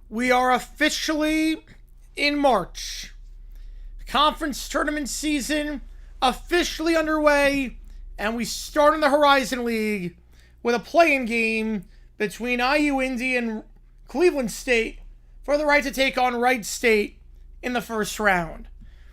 We are officially in March. Conference tournament season officially underway, and we start in the Horizon League with a play-in game between IU Indy and Cleveland State for the right to take on Wright State in the first round.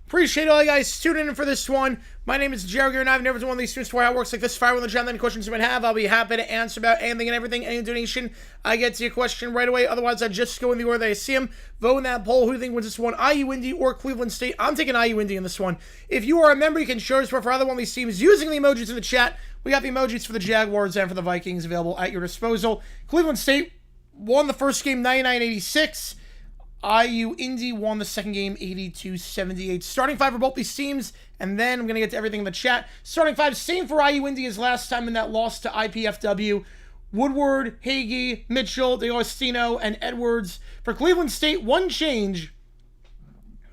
Appreciate all you guys tuning in for this one. My name is Jaguar, and I've never done one of these streams before. How it works like this. Fire on the channel. Any questions you might have, I'll be happy to answer about anything and everything. Any donation, I get to your question right away. Otherwise, I just go in the order that I see them. Vote in that poll. Who do you think wins this one? IU Indy or Cleveland State? I'm taking IU Indy in this one. If you are a member, you can show us for either one of these teams using the emojis in the chat. We got the emojis for the Jaguars and for the Vikings available at your disposal. Cleveland State won the first game 99-86. IU Indy won the second game 82-78. Starting five for both these teams, and then I'm going to get to everything in the chat. Starting five, same for IU Indy as last time in that loss to IPFW. Woodward, Hagee, Mitchell, D'Agostino, and Edwards. For Cleveland State, one change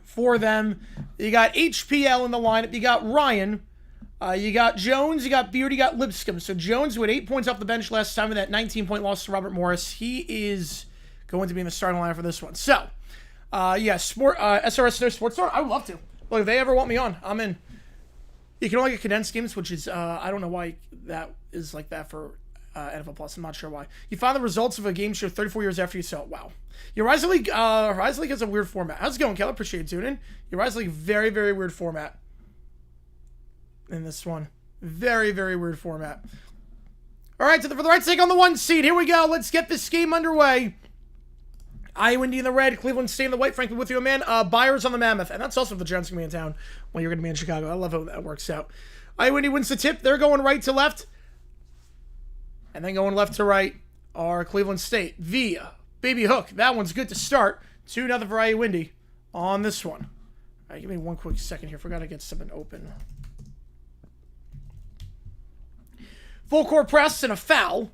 for them. You got HPL in the lineup. You got Ryan. You got Jones, you got Beard, you got Lipscomb. So Jones, who had 8 points off the bench last time in that 19-point loss to Robert Morris, he is going to be in the starting lineup for this one. So, SRS Sports Store, I would love to. Look, if they ever want me on, I'm in. You can only get condensed games, which is, I don't know why that is like that for NFL Plus. I'm not sure why. You find the results of a game show 34 years after you saw it. Wow. Your Horizon League has a weird format. How's it going, Kelly? Appreciate you tuning in. Your Horizon League, very, very weird format in this one. Very, very weird format. All right, for the right take on the 1 seed. Here we go. Let's get this game underway. Indy in the red, Cleveland State in the white. Frankly, with you, man. Byers on the Mammoth. And that's also if the Giants going to be in town when you're going to be in Chicago. I love how that works out. Indy wins the tip. They're going right to left. And then going left to right are Cleveland State via Baby Hook. That one's good to start. 2-0 for Indy on this one. All right, give me one quick second here. Forgot to get something open. Full court press and a foul.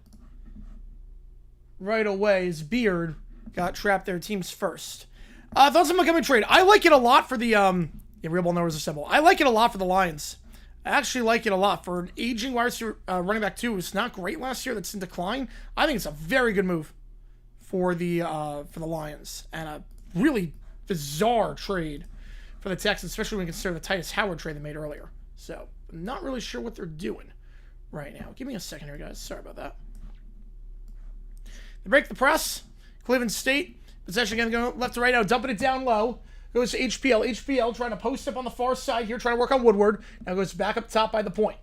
Right away, his Beard got trapped there. Team's first. Thoughts on Montgomery trade. I like it a lot for the real ball numbers assemble. I like it a lot for the Lions. I actually like it a lot for an aging wide receiver, running back too. It's not great last year. That's in decline. I think it's a very good move for the Lions, and a really bizarre trade for the Texans, especially when you consider the Titus Howard trade they made earlier. So I'm not really sure what they're doing right now. Give me a second here, guys. Sorry about that. They break the press. Cleveland State possession again, going left to right now, dumping it down low. Goes to HPL. HPL trying to post up on the far side here, trying to work on Woodward. Now goes back up top by the point.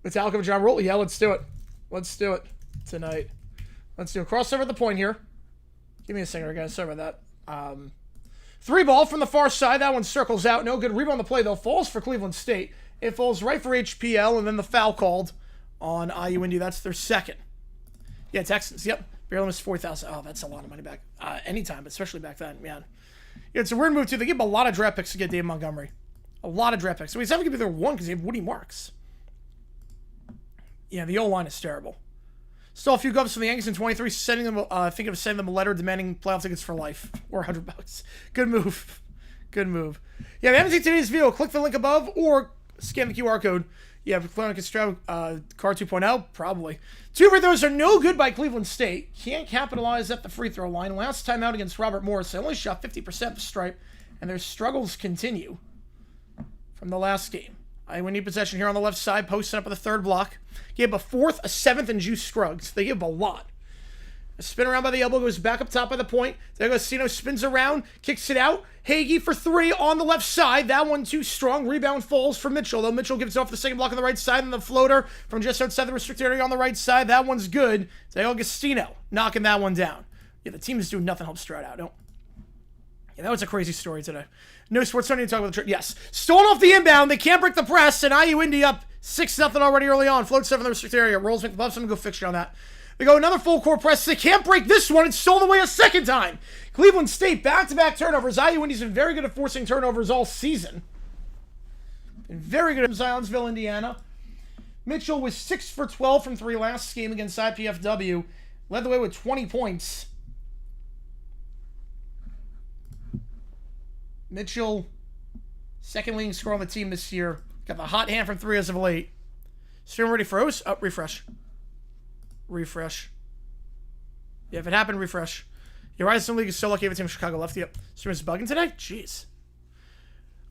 Metallica John Roll. Yeah, let's do it. Let's do it tonight. Let's do a crossover at the point here. Give me a second, guys. Sorry about that. 3 ball from the far side. That one circles out. No good rebound on the play, though. Falls for Cleveland State. It falls right for HPL, and then the foul called on Indy. That's their second. Yeah, Texans. Yep. Barely missed 40,000. Oh, that's a lot of money back. Anytime, but especially back then, man. Yeah, it's a weird move, too. They give him a lot of draft picks to get Dave Montgomery. A lot of draft picks. So he's having to give their one because they have Woody Marks. Yeah, the O-line is terrible. Still a few gloves from the Yankees in 23, sending them, thinking of sending them a letter demanding playoff tickets for life. Or $100. Good move. Good move. Yeah, if you haven't seen today's video, click the link above or scan the QR code. Yeah, Cleveland Stroud, Car 2.0, probably. 2 free throws are no good by Cleveland State. Can't capitalize at the free throw line. Last time out against Robert Morris, they only shot 50% the stripe, and their struggles continue from the last game. We need possession here on the left side, posting up at the third block. Gave a 4th, a 7th, and Juice Scruggs. They give a lot. A spin around by the elbow, goes back up top by the point. There goes Sino, spins around, kicks it out. Hagee for 3 on the left side. That one too strong. Rebound falls for Mitchell, though Mitchell gives it off the second block on the right side, and the floater from just outside the restricted area on the right side. That one's good. Agostino knocking that one down. Yeah, the team is doing nothing to help Stroud out. Yeah, that was a crazy story today. No sports, don't need to talk about the trip. Yes. Stolen off the inbound. They can't break the press, and Indy up 6-0 already early on. Floats 7 in the restricted area. Rolls McLovin. Someone go fixture on that. They go another full court press. They can't break this one. It's stolen away a second time. Cleveland State back-to-back turnovers. Indy's been very good at forcing turnovers all season. Been very good at Zionsville, Indiana. Mitchell was 6 for 12 from 3 last game against IPFW. Led the way with 20 points. Mitchell, second leading scorer on the team this year. Got the hot hand from 3 as of late. Stream already froze? Oh, refresh. Refresh. Yeah, if it happened, refresh. Your Ryerson League is so lucky every team in Chicago left. Yep. Stream is bugging today? Jeez.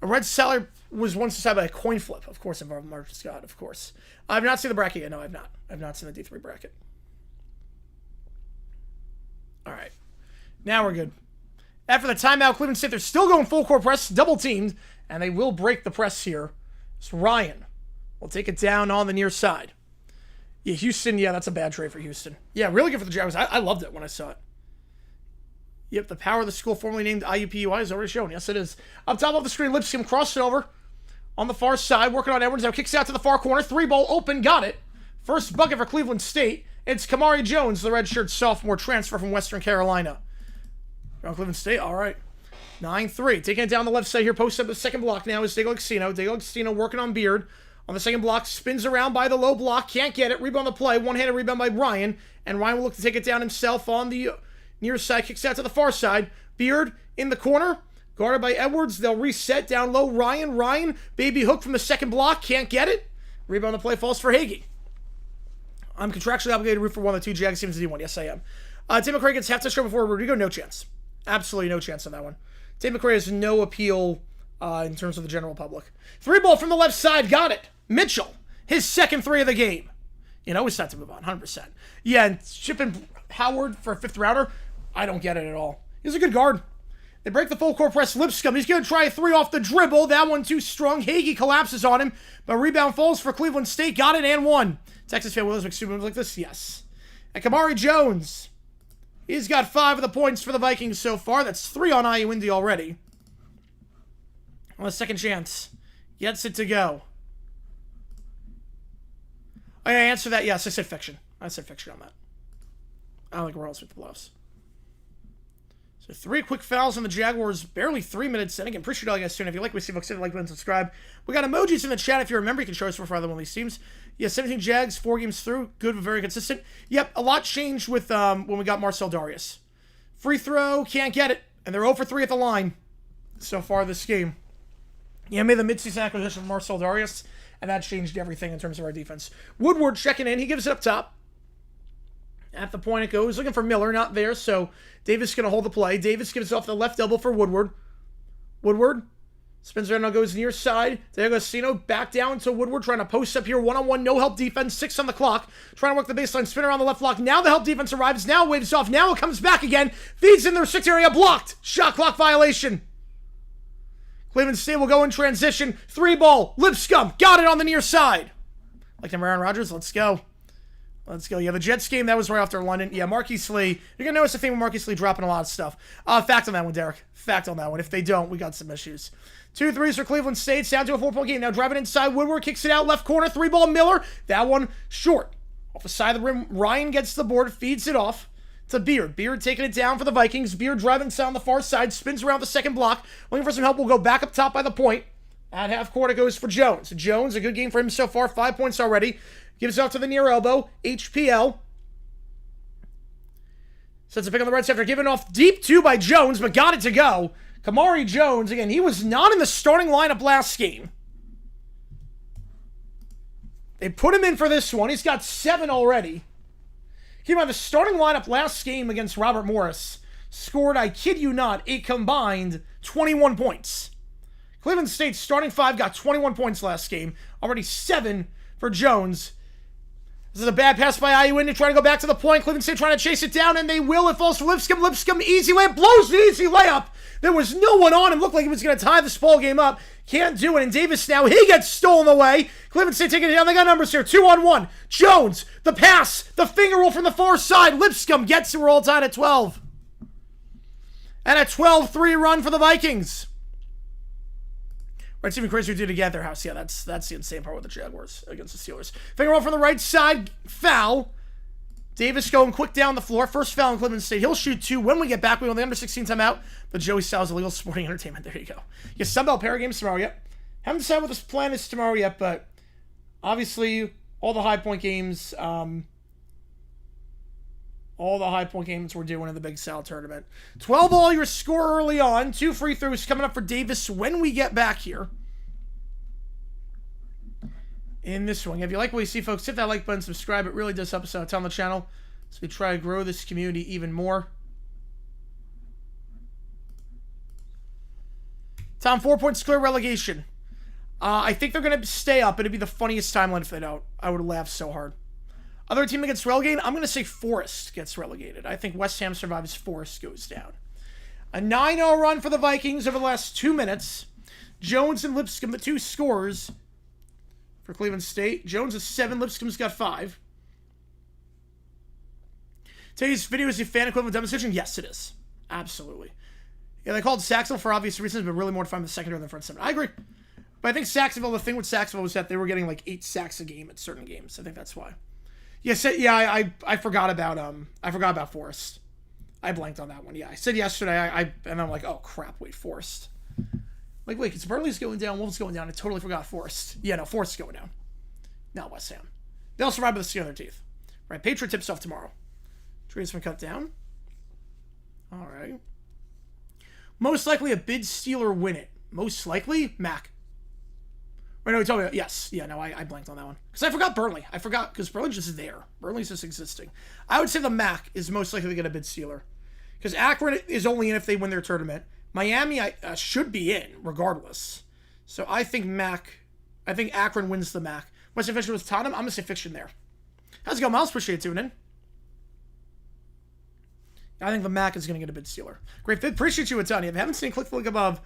A red salary was once decided by a coin flip. Of course, involved Marcus Scott, of course. I've not seen the bracket yet. No, I've not. I've not seen the D3 bracket. All right. Now we're good. After the timeout, Cleveland State, they're still going full court press, double teamed, and they will break the press here. So Ryan will take it down on the near side. Yeah, Houston, yeah, that's a bad trade for Houston. Yeah, really good for the Jaguars. I loved it when I saw it. Yep, the power of the school formerly named IUPUI is already shown. Yes, it is. Up top of the screen, Lipscomb crossed it over on the far side, working on Edwards. Now kicks out to the far corner. 3 ball open, got it. First bucket for Cleveland State. It's Kamari Jones, the redshirt sophomore transfer from Western Carolina. Cleveland State, all right. 9-3. Taking it down the left side here. Post up the second block now is Diego Agostino working on Beard. On the second block, spins around by the low block. Can't get it. Rebound the play. One-handed rebound by Ryan. And Ryan will look to take it down himself on the near side. Kicks out to the far side. Beard in the corner. Guarded by Edwards. They'll reset down low. Ryan. Baby hook from the second block. Can't get it. Rebound the play falls for Hagee. I'm contractually obligated to root for one of the 2 Jags teams to D1. Yes, I am. Tim McCray gets half touchdown before Rodrigo. No chance. Absolutely no chance on that one. Tim McCray has no appeal in terms of the general public. 3 ball from the left side. Got it. Mitchell. His second 3 of the game. You know, it's time to move on. 100%. Yeah, and shipping Howard for a 5th rounder, I don't get it at all. He's a good guard. They break the full court press. Lipscomb, he's going to try a three off the dribble. That one too strong. Hagee collapses on him, but rebound falls for Cleveland State. Got it and one. Texas fan Willis makes 2 moves like this. Yes. And Kamari Jones, he's got 5 of the points for the Vikings so far. That's 3 on IU Indy already. On a second chance. Gets it to go. Oh, yeah, answer that. Yes, I said fiction. I said fiction on that. I don't think we're else with the bluffs. So 3 quick fouls on the Jaguars. Barely 3 minutes in. Again, appreciate all you guys soon. If you like what you see, folks, hit the like button, subscribe. We got emojis in the chat. If you remember, you can show us for either one of these teams. Yeah, 17 Jags, 4 games through. Good, but very consistent. Yep, a lot changed with when we got Marcel Darius. Free throw, can't get it. And they're 0 for 3 at the line so far this game. Yeah, made the midseason acquisition of Marcel Darius, and that changed everything in terms of our defense. Woodward checking in. He gives it up top. At the point it goes. Looking for Miller, not there, so Davis going to hold the play. Davis gives it off the left elbow for Woodward. Woodward spins around and goes near side. D'Agostino back down to Woodward, trying to post up here. 1-on-1, no help defense, 6 on the clock. Trying to work the baseline, spin around the left block. Now the help defense arrives. Now waves off. Now it comes back again. Feeds in their 6 area, blocked. Shot clock violation. Cleveland State will go in transition. 3 ball. Lipscomb got it on the near side. Like them, Aaron Rodgers. Let's go. Let's go. Yeah, the Jets game, that was right after London. Yeah, Marquise Lee. You're going to notice the thing with Marquise Lee dropping a lot of stuff. Fact on that one, Derek. Fact on that one. If they don't, we got some issues. 2 threes for Cleveland State. Down to a 4-point game. Now driving inside. Woodward kicks it out. Left corner. 3 ball. Miller. That one short. Off the side of the rim. Ryan gets the board. Feeds it off to Beard. Beard taking it down for the Vikings. Beard driving inside on the far side. Spins around the second block. Looking for some help. We'll go back up top by the point. At half court, it goes for Jones. Jones, a good game for him so far. 5 points already. Gives it out to the near elbow. HPL. Sets a pick on the right side after giving off deep 2 by Jones, but got it to go. Kamari Jones, again, he was not in the starting lineup last game. They put him in for this one. He's got 7 already. Keep in mind, the starting lineup last game against Robert Morris scored, I kid you not, a combined 21 points. Cleveland State's starting 5 got 21 points last game. Already 7 for Jones. This is a bad pass by IU Indy, trying to go back to the point. Cleveland State trying to chase it down, and they will. It falls for Lipscomb. Lipscomb, easy layup, blows the easy layup. There was no one on him. Looked like he was going to tie this ball game up. Can't do it. And Davis now, he gets stolen away. Cleveland State taking it down. They got numbers here. 2-on-1. Jones, the pass, the finger roll from the far side. Lipscomb gets it. We're all tied at 12. And a 12-3 run for the Vikings. Right, it's even crazier to do to get their house. Yeah, that's the insane part with the Jaguars against the Steelers. Finger roll from the right side. Foul. Davis going quick down the floor. First foul in Cleveland State. He'll shoot 2. When we get back, we want the under 16 timeout. But Joey Styles, illegal sporting entertainment. There you go. Yeah, Sunbelt Para games tomorrow yet. Haven't decided what this plan is tomorrow yet, but obviously all the high point games, we're doing in the Big Sal tournament. 12 all your score early on. 2 free throws coming up for Davis when we get back here. In this one. If you like what you see, folks, hit that like button, subscribe. It really does help us out on the channel as we try to grow this community even more. Tom, 4 points clear relegation. I think they're going to stay up. It'd be the funniest timeline if they don't. I would laugh so hard. Other team that gets relegated, I'm going to say Forest gets relegated. I think West Ham survives, Forest goes down. A 9-0 run for the Vikings over the last 2 minutes. Jones and Lipscomb, the 2 scores for Cleveland State. Jones has 7, Lipscomb's got 5. Today's video is a fan equivalent demonstration? Yes, it is. Absolutely. Yeah, they called Saxville for obvious reasons, but really more to find the secondary than the front seven. I agree. But I think Saxville, the thing with Saxville was that they were getting like 8 sacks a game at certain games. I think that's why. Yes, yeah, I forgot about Forest. I blanked on that one. Yeah, I said yesterday, and I'm like, oh crap, wait, Forest. Like, wait, because Burnley's going down, Wolves going down. I totally forgot Forest. Yeah, no, Forest's going down. Not West Ham. They'll survive with the skin on their teeth. Right, Patriot tips off tomorrow. Tree's been cut down. All right. Most likely a bid steal or win it. Most likely, Mac. Right, no, he told me, yes. Yeah, no, I blanked on that one. Because I forgot Burnley. I forgot, because Burnley's just there. Burnley's just existing. I would say the Mac is most likely to get a bid stealer. Because Akron is only in if they win their tournament. Miami should be in, regardless. So I think Akron wins the Mac. What's the fiction with Tottenham? I'm going to say fiction there. How's it going, Miles? Appreciate you tuning in. I think the Mac is going to get a bid stealer. Great. Appreciate you a ton. If you haven't seen, click the link above.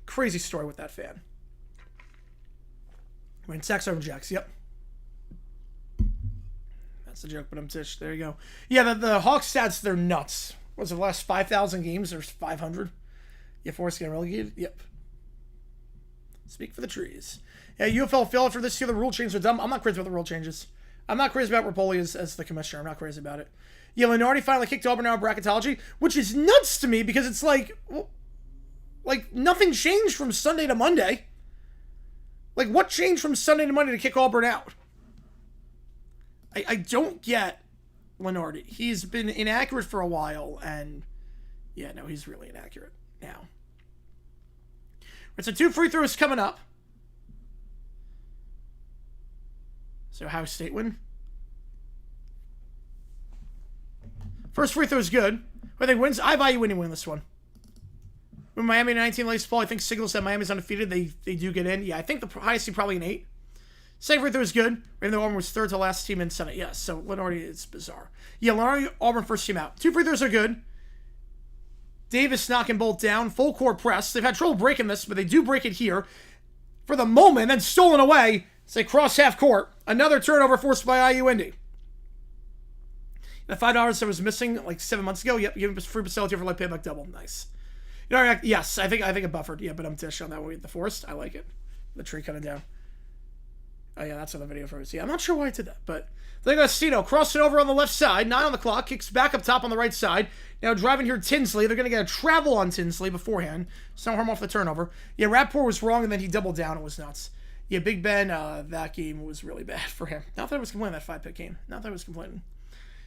Crazy story with that fan. We're in Sacks over Jacks. Yep. That's the joke, but I'm tish. There you go. Yeah, the Hawks stats, they're nuts. What's the last 5,000 games? There's 500. Yeah, Forrest getting relegated? Yep. Speak for the trees. Yeah, UFL fell after this year. The rule changes are dumb. I'm not crazy about the rule changes. I'm not crazy about Rapoli as the commissioner. I'm not crazy about it. Yeah, Lenardi finally kicked Auburn out of bracketology, which is nuts to me because it's like nothing changed from Sunday to Monday. Like, what changed from Sunday to Monday to kick Auburn out? I don't get Lenardi. He's been inaccurate for a while, and yeah, no, he's really inaccurate now. Right, so 2 free throws coming up. So Ohio State win. First free throw is good. I think wins. I value winning win this one. When Miami 19 lace ball, I think signals that Miami's undefeated. They do get in. Yeah, I think the highest seed probably an 8. Second free throw is good. Even though Auburn was third to last team in Senate. Yes, so Lenardi is bizarre. Yeah, Lenardi, Auburn first team out. 2 free throws are good. Davis knocking both down. Full court press. They've had trouble breaking this, but they do break it here. For the moment, then stolen away. Say cross half court. Another turnover forced by IU Indy. The $5 that was missing like 7 months ago. Yep, you give free facility for like payback double. Nice. You know, yes, I think it buffered. Yeah, but I'm tish on that one with the forest. I like it. The tree cutting down. Oh yeah, that's on the video for us. Yeah, I'm not sure why I did that, but D'Agostino crossing over on the left side. 9 on the clock. Kicks back up top on the right side. Now driving here Tinsley. They're going to get a travel on Tinsley beforehand. So no harm off the turnover. Yeah, Rapport was wrong, and then he doubled down. It was nuts. Yeah, Big Ben, that game was really bad for him. Not that I was complaining that 5-pick game. Not that I was complaining.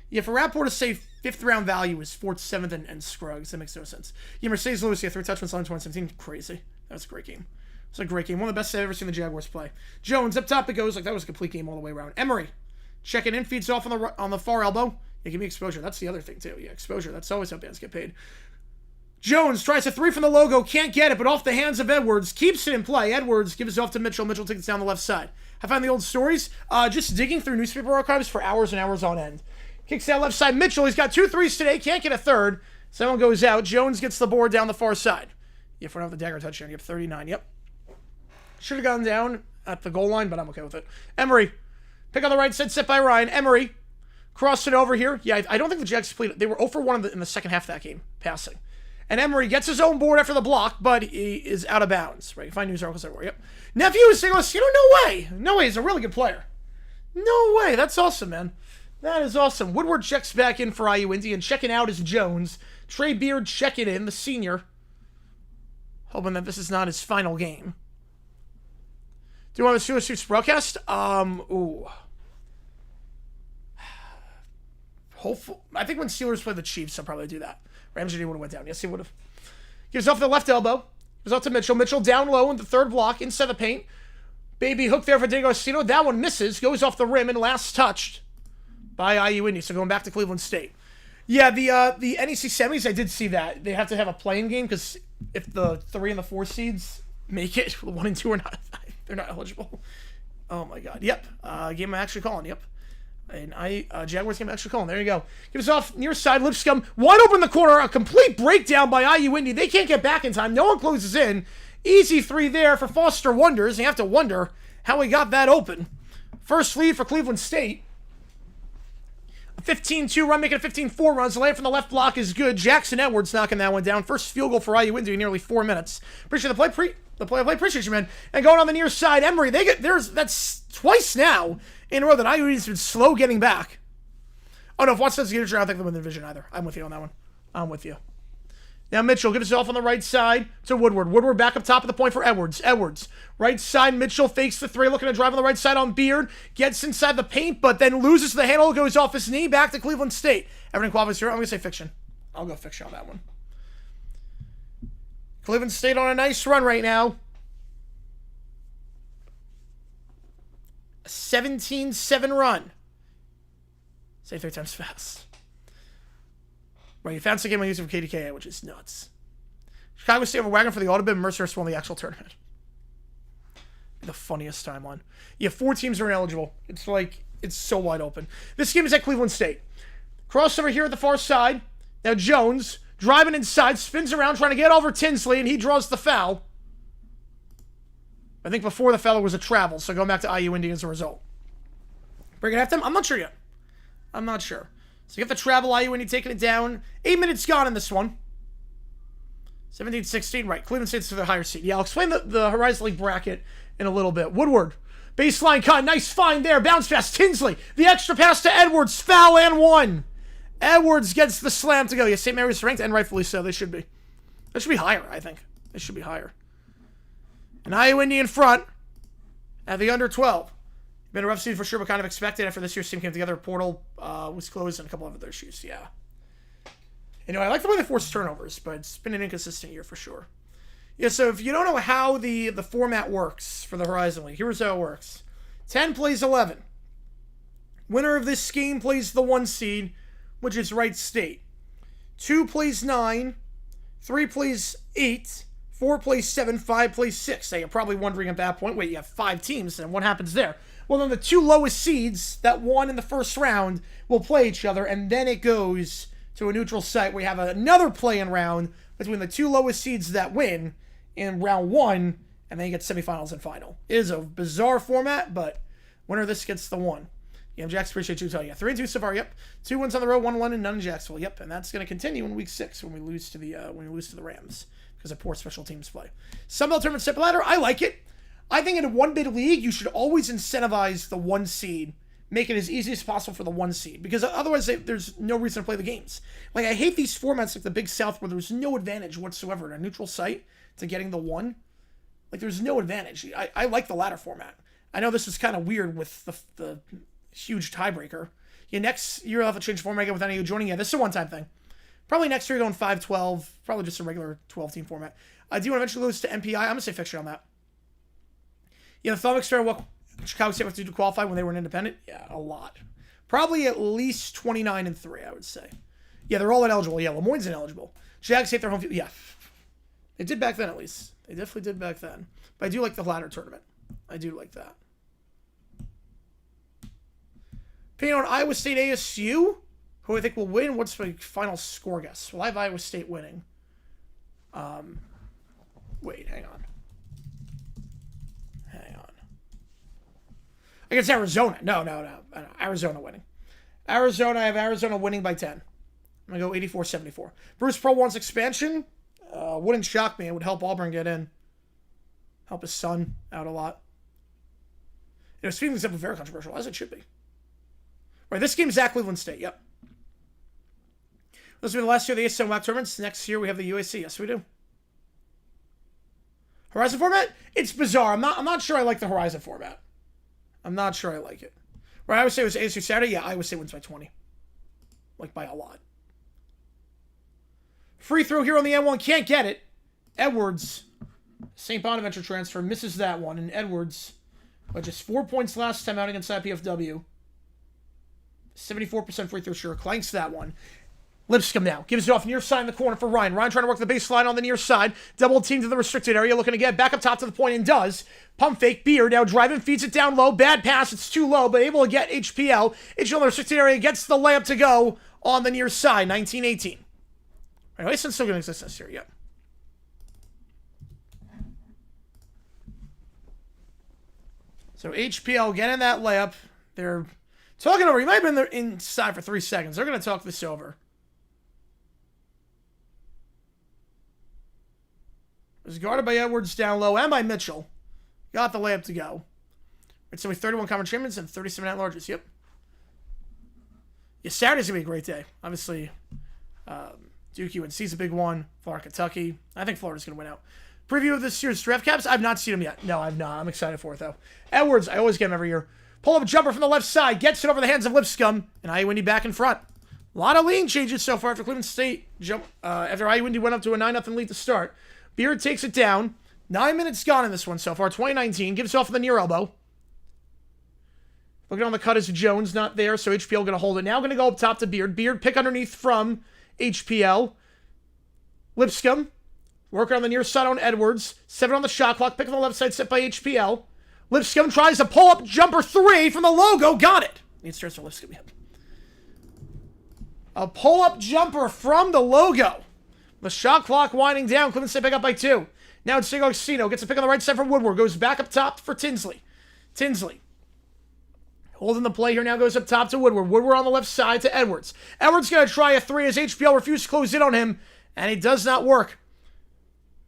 Yeah, for Rapport to say 5th round value is 4th, 7th, and Scruggs. That makes no sense. Yeah, Mercedes Lewis, 3 touchdowns on 2017. Crazy. That was a great game. It was a great game. One of the best I've ever seen the Jaguars play. Jones, up top it goes. Like, that was a complete game all the way around. Emery, checking in, feeds off on the far elbow. Yeah, give me exposure. That's the other thing, too. Yeah, exposure. That's always how bands get paid. Jones tries a 3 from the logo. Can't get it, but off the hands of Edwards. Keeps it in play. Edwards gives it off to Mitchell. Mitchell takes it down the left side. I found the old stories. Just digging through newspaper archives for hours and hours on end. Kicks down left side. Mitchell, he's got 2 threes today. Can't get a third. Someone goes out. Jones gets the board down the far side. Yeah, for another dagger touchdown. Yep, 39. Yep. Should have gone down at the goal line, but I'm okay with it. Emery. Pick on the right side, set by Ryan. Emery. Crossed it over here. Yeah, I don't think the Jags completed. They were 0 for 1 in the second half of that game, passing. And Emery gets his own board after the block, but he is out of bounds. Right, you find news articles everywhere. Yep. Nephew is saying, no way. No way, he's a really good player. No way. That's awesome, man. That is awesome. Woodward checks back in for IU Indy, and checking out is Jones. Trey Beard checking in, the senior. Hoping that this is not his final game. Do you want to see a broadcast? Ooh. Hopefully, I think when Steelers play the Chiefs, I'll probably do that. Ramsey would have went down. Yes, he would have. Gives off the left elbow. Gives off to Mitchell. Mitchell down low in the third block, inside the paint. Baby hook there for D'Agostino. That one misses. Goes off the rim and last touched by IU Indy. So going back to Cleveland State. Yeah, the NEC semis, I did see that. They have to have a playing game because if the 3 and the 4 seeds make it, 1 and 2 are not, they're not eligible. Oh my God. Yep. Game I'm actually calling. Yep. And Jaguars game actually calling. There you go. Gives off near side. Lipscomb wide open in the corner. A complete breakdown by IU Indy. They can't get back in time. No one closes in. Easy 3 there for Foster Wonders. You have to wonder how he got that open. First lead for Cleveland State. A 15-2 run, making a 15-4 runs. The lane from the left block is good. Jackson Edwards knocking that one down. First field goal for IU Indy in nearly 4 minutes. Appreciate the play. Appreciate you, man. And going on the near side, Emery. That's twice now in a row that IU Indy's been slow getting back. Oh no, if Watson doesn't get it, I don't think they'll win the division either. I'm with you on that one. I'm with you. Now Mitchell gives it off on the right side to Woodward. Woodward back up top of the point for Edwards. Edwards. Right side, Mitchell fakes the 3, looking to drive on the right side on Beard. Gets inside the paint, but then loses the handle, goes off his knee, back to Cleveland State. Everything Quavis here. I'm going to say fiction. I'll go fiction on that one. Cleveland State on a nice run right now. A 17-7 run. Say 3 times fast. Right, you found some game on using from KDKA, which is nuts. Chicago State have a wagon for the auto bid, and Mercer won the actual tournament. The funniest timeline. Yeah, 4 teams are ineligible. It's so wide open. This game is at Cleveland State. Crossover here at the far side. Now Jones driving inside, spins around, trying to get over Tinsley, and he draws the foul. I think before the foul was a travel, so going back to IU Indy as a result. Bring it after him? I'm not sure yet. I'm not sure. So you get the travel, IU Indy taking it down. 8 minutes gone in this one. 17-16, right. Cleveland State's to the higher seed. Yeah, I'll explain the Horizon League bracket in a little bit. Woodward, baseline cut. Nice find there. Bounce pass. Tinsley, the extra pass to Edwards. Foul and one. Edwards gets the slam to go. Yeah, St. Mary's ranked, and rightfully so. They should be. They should be higher, I think. They should be higher. And IU Indy in front at the under 12. Been a rough season for sure, but kind of expected after this year's team came together. Portal was closed and a couple of other issues. Yeah. You know, I like the way they force turnovers, but it's been an inconsistent year for sure. Yeah, so if you don't know how the format works for the Horizon League, here's how it works. 10 plays 11. Winner of this scheme plays the 1 seed, which is Wright State. 2 plays 9. 3 plays 8. 4 plays 7. 5 plays 6. Now, you're probably wondering at that point, wait, you have 5 teams, and what happens there? Well, then the 2 lowest seeds that won in the first round will play each other, and then it goes to a neutral site where you have another play-in round between the 2 lowest seeds that win in round 1, and then you get semifinals and final. It is a bizarre format, but winner of this gets the 1. Yeah, Jax, appreciate you telling you. 3-2 so far, yep. 2 wins on the road, 1 London, none in Jacksonville, yep. And that's going to continue in week 6 when we lose to the Rams because of poor special teams play. Sunbelt Tournament step ladder, I like it. I think in a 1-bid league, you should always incentivize the 1 seed. Make it as easy as possible for the 1 seed. Because otherwise, there's no reason to play the games. Like, I hate these formats like the Big South where there's no advantage whatsoever in a neutral site to getting the 1. Like, there's no advantage. I like the ladder format. I know this is kind of weird with the huge tiebreaker. Yeah, next year I'll have to change format again with any of you joining. Yeah, this is a one-time thing. Probably next year going 5-12. Probably just a regular 12-team format. Do you want to eventually lose to MPI? I'm going to say fixture on that. Yeah, the thumb experiment, what Chicago State have to do to qualify when they were an independent? Yeah, a lot. Probably at least 29-3, I would say. Yeah, they're all ineligible. Yeah, Lemoyne's ineligible. Jags hate their home field. Yeah. They did back then, at least. They definitely did back then. But I do like the ladder tournament. I do like that. Opinion on Iowa State ASU? Who I think will win? What's my final score guess? Well, I have Iowa State winning. Wait, hang on. Against Arizona. No. Arizona winning. I have Arizona winning by 10. I'm going to go 84-74. Bruce Pearl wants expansion. Wouldn't shock me. It would help Auburn get in. Help his son out a lot. You know, speaking of this, very controversial, as it should be. Right, this game's at Cleveland State. Yep. This will be the last year of the ASUN WAC tournaments. Next year we have the UAC. Yes, we do. Horizon format? It's bizarre. I'm not sure I like the Horizon format. I'm not sure I like it. Where I would say it was ASU Saturday, yeah, Iowa State wins by 20. Like, by a lot. Free throw here on the N1, can't get it. Edwards, St. Bonaventure transfer, misses that one. And Edwards, but just 4 points last time out against IPFW. 74% free throw sure, clanks that one. Lipscomb now gives it off near side in the corner for Ryan. Ryan trying to work the baseline on the near side. Double team to the restricted area. Looking to get back up top to the point and does. Pump fake. Beard now driving. Feeds it down low. Bad pass. It's too low, but able to get HPL. HPL in the restricted area. Gets the layup to go on the near side. 19-18. Anyway, it's still going to exist this year. Yep. So HPL getting that layup. They're talking over. He might have been there inside for 3 seconds. They're going to talk this over. It was guarded by Edwards down low and by Mitchell. Got the layup to go. Right, so we 31 common champions and 37 at-larges. Yep. Yeah, Saturday's going to be a great day. Obviously, Duke UNC's a big one. Florida, Kentucky. I think Florida's going to win out. Preview of this year's draft caps. I've not seen them yet. No, I've not. I'm excited for it, though. Edwards, I always get him every year. Pull-up jumper from the left side. Gets it over the hands of Lipscomb. And IU Indy back in front. A lot of lean changes so far after Cleveland State after IU Indy went up to a 9-0 lead to start. Beard takes it down. 9 minutes gone in this one so far. 2019. Gives it off in the near elbow. Looking on the cut is Jones. Not there, so HPL going to hold it. Now going to go up top to Beard. Beard pick underneath from HPL. Lipscomb. Working on the near side on Edwards. 7 on the shot clock. Pick on the left side set by HPL. Lipscomb tries to pull up jumper 3 from the logo. Got it. Needs starts for Lipscomb. Yep. A pull-up jumper from the logo. The shot clock winding down. Cleveland State back up by 2. Now it's D'Agostino. Gets a pick on the right side for Woodward. Goes back up top for Tinsley. Tinsley. Holding the play here now, goes up top to Woodward. Woodward on the left side to Edwards. Edwards going to try a 3 as HPL refuses to close in on him. And it does not work.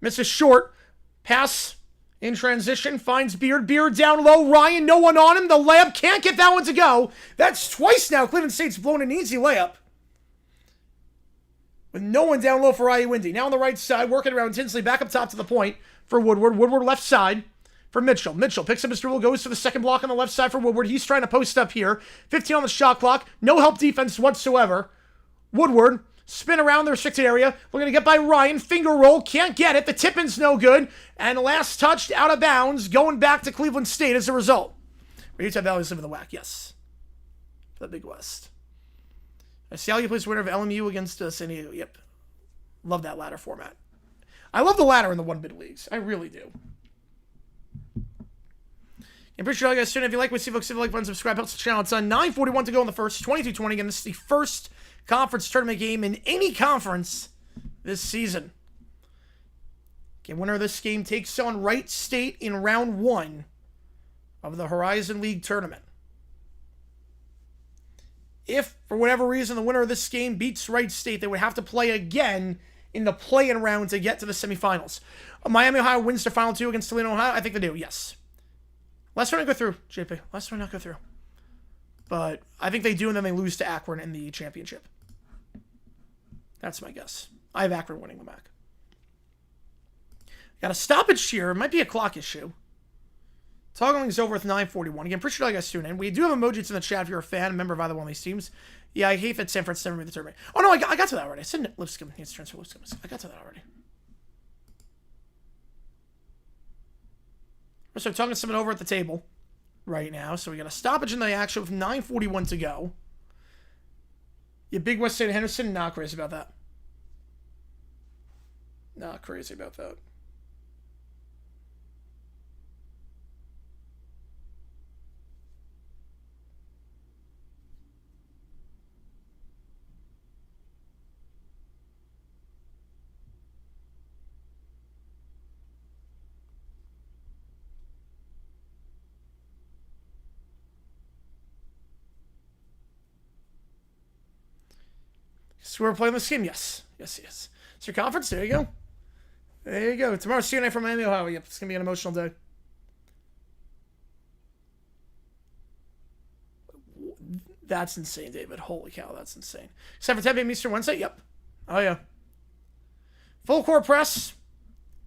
Misses short. Pass in transition. Finds Beard. Beard down low. Ryan, no one on him. The layup can't get that one to go. That's twice now. Cleveland State's blown an easy layup. With no one down low for Indy. Now on the right side, working around Tinsley. Back up top to the point for Woodward. Woodward left side for Mitchell. Mitchell picks up his dribble, goes to the second block on the left side for Woodward. He's trying to post up here. 15 on the shot clock. No help defense whatsoever. Woodward, spin around the restricted area. We're going to get by Ryan. Finger roll. Can't get it. The tip-in's no good. And last touched out of bounds. Going back to Cleveland State as a result. Utah Valley's living the whack, yes. For the Big West. I see how you plays winner of LMU against San Diego. Yep. Love that ladder format. I love the ladder in the 1-bid leagues. I really do. I'm pretty sure you guys soon. If you like what you see, folks, if you like, button, subscribe, helps the channel. It's on 9:41 to go in the first. 22-20. Again, this is the first conference tournament game in any conference this season. Okay, winner of this game takes on Wright State in round 1 of the Horizon League tournament. If, for whatever reason, the winner of this game beats Wright State, they would have to play again in the play-in round to get to the semifinals. Miami, Ohio wins their final 2 against Toledo, Ohio. I think they do, yes. Last one I go through, JP. Last one I not go through. But I think they do, and then they lose to Akron in the championship. That's my guess. I have Akron winning the MAC. Got a stoppage here. It might be a clock issue. Toggling's over with 9:41. Again, pretty sure I guys tune in. We do have emojis in the chat if you're a fan, a member of either one of these teams. Yeah, I hate that San Francisco never made the tournament. Oh, no, I got to that already. I said Lipscomb needs to transfer Lipscomb. I got to that already. So I'm talking to someone over at the table right now. So we got a stoppage in the action with 9:41 to go. Yeah, Big West State Henderson, not crazy about that. Not crazy about that. So we're playing this game? Yes. Yes, yes. It's your conference? There you go. There you go. Tomorrow's CNA from Miami, Ohio. Yep, it's going to be an emotional day. That's insane, David. Holy cow, that's insane. Except for 10 p.m. Eastern Wednesday? Yep. Oh, yeah. Full court press.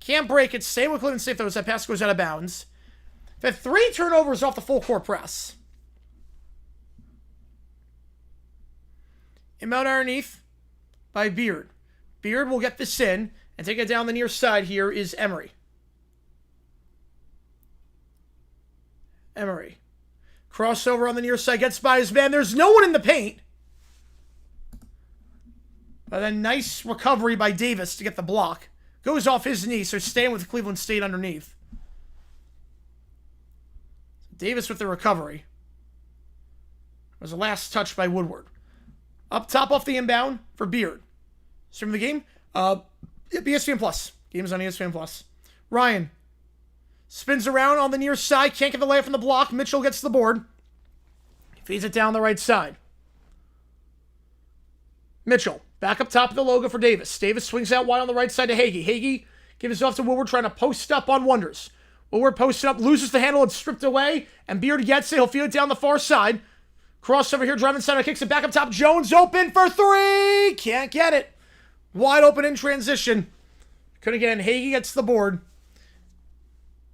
Can't break it. Stay with Cleveland State, though, as that pass goes out of bounds. They've had 3 turnovers off the full court press. Inbound underneath by Beard. Beard will get this in and take it down the near side. Here is Emery. Emery. Crossover on the near side. Gets by his man. There's no one in the paint. But a nice recovery by Davis to get the block. Goes off his knee, so staying with Cleveland State underneath. Davis with the recovery. It was the last touch by Woodward. Up top off the inbound for Beard. Stream of the game. ESPN Plus. Game's on ESPN Plus. Ryan spins around on the near side. Can't get the layup from the block. Mitchell gets the board. Feeds it down the right side. Mitchell. Back up top of the logo for Davis. Davis swings out wide on the right side to Hagee. Hagee gives it off to Woodward, trying to post up on Wonders. Woodward posted up, loses the handle, and stripped away. And Beard gets it. He'll feed it down the far side. Crossover here, driving center, kicks it back up top. Jones open for 3. Can't get it. Wide open in transition. Couldn't get in. Hagee gets the board.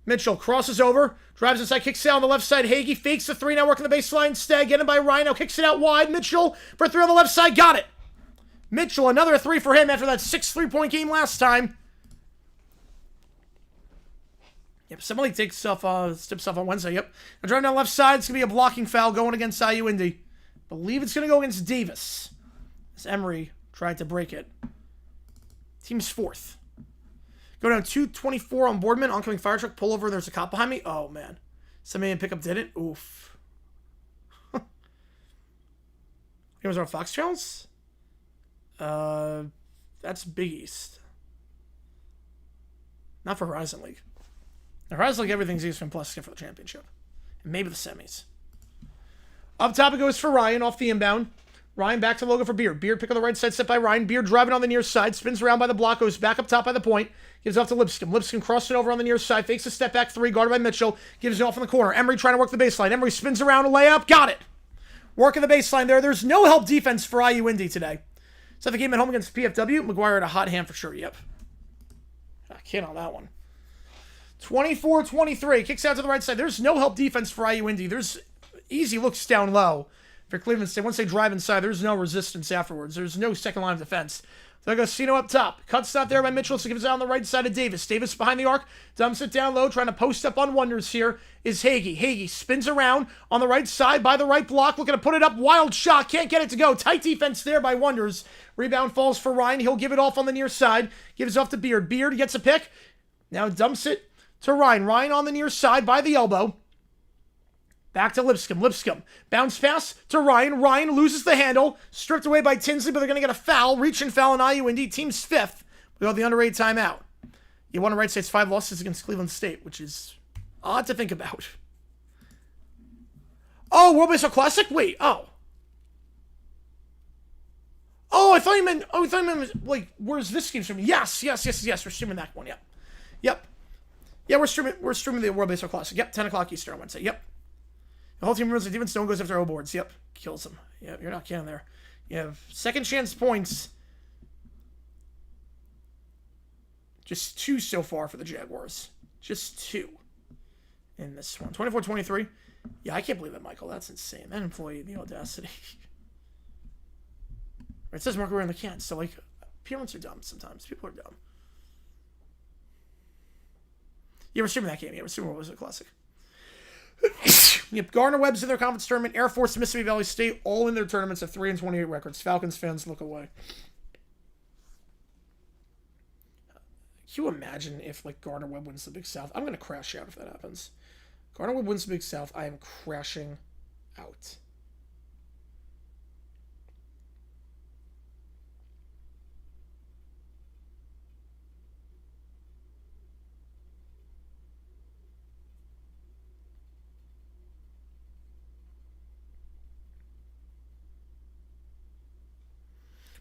Mitchell crosses over, drives inside, kicks it out on the left side. Hagee fakes the 3, now working the baseline instead. Getting by Rhino, kicks it out wide. Mitchell for 3 on the left side, got it. Mitchell, another 3 for him after that 6 3-point game last time. Yep, somebody steps off on Wednesday. Yep. Now driving down left side, it's going to be a blocking foul going against IU Indy. Believe it's going to go against Davis. As Emery tried to break it. Team's 4th. Go down 224 on Boardman. Oncoming fire truck. Pull over. There's a cop behind me. Oh, man. Somebody in pickup did it. Oof. It was our Fox channels? That's Big East. Not for Horizon League. The Horizon League, everything's ESPN Plus except for the championship. And maybe the semis. Up top it goes for Ryan off the inbound. Ryan back to Logan for Beard. Beard pick on the right side, set by Ryan. Beard driving on the near side, spins around by the block, goes back up top by the point, gives off to Lipscomb. Lipscomb crossing over on the near side, fakes a step back three, guarded by Mitchell, gives it off in the corner. Emery trying to work the baseline. Emery spins around, a layup, got it. Working the baseline there. There's no help defense for IU Indy today. So the game at home against PFW, McGuire had a hot hand for sure, yep. I can't on that one. 24-23, kicks out to the right side. There's no help defense for IU Indy. There's easy looks down low for Cleveland State. Once they drive inside, there's no resistance afterwards. There's no second line of defense. So Agostino up top. Cuts out there by Mitchell, so gives it on the right side of Davis. Davis behind the arc, dumps it down low, trying to post up on Wonders here is Hagee. Hagee spins around on the right side by the right block, looking to put it up. Wild shot, can't get it to go. Tight defense there by Wonders. Rebound falls for Ryan. He'll give it off on the near side. Gives off to Beard. Beard gets a pick. Now dumps it to Ryan. Ryan on the near side by the elbow. Back to Lipscomb. Lipscomb. Bounce pass to Ryan. Ryan loses the handle. Stripped away by Tinsley, but they're going to get a foul. Reach and foul on IU Indy. Team's fifth. We got the under 8 timeout. You want to right State's 5 losses against Cleveland State, which is odd to think about. Oh, World Baseball Classic? Wait, oh. Oh, I thought you meant, like, where's this game streaming? Yes. We're streaming that one, yep. Yeah, we're streaming the World Baseball Classic. Yep, 10 o'clock Eastern on Wednesday, yep. The whole team runs the defense. No one goes after O boards. Yep. Kills them. Yep. You're not kidding there. You have second chance points. Just 2 so far for the Jaguars. Just 2 in this one. 24-23. Yeah, I can't believe that, Michael. That's insane. That employee, the audacity. It says Mark around the can. So, like, parents are dumb sometimes. People are dumb. Yeah, we're streaming that game. Yeah, we're streaming what was a classic. Yep, Gardner-Webb's in their conference tournament. Air Force, Mississippi Valley State, all in their tournaments have 3-28 records. Falcons fans look away. Can you imagine if, like, Gardner-Webb wins the Big South? I'm going to crash out if that happens. Gardner-Webb wins the Big South. I am crashing out.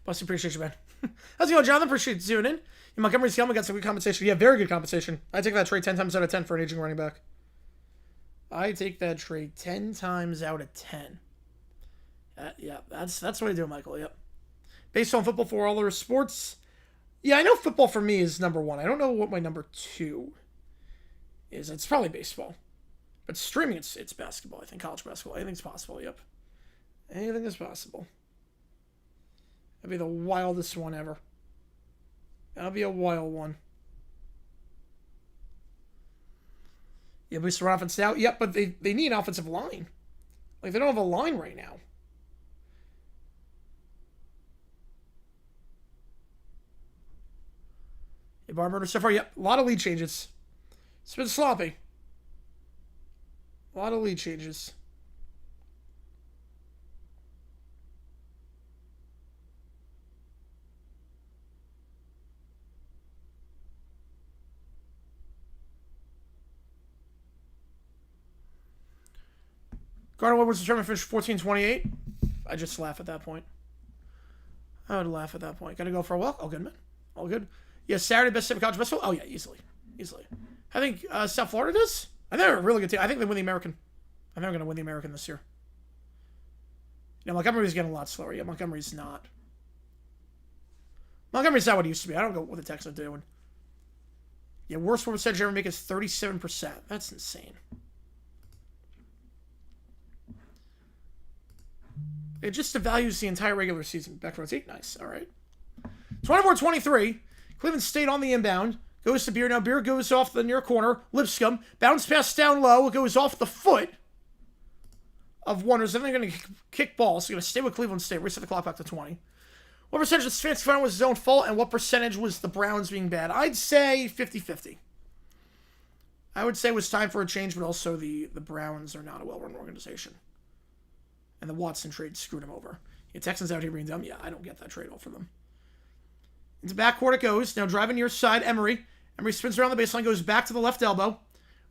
Busty, appreciate you, man. How's it going, Jonathan? Appreciate you tuning in. Montgomery's helmet got some good compensation. Yeah, very good compensation. I take that trade 10 times out of 10 for an aging running back. I take that trade 10 times out of 10. Yeah, that's the way to do it, Michael. Yep. Based on football for all other sports. Yeah, I know football for me is number 1. I don't know what my number 2 is. It's probably baseball. But streaming, it's basketball. I think college basketball. Anything's possible. Yep. Anything is possible. That'd be the wildest one ever. That'll be a wild one. Yeah, boost the run offense now. Yep, but they need an offensive line. Like, they don't have a line right now. Yeah, bar murder so far. Yep, a lot of lead changes. It's been sloppy. A lot of lead changes. Gardner-Webb was determined to finish 14-28. I just laugh at that point. I would laugh at that point. Got to go for a walk. All good, man. All good. Yeah, Saturday best team of college basketball. Oh yeah, easily. I think South Florida does. I think they're a really good team. I think they win the American. I think they're going to win the American this year. Yeah, Montgomery's getting a lot slower. Yeah, Montgomery's not. Montgomery's not what it used to be. I don't know what the Texans are doing. Yeah, worst percentage ever make is 37%. That's insane. It just devalues the entire regular season. Back row 8. Nice. All right. 24-23. Cleveland State on the inbound. Goes to Beard. Now Beard goes off the near corner. Lipscomb. Bounce pass down low. It goes off the foot of Wonders. Then they're going to kick ball. So they're going to stay with Cleveland State. Reset the clock back to 20. What percentage of Fancy Found was his own fault, and what percentage was the Browns being bad? I'd say 50-50. I would say it was time for a change, but also the Browns are not a well-run organization. And the Watson trade screwed him over. Yeah, Texans out here being dumb. Yeah, I don't get that trade off for them. Into backcourt it goes. Now driving near side, Emery. Emery spins around the baseline, goes back to the left elbow.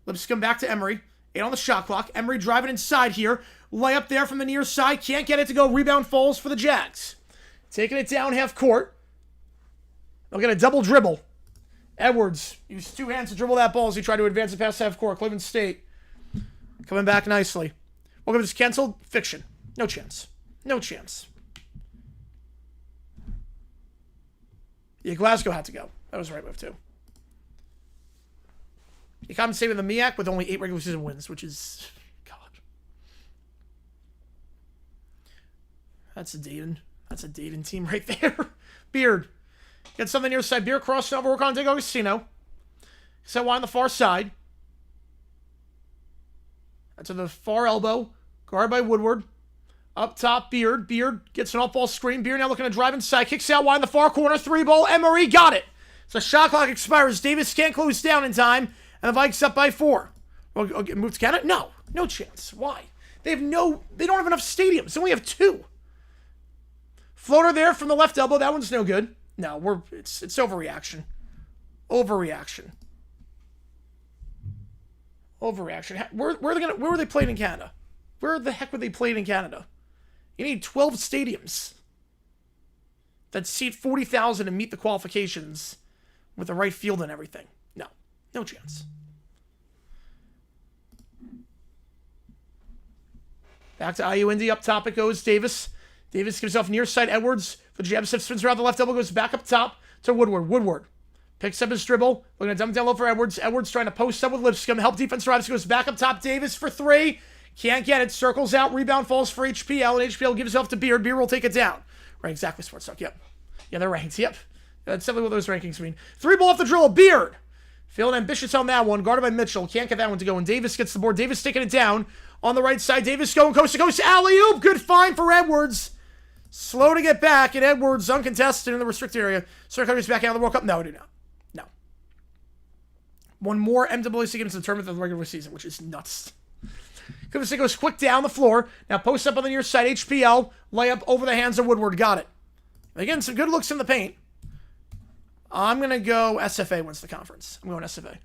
Lipscomb back to Emery. 8 on the shot clock. Emery driving inside here. Layup there from the near side. Can't get it to go. Rebound falls for the Jags. Taking it down half court. They'll get a double dribble. Edwards used 2 hands to dribble that ball as he tried to advance it past half court. Cleveland State coming back nicely. Welcome to this canceled. Fiction. No chance. No chance. Yeah, Glasgow had to go. That was the right move, too. You compensated with the MEAC with only 8 regular season wins, which is... God. That's a Dayton team right there. Beard. Get something near side. Beard crossing over. Work on Diego Agostino. Set wide on the far side. To the far elbow. Guard by Woodward. Up top, Beard. Beard gets an off-ball screen. Beard now looking to drive inside. Kicks out wide in the far corner. 3-ball. Emery got it. So shot clock expires. Davis can't close down in time. And the Vikes up by 4. Okay, move to Canada? No. No chance. Why? They don't have enough stadiums. They only have 2. Floater there from the left elbow. That one's no good. No, it's overreaction. Overreaction. Where were they playing in Canada? Where the heck were they playing in Canada? You need 12 stadiums that seat 40,000 and meet the qualifications with the right field and everything. No. No chance. Back to IU Indy. Up top it goes. Davis. Davis gives off near side. Edwards. The jab step spins around the left elbow. Goes back up top to Woodward. Woodward picks up his dribble. Looking to dump down low for Edwards. Edwards trying to post up with Lipscomb. Help defense drives. Goes back up top. Davis for 3. Can't get it. Circles out. Rebound falls for HPL. And HPL gives off to Beard. Beard will take it down. Right, exactly. Sports Talk. Yep. Yeah, they're ranked. Yep. That's definitely what those rankings mean. 3-ball off the drill. Beard. Feeling ambitious on that one. Guarded by Mitchell. Can't get that one to go. And Davis gets the board. Davis taking it down. On the right side. Davis going coast to coast. Alley-oop. Good find for Edwards. Slow to get back. And Edwards uncontested in the restricted area. Circles back out of the World Cup. No, do not. No. One more MWC games in the tournament than the regular season, which is nuts. Cleveland State goes quick down the floor. Now post up on the near side. HPL. Layup over the hands of Woodward. Got it. Again, some good looks in the paint. I'm going to go SFA wins the conference. I'm going SFA.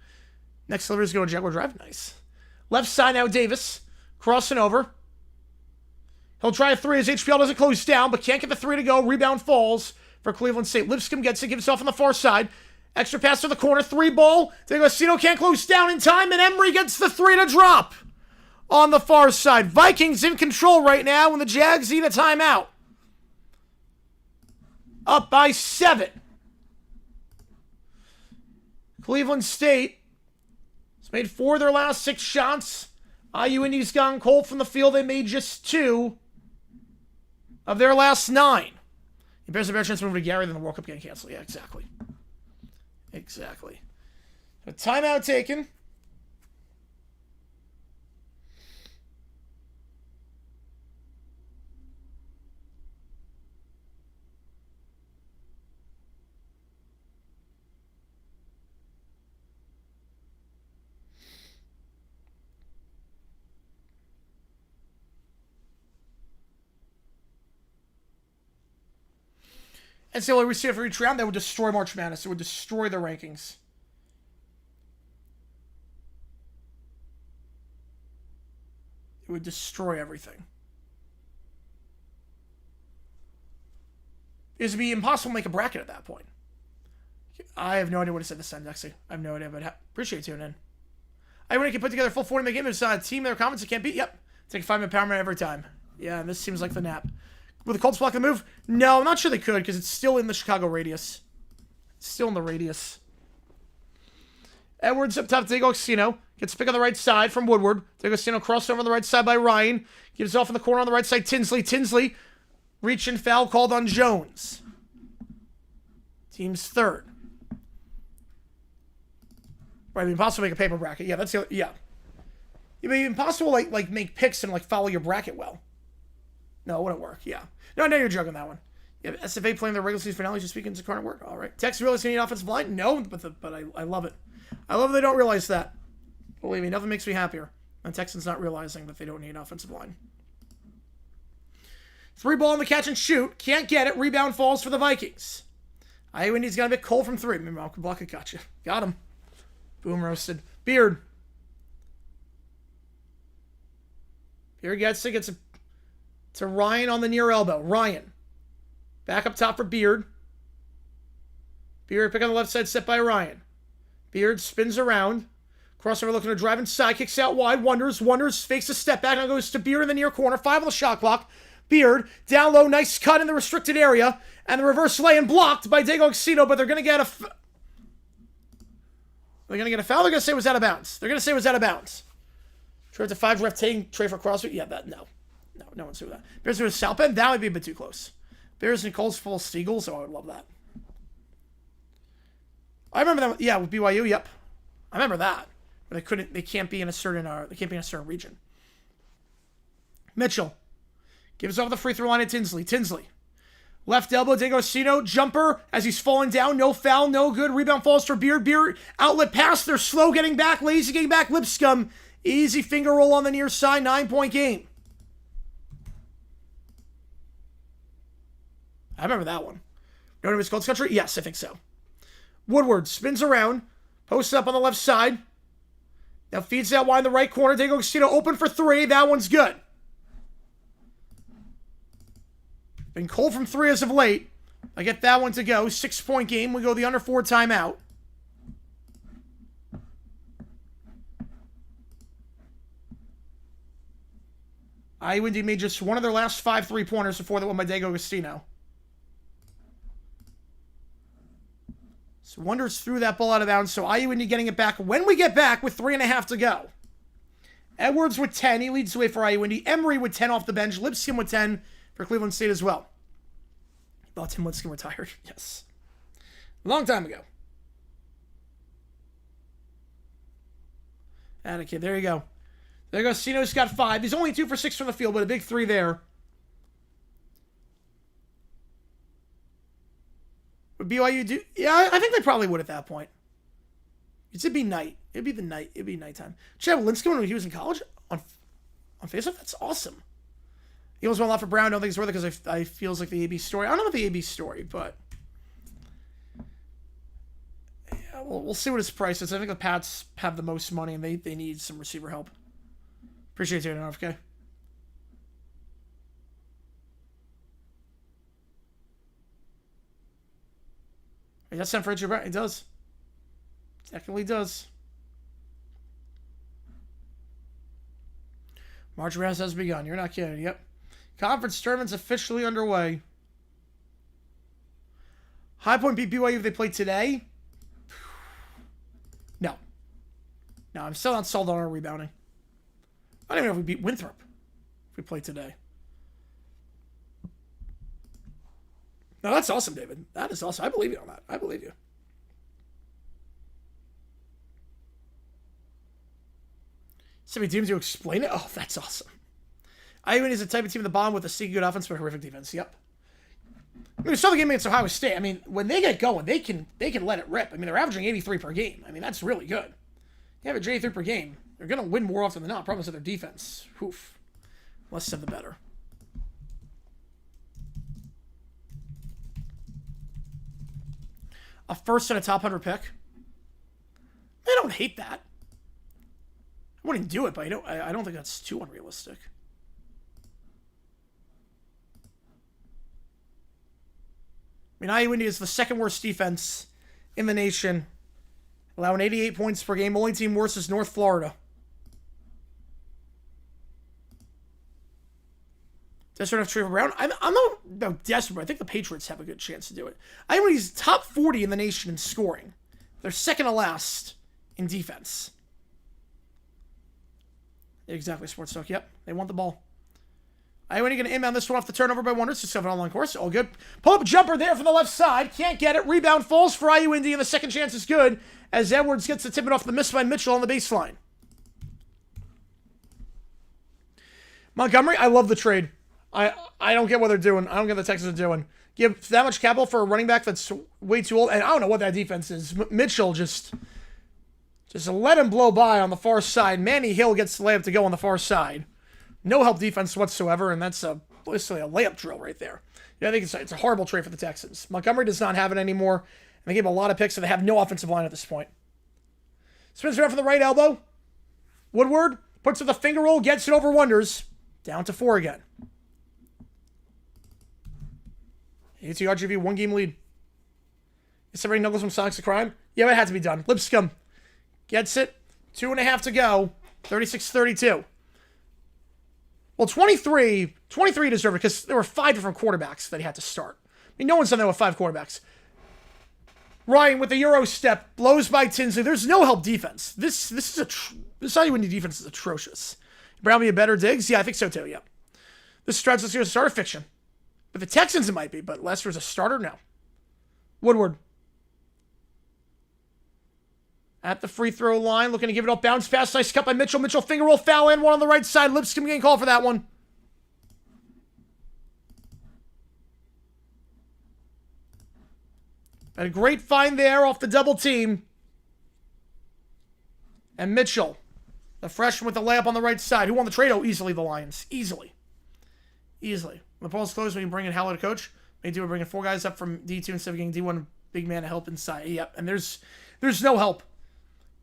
Next delivery is going to Jaguar Drive. Nice. Left side now, Davis. Crossing over. He'll try a 3 as HPL doesn't close down, but can't get the 3 to go. Rebound falls for Cleveland State. Lipscomb gets it, gives it off on the far side. Extra pass to the corner. 3-ball. D'Agostino can't close down in time, and Emery gets the 3 to drop on the far side. Vikings in control right now when the Jags need a timeout. Up by 7. Cleveland State has made 4 of their last 6 shots. IU Indy's gone cold from the field. They made just 2 of their last 9. He bears a better chance to move to Gary than the World Cup getting canceled. Yeah, exactly. Exactly. A timeout taken. NCAA receiver for each round, that would destroy March Madness. It would destroy the rankings. It would destroy everything. It would be impossible to make a bracket at that point. I have no idea what to say this time, Dexy. I have no idea, but appreciate tuning in. I want to put together a full 40-minute game. There's a team in their conference that can't beat. Yep. Take a 5-minute power minute every time. Yeah, this seems like the nap. Will the Colts block the move? No, I'm not sure they could because it's still in the Chicago radius. It's still in the radius. Edwards up top to D'Agostino. Gets a pick on the right side from Woodward. D'Agostino crossed over on the right side by Ryan. Gives off in the corner on the right side. Tinsley. Reach and foul called on Jones. Team's 3rd. Right, it'd be impossible to make a paper bracket. Yeah, that's the other, yeah. It'd be impossible to like make picks and like follow your bracket well. No, it wouldn't work. Yeah. No, you're joking that one. Yeah, SFA playing their regular season finale this weekend is a current work. All right. Texas realize they need offensive line? No, but I love it. I love they don't realize that. Believe me, nothing makes me happier than Texans not realizing that they don't need an offensive line. 3-ball in the catch and shoot. Can't get it. Rebound falls for the Vikings. IUND's got a bit cold from 3. Maybe Malcolm Bucket got you. Got him. Boom roasted. Beard. Beard gets it. Gets it to Ryan on the near elbow. Ryan. Back up top for Beard. Beard pick on the left side, set by Ryan. Beard spins around. Crossover looking to drive inside. Kicks out wide. Wonders. Fakes a step back. Now goes to Beard in the near corner. 5 on the shot clock. Beard down low. Nice cut in the restricted area. And the reverse lay-in blocked by D'Agostino, but they're going to get a... They're going to get a foul? They're going to say it was out of bounds. They're going to say it was out of bounds. Trey to 5 ref taking Trey for crossfit. Yeah, that, no. No one's doing that. Bears versus South Bend. That would be a bit too close. Bears and Colts full Steagles. So I would love that. I remember that. Yeah, with BYU. Yep. I remember that. But they can't be in a certain region. Mitchell gives off the free throw line at Tinsley. Left elbow, D'Agostino, jumper as he's falling down. No foul, no good. Rebound falls for Beard. Beard, outlet pass. They're slow getting back, lazy getting back. Lipscomb, easy finger roll on the near side. 9-point game. I remember that one. Know what it was called, Country? Yes, I think so. Woodward spins around, posts up on the left side. Now feeds out wide in the right corner. D'Agostino open for 3. That one's good. Been cold from 3 as of late. I get that one to go. 6-point game. We go the under 4 timeout. IUND made just one of their last 5 3-pointers before they won by D'Agostino. So Wonders threw that ball out of bounds. So IUND getting it back when we get back with 3.5 to go. Edwards with 10. He leads the way for IUND. Emery with 10 off the bench. Lipscomb with 10 for Cleveland State as well. Thought Tim Lipscomb retired. Yes. A long time ago. Attica, there you go. D'Agostino's got 5. He's only 2 for 6 from the field, but a big 3 there. Would BYU do? Yeah, I think they probably would at that point. It'd be night. It'd be nighttime. Chad Linscomb when he was in college on Facebook. That's awesome. He almost went a lot for Brown. I don't think it's worth it because I feels like the AB story. I don't know about the AB story, but yeah, we'll see what his price is. I think the Pats have the most money and they need some receiver help. Appreciate you, RFK. Hey, that's for Richard Brown. It does. It definitely does. March Madness has begun. You're not kidding. Yep. Conference tournament's officially underway. High Point beat BYU if they play today. No, I'm still not sold on our rebounding. I don't even know if we beat Winthrop if we play today. No, that's awesome, David. That is awesome. I believe you on that. I believe you. Somebody deems to explain it. Oh, that's awesome. IUN is the type of team at the bottom with a sneaky good offense but horrific defense. Yep. I mean, we saw the game against Ohio State. I mean, when they get going, they can let it rip. I mean, they're averaging 83 per game. I mean, that's really good. They average 83 per game. They're going to win more often than not. Problem is that their defense. Oof. Less said the better. A first and a top 100 pick. I don't hate that. I wouldn't do it, but I don't think that's too unrealistic. I mean, IUND is the second worst defense in the nation, allowing 88 points per game. Only team worse is North Florida. Desperate enough Trevor Brown. I'm not desperate, but I think the Patriots have a good chance to do it. IUND is top 40 in the nation in scoring. They're second to last in defense. Exactly, Sports Talk. Yep, they want the ball. IUND going to inbound this one off the turnover by Wonders. Just have an online course. All good. Pull up jumper there from the left side. Can't get it. Rebound falls for IUND, and the second chance is good as Edwards gets the tip it off the miss by Mitchell on the baseline. Montgomery, I love the trade. I don't get what they're doing. I don't get what the Texans are doing. Give that much capital for a running back that's way too old, and I don't know what that defense is. Mitchell just let him blow by on the far side. Manny Hill gets the layup to go on the far side. No help defense whatsoever, and that's a basically a layup drill right there. Yeah, I think it's a horrible trade for the Texans. Montgomery does not have it anymore, and they gave him a lot of picks, so they have no offensive line at this point. Spins around for the right elbow. Woodward puts it the finger roll, gets it over Wonders. Down to 4 again. ATRGV, 1-game lead. Is somebody Knuckles from Sonic's a crime? Yeah, it had to be done. Lipscomb gets it. 2.5 to go. 36-32. Well, 23 deserved it because there were 5 different quarterbacks that he had to start. I mean, no one's done that with 5 quarterbacks. Ryan with the Euro step, blows by Tinsley. There's no help defense. This how you win the defense is atrocious. Brown be a better Diggs? Yeah, I think so too, yeah. This stretch this year is a starter fiction. But the Texans it might be, but Lester's a starter now. Woodward. At the free throw line, looking to give it up. Bounce pass, nice cut by Mitchell. Mitchell finger roll, foul, and one on the right side. Lipscomb getting called for that one. And a great find there off the double team. And Mitchell, the freshman with the layup on the right side. Who won the trade? Oh, easily the Lions. Easily. When the polls close, we can bring in Howler to coach. Maybe we're bringing 4 guys up from D2 instead of getting D1 big man to help inside. Yep, and there's no help.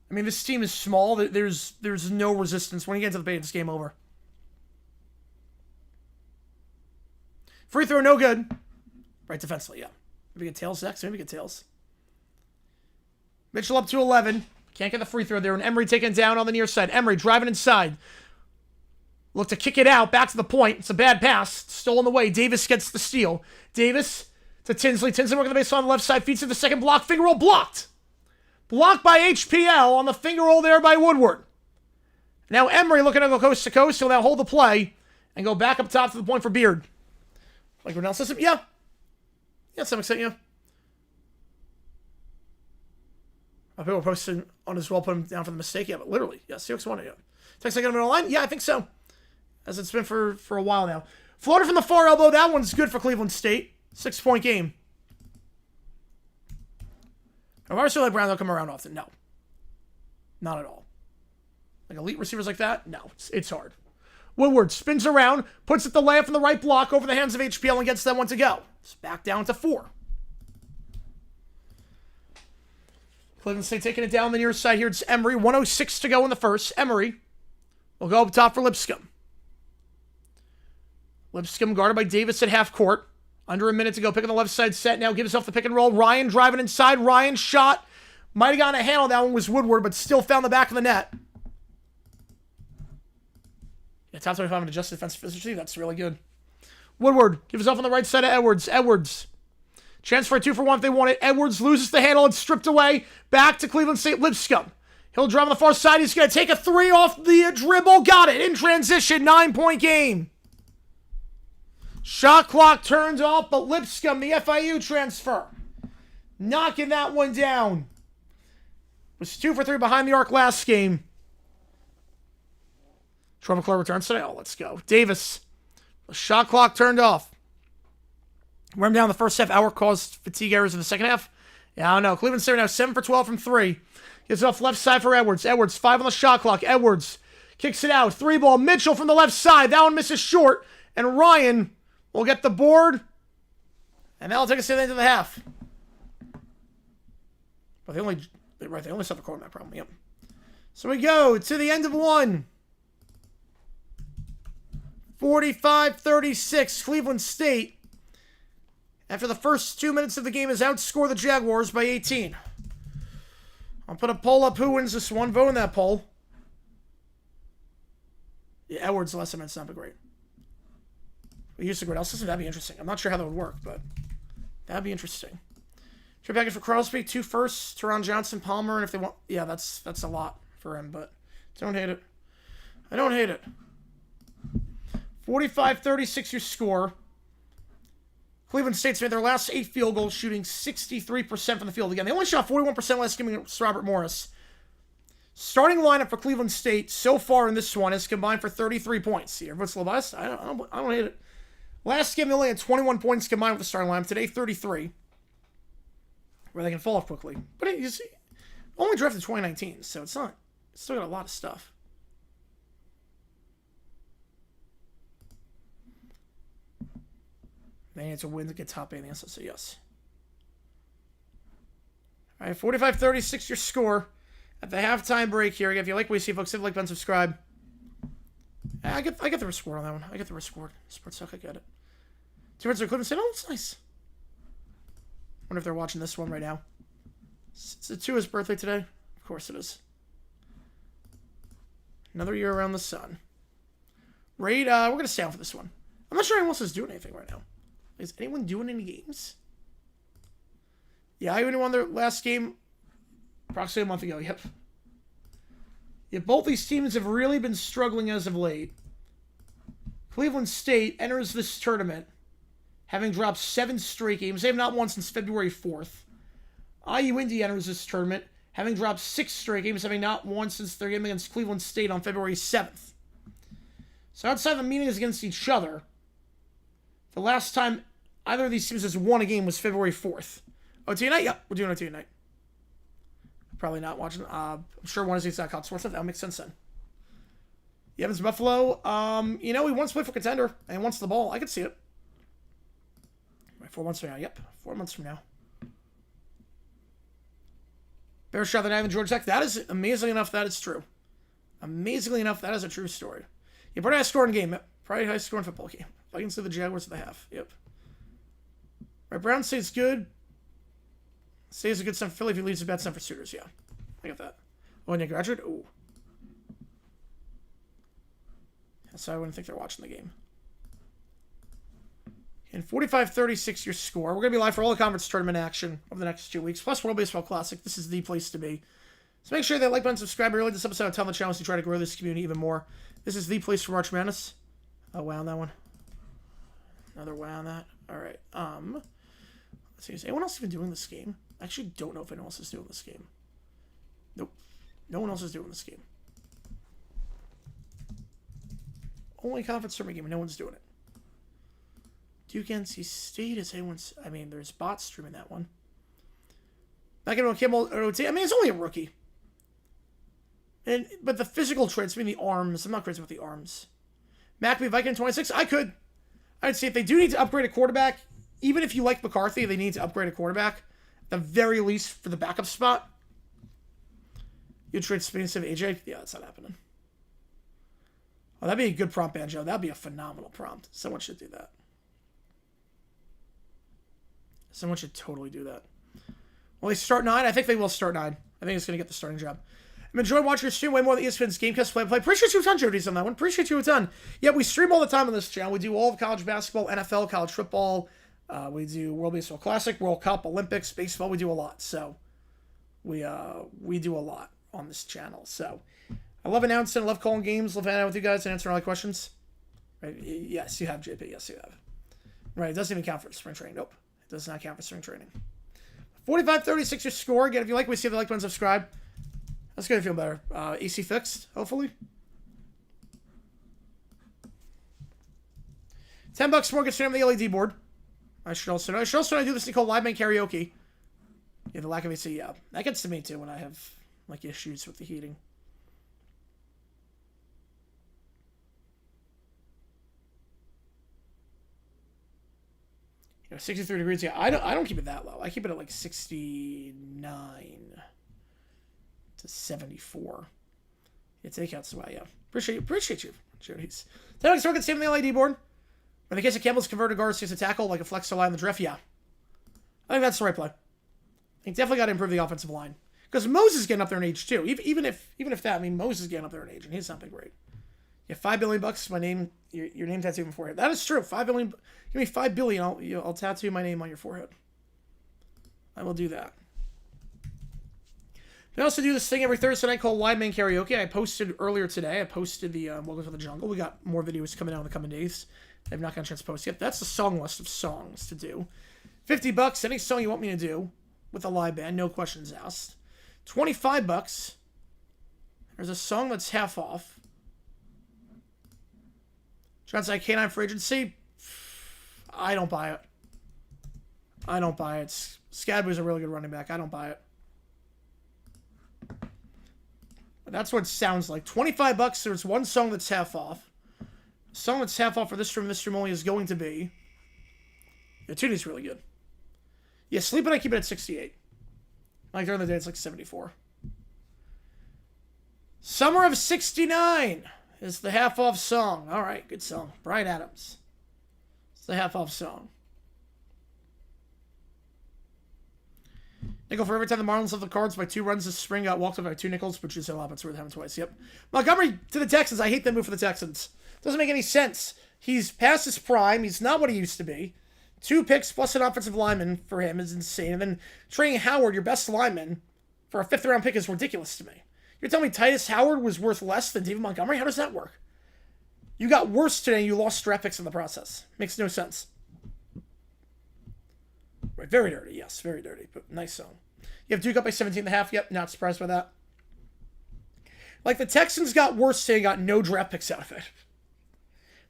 I mean, this team is small. There's no resistance. When you get into the paint, it's game over. Free throw, no good. Right defensively, yeah. Maybe get tails next. Maybe get tails. Mitchell up to 11. Can't get the free throw there. And Emery taking it down on the near side. Emery driving inside. Look to kick it out. Back to the point. It's a bad pass. Stolen away. Davis gets the steal. Davis to Tinsley. Tinsley working the baseline on the left side. Feeds to the second block. Finger roll blocked. Blocked by HPL on the finger roll there by Woodward. Now Emery looking to go coast to coast. He'll now hold the play and go back up top to the point for Beard. Like Renell system? Yeah. Yeah, to some extent, yeah. People were posting on his wall, put him down for the mistake. Yeah, but literally, yeah, Seahawks won it, yeah. Texas got him in a line? Yeah, I think so. As it's been for a while now. Floater from the far elbow. That one's good for Cleveland State. 6-point game. If I were like Brown, they'll come around often. No. Not at all. Like elite receivers like that? No. It's hard. Woodward spins around, puts it the layup from the right block over the hands of HPL and gets that one to go. It's back down to 4. Cleveland State taking it down the near side here. It's Emery. 1:06 to go in the first. Emery will go up top for Lipscomb. Lipscomb guarded by Davis at half court. Under a minute to go. Pick on the left side set. Now gives off the pick and roll. Ryan driving inside. Ryan shot. Might have gotten a handle. That one was Woodward, but still found the back of the net. Yeah, top 25 and adjusted defensive efficiency. That's really good. Woodward gives off on the right side of Edwards. Edwards. Chance for a 2-for-1 if they want it. Edwards loses the handle and stripped away. Back to Cleveland State. Lipscomb. He'll drive on the far side. He's going to take a 3 off the dribble. Got it. In transition. 9-point game. Shot clock turned off, but Lipscomb, the FIU transfer, knocking that one down. Was 2 for 3 behind the arc last game. Troy McClure returns today. Oh, let's go. Davis. The shot clock turned off. We're down the first half. Hour caused fatigue errors in the second half. Yeah, I don't know. Cleveland State now 7 for 12 from 3. Gets it off left side for Edwards. Edwards, 5 on the shot clock. Edwards kicks it out. 3 ball. Mitchell from the left side. That one misses short. And Ryan will get the board. And that'll take us to the end of the half. But they only set the quarterback problem. Yep. So we go to the end of one. 45-36. Cleveland State, after the first 2 minutes of the game, has outscored the Jaguars by 18. I'll put a poll up. Who wins this one? Vote in that poll. Yeah, Edwards, the last time it's not been great. We used the Grinnell system. That'd be interesting. I'm not sure how that would work, but that'd be interesting. Trade package for Crosby, 2 firsts, Teron Johnson, Palmer, and if they want, yeah, that's a lot for him, but don't hate it. I don't hate it. 45-36 your score. Cleveland State's made their last 8 field goals, shooting 63% from the field. Again, they only shot 41% last game against Robert Morris. Starting lineup for Cleveland State so far in this one is combined for 33 points. See, everyone's a little biased. I don't hate it. Last game, they only had 21 points combined with the starting lineup. Today, 33. Where they can fall off quickly. But you see, only drafted 2019, so it's still got a lot of stuff. They need to win to get top 8 in the NSL, so yes. All right, 45-36 your score at the halftime break here. If you like what you see, folks, hit the like button, subscribe. I get the risk score on that one. I get the risk score. Sports Suck, I get it. Two friends are Cleveland saying, oh, it's nice. Wonder if they're watching this one right now. It's Tua's birthday today. Of course it is. Another year around the sun. Raid, we're going to stay on for this one. I'm not sure anyone else is doing anything right now. Is anyone doing any games? Yeah, I even won their last game approximately a month ago. Yep. Yeah, both these teams have really been struggling as of late. Cleveland State enters this tournament having dropped 7 straight games. They have not won since February 4th. Indy enters this tournament having dropped 6 straight games, having not won since their game against Cleveland State on February 7th. So outside of the meetings against each other, the last time either of these teams has won a game was February 4th. OT night? Yep, we're doing OT night. Probably not watching. I'm sure one of these got Sports. That makes sense then. The Evans Buffalo. He wants to play for contender and he wants the ball. I could see it. Right, 4 months from now. Yep, 4 months from now. Better shot than I have in Georgia Tech. That is amazingly enough. That is true. Amazingly enough, that is a true story. Yeah, probably high scoring game. Probably high scoring football game. Vikings to the Jaguars at the half. Yep. Right, Brown State's good. State's a good son for Philly if he leaves a bad son for suitors. Yeah, I get that. Oh, and you graduate? Ooh. So I wouldn't think they're watching the game. And 45-36 your score. We're going to be live for all the conference tournament action over the next 2 weeks. Plus World Baseball Classic. This is the place to be. So make sure that like button, subscribe. Really, this episode, tell the channel to try to grow this community even more. This is the place for March Madness. Oh, wow on that one. Another wow on that. All right. Let's see. Is anyone else even doing this game? I actually don't know if anyone else is doing this game. Nope. No one else is doing this game. Only conference tournament game, and no one's doing it. Duke NC State is anyone's. I mean, there's bots streaming that one. Not gonna Kimmel or OT. I mean, it's only a rookie. But the physical traits, I mean, the arms. I'm not crazy with the arms. Maccabi Viking 26. I'd say if they do need to upgrade a quarterback, even if you like McCarthy, they need to upgrade a quarterback. At the very least for the backup spot. You trade Spain instead of AJ? Yeah, that's not happening. Oh, that'd be a good prompt, Banjo. That'd be a phenomenal prompt. Someone should do that. Someone should totally do that. Will they start 9? I think they will start 9. I think it's going to get the starting job. I'm enjoying watching your stream way more than ESPN's Gamecast play. Appreciate you a ton, Jody's on that one. Appreciate you a ton. Yeah, we stream all the time on this channel. We do all of college basketball, NFL, college football. We do World Baseball Classic, World Cup, Olympics, baseball. We do a lot. So we do a lot on this channel. So I love announcing, I love calling games, love hanging out with you guys and answering all the questions. Right? Yes, you have, JP. Yes, you have. Right, it doesn't even count for spring training. Nope. It does not count for spring training. 45-36 your score. Again, if you like what you see, the like button, subscribe. That's going to feel better. AC fixed, hopefully. $10 more gets on the LED board. I should also know I do this thing called Live Man Karaoke. Yeah, the lack of AC, yeah. That gets to me too when I have like issues with the heating. You know, 63 degrees, yeah. I don't keep it that low. I keep it at like 69 to 74. Yeah, takeout's why, yeah. Appreciate you, Jody's. $10 more gets on the LED board. In the case of Campbell's converted guards to tackle like a flex line in the draft, yeah. I think that's the right play. I think definitely got to improve the offensive line. Because Moses is getting up there in age too. Even if that, I mean, Moses is getting up there in age, and he's not been great. Yeah, $5 billion, my name, your name tattoo on my forehead. That is true. $5 billion. Give me $5 billion. I'll tattoo my name on your forehead. I will do that. We also do this thing every Thursday night called Live Man Karaoke. I posted earlier today. I posted the Welcome to the Jungle. We got more videos coming out in the coming days. I've not got a chance to post yet. That's the song list of songs to do. $50, any song you want me to do with a live band, no questions asked. $25, there's a song that's half off. Trying to say K9 for agency. I don't buy it. I don't buy it. Scadby's a really good running back. I don't buy it. But that's what it sounds like. $25, there's one song that's half off. The song that's half off for this stream only is going to be Yeah, Tooney's really good. Yeah, sleep and I keep it at 68. Like during the day, it's like 74. Summer of 69 is the half-off song. All right, good song. Bryan Adams. It's the half-off song. Nickel for every time the Marlins left the Cards by 2 runs this spring, got walked up by 2 nickels, which is a lot, but it's worth having twice. Yep. Montgomery to the Texans. I hate that move for the Texans. Doesn't make any sense. He's past his prime. He's not what he used to be. 2 picks plus an offensive lineman for him is insane. And then trading Howard, your best lineman, for a 5th-round pick is ridiculous to me. You're telling me Titus Howard was worth less than David Montgomery? How does that work? You got worse today and you lost draft picks in the process. Makes no sense. Right, very dirty, yes, very dirty, but nice song. You have Duke up by 17.5. Yep, not surprised by that. Like, the Texans got worse today, got no draft picks out of it.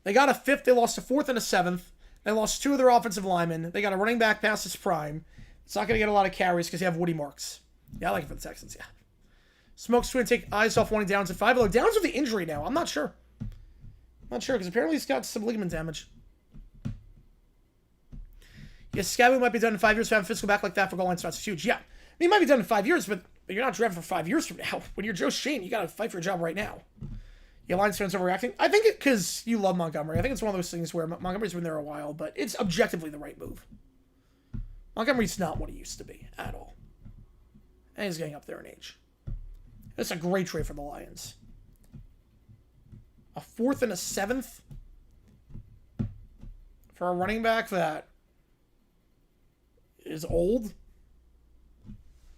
They got a 5th, they lost a 4th and a 7th. They lost 2 of their offensive linemen. They got a running back past his prime. It's not going to get a lot of carries because you have Woody Marks. Yeah, I like it for the Texans, yeah. Smoke's going to take eyes off wanting Downs at 5. Although Downs with the injury now, I'm not sure. I'm not sure because apparently he's got some ligament damage. Yes, Scabby might be done in 5 years. Having physical back like that for goal line spots is huge. Yeah. I mean, he might be done in 5 years, but you're not drafted for 5 years from now. When you're Joe Shane, you got to fight for your job right now. Yeah, Lions fans overreacting. I think it because you love Montgomery. I think it's one of those things where Montgomery's been there a while, but it's objectively the right move. Montgomery's not what he used to be at all. And he's getting up there in age. It's a great trade for the Lions. A 4th and a 7th for a running back that is old.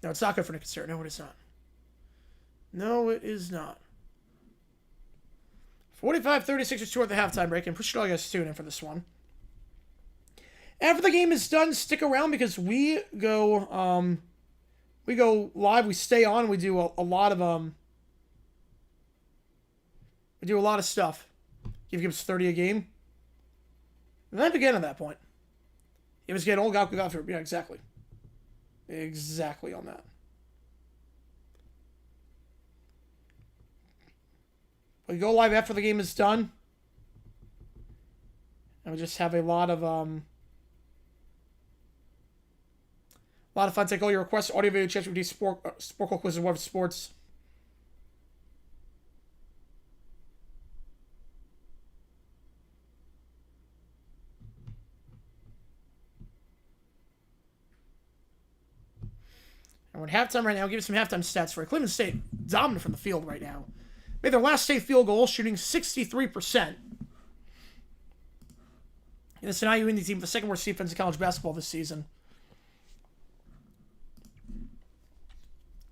No, it's not good for Nick Cassera. No, it is not. No, it is not. 45-36 is 2 at the halftime break, and appreciate all you guys tuning in for this one. After the game is done, stick around because we go live. We stay on. We do a lot of stuff. Give Gibbs 30 a game. And then begin at that point. It was getting old. Got through. Yeah, exactly. Exactly on that. We go live after the game is done. And we just have a lot of fun. Take all your requests, audio, video, chat, we do sport quizzes, web sports. And we're at halftime right now. I'll give you some halftime stats for Cleveland State. Dominant from the field right now. Made their last state field goal, shooting 63%. And it's an IU Indy team, the second worst defense in college basketball this season.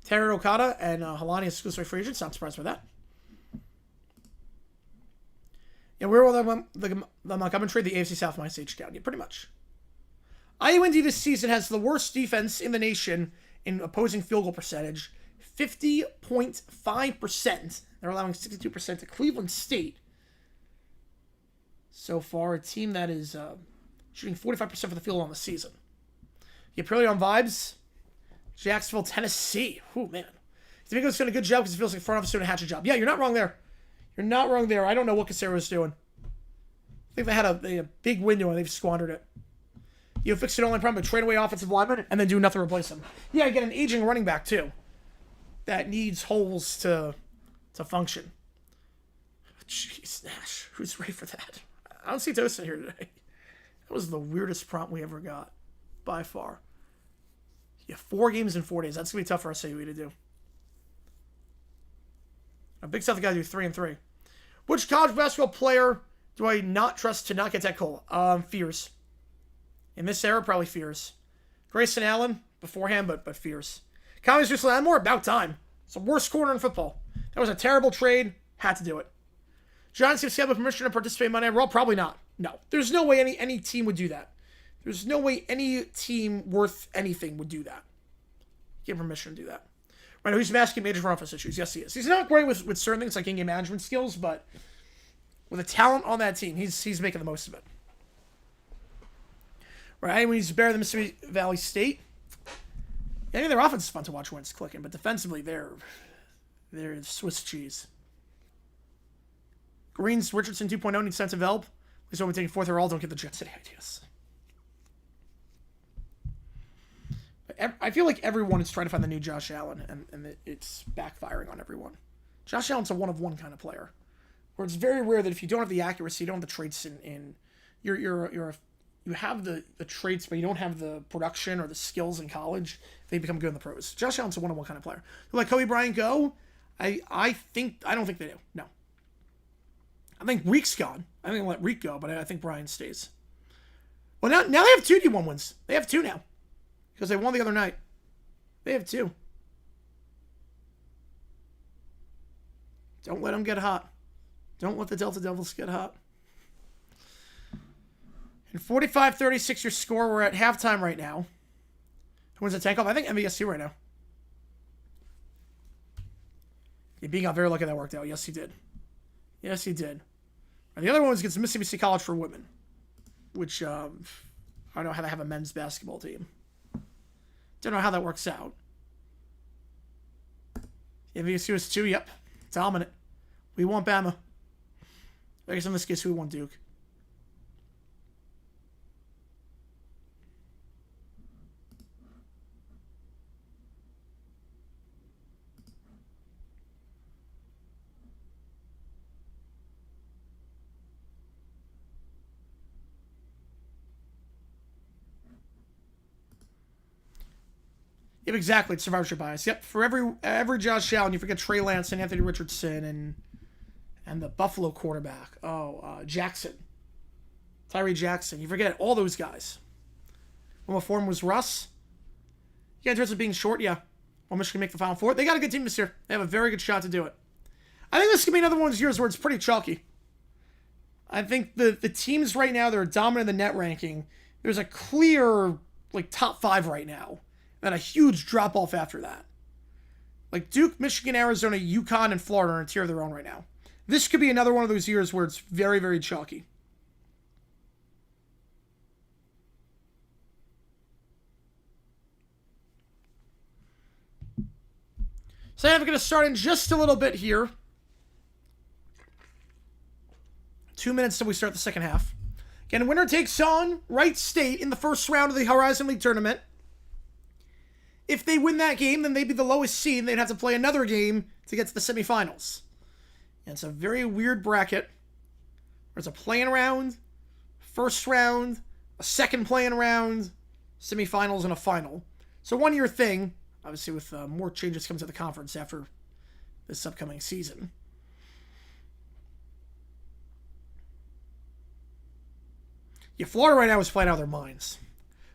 Terry Okada and Halani as exclusive free agents. Not surprised by that. Yeah, where will the Montgomery trade? The AFC South minus H down. Yeah, pretty much. IU Indy this season has the worst defense in the nation in opposing field goal percentage. 50.5%. They're allowing 62% to Cleveland State. So far, a team that is shooting 45% for the field on the season. You purely on vibes. Jacksonville, Tennessee. Ooh, man. D'Amico's doing a good job because it feels like front office doing a hatchet job. Yeah, you're not wrong there. You're not wrong there. I don't know what Cassera was doing. I think they had a big window and they've squandered it. You fix it only problem, but trade away offensive lineman and then do nothing to replace him. Yeah, you get an aging running back too. That needs holes to function. Jeez, Nash. Who's ready for that? I don't see Tosin here today. That was the weirdest prompt we ever got. By far. Yeah, 4 games in 4 days. That's going to be tough for SAU to do. A Big South got to do 3-3. Which college basketball player do I not trust to not get that call? Fears. In this era, probably Fears. Grayson Allen, beforehand, but Fears. Collins just more about time. It's the worst corner in football. That was a terrible trade. Had to do it. Giants give Seattle permission to participate in Monday Night Raw? Probably not. No. There's no way any team would do that. There's no way any team worth anything would do that. Give permission to do that. Right now, he's masking major front office issues. Yes, he is. He's not great with certain things like in-game management skills, but with the talent on that team, he's making the most of it. Right, when he's better than Mississippi Valley State. I mean, their offense is fun to watch when it's clicking, but defensively, they're Swiss cheese. Greens, Richardson 2.0 needs sense of help. Please don't be taking 4th overall. Don't get the Jets any ideas. I feel like everyone is trying to find the new Josh Allen, and it's backfiring on everyone. Josh Allen's a one-of-one kind of player, where it's very rare that if you don't have the accuracy, you don't have the traits you have the traits, but you don't have the production or the skills in college, they become good in the pros. Josh Allen's a one-on-one kind of player. You let Kobe Bryant go? I don't think they do. No. I think Reek's gone. I think they'll let Reek go, but I think Bryant stays. Well, now they have 2 D1 wins. They have 2 now. Because they won the other night. They have 2. Don't let them get hot. Don't let the Delta Devils get hot. In 45-36 your score. We're at halftime right now. Who wins the tank off? I think MVSU right now. Yeah, being got very lucky that worked out. Yes, he did. Yes, he did. And the other one was against Mississippi College for women. Which, I don't know how they have a men's basketball team. Don't know how that works out. MVSU is 2, yep. Dominant. We want Bama. I guess in this case, we want Duke. Yep, exactly. It's survivorship bias. Yep. For every Josh Allen, you forget Trey Lance and Anthony Richardson and the Buffalo quarterback. Jackson. Tyree Jackson. You forget all those guys. One before him was Russ. Yeah, in terms of being short, yeah. Will Michigan make the Final Four? They got a good team this year. They have a very good shot to do it. I think this could be another one of those years where it's pretty chalky. I think the teams right now that are dominant in the net ranking, there's a clear top 5 right now. And a huge drop-off after that. Like Duke, Michigan, Arizona, UConn, and Florida are in a tier of their own right now. This could be another one of those years where it's very, very chalky. So I'm going to start in just a little bit here. 2 minutes till we start the second half. Again, winner takes on Wright State in the first round of the Horizon League tournament. If they win that game, then they'd be the lowest seed, and they'd have to play another game to get to the semifinals. And it's a very weird bracket. There's a play-in round, first round, a second play-in round, semifinals, and a final. So 1 year thing, obviously with more changes coming to the conference after this upcoming season. Yeah, Florida right now is playing out of their minds.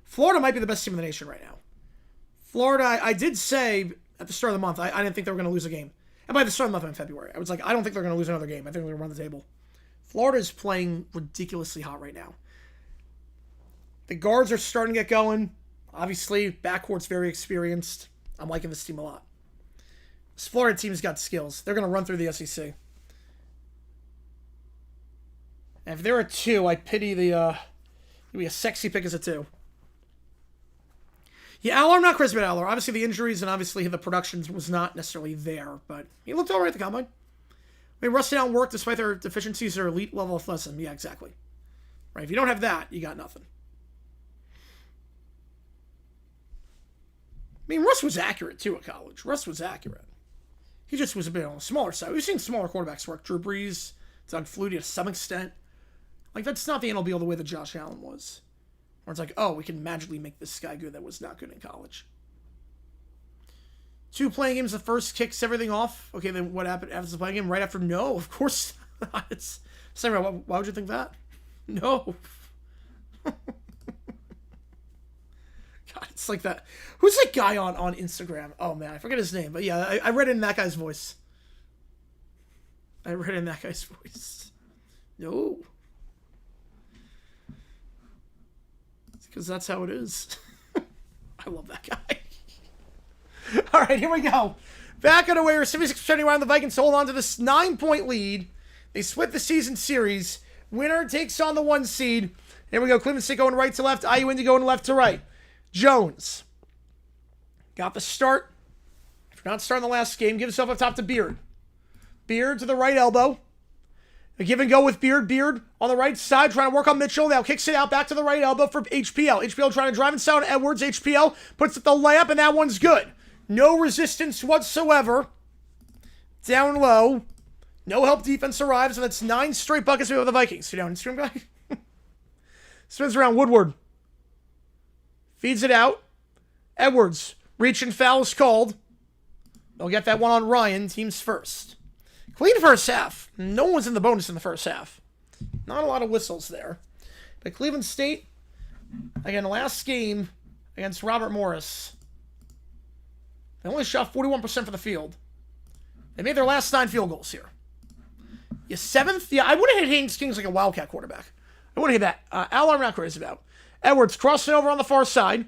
Florida might be the best team in the nation right now. Florida, I did say at the start of the month, I didn't think they were going to lose a game. And by the start of the month in February, I was like, I don't think they're going to lose another game. I think they're going to run the table. Florida is playing ridiculously hot right now. The guards are starting to get going. Obviously, backcourt's very experienced. I'm liking this team a lot. This Florida team's got skills. They're going to run through the SEC. And if they're a 2, I pity it'd be a sexy pick as a 2. Yeah, Aller, I'm not crazy about Aller. Obviously, the injuries and obviously the production was not necessarily there, but he looked all right at the combine. I mean, Rusty down work despite their deficiencies or elite level of athleticism. Yeah, exactly. Right? If you don't have that, you got nothing. I mean, Russ was accurate, too, at college. Russ was accurate. He just was a bit on the smaller side. We've seen smaller quarterbacks work. Drew Brees, Doug Flutie to some extent. That's not the end all be all the way that Josh Allen was. Where it's like, oh, we can magically make this guy good that was not good in college. 2 playing games, the first kicks everything off. Okay, then what happened after the playing game? Right after? No, of course not. It's Sarah, why would you think that? No. God, it's like that. Who's that guy on Instagram? Oh, man, I forget his name. But yeah, I read it in that guy's voice. No. Because that's how it is. I love that guy. All right, here we go. Back on the way, we're 76% around. The Vikings hold on to this 9-point lead. They split the season series. Winner takes on the 1 seed. Here we go. Cleveland State going right to left. IU Indy going left to right. Jones got the start. If you're not starting the last game, give yourself up top to Beard. Beard to the right elbow. A give and go with Beard. Beard on the right side, trying to work on Mitchell. Now kicks it out back to the right elbow for HPL. HPL trying to drive inside on Edwards. HPL puts up the layup, and that one's good. No resistance whatsoever. Down low. No help defense arrives, and that's 9 straight buckets for the Vikings. Sit down, stream guy. Spins around Woodward. Feeds it out. Edwards. Reach and foul is called. They'll get that one on Ryan. Team's first. Clean first half. No one's in the bonus in the first half. Not a lot of whistles there. But Cleveland State, again, last game against Robert Morris, they only shot 41% for the field. They made their last 9 field goals here. Yeah, 7th? Yeah, I would have hit Haynes Kings like a Wildcat quarterback. I would have hit that. Al, I'm not crazy about. Edwards crossing over on the far side.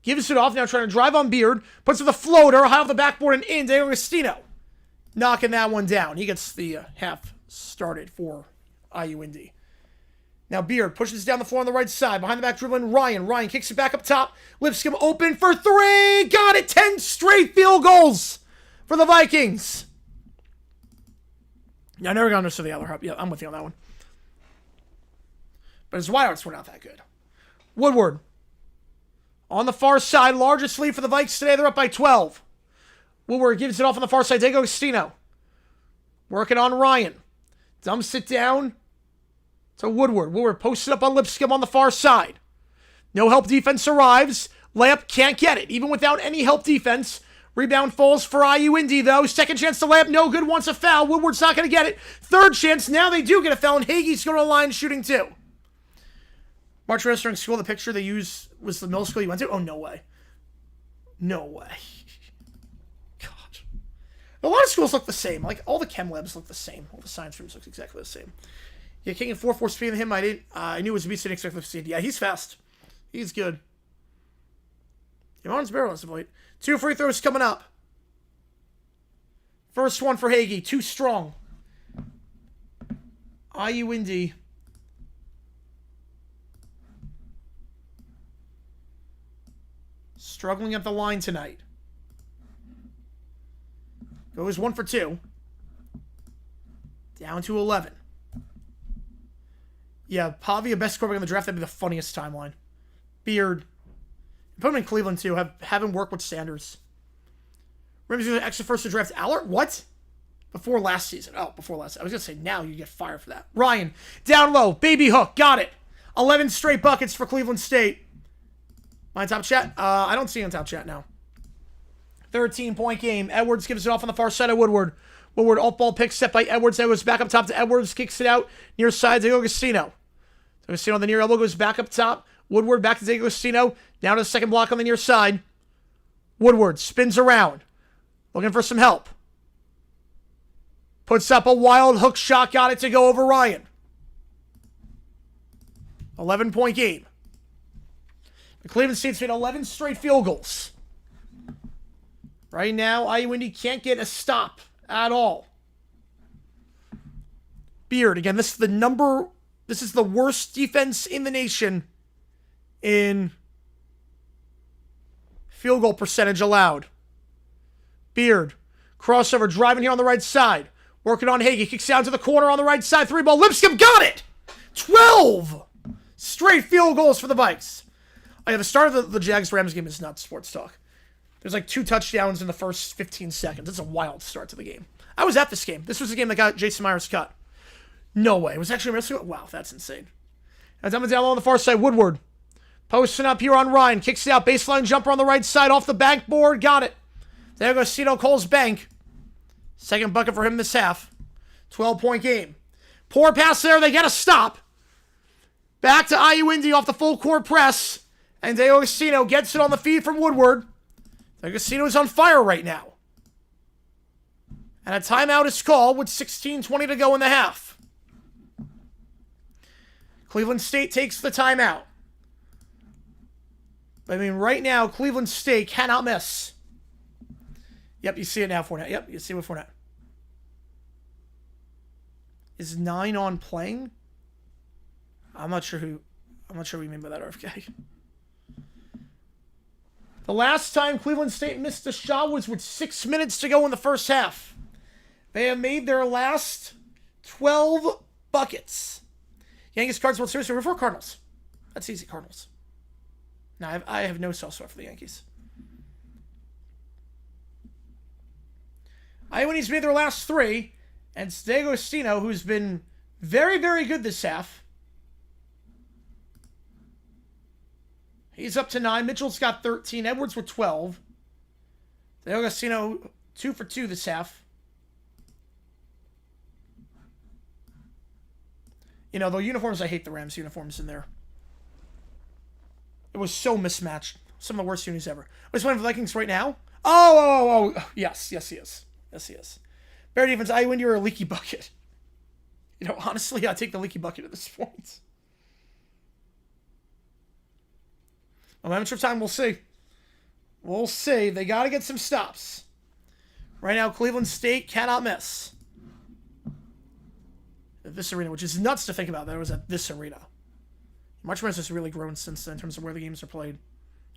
Gives it off. Now trying to drive on Beard. Puts it with a floater. High off the backboard and in. Diego Agostino knocking that one down. He gets the half started for IU Indy. Now Beard pushes down the floor on the right side. Behind the back dribbling Ryan. Ryan kicks it back up top. Lipscomb open for 3. Got it. 10 straight field goals for the Vikings. Yeah, I never got to understand the other. Yeah, I'm with you on that one. But his wideouts were not that good. Woodward. On the far side, largest lead for the Vikes today. They're up by 12. Woodward gives it off on the far side. Diego Agostino. Working on Ryan. Dumps it down to Woodward. Woodward posted up on Lipscomb on the far side. No help defense arrives. Layup can't get it. Even without any help defense. Rebound falls for IU Indy, though. Second chance to layup. No good. Wants a foul. Woodward's not going to get it. Third chance. Now they do get a foul, and Hagee's going to the line shooting 2. March Madness during school, the picture they used was the middle school you went to? Oh, no way. No way. God. A lot of schools look the same. Like, all the chem labs look the same. All the science rooms look exactly the same. Yeah, King and 4-4 speed than him. I knew it was a beast in executive speed. Yeah, he's fast. He's good. Yvonne's barrel as of late. 2 free throws coming up. First one for Hagee. Too strong. IU Indy. Struggling at the line tonight. Goes 1 for 2. Down to 11. Yeah, Pavia best quarterback in the draft. That'd be the funniest timeline. Beard. Put him in Cleveland, too. Have him work with Sanders. Remember, he's going to extra first to draft Aller? What? Before last season. Oh, before last. I was going to say now you get fired for that. Ryan. Down low. Baby hook. Got it. 11 straight buckets for Cleveland State. My top chat? I don't see it on top chat now. 13-point game. Edwards gives it off on the far side of Woodward. Woodward off-ball pick set by Edwards. Edwards back up top to Edwards. Kicks it out near side to Agostino. Agostino on the near elbow goes back up top. Woodward back to Diego Agostino. Down to the second block on the near side. Woodward spins around. Looking for some help. Puts up a wild hook shot. Got it to go over Ryan. 11-point game. The Cleveland State's made 11 straight field goals. Right now, IU Indy can't get a stop at all. Beard, again, this is the worst defense in the nation in field goal percentage allowed. Beard, crossover, driving here on the right side. Working on Hagee, kicks down to the corner on the right side. 3-ball, Lipscomb got it! 12 straight field goals for the Vikes. Oh, yeah, the start of the Jags-Rams game is not sports talk. There's like 2 touchdowns in the first 15 seconds. It's a wild start to the game. I was at this game. This was the game that got Jason Myers cut. No way. It was actually a wow, that's insane. And down on the far side, Woodward. Posting up here on Ryan. Kicks it out. Baseline jumper on the right side. Off the backboard. Got it. There goes Cito Cole's bank. Second bucket for him this half. 12-point game. Poor pass there. They get a stop. Back to IU Indy off the full court press. And Diego Agostino gets it on the feed from Woodward. Agostino is on fire right now. And a timeout is called with 16:20 to go in the half. Cleveland State takes the timeout. I mean, right now, Cleveland State cannot miss. Yep, you see it now, Fournette. Yep, you see it with Fournette. Is 9 on playing? I'm not sure what you mean by that, RFK. The last time Cleveland State missed a shot was with 6 minutes to go in the first half. They have made their last 12 buckets. Yankees, Cards, World Series, over 4 Cardinals. That's easy, Cardinals. Now, I have no soft spot for the Yankees. Iowa needs to made their last 3, and it's D'Agostino, who's been very, very good this half. He's up to 9. Mitchell's got 13. Edwards with 12. D'Agostino, 2 for 2 this half. You know, the uniforms, I hate the Rams uniforms in there. It was so mismatched. Some of the worst unis ever. He's playing for the Vikings right now? Oh. Yes, he is. Yes, he is. Bear defense, I win, you're a leaky bucket. You know, honestly, I take the leaky bucket at this point. Amateur time, we'll see. We'll see. They got to get some stops. Right now, Cleveland State cannot miss. This arena, which is nuts to think about, that it was at this arena. March Madness has really grown since then in terms of where the games are played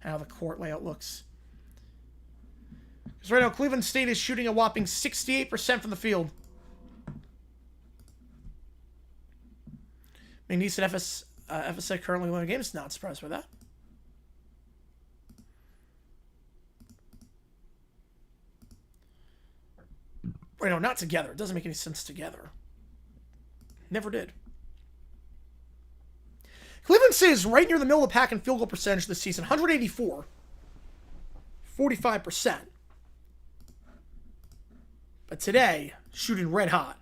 and how the court layout looks. Because right now, Cleveland State is shooting a whopping 68% from the field. McNeese and FSA currently winning games. Not surprised by that. Right now, not together. It doesn't make any sense together. Never did. Cleveland State is right near the middle of the pack in field goal percentage this season. 184. 45%. But today, shooting red hot.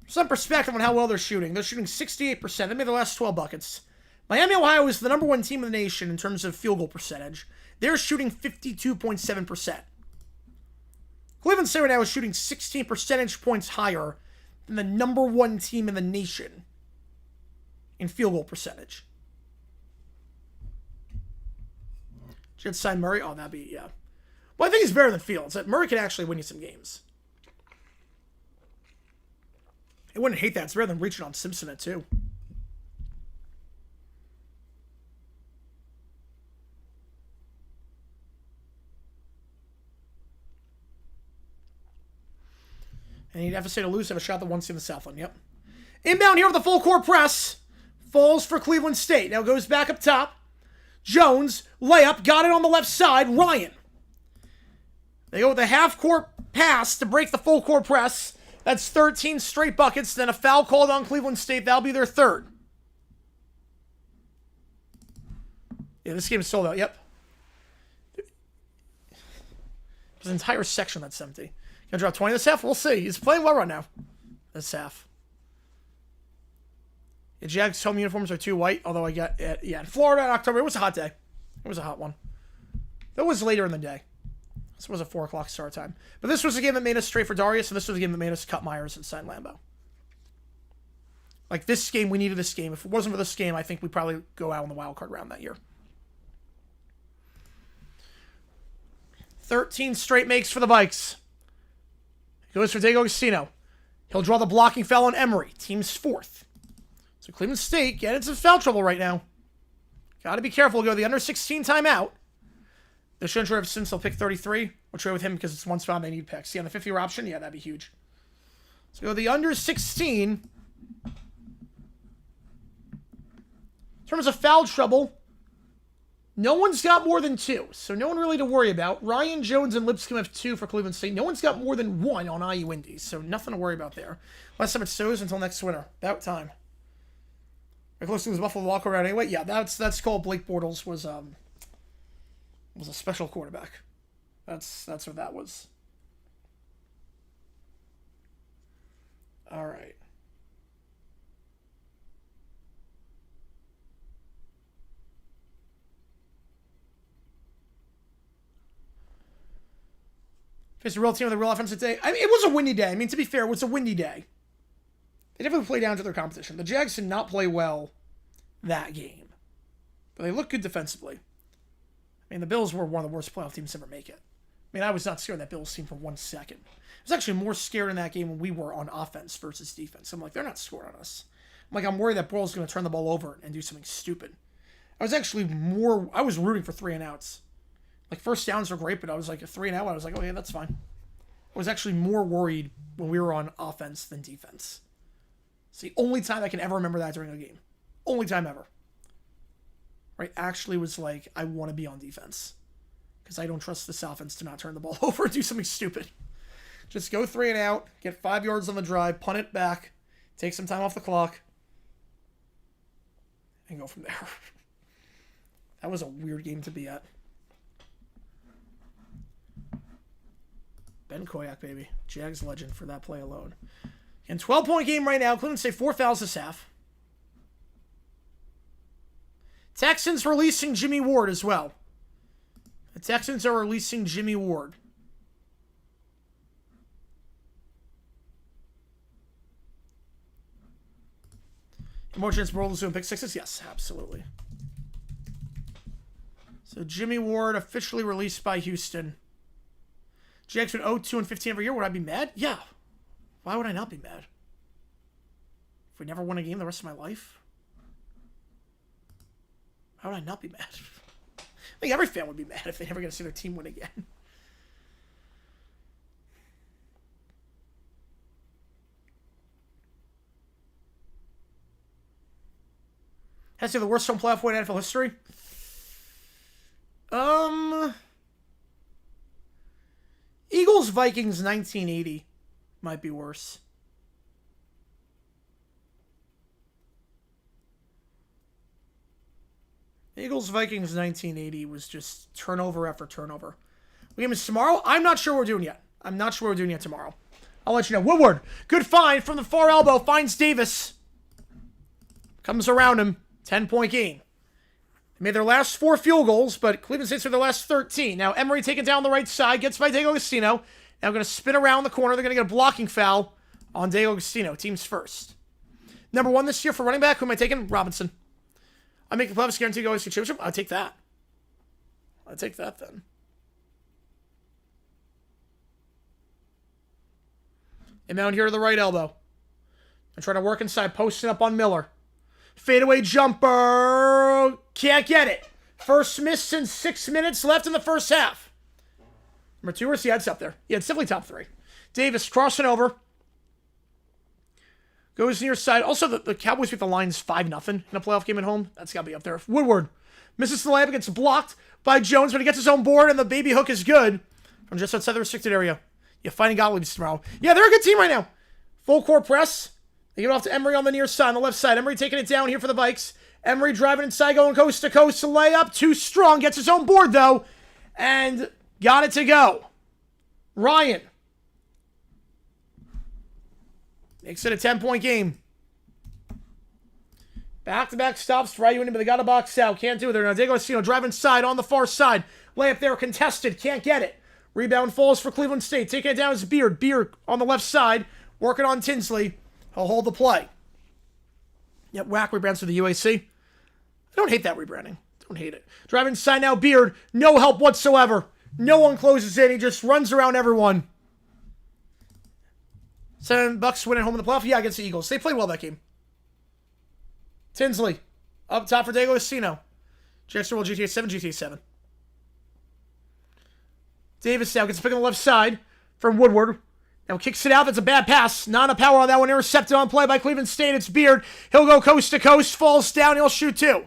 Some perspective on how well they're shooting. They're shooting 68%. They made their last 12 buckets. Miami, Ohio is the number 1 team in the nation in terms of field goal percentage. They're shooting 52.7%. Cleveland State right now is shooting 16 percentage points higher than the number 1 team in the nation in field goal percentage. Jets sign Murray. Oh, that'd be, yeah. Well, I think he's better than Fields. Murray can actually win you some games. I wouldn't hate that. It's better than reaching on Simpson at 2. And he'd have to say to lose, have a shot that one seed in the Southland. Yep. Inbound here with the full court press. Falls for Cleveland State. Now goes back up top. Jones, layup, got it on the left side. Ryan. They go with a half-court pass to break the full court press. That's 13 straight buckets. Then a foul called on Cleveland State. That'll be their 3rd. Yeah, this game is sold out. Yep. There's an entire section that's empty. Gonna drop 20 this half? We'll see. He's playing well right now. This half. Yeah, Jags' home uniforms are too white, although I got it. Yeah, in Florida in October, it was a hot day. It was a hot one. That was later in the day. This was a 4 o'clock start time. But this was a game that made us straight for Darius, and this was a game that made us cut Myers and sign Lambeau. Like, this game, we needed this game. If it wasn't for this game, I think we'd probably go out in the wild card round that year. 13 straight makes for the Vikes. Goes for D'Agostino. He'll draw the blocking foul on Emery. Team's 4th. So Cleveland State getting some foul trouble right now. Got to be careful. Go to the under 16 timeout. They shouldn't trade since they'll pick 33. We'll trade with him because it's one spot they need picks. See, on the 50-year option, yeah, that'd be huge. So go to the under 16. In terms of foul trouble, no one's got more than 2, so no one really to worry about. Ryan, Jones, and Lipscomb have 2 for Cleveland State. No one's got more than 1 on IU Indy, so nothing to worry about there. Last time it sows until next winter. About time. We're close to this Buffalo walk around anyway. Yeah, that's called Blake Bortles was a special quarterback. That's what that was. All right. Face a real team with a real offensive day. I mean, it was a windy day. I mean, to be fair, it was a windy day. They definitely played down to their competition. The Jags did not play well that game. But they looked good defensively. I mean, the Bills were one of the worst playoff teams to ever make it. I mean, I was not scared of that Bills team for 1 second. I was actually more scared in that game when we were on offense versus defense. I'm like, they're not scoring on us. I'm like, I'm worried that Bortles going to turn the ball over and do something stupid. I was rooting for 3 and outs. Like, first downs were great, but I was like, a 3 and out, I was like, oh, yeah, that's fine. I was actually more worried when we were on offense than defense. It's the only time I can ever remember that during a game. Only time ever. Right? Actually was like, I want to be on defense. Because I don't trust this offense to not turn the ball over and do something stupid. Just go 3 and out, get 5 yards on the drive, punt it back, take some time off the clock, and go from there. That was a weird game to be at. Ben Koyak, baby. Jags legend for that play alone. And 12-point game right now. Cleveland State 4 fouls this half. Texans releasing Jimmy Ward as well. The Texans are releasing Jimmy Ward. More chance for Roll pick sixes? Yes, absolutely. So Jimmy Ward officially released by Houston. Jags went 0-2 and 15 every year. Would I be mad? Yeah. Why would I not be mad? If we never won a game the rest of my life? Why would I not be mad? I think every fan would be mad if they never get to see their team win again. Has to be the worst home playoff win in NFL history? Eagles Vikings 1980 might be worse. Eagles Vikings 1980 was just turnover after turnover. The game is tomorrow. I'm not sure what we're doing yet. Tomorrow. I'll let you know. Woodward, good find from the far elbow, finds Davis. Comes around him. 10-point game. They made their last 4 field goals, but Cleveland State's for their last 13. Now Emery taken down the right side, gets by Diego Agostino. Now going to spin around the corner. They're going to get a blocking foul on Diego Agostino. Team's first. Number 1 this year for running back. Who am I taking? Robinson. I make the playoffs guarantee to go to the championship. I'll take that. Then. Inbound here to the right elbow. I'm trying to work inside, posting up on Miller. Fadeaway jumper. Can't get it. First miss since 6 minutes left in the first half. Number 2, where's the heads up there? Yeah, it's definitely top 3. Davis crossing over. Goes near side. Also, the Cowboys beat the Lions 5-0 in a playoff game at home. That's got to be up there. Woodward misses the layup. Gets blocked by Jones, but he gets his own board, and the baby hook is good from just outside the restricted area. Yeah, fighting Gottlieb's tomorrow. Yeah, they're a good team right now. Full court press. They give it off to Emery on the near side, on the left side. Emery taking it down here for the Vikes. Emery driving inside, going coast to coast to layup. Too strong. Gets his own board, though. And got it to go. Ryan makes it a 10-point game. Back-to-back stops for IU, but they got a box out. Can't do it there. Now Diego Agostino driving inside on the far side. Layup there, contested. Can't get it. Rebound falls for Cleveland State. Taking it down is Beard. Beard on the left side. Working on Tinsley. He'll hold the play. Yep, whack rebrands for the UAC. I don't hate that rebranding. Don't hate it. Driving inside now, Beard. No help whatsoever. No one closes in. He just runs around everyone. $7 win at home in the playoff. Yeah, against the Eagles. They played well that game. Tinsley. Up top for Diego Agostino. Jackson World GTA 7, GTA 7. Davis now gets a pick on the left side from Woodward. Now kicks it out. That's a bad pass. Not a power on that one. Intercepted on play by Cleveland State. It's Beard. He'll go coast to coast. Falls down. He'll shoot 2.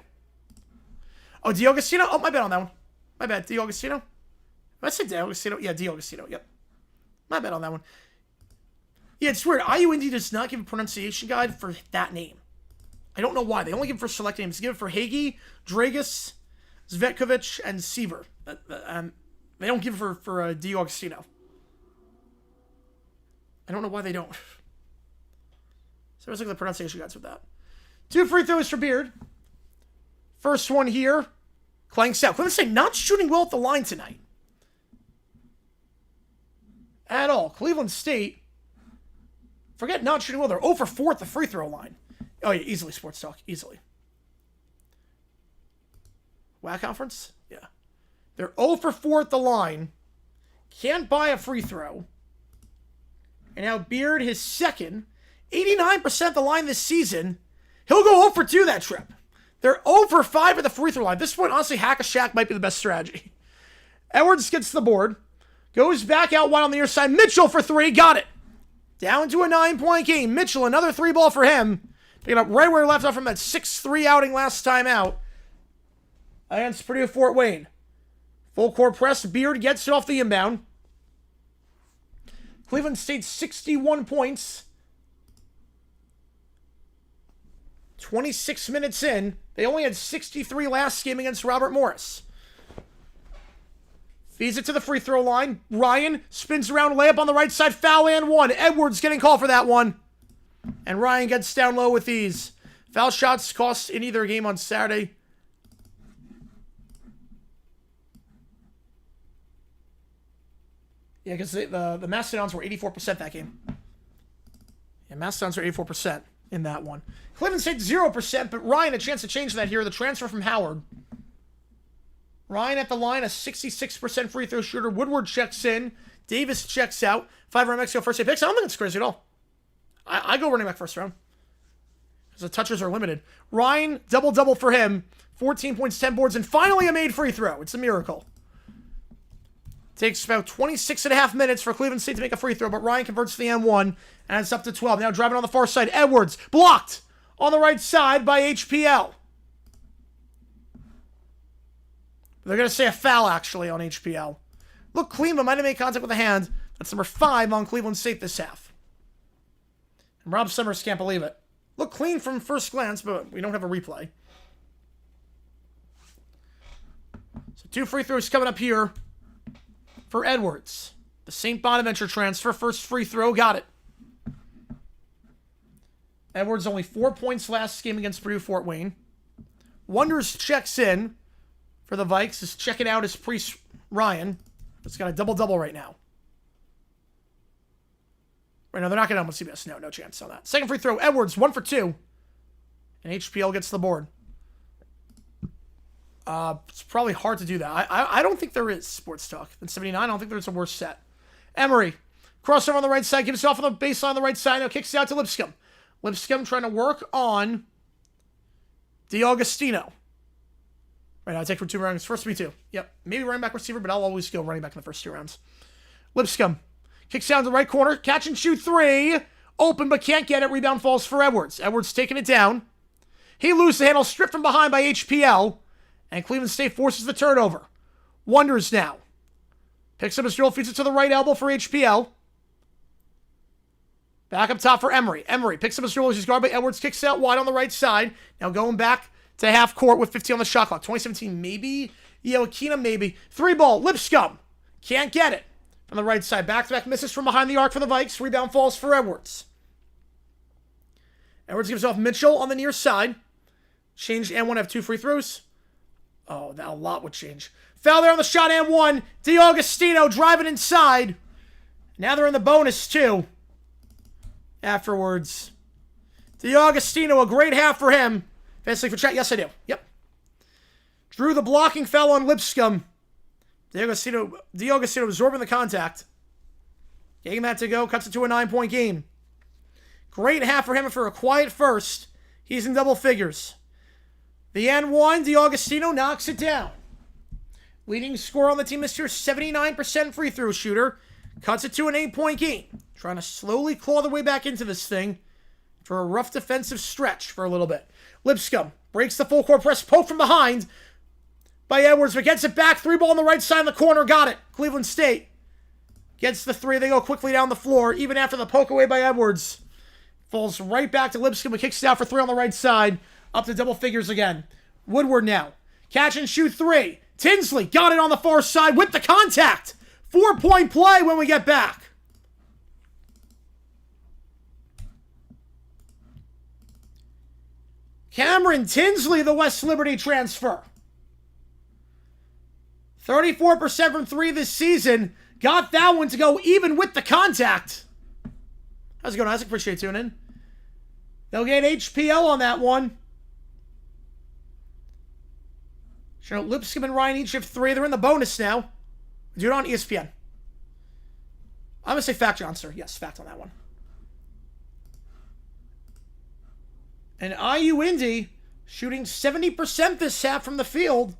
Oh, Diego Agostino? Oh, my bad on that one. My bad. Diego Agostino? Did I say Diego Agostino? Yeah, Diego Agostino. Yep. My bad on that one. Yeah, it's weird. IU Indy does not give a pronunciation guide for that name. I don't know why. They only give it for select names. They give it for Hagee, Dragus, Zvetkovic, and Seaver. They don't give it for Diego Agostino. I don't know why they don't. So let's look at the pronunciation guides with that. 2 free throws for Beard. First one here. Clanks out. Cleveland State not shooting well at the line tonight. At all. Cleveland State, forget not shooting well. They're 0 for 4 at the free throw line. Oh, yeah, easily sports talk. Easily. WAC conference? Yeah. They're 0 for 4 at the line. Can't buy a free throw. And now Beard, his second. 89% of the line this season. He'll go 0 for 2 that trip. They're 0 for 5 at the free throw line. At this point, honestly, Hack-a-Shack might be the best strategy. Edwards gets the board. Goes back out wide on the near side. Mitchell for 3. Got it. Down to a 9-point game. Mitchell, another 3-ball for him. Picking up right where he left off from that 6-3 outing last time out against Purdue Fort Wayne. Full court press. Beard gets it off the inbound. Cleveland State 61 points. 26 minutes in. They only had 63 last game against Robert Morris. Feeds it to the free throw line. Ryan spins around, layup on the right side, foul and one. Edwards getting called for that one. And Ryan gets down low with these. Foul shots cost in either game on Saturday. Yeah, because the Mastodons were 84% that game. Yeah, Mastodons were 84% in that one. Cleveland State 0%, but Ryan a chance to change that here. The transfer from Howard. Ryan at the line, a 66% free throw shooter. Woodward checks in. Davis checks out. 5 round Mexico first 8 picks. I don't think it's crazy at all. I go running back first round. Because the touches are limited. Ryan, double-double for him. 14 points, 10 boards, and finally a made free throw. It's a miracle. Takes about 26.5 minutes for Cleveland State to make a free throw, but Ryan converts to the M1, and it's up to 12. Now driving on the far side. Edwards, blocked on the right side by HPL. They're going to say a foul, actually, on HPL. Look, Cleveland might have made contact with a hand. That's number 5 on Cleveland State this half. And Rob Summers can't believe it. Look clean from first glance, but we don't have a replay. So 2 free throws coming up here for Edwards. The St. Bonaventure transfer. First free throw. Got it. Edwards only 4 points last game against Purdue Fort Wayne. Wonders checks in for the Vikes. Is checking out his priest Ryan. It's got a double-double right now. Right now, they're not going to almost CBS. No chance on that. Second free throw. Edwards, 1 for 2. And HPL gets the board. It's probably hard to do that. I don't think there is sports talk. In 79, I don't think there's a worse set. Emery. Crossover on the right side. Gives it off on the baseline on the right side. Now kicks it out to Lipscomb. Lipscomb trying to work on DiAugustino. Right now, I take for 2 rounds. First to be 2. Yep. Maybe running back receiver, but I'll always go running back in the first 2 rounds. Lipscomb. Kicks down to the right corner. Catch and shoot 3. Open, but can't get it. Rebound falls for Edwards. Edwards taking it down. He loses the handle. Stripped from behind by HPL. And Cleveland State forces the turnover. Wonders now. Picks up his drill. Feeds it to the right elbow for HPL. Back up top for Emery. Emery picks up his drill. He's guarded by Edwards. Kicks out wide on the right side. Now going back to half court with 15 on the shot clock. 2017 maybe. Yeah, Wakina maybe. 3-ball. Lipscomb. Can't get it. On the right side. Back-to-back misses from behind the arc for the Vikes. Rebound falls for Edwards. Edwards gives off Mitchell on the near side. Changed and 1 have 2 free throws. Oh, that a lot would change. Foul there on the shot and 1. DiAugustino driving inside. Now they're in the bonus too. Afterwards. DiAugustino, a great half for him. Fancy for chat? Yes, I do. Yep. Drew the blocking foul on Lipscomb. DiAugustino absorbing the contact. Getting that to go. Cuts it to a 9-point game. Great half for him for a quiet first. He's in double figures. The N1, DiAugustino knocks it down. Leading scorer on the team this year, 79% free throw shooter. Cuts it to an 8-point game. Trying to slowly claw the way back into this thing for a rough defensive stretch for a little bit. Lipscomb breaks the full court press. Poke from behind by Edwards, but gets it back. 3-ball on the right side in the corner. Got it. Cleveland State gets the 3. They go quickly down the floor, even after the poke away by Edwards. Falls right back to Lipscomb, but kicks it out for 3 on the right side. Up to double figures again. Woodward now. Catch and shoot 3. Tinsley got it on the far side with the contact. 4-point play when we get back. Cameron Tinsley, the West Liberty transfer. 34% from 3 this season. Got that one to go even with the contact. How's it going, Isaac? Appreciate you tuning in. They'll get HPL on that one. Lipscomb and Ryan each have 3. They're in the bonus now. Do it on ESPN. I'm going to say fact, John, sir. Yes, fact on that one. And IU Indy shooting 70% this half from the field.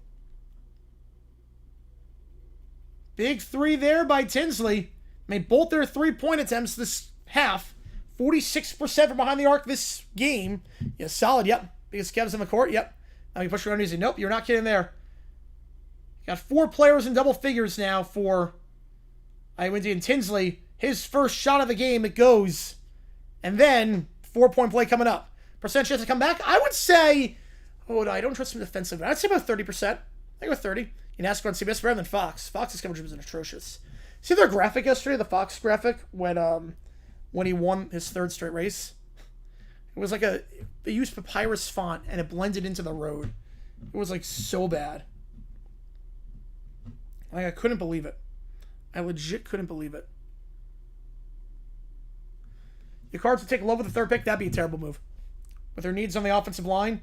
Big 3 there by Tinsley. Made both their 3-point attempts this half. 46% from behind the arc this game. Yeah, solid. Yep. Biggest Kev's in the court. Yep. Now you push around easy. Nope, you're not kidding there. Got 4 players in double figures now for Indy and Tinsley. His first shot of the game, it goes. And then 4-point play coming up. Percent chance to come back? I would say, I don't trust him defensively. I'd say about 30%. I go 30. You can ask on CBS better than Fox. Fox's coverage was atrocious. See their graphic yesterday, the Fox graphic, when he won his 3rd straight race? It was like they used papyrus font and it blended into the road. It was like so bad. Like I couldn't believe it. I legit couldn't believe it. Your Cards would take low with the 3rd pick. That'd be a terrible move. With their needs on the offensive line,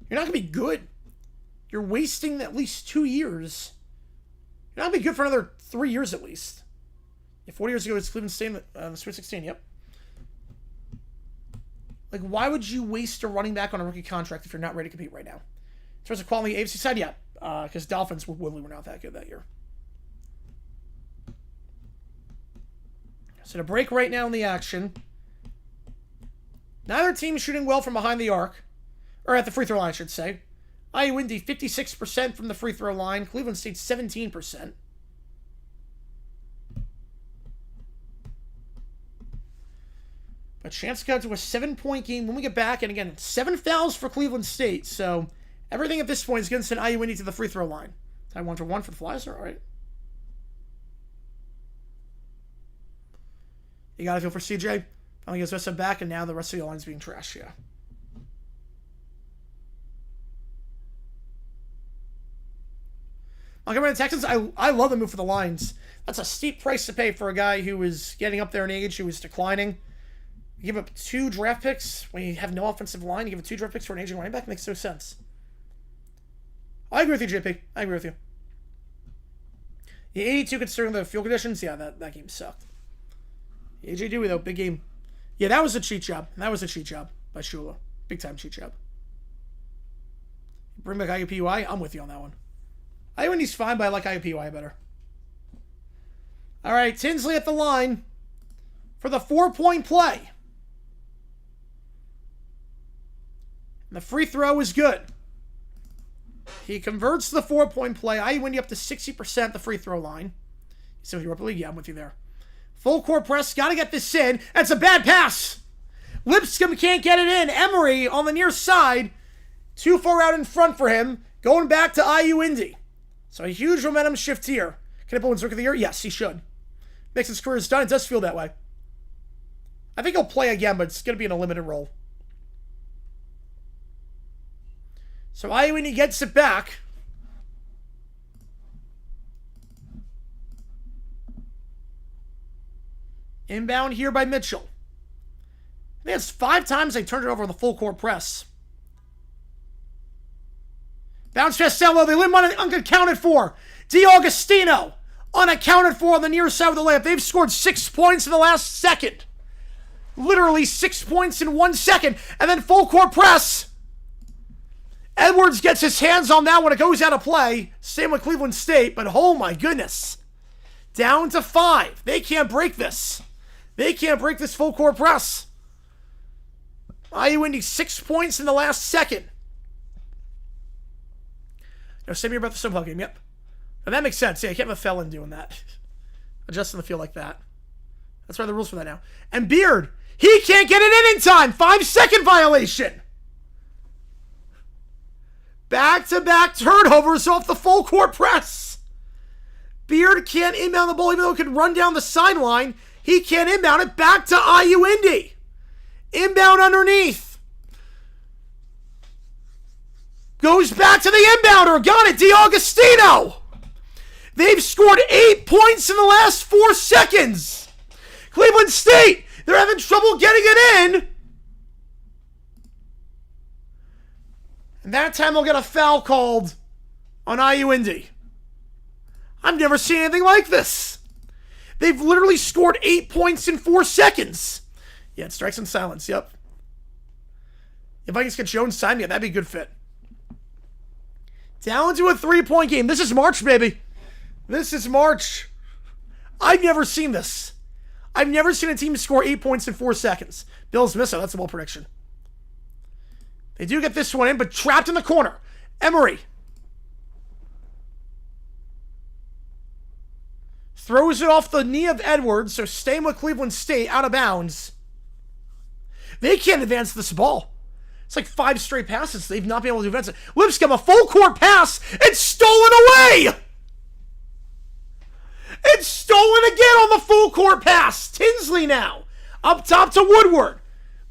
you're not going to be good. You're wasting at least 2 years. You're not going to be good for another 3 years at least. Yeah, 4 years ago, it's Cleveland State in the Sweet 16. Yep. Like, why would you waste a running back on a rookie contract if you're not ready to compete right now? In terms of quality, AFC side, yeah. Because Dolphins were not that good that year. So to break right now in the action, neither team is shooting well from behind the arc. Or at the free throw line, I should say. Indy, 56% from the free throw line. Cleveland State, 17%. But chance got to a 7-point game when we get back. And again, 7 fouls for Cleveland State. So everything at this point is going to send Indy to the free throw line. Tie 1-for-1 for the Flyers. All right. You got to feel for CJ. Finally gets the rest of it back, and now the rest of the line's being trashed. Yeah. Montgomery and the Texans, I love the move for the Lions. That's a steep price to pay for a guy who is getting up there in age, who is declining. You give up 2 draft picks when you have no offensive line. You give up 2 draft picks for an aging running back. Makes no sense. I agree with you, JP. I agree with you. The 82 considering the field conditions, yeah, that game sucked. AJ Dewey, though, big game. Yeah, that was a cheat job. That was a cheat job by Shula. Big time cheat job. Bring back IUPUI. I'm with you on that one. Indy's fine, but I like IUPUI better. All right, Tinsley at the line for the 4-point play. And the free throw is good. He converts the 4-point play. Indy up to 60% the free throw line. So Europa League, yeah, I'm with you there. Full court press, got to get this in. That's a bad pass. Lipscomb can't get it in. Emery on the near side. Too far out in front for him. Going back to Indy. So a huge momentum shift here. Can he win Rookie of the Year? Yes, he should. Makes his career is done. It does feel that way. I think he'll play again, but it's going to be in a limited role. So Indy gets it back. Inbound here by Mitchell. I think it's 5 times they turned it over on the full court press. Bounce Castello, they leave him unaccounted for. DiAugustino, unaccounted for on the near side of the layup. They've scored 6 points in the last second. Literally 6 points in 1 second. And then full court press. Edwards gets his hands on that when it goes out of play. Same with Cleveland State, but oh my goodness. Down to 5. They can't break this. They can't break this full court press. Indy 6 points in the last second. No, same here about the softball game. Yep. Now that makes sense. Yeah, I can't have a felon doing that. Adjusting the field like that. That's why the rules for that now. And Beard, he can't get it in time. 5-second violation. Back-to-back turnovers off the full court press. Beard can't inbound the ball even though he can run down the sideline. He can't inbound it back to Indy. Inbound underneath. Goes back to the inbounder. Got it, DiAugustino. They've scored 8 points in the last 4 seconds. Cleveland State, they're having trouble getting it in. And that time they'll get a foul called on Indy. I've never seen anything like this. They've literally scored 8 points in 4 seconds. Yeah, it strikes in silence, yep. If Vikings get Jones signed, yeah, that'd be a good fit. Down to a 3-point game. This is March, baby. This is March. I've never seen this. I've never seen a team score 8 points in 4 seconds. Bills miss it. That's a bold prediction. They do get this one in, but trapped in the corner. Emery throws it off the knee of Edwards, so staying with Cleveland State, out of bounds. They can't advance this ball. It's like 5 straight passes. They've not been able to advance it. Lipscomb, a full court pass. It's stolen away. It's stolen again on the full court pass. Tinsley now. Up top to Woodward.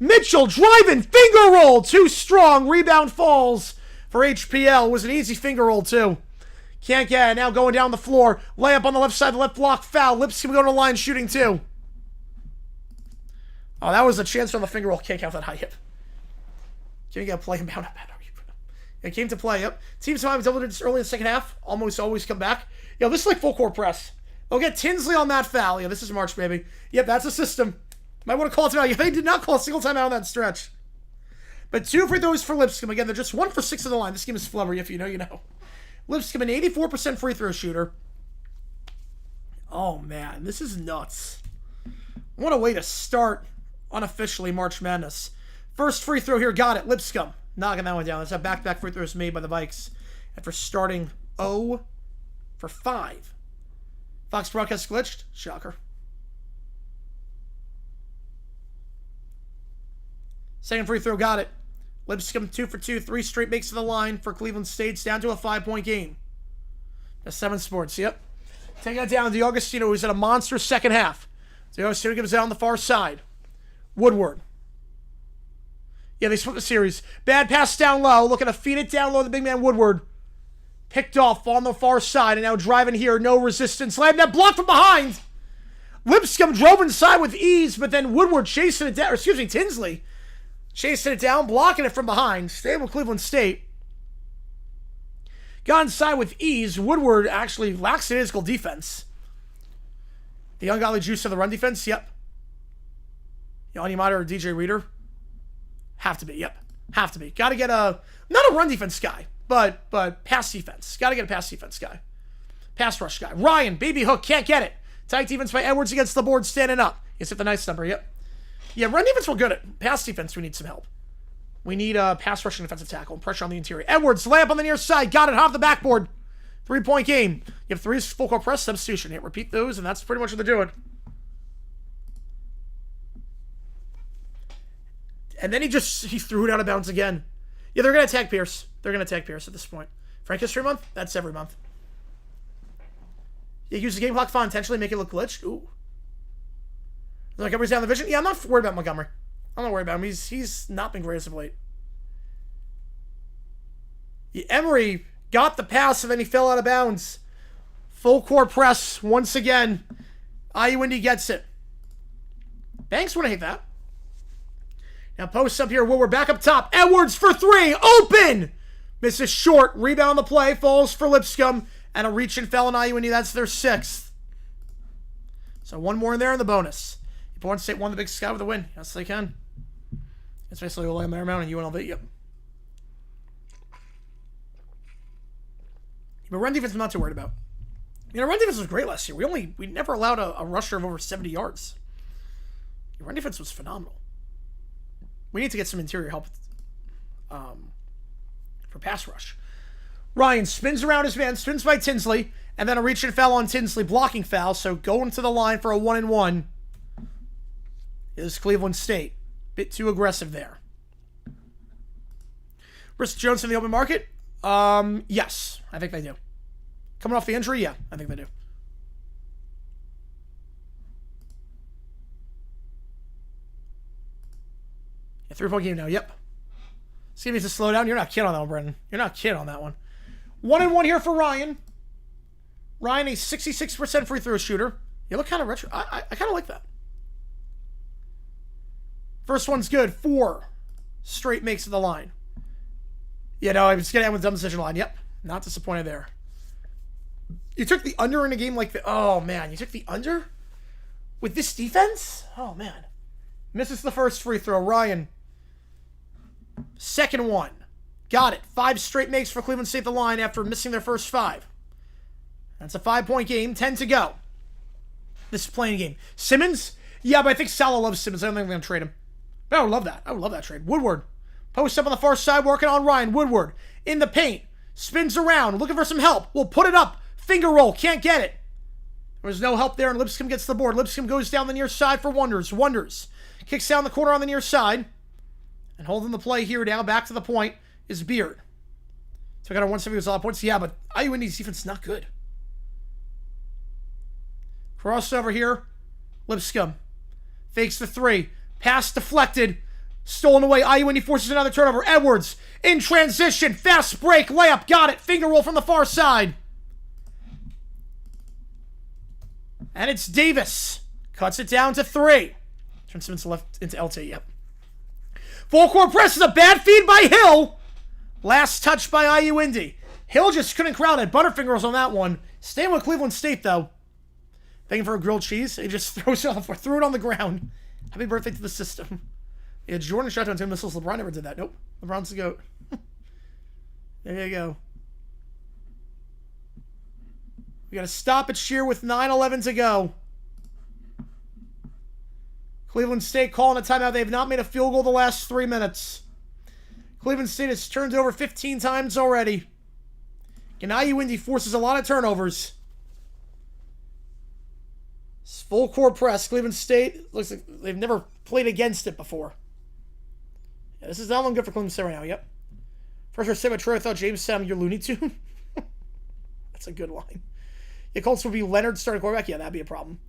Mitchell driving. Finger roll. Too strong. Rebound falls for HPL. It was an easy finger roll too. Can't get it. Now going down the floor. Layup on the left side. The left block foul. Lipscomb going to the line shooting too. Oh, that was a chance on the finger roll kick out that high hip. Can you get a play inbound? It came to play. Yep. Teams sometimes double digits early in the second half. Almost always come back. Yo, this is like full court press. They'll get Tinsley on that foul. Yeah, this is March, baby. Yep, that's a system. Might want to call it timeout. Yeah, they did not call a single timeout on that stretch. But 2 free throws for Lipscomb. Again, they're just 1 for 6 on the line. This game is flubbery. If you know, you know. Lipscomb, an 84% free throw shooter. Oh, man. This is nuts. What a way to start unofficially March Madness. First free throw here. Got it. Lipscomb knocking that one down. That's a back-to-back free throws made by the Vikes after starting 0 for 5. Fox broadcast glitched. Shocker. Second free throw, got it. Lipscomb 2 for 2, 3 straight makes to the line for Cleveland State. It's down to a 5-point game. That's 7 Sports, yep. Taking it down, DiAugustino, who's at a monster second half. DiAugustino gives it on the far side. Woodward. Yeah, they split the series. Bad pass down low. Looking to feed it down low. The big man Woodward. Picked off on the far side and now driving here. No resistance. Slam that block from behind. Lipscomb drove inside with ease, but then Woodward chasing it down. Tinsley chasing it down, blocking it from behind. Staying with Cleveland State. Got inside with ease. Woodward actually lacks physical defense. The ungodly juice of the run defense, yep. Yanni Mata or DJ Reader? Have to be, yep. Have to be. Got to get not a run defense guy, but pass defense. Got to get a pass defense guy. Pass rush guy. Ryan, baby hook, can't get it. Tight defense by Edwards against the board, standing up. He's hit the nice number, yep. Yeah, run defense we're good at. Pass defense, we need some help. We need a pass rushing defensive tackle and pressure on the interior. Edwards, layup on the near side. Got it off the backboard. 3-point game. You have 3 full court press, substitution. Hit, repeat those, and that's pretty much what they're doing. And then he threw it out of bounds again. Yeah, they're going to attack Pierce. They're going to attack Pierce at this point. Frank History Month? That's every month. Yeah, use the game clock font intentionally, make it look glitched. Ooh. Montgomery's down the vision? Yeah, I'm not worried about Montgomery. I'm not worried about him. He's not been great as of late. Yeah, Emery got the pass, and then he fell out of bounds. Full court press once again. Indy gets it. Banks wouldn't hate that. Now post up here. We're back up top. Edwards for 3. Open! Misses short. Rebound on the play. Falls for Lipscomb. And a reach and fell on Indy. That's their 6th. So 1 more in there in the bonus. Bourne State won the Big Sky with a win. Yes, they can. It's basically Ole Marymount and UNLV. Yep. But run defense I'm not too worried about. You know, run defense was great last year. We never allowed a rusher of over 70 yards. Your run defense was phenomenal. We need to get some interior help for pass rush. Ryan spins around his man, spins by Tinsley, and then a reach and foul on Tinsley, blocking foul. So going to the line for a 1-and-1 is Cleveland State. Bit too aggressive there. Brisk Jones in the open market? Yes, I think they do. Coming off the injury? Yeah, I think they do. Yeah, 3-point game now, yep. See if he's a slowdown. You're not kidding on that one, Brendan. You're not kidding on that one. 1-and-1 here for Ryan. Ryan, a 66% free throw shooter. You look kind of retro. I kind of like that. First one's good. 4 straight makes of the line. Yeah, no, I was going to end with dumb decision line. Yep. Not disappointed there. You took the under in a game like that. Oh, man. You took the under? With this defense? Oh, man. Misses the first free throw. Ryan. Second one. Got it. 5 straight makes for Cleveland State the line after missing their first 5. That's a 5-point game. 10 to go. This is playing game. Simmons Yeah, but I think Salah loves Simmons. I don't think I'm going to trade him. But I would love that. I would love that trade. Woodward. Post up on the far side, working on Ryan. Woodward in the paint. Spins around, looking for some help. We'll put it up. Finger roll. Can't get it. There was no help there, and Lipscomb gets the board. Lipscomb goes down the near side for Wonders. Wonders kicks down the corner on the near side. And holding the play here now, back to the point, is Beard. So I got a 170 with a lot of points. Yeah, but Indy's defense is not good. Crossover here. Lipscomb fakes the three. Pass deflected. Stolen away. Indy forces another turnover. Edwards in transition. Fast break. Layup. Got it. Finger roll from the far side. And it's Davis. Cuts it down to 3. Turns Simmons left into LT. Yep. Full court press is a bad feed by Hill. Last touch by Indy. Hill just couldn't crowd it. Butterfingers on that one. Staying with Cleveland State, though. Thanking for a grilled cheese. He just throws it off or threw it on the ground. Happy birthday to the system. Yeah, Jordan shot down 2 missiles. LeBron never did that. Nope. LeBron's the GOAT. There you go. We got to stop it here with 9:11 to go. Cleveland State calling a timeout. They have not made a field goal the last 3 minutes. Cleveland State has turned over 15 times already. And Indy forces a lot of turnovers. Full court press. Cleveland State looks like they've never played against it before. Yeah, this is not looking good for Cleveland State right now. Yep. First, I said Troy, I thought James Sam, you're Looney Tune. That's a good line. Yeah, Colts would be Leonard starting quarterback. Yeah, that'd be a problem.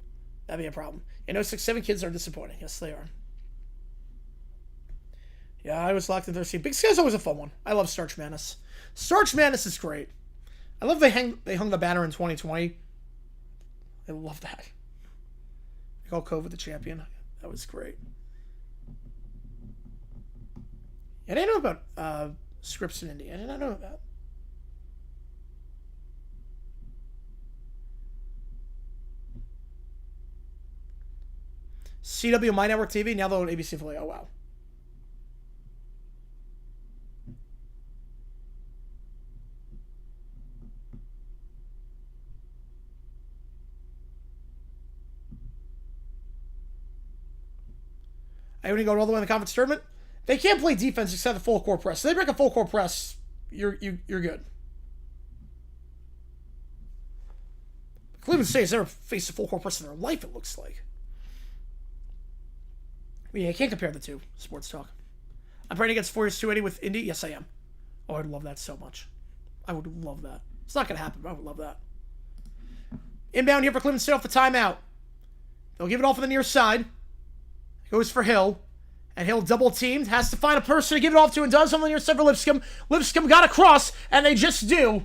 That'd be a problem. You know, 6-7 kids are disappointing. Yes, they are. Yeah, I was locked in 13. Big Sky's always a fun one. I love Starch Madness. Starch Madness is great. I love they hung the banner in 2020. I love that. They call COVID the champion. That was great. I didn't know about scripts in Indy. I did not know that. CW My Network TV, now they're on ABC Affiliate. Oh, wow. I only go all the way in the conference tournament. They can't play defense except the full court press. So they break a full court press, you're good. Cleveland State has never faced a full court press in their life, it looks like. I mean, I can't compare the two. Sports talk. I'm praying against 4 years 280 with Indy. Yes, I am. Oh, I'd love that so much. I would love that. It's not going to happen, but I would love that. Inbound here for Cleveland State off the timeout. They'll give it off on the near side. Goes for Hill. And Hill double teamed. Has to find a person to give it off to and does on the near side for Lipscomb. Lipscomb got across, and they just do.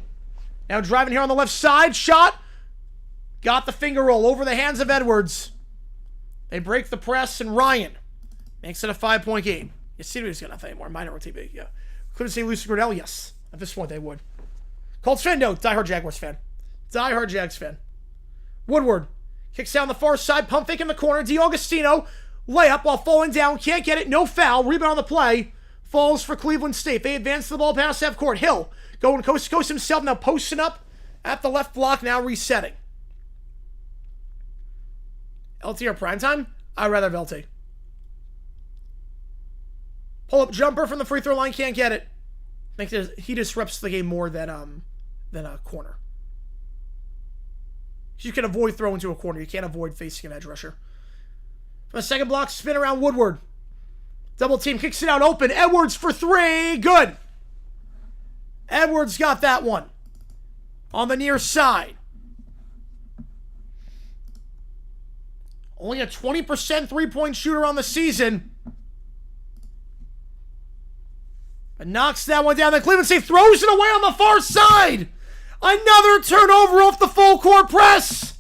Now driving here on the left side. Shot. Got the finger roll over the hands of Edwards. They break the press, and Ryan makes it a 5-point game. You see he's got nothing anymore. Minor TV, yeah. Couldn't say Lucy Gradell? Yes. At this point, they would. Colts fan? No. Diehard Jaguars fan. Diehard Jags fan. Woodward kicks down the far side. Pump fake in the corner. DiAugustino. Layup while falling down. Can't get it. No foul. Rebound on the play. Falls for Cleveland State. They advance the ball past half court. Hill going coast to coast himself. Now posting up at the left block. Now resetting. LT or primetime? I'd rather have LT. Pull-up jumper from the free throw line. Can't get it. I think he disrupts the game more than a corner. You can avoid throwing to a corner. You can't avoid facing an edge rusher. From the second block, spin around Woodward. Double team, kicks it out open. Edwards for 3. Good. Edwards got that one. On the near side. Only a 20% three-point shooter on the season. But knocks that one down. Then Cleveland State throws it away on the far side. Another turnover off the full court press.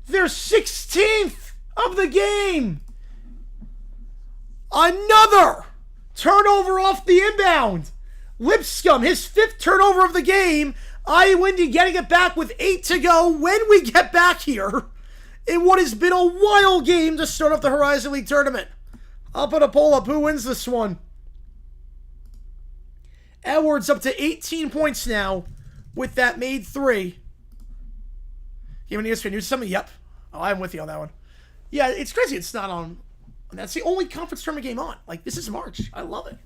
Their 16th of the game. Another turnover off the inbound. Lipscomb, his 5th turnover of the game. Indy getting it back with 8 to go when we get back here in what has been a wild game to start off the Horizon League tournament. I'll put a poll up. Who wins this one? Edwards up to 18 points now with that made 3. You have an ESPN News something? Yep. Oh, I'm with you on that one. Yeah, it's crazy it's not on. That's the only conference tournament game on. Like, this is March. I love it.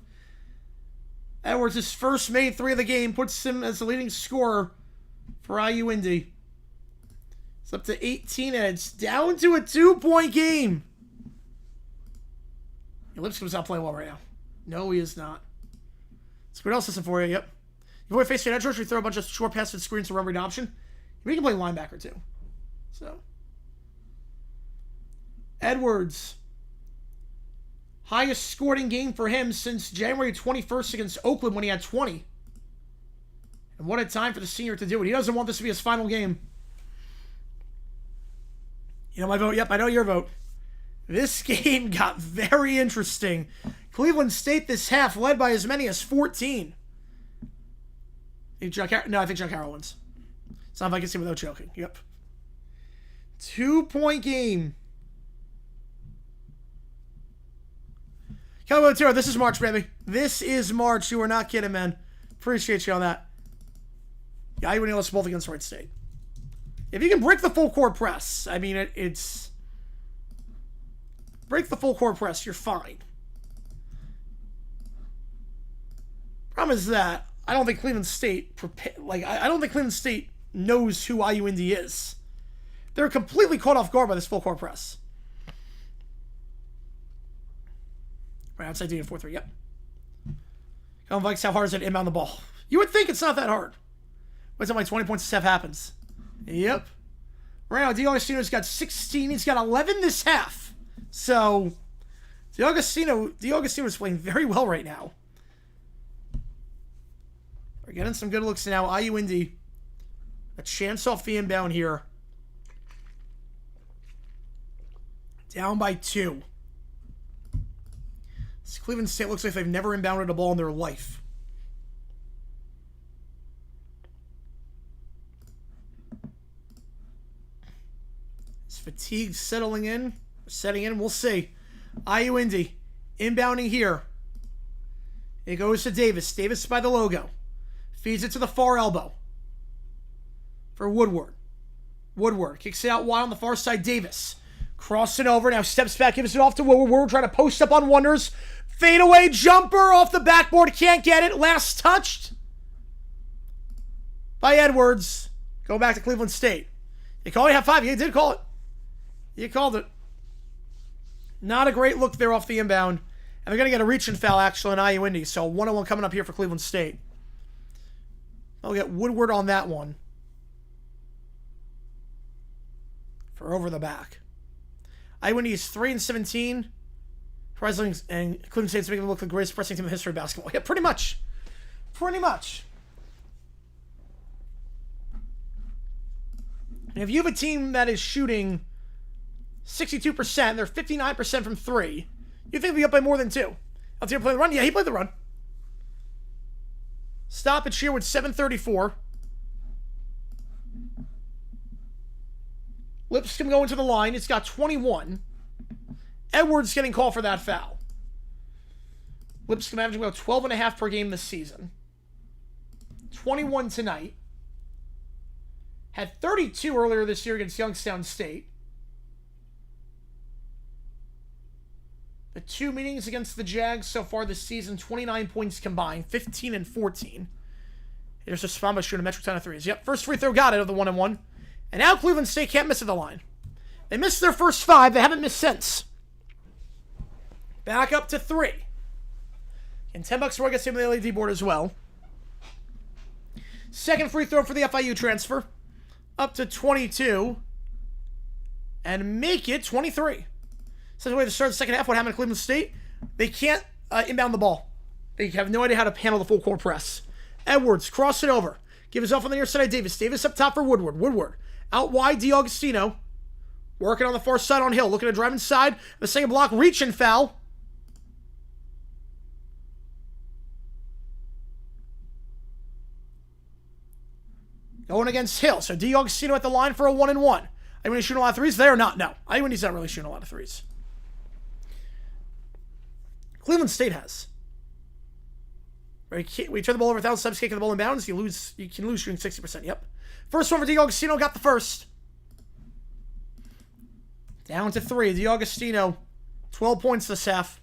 Edwards, his first made 3 of the game, puts him as the leading scorer for IU Indy. It's up to 18, and it's down to a 2-point game. Lipscomb's not playing well right now. No, he is not. So what else is it for you? Yep. You want to face an edge rush, you throw a bunch of short passes, screens, and run read option. We can play linebacker, too. So. Edwards. Highest scoring game for him since January 21st against Oakland when he had 20. And what a time for the senior to do it. He doesn't want this to be his final game. You know my vote? Yep, I know your vote. This game got very interesting. Cleveland State this half led by as many as 14. I think John Carroll wins. It's not if I can see without choking. Yep. 2-point game. Kelly Montero, this is March, baby. This is March. You are not kidding, man. Appreciate you on that. Yeah, you win both against Wright State. If you can break the full court press, I mean, it's... Break the full court press, you're fine. Problem is that I don't think Cleveland State... I don't think Cleveland State knows who IU Indy is. They're completely caught off guard by this full court press. Right outside the 4-3, yep. Calvin Vikes, how hard is it to inbound the ball? You would think it's not that hard. But it's only 20 points a half happens. Yep. Right now, D'Agostino's got 16. He's got 11 this half. So, D'Agostino's playing very well right now. We're getting some good looks now. IU Indy, a chance off the inbound here. Down by 2. This Cleveland State looks like they've never inbounded a ball in their life. Is fatigue setting in? We'll see. IU Indy inbounding here. It goes to Davis. Davis by the logo. Feeds it to the far elbow. For Woodward. Woodward kicks it out wide on the far side. Davis. Cross it over. Now steps back. Gives it off to Woodward. Woodward trying to post up on Wonders. Fadeaway jumper off the backboard. Can't get it. Last touched by Edwards. Going back to Cleveland State. You call it half 5. You did call it. You called it. Not a great look there off the inbound. And they're going to get a reach-in foul, actually, on IU Indy. So 1-1 coming up here for Cleveland State. They'll get Woodward on that one. For over the back. IU Indy is 3-17. Surprisingly, and Cleveland State's making them look like the greatest pressing team in the history of basketball. Yeah, pretty much. Pretty much. And if you have a team that is shooting 62%, they're 59% from 3, you think they'll be up by more than 2. Altier play the run? Yeah, he played the run. Stoppage here with 7:34. Lipscomb going to the line. It's got 21. Edwards getting called for that foul. Lipscomb averaging about 12.5 per game this season. 21 tonight. Had 32 earlier this year against Youngstown State. The 2 meetings against the Jags so far this season, 29 points combined, 15 and 14. Here's a Spamba shooting a metric ton of threes. Yep, first free throw got it of the 1-and-1. And now Cleveland State can't miss at the line. They missed their first 5. They haven't missed since. Back up to 3. And $10 more gets him on the LED board as well. Second free throw for the FIU transfer. Up to 22. And make it 23. So the way to start the second half, what happened to Cleveland State? They can't inbound the ball. They have no idea how to handle the full court press. Edwards, cross it over. Give us off on the near side of Davis. Davis up top for Woodward. Woodward. Out wide, D'Agostino. Working on the far side on Hill. Looking to drive inside. The second block, reach and foul. Going against Hill. So D'Agostino at the line for a 1-and-1. Are you going to shoot a lot of threes? They are not. No. He's not really shooting a lot of threes. Cleveland State has. We turn the ball over without subs kicking the ball in bounds. You can lose shooting 60%. Yep. First one for D'Agostino. Got the first. Down to 3. DiAugustino, 12 points this half.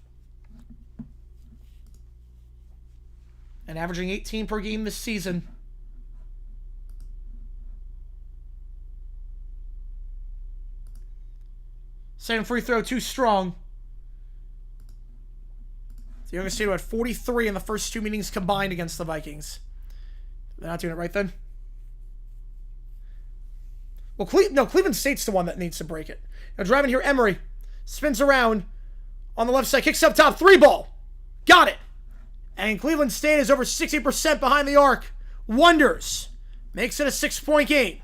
And averaging 18 per game this season. Second free throw, too strong. DiAugustino had 43 in the first 2 meetings combined against the Vikings. They're not doing it right then. Well, Cleveland State's the one that needs to break it. Now driving here, Emery spins around on the left side, kicks up top, 3 ball. Got it. And Cleveland State is over 60% behind the arc. Wonders. Makes it a 6-point game.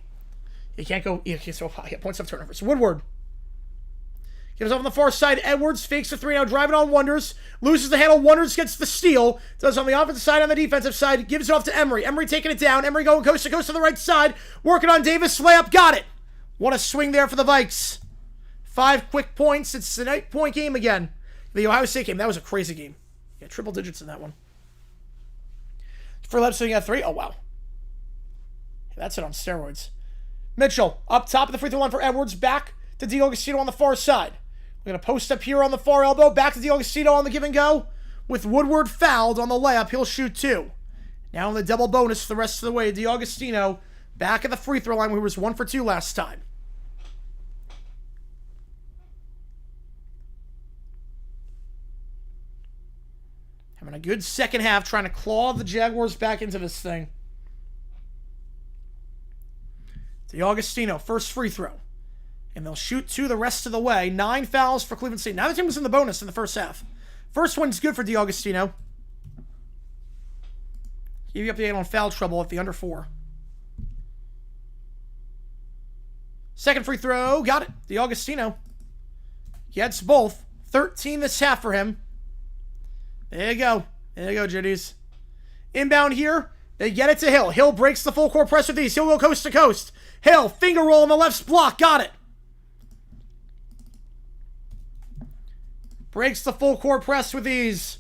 You can't go, points off turnovers. Woodward. Gives up on the far side. Edwards fakes the 3 now, driving on Wonders. Loses the handle. Wonders gets the steal. Does on the offensive side, on the defensive side. Gives it off to Emery. Emery taking it down. Emery going coast to coast to the right side. Working on Davis. Layup. Got it. What a swing there for the Vikes. 5 quick points. It's an 8-point game again. The Ohio State game. That was a crazy game. Yeah, triple digits in that one. For Lepsing at 3. Oh, wow. That's it on steroids. Mitchell up top of the free throw line for Edwards. Back to DiAugustino on the far side. We're going to post up here on the far elbow. Back to DiAugustino on the give and go. With Woodward fouled on the layup, he'll shoot 2. Now in the double bonus for the rest of the way. DiAugustino back at the free throw line where he was 1 for 2 last time. Having a good second half, trying to claw the Jaguars back into this thing. DiAugustino, first free throw. And they'll shoot 2 the rest of the way. 9 fouls for Cleveland State. Now the team was in the bonus in the first half. First one's good for DiAugustino. Give you up the 8 on foul trouble at the under 4. Second free throw. Got it. DiAugustino gets both. 13 this half for him. There you go. There you go, Jitties. Inbound here. They get it to Hill. Hill breaks the full court press with these. Hill will go coast to coast. Hill, finger roll on the left block. Got it. Breaks the full court press with ease.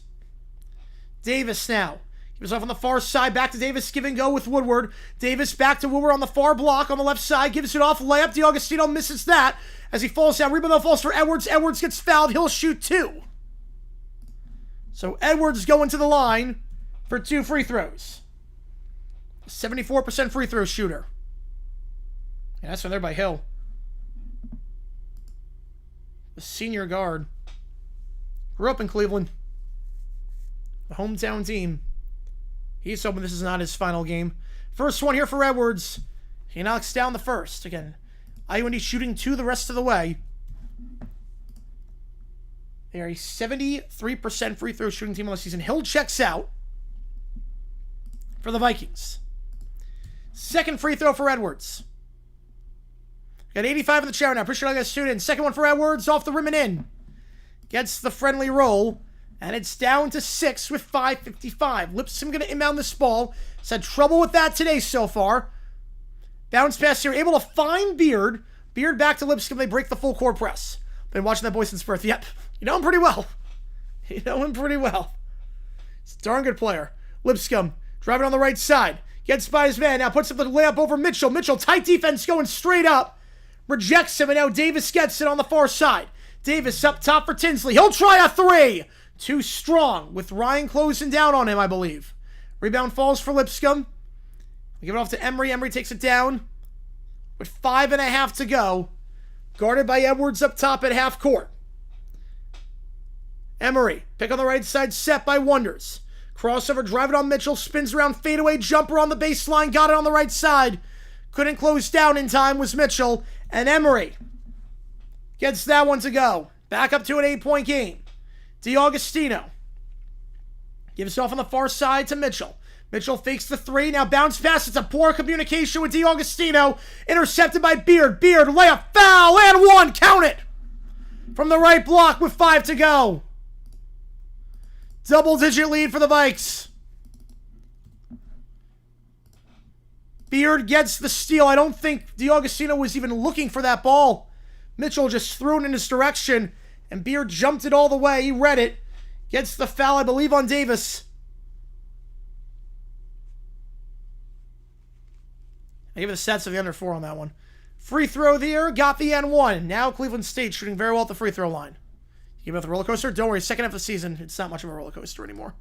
Davis now. He was off on the far side. Back to Davis. Give and go with Woodward. Davis back to Woodward on the far block on the left side. Gives it off. Layup. DiAugustino misses that as he falls down. Rebound falls for Edwards. Edwards gets fouled. He'll shoot 2. So Edwards going to the line for 2 free throws. 74% free throw shooter. And that's from there by Hill. The senior guard. Grew up in Cleveland. The hometown team. He's hoping this is not his final game. First one here for Edwards. He knocks down the first. Again, IUND shooting 2 the rest of the way. They are a 73% free throw shooting team on the season. Hill checks out for the Vikings. Second free throw for Edwards. Got 85 in the chair now. Pretty sure I got a student. Second one for Edwards. Off the rim and in. Gets the friendly roll. And it's down to 6 with 5:55. Lipscomb going to inbound this ball. He's had trouble with that today so far. Bounce pass here. Able to find Beard. Beard back to Lipscomb. They break the full court press. Been watching that boy since birth. Yep. You know him pretty well. You know him pretty well. He's a darn good player. Lipscomb driving on the right side. Gets by his man. Now puts up the layup over Mitchell. Mitchell, tight defense going straight up. Rejects him, and now Davis gets it on the far side. Davis up top for Tinsley. He'll try a 3. Too strong with Ryan closing down on him, I believe. Rebound falls for Lipscomb. We give it off to Emery. Emery takes it down with 5.5 to go. Guarded by Edwards up top at half court. Emery, pick on the right side, set by Wonders. Crossover, drive it on Mitchell, spins around, fadeaway jumper on the baseline, got it on the right side. Couldn't close down in time was Mitchell, and Emery gets that one to go. Back up to an 8-point game. DiAugustino gives it off on the far side to Mitchell. Mitchell fakes the 3, now bounce pass, it's a poor communication with DiAugustino. Intercepted by Beard. Beard, layup, foul, and 1, count it! From the right block with 5 to go. Double-digit lead for the Vikes. Beard gets the steal. I don't think DiAugustino was even looking for that ball. Mitchell just threw it in his direction, and Beard jumped it all the way. He read it. Gets the foul, I believe, on Davis. I give it the stats of the under 4 on that one. Free throw there, got the N1. Now Cleveland State shooting very well at the free throw line. You about the roller coaster? Don't worry, second half of the season, it's not much of a roller coaster anymore.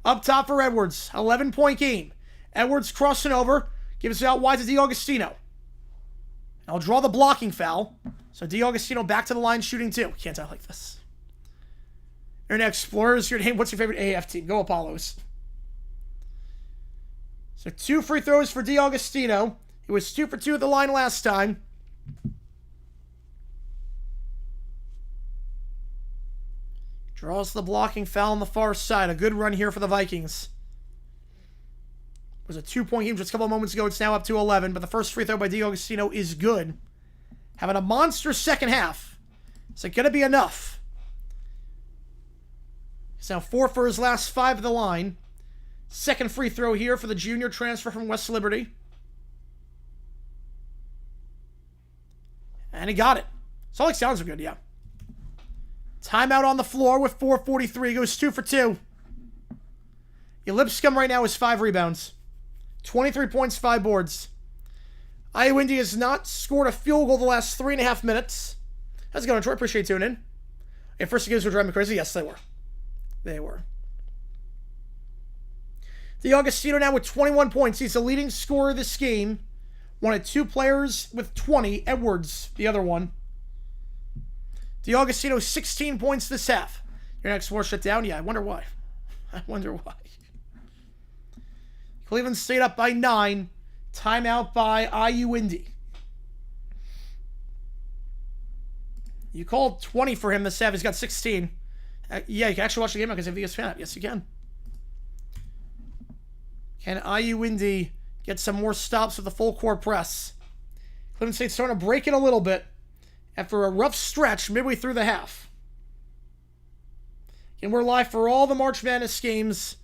Up top for Edwards, 11-point game. Edwards crossing over, gives it out wide to DiAugustino. I'll draw the blocking foul. So DiAugustino back to the line shooting 2. Can't I like this? Internet Explorers, your name. What's your favorite AF team? Go Apollos. So 2 free throws for DiAugustino. He was 2 for 2 at the line last time. Draws the blocking foul on the far side. A good run here for the Vikings. It was a 2-point game just a couple of moments ago. It's now up to 11, but the first free throw by DiAugustino is good. Having a monster second half. Is it going to be enough? He's now 4 for his last 5 at the line. Second free throw here for the junior transfer from West Liberty. And he got it. Salt Lake sounds good, yeah. Timeout on the floor with 4:43. Goes 2 for 2. Lipscomb right now is 5 rebounds. 23 points, 5 boards. Indy has not scored a field goal the last 3.5 minutes. How's it going, Troy? Appreciate you tuning in. Yeah, first games were driving me crazy. Yes, they were. They were. DiAugustino now with 21 points. He's the leading scorer this game. One of 2 players with 20. Edwards, the other one. DiAugustino, 16 points this half. Your next war shut down? Yeah, I wonder why. I wonder why. Cleveland State up by 9. Timeout by Indy. You called 20 for him this half. He's got 16. Yeah, you can actually watch the game now because of ESPN app. Yes, you can. Can Indy get some more stops with the full court press? Cleveland State's starting to break it a little bit after a rough stretch midway through the half. And we're live for all the March Madness games,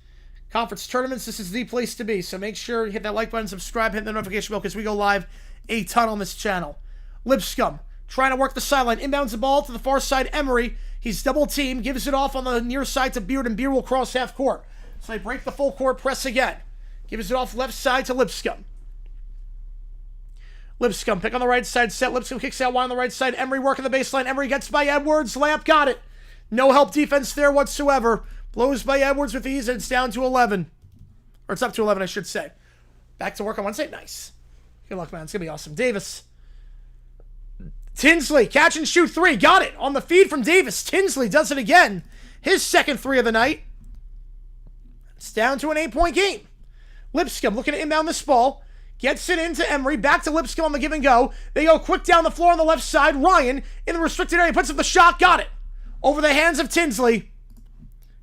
conference tournaments. This is the place to be. So make sure you hit that like button, subscribe, hit the notification bell because we go live a ton on this channel. Lipscomb trying to work the sideline. Inbounds the ball to the far side. Emery, he's double teamed, gives it off on the near side to Beard, and Beard will cross half court. So they break the full court press again. Gives it off left side to Lipscomb. Lipscomb pick on the right side set. Lipscomb kicks out wide on the right side. Emery working the baseline. Emery gets by Edwards. Layup got it. No help defense there whatsoever. Blows by Edwards with ease, and it's down to 11. Or it's up to 11, I should say. Back to work on Wednesday. Nice. Good luck, man. It's going to be awesome. Davis. Tinsley, catch and shoot 3. Got it on the feed from Davis. Tinsley does it again. His second 3 of the night. It's down to an 8-point game. Lipscomb looking to inbound this ball. Gets it into Emery. Back to Lipscomb on the give and go. They go quick down the floor on the left side. Ryan in the restricted area puts up the shot. Got it. Over the hands of Tinsley.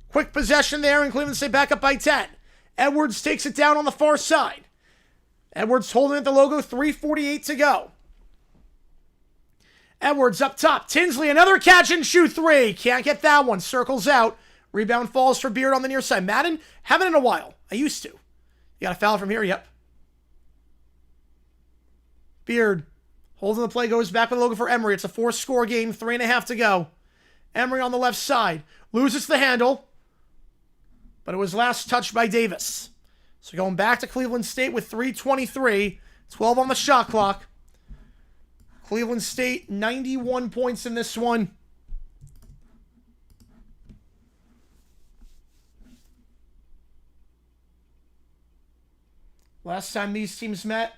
Quick possession there, and Cleveland State back up by 10. Edwards takes it down on the far side. Edwards holding at the logo. 3:48 to go. Edwards up top. Tinsley, another catch and shoot 3. Can't get that one. Circles out. Rebound falls for Beard on the near side. Madden, haven't in a while. I used to. You got a foul from here? Yep. Beard holding the play, goes back with the logo for Emery. It's a 4-score game, 3.5 to go. Emery on the left side. Loses the handle. But it was last touched by Davis. So going back to Cleveland State with 3:23. 12 on the shot clock. Cleveland State, 91 points in this one. Last time these teams met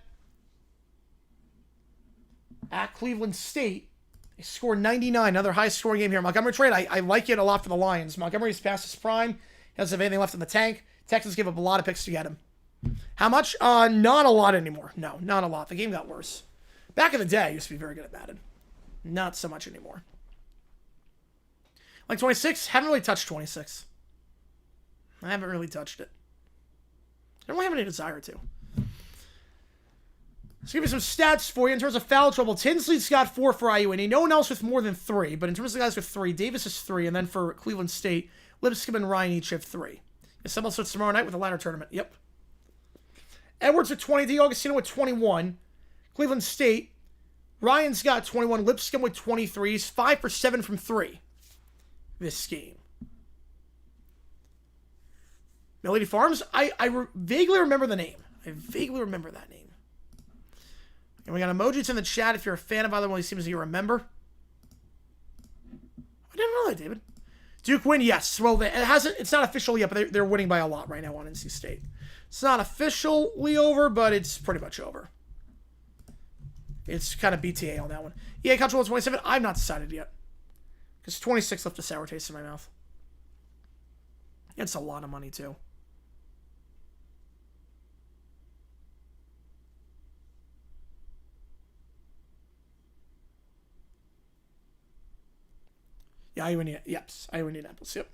at Cleveland State, they scored 99. Another high-scoring game here. Montgomery trade, I like it a lot for the Lions. Montgomery's past his prime. He doesn't have anything left in the tank. Texans gave up a lot of picks to get him. How much? Not a lot anymore. No, not a lot. The game got worse. Back in the day, I used to be very good at Madden. Not so much anymore. Like 26? Haven't really touched 26. I haven't really touched it. I don't have any desire to. Let's give you some stats for you in terms of foul trouble. Tinsley's got 4 for IUND. No one else with more than 3. But in terms of the guys with 3, Davis is 3. And then for Cleveland State, Lipscomb and Ryan each have 3. Someone starts tomorrow night with a ladder tournament. Yep. Edwards with 20. DiAugustino with 21. Cleveland State. Ryan's got 21. Lipscomb with 23. He's 5 for 7 from 3 this game. Melody Farms? I vaguely remember the name. I vaguely remember that name. And we got emojis in the chat if you're a fan of either one. It seems like you remember. I didn't know that, David. Duke win, yes. Well, it's not official yet, but they're winning by a lot right now on NC State. It's not officially over, but it's pretty much over. It's kind of BTA on that one. EA Control 27, I've not decided yet. Because 26 left a sour taste in my mouth. It's a lot of money, too. Yeah, Indianapolis, yep.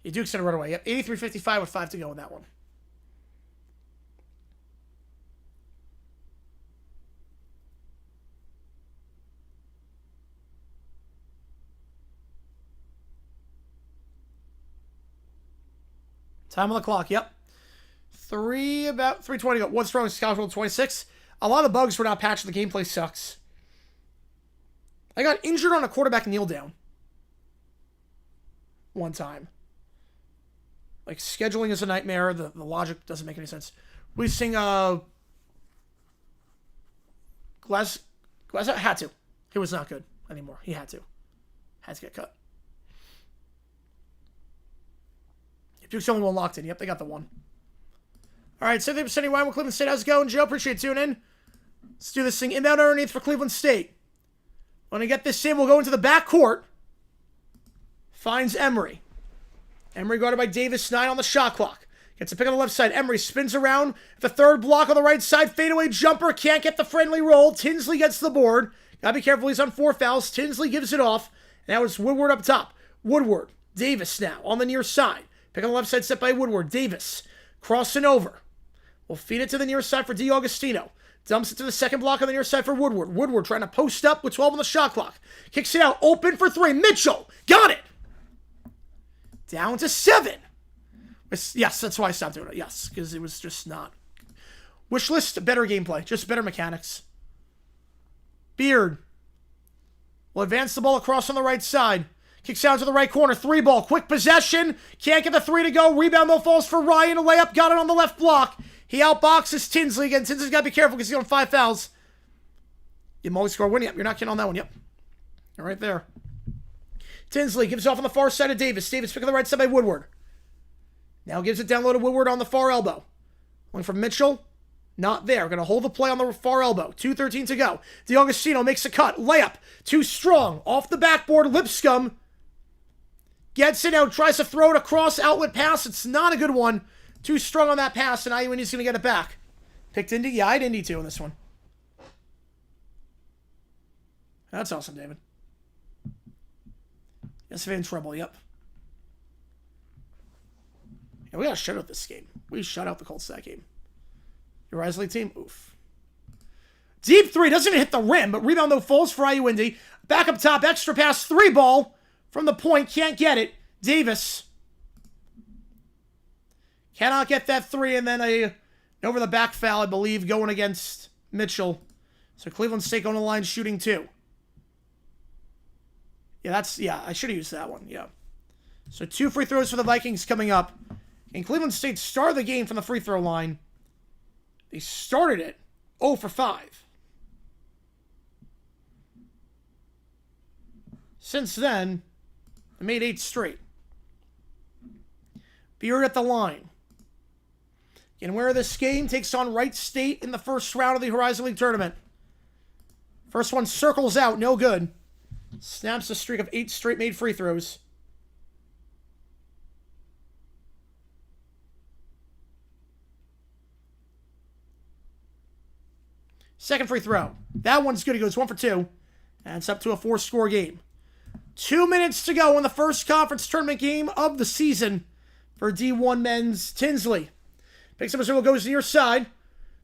Duke's going to run away. Yep, 83-55 with 5 to go in that one. Time on the clock, yep. About 3:20 to go. What's wrong with Scott 26? A lot of the bugs were not patched. The gameplay sucks. I got injured on a quarterback kneel down. One time. Like, scheduling is a nightmare. The logic doesn't make any sense. We sing, Glass had to. He was not good anymore. He had to. Had to get cut. Duke's the only one locked in. Yep, they got the one. All right, 70% with Cleveland State. How's it going, Joe? Appreciate tuning in. Let's do this thing. Inbound underneath for Cleveland State. When I get this in, we'll go into the back court. Finds Emery. Emery guarded by Davis, 9 on the shot clock. Gets a pick on the left side. Emery spins around. The third block on the right side. Fadeaway jumper. Can't get the friendly roll. Tinsley gets the board. Gotta be careful. He's on 4 fouls. Tinsley gives it off. Now it's Woodward up top. Woodward. Davis now on the near side. Pick on the left side, set by Woodward. Davis crossing over. We'll feed it to the near side for DiAugustino. Dumps it to the second block on the near side for Woodward. Woodward trying to post up with 12 on the shot clock. Kicks it out. Open for 3. Mitchell. Got it. Down to 7. Yes, that's why I stopped doing it. Yes, because it was just not. Wish list, better gameplay. Just better mechanics. Beard will advance the ball across on the right side. Kicks out to the right corner. 3 ball. Quick possession. Can't get the 3 to go. Rebound though falls for Ryan. A layup. Got it on the left block. He outboxes Tinsley again. Tinsley's got to be careful because he's on 5 fouls. You multi score win. Yep, you're not kidding on that one. Yep. You're right there. Tinsley gives off on the far side of Davis. Davis pick on the right side by Woodward. Now gives it down low to Woodward on the far elbow. Going from Mitchell. Not there. Going to hold the play on the far elbow. 2:13 to go. DiAugustino makes a cut. Layup. Too strong. Off the backboard. Lipscomb gets it out. Tries to throw it across. Outlet pass. It's not a good one. Too strong on that pass. And IUND's going to get it back. Picked Indy. Yeah, I had Indy too in this one. That's awesome, David. Yes, in trouble. Yep. Yeah, we got to shut out this game. We shut out the Colts that game. Your Rise League team? Oof. Deep 3. Doesn't even hit the rim, but rebound though falls for IUND. Back up top. Extra pass. 3 ball from the point. Can't get it. Davis cannot get that 3. And then a over the back foul, I believe, going against Mitchell. So Cleveland State on the line shooting 2. Yeah, I should have used that one. Yeah. So 2 free throws for the Vikings coming up. And Cleveland State started the game from the free throw line. They started it 0 for 5. Since then, they made 8 straight. Beard at the line. And where this game takes on Wright State in the first round of the Horizon League tournament. First one circles out, no good. Snaps a streak of 8 straight made free throws. Second free throw. That one's good. He goes 1 for 2. And it's up to a 4-score game. 2 minutes to go in the first conference tournament game of the season for D1 men's. Tinsley picks up a circle, goes near side.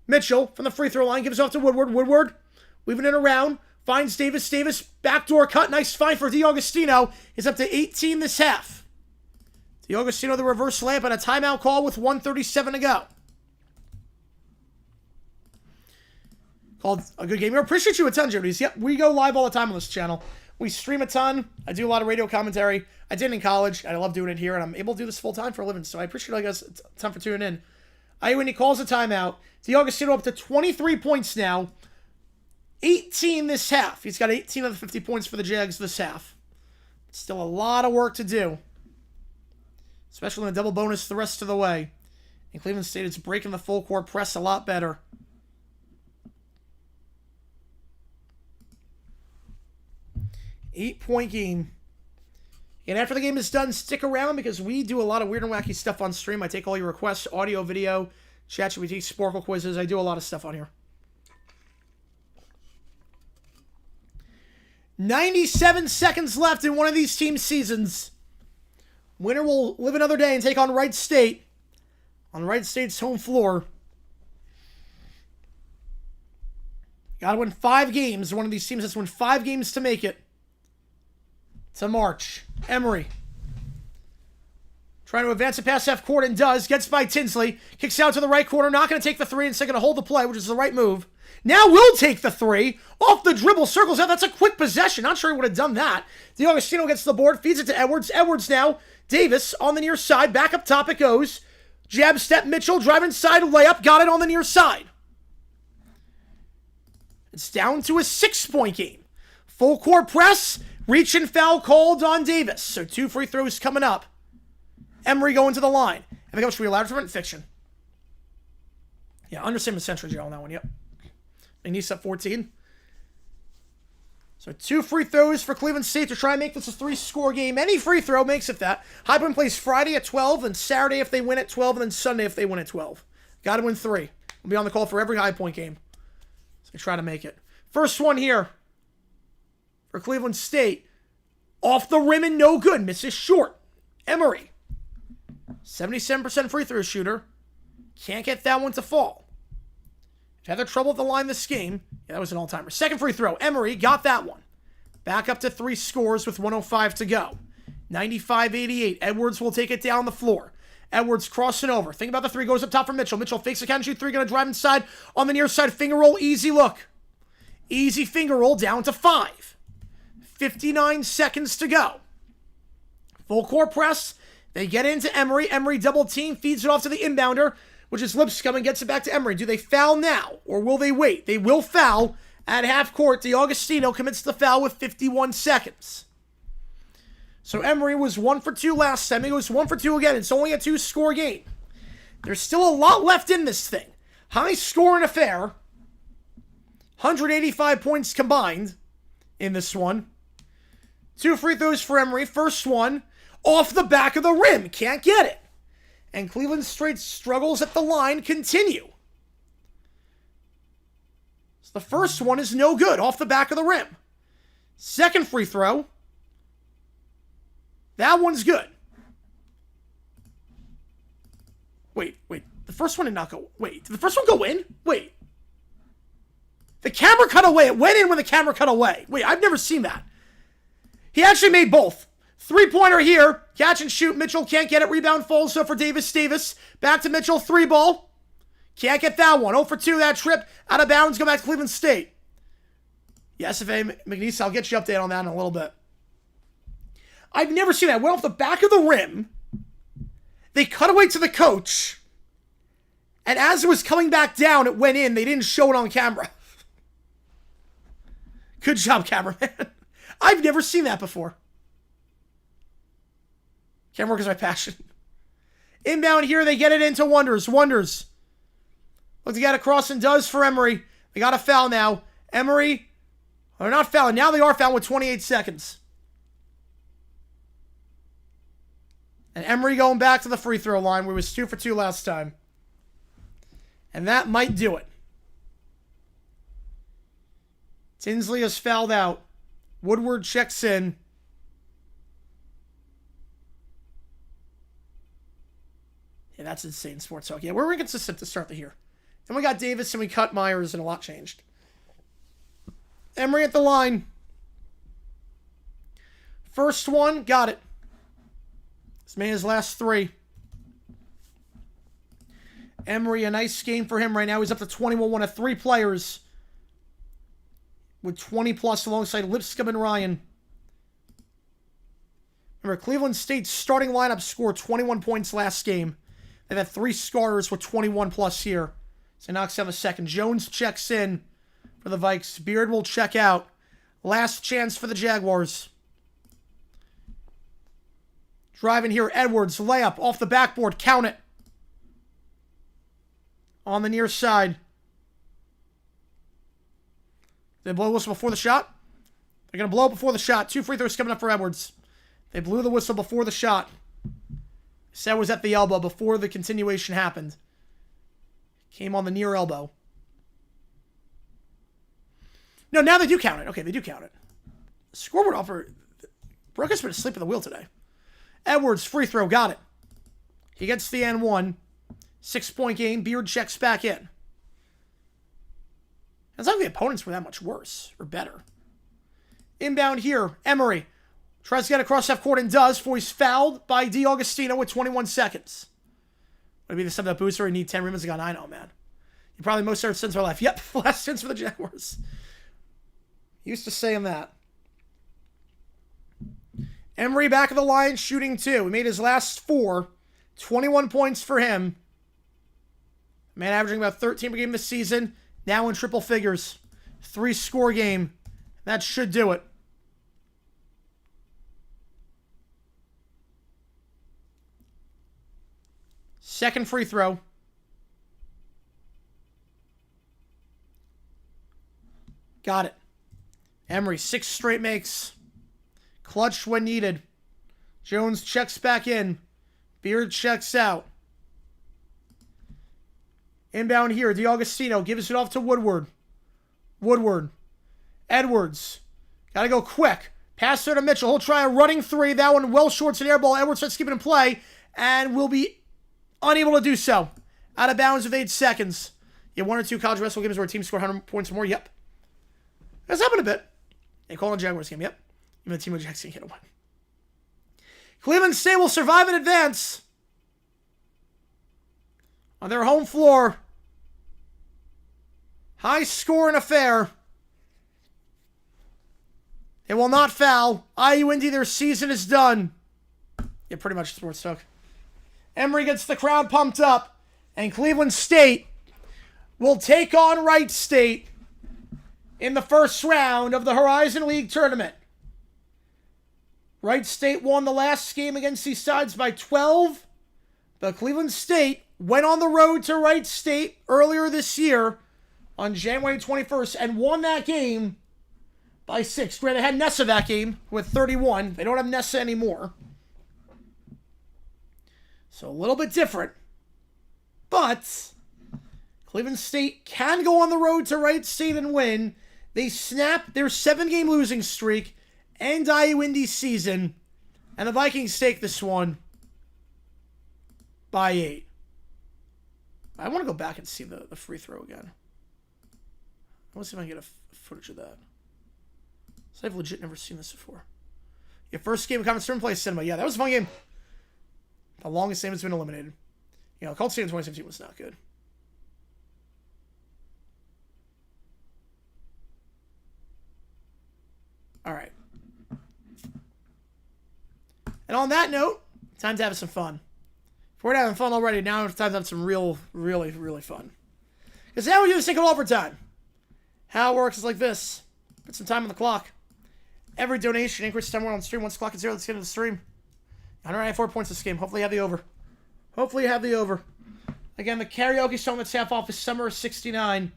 Mitchell from the free throw line gives off to Woodward. Woodward weaving it around. Finds Davis. Davis, backdoor cut. Nice find for DiAugustino. He's up to 18 this half. DiAugustino, the reverse layup, and a timeout call with 1:37 to go. Called a good game. I appreciate you a ton, Jodies. Yep, we go live all the time on this channel. We stream a ton. I do a lot of radio commentary. I did in college, and I love doing it here, and I'm able to do this full time for a living, so I appreciate you guys a ton for tuning in. When he calls a timeout. DeAugustino up to 23 points now. 18 this half. He's got 18 of the 50 points for the Jags this half. Still a lot of work to do. Especially in the double bonus the rest of the way. In Cleveland State, it's breaking the full court press a lot better. Eight-point game. And after the game is done, stick around because we do a lot of weird and wacky stuff on stream. I take all your requests, audio, video, ChatGPT, Sporkle quizzes. I do a lot of stuff on here. 97 seconds left in one of these team seasons. Winner will live another day and take on Wright State. On Wright State's home floor. Got to win 5 games. One of these teams has to win 5 games to make it. To March. Emery. Trying to advance it past half court and does. Gets by Tinsley. Kicks out to the right corner. Not going to take the 3. Instead going to hold the play, which is the right move. Now will take the 3. Off the dribble. Circles out. That's a quick possession. Not sure he would have done that. DeAugustino gets the board. Feeds it to Edwards. Edwards now. Davis on the near side. Back up top it goes. Jab step. Mitchell driving side. Layup. Got it on the near side. It's down to a 6-point game. Full court press. Reach and foul called on Davis. So 2 free throws coming up. Emery going to the line. Have I got to be allowed to prevent fiction? Yeah, understatement century jail on that one. Yep. McNeese up 14. So 2 free throws for Cleveland State to try and make this a 3-score game. Any free throw makes it that. High Point plays Friday at 12, and Saturday if they win at 12, and then Sunday if they win at 12. Got to win 3. We'll be on the call for every High Point game. So try to make it. First one here for Cleveland State. Off the rim and no good. Misses short. Emery. 77% free throw shooter. Can't get that one to fall. Had their trouble at the line this game. Yeah, that was an all-timer. Second free throw. Emery got that one. Back up to 3 scores with 1:05 to go. 95-88. Edwards will take it down the floor. Edwards crossing over. Think about the 3. Goes up top for Mitchell. Mitchell fakes a catch and shoot 3. Going to drive inside on the near side. Finger roll. Easy look. Easy finger roll down to 5. 59 seconds to go. Full court press. They get into Emery. Emery double team. Feeds it off to the inbounder, which is Lipscomb, and gets it back to Emery. Do they foul now, or will they wait? They will foul at half court. DeAugustino commits the foul with 51 seconds. So Emery was 1 for 2 last time. He was 1 for 2 again. It's only a 2-score game. There's still a lot left in this thing. High-scoring affair. 185 points combined in this one. 2 free throws for Emery. First one off the back of the rim. Can't get it. And Cleveland State's struggles at the line continue. So the first one is no good. Off the back of the rim. Second free throw. That one's good. Wait. The first one did not go. Wait, did the first one go in? Wait. The camera cut away. It went in when the camera cut away. Wait, I've never seen that. He actually made both. 3-pointer here. Catch and shoot. Mitchell can't get it. Rebound falls for Davis. Davis. Back to Mitchell. 3 ball. Can't get that one. 0 for 2 that trip. Out of bounds. Go back to Cleveland State. Yes, McNeese, I'll get you updated on that in a little bit. I've never seen that. Went off the back of the rim. They cut away to the coach. And as it was coming back down, it went in. They didn't show it on camera. Good job, cameraman. I've never seen that before. Camera work is my passion. Inbound here, they get it into Wonders. Wonders. Look, they got it cross and does for Emery. They got a foul now. Emery, they're not fouling. Now they are fouling with 28 seconds. And Emery going back to the free throw line where he was 2 for 2 last time. And that might do it. Tinsley has fouled out. Woodward checks in. Yeah, that's insane sports talk. Yeah, we're inconsistent to start the year. Then we got Davis and we cut Myers and a lot changed. Emery at the line. First one, got it. This made his last 3. Emery, a nice game for him right now. He's up to 21, one of 3 players with 20 plus alongside Lipscomb and Ryan. Remember, Cleveland State's starting lineup scored 21 points last game. They've had 3 starters with 21 plus here. So knocks down the second. Jones checks in for the Vikes. Beard will check out. Last chance for the Jaguars. Driving here, Edwards, layup off the backboard. Count it. On the near side. They blow the whistle before the shot. They're going to blow it before the shot. 2 free throws coming up for Edwards. They blew the whistle before the shot. Said was at the elbow before the continuation happened. Came on the near elbow. No, now they do count it. Okay, they do count it. Scoreboard offer. Brooke has been asleep at the wheel today. Edwards, free throw, got it. He gets the N1. 6-point game. Beard checks back in. It's not like the opponents were that much worse or better. Inbound here. Emery tries to get across half court and does, for he's fouled by DiAugustino with 21 seconds. Would it be the stuff that booster and need 10 rebounds? I know, man. You probably most ever since our life. Yep, last chance for the Jaguars. Used to saying that. Emery back of the line, shooting 2. He made his last 4. 21 points for him. Man averaging about 13 per game this season. Now in triple figures. 3-score game. That should do it. Second free throw. Got it. Emery, 6 straight makes. Clutch when needed. Jones checks back in. Beard checks out. Inbound here. DiAugustino gives it off to Woodward. Woodward. Edwards. Got to go quick. Pass there to Mitchell. He'll try a running 3. That one well short to the air ball. Edwards starts keeping in play and will be unable to do so. Out of bounds with 8 seconds. You have 1 or 2 college basketball games where a team scored 100 points or more? Yep. That's happened a bit. They call it a Jaguars game. Yep. Even the team with Jackson can't win. Cleveland State will survive and advance on their home floor. High scoring affair. They will not foul. IU Indy, their season is done. Yeah, pretty much sports talk. Emery gets the crowd pumped up, and Cleveland State will take on Wright State in the first round of the Horizon League tournament. Wright State won the last game against these sides by 12. But Cleveland State went on the road to Wright State earlier this year on January 21st and won that game by 6. Granted, they had Nessa that game with 31. They don't have Nessa anymore. So a little bit different. But Cleveland State can go on the road to Wright State and win. They snap their 7-game losing streak and IU Indy season. And the Vikings take this one by 8. I want to go back and see the free throw again. I want to see if I can get a footage of that. So I've legit never seen this before. Your first game of conference tournament play cinema. Yeah, that was a fun game. The longest game has been eliminated. You know, Colts State in 2017 was not good. All right. And on that note, time to have some fun. If we're having fun already, now it's time to have some really fun. Because now we do this thing called overtime. How it works is like this. Put some time on the clock. Every donation increases time we're on stream. Once the clock is 0, let's get into the stream. 194 points this game. Hopefully you have the over. Hopefully you have the over. Again, the karaoke song that's half off is Summer of 69.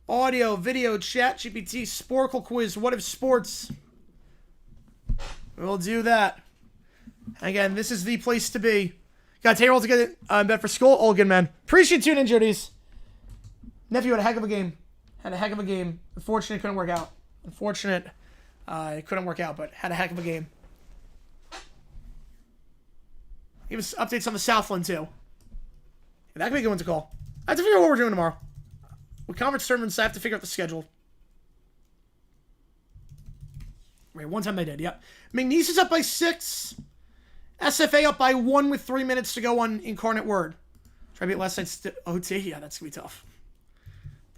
Audio, video, chat, GPT, Sporkle quiz, what if sports? We'll do that. Again, this is the place to be. Got Taylor all together in bed for school. All good, man. Appreciate you tuning in, Jodies. Nephew had a heck of a game. Unfortunately, it couldn't work out. It couldn't work out, but had a heck of a game. Give us updates on the Southland, too. That could be a good one to call. I have to figure out what we're doing tomorrow. With conference tournaments, I have to figure out the schedule. Right, one time they did, yep. McNeese is up by 6. SFA up by 1 with 3 minutes to go on Incarnate Word. Try to beat last night's OT. Yeah, that's going to be tough.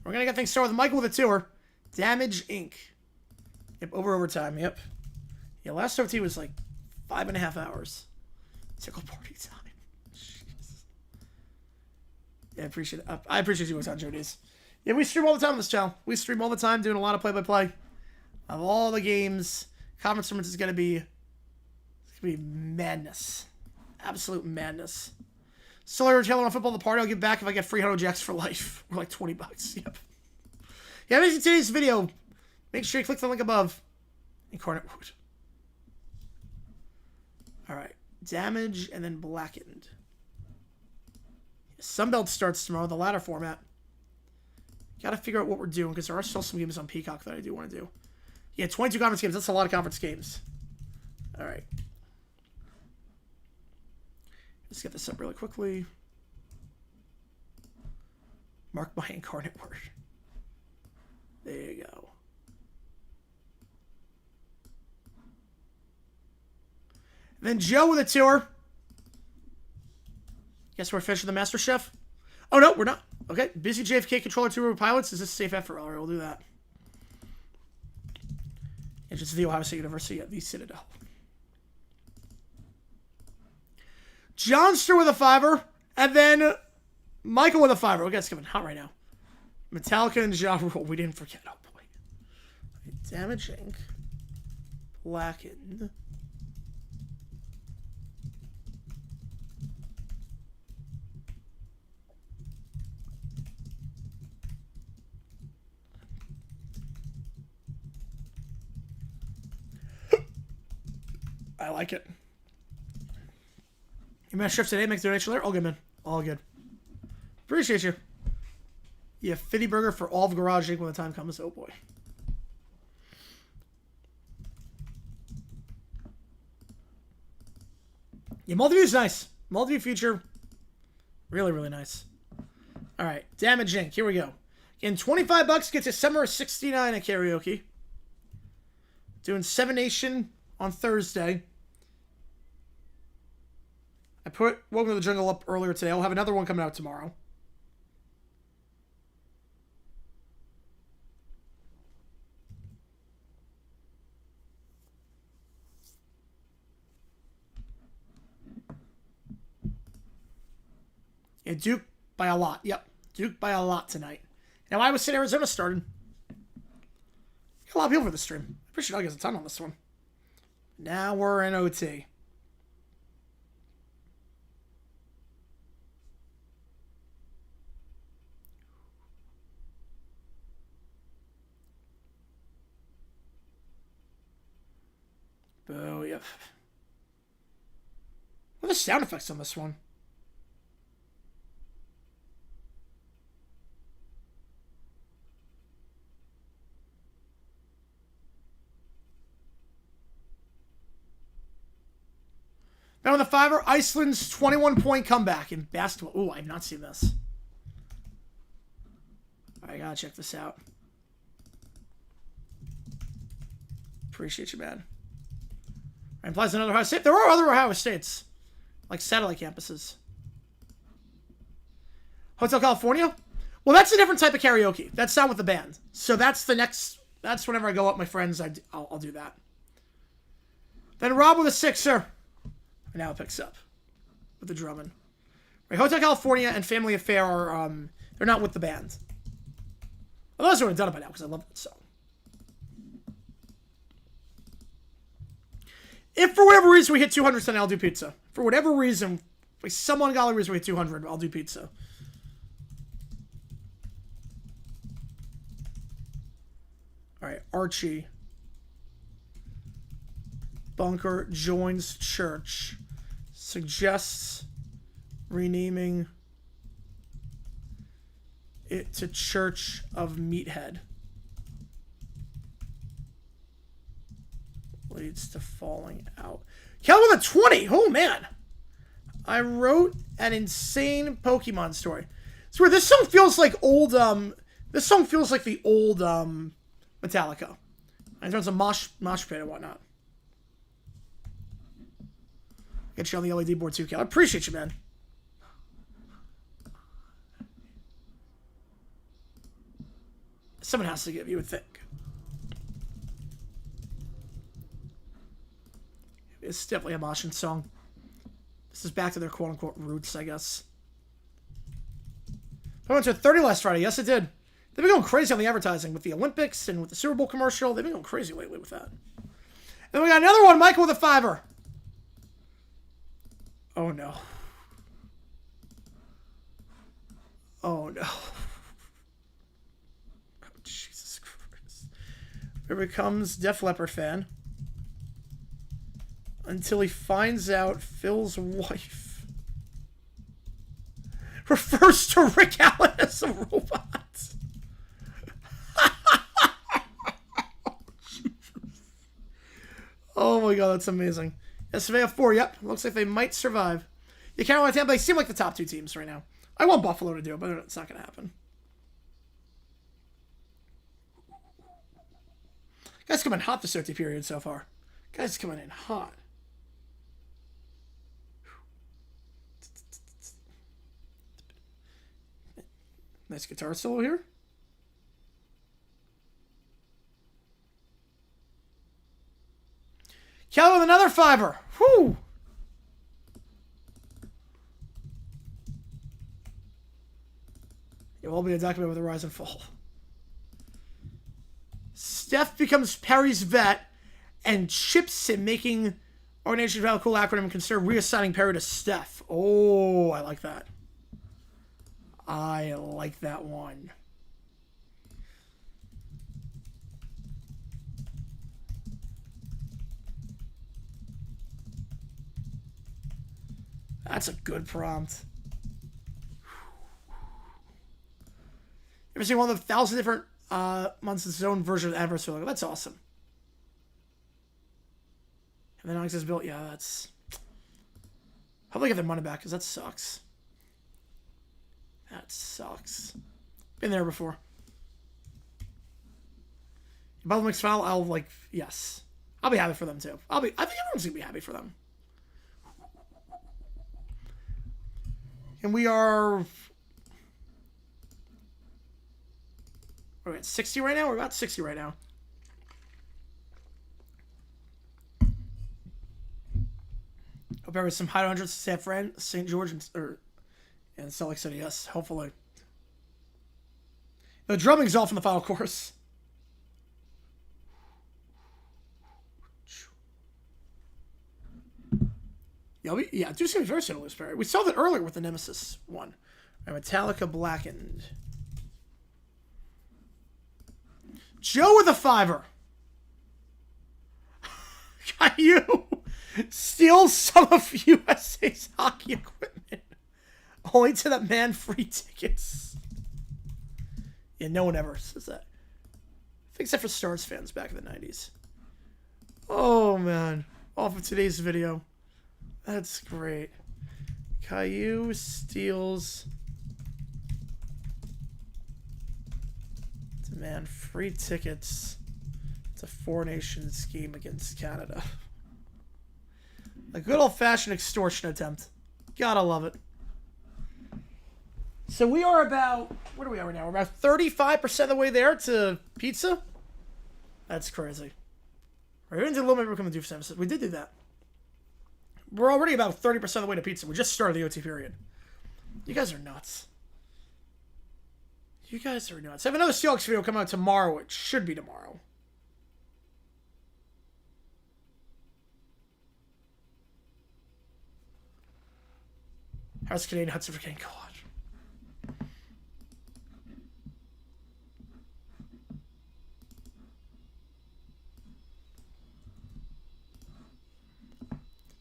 We're going to get things started with Michael with a tour. Damage Inc. Yep, overtime. Yep. Yeah, last OT was like 5.5 hours. Tickle party time. Jeez. Yeah, I appreciate it. I appreciate you on Joe Days. Yeah, we stream all the time on this channel. We stream all the time, doing a lot of play-by-play of all the games. Conference tournaments is gonna be madness, absolute madness. Solar Taylor on football the party. I'll give back if I get free Hundo Jacks for life, or like $20. Yep. Yeah, if you see today's video, make sure you click the link above. Incarnate Wood. All right, damage and then blackened. Sunbelt starts tomorrow, the ladder format. Gotta figure out what we're doing, because there are still some games on Peacock that I do want to do. Yeah, 22 conference games. That's a lot of conference games. All right. Let's get this up really quickly. Mark my incarnate word. There you go. And then Joe with a tour. Guess we're finishing the Master Chef? Oh, no, we're not. Okay. Busy JFK controller tour with pilots. Is this a safe effort? All right, we'll do that. And just the Ohio State University at the Citadel. Johnster with a 5er. And then Michael with a 5er. Okay, it's coming hot right now. Metallica and Ja Rule. We didn't forget. Oh, boy. Damaging. Blackened. I like it. You man shift today, makes donation there. All good, man. All good. Appreciate you. Yeah, Fitty Burger for all of Garage Inc. when the time comes. Oh boy. Yeah, multi-view is nice. Multi-view feature, really, really nice. All right, Damage Inc. Here we go. Again, $25 gets you Summer 69 at karaoke. Doing Seven Nation on Thursday. I put Welcome to the Jungle up earlier today. I'll have another one coming out tomorrow. Yeah, Duke by a lot. Yep, Duke by a lot tonight. Now, Iowa State, Arizona started. Got a lot of people for the stream. I appreciate I get a ton on this one. Now we're in OT. Oh, yep. What are the sound effects on this one? Now on the 5er, Iceland's 21-point comeback in basketball. Ooh, I've not seen this. I gotta check this out. Appreciate you, man. Implies another Ohio State. There are other Ohio States, like satellite campuses. Hotel California? Well, that's a different type of karaoke. That's not with the band. So that's the next. That's whenever I go up with my friends, I'll do that. Then Rob with a 6er. And now it picks up with the drumming. Right, Hotel California and Family Affair are they're not with the band. Otherwise, I would have done it by now because I love that song. If for whatever reason we hit 200, then I'll do pizza. For whatever reason, like some ungodly reason we hit 200, I'll do pizza. All right, Archie. Bunker joins church. Suggests renaming it to Church of Meathead. Leads to falling out. Kelly with a 20. Oh, man. I wrote an insane Pokemon story. So this song feels like old, this song feels like the old, Metallica. In terms of mosh pit and whatnot. Get you on the LED board too, Cal. I appreciate you, man. Someone has to give, you would think. It's definitely a Martian song. This is back to their quote-unquote roots, I guess. I went to 30 last Friday. Yes, it did. They've been going crazy on the advertising with the Olympics and with the Super Bowl commercial. They've been going crazy lately with that. And we got another one, Michael with a $5. Oh, no. Oh, no. Oh, Jesus Christ. Here becomes Def Leppard fan. Until he finds out Phil's wife refers to Rick Allen as a robot. Oh my god, that's amazing. Yes, they have 4. Yep, looks like they might survive. You can't really tell, but they seem like the top 2 teams right now. I want Buffalo to do it, but it's not going to happen. Guys coming hot this OT period so far. Guys coming in hot. Nice guitar solo here. Kelly with another $5. Whew. It will be a document with a rise and fall. Steph becomes Perry's vet and chips him, making our nation have a cool acronym and consider reassigning Perry to Steph. Oh, I like that. I like that one. That's a good prompt. You ever seen one of the 1,000 different months of his own version of Everest? Like, that's awesome. And then Alex is built. Yeah, that's. Hope they get their money back because that sucks. That sucks. Been there before. Both mixed foul, I'll like, yes. I'll be happy for them too. I think everyone's gonna be happy for them. And we are. We're at 60 right now? We're about 60 right now. Hope there was some high hundreds to San Fran, St. George, and Salt Lake City. Yes, hopefully. The drumming's off in the final chorus. Yeah, it do seem very similar to Perry. We saw that earlier with the Nemesis one. Metallica Blackened. Joe with a $5. Caillou steals some of USA's hockey equipment. Only to that man free tickets. Yeah, no one ever says that. I think except for Stars fans back in the 90s. Oh, man. Off of today's video. That's great. Caillou steals... Man, free tickets to Four Nations game against Canada. A good old-fashioned extortion attempt. Gotta love it. So we are about... What are we at right now? We're about 35% of the way there to pizza? That's crazy. Right, we didn't do a little bit become the doof services. We did do that. We're already about 30% of the way to pizza. We just started the OT period. You guys are nuts. You guys are nuts. I have another Seahawks video coming out tomorrow. It should be tomorrow. How's Canadian Hudson for getting caught?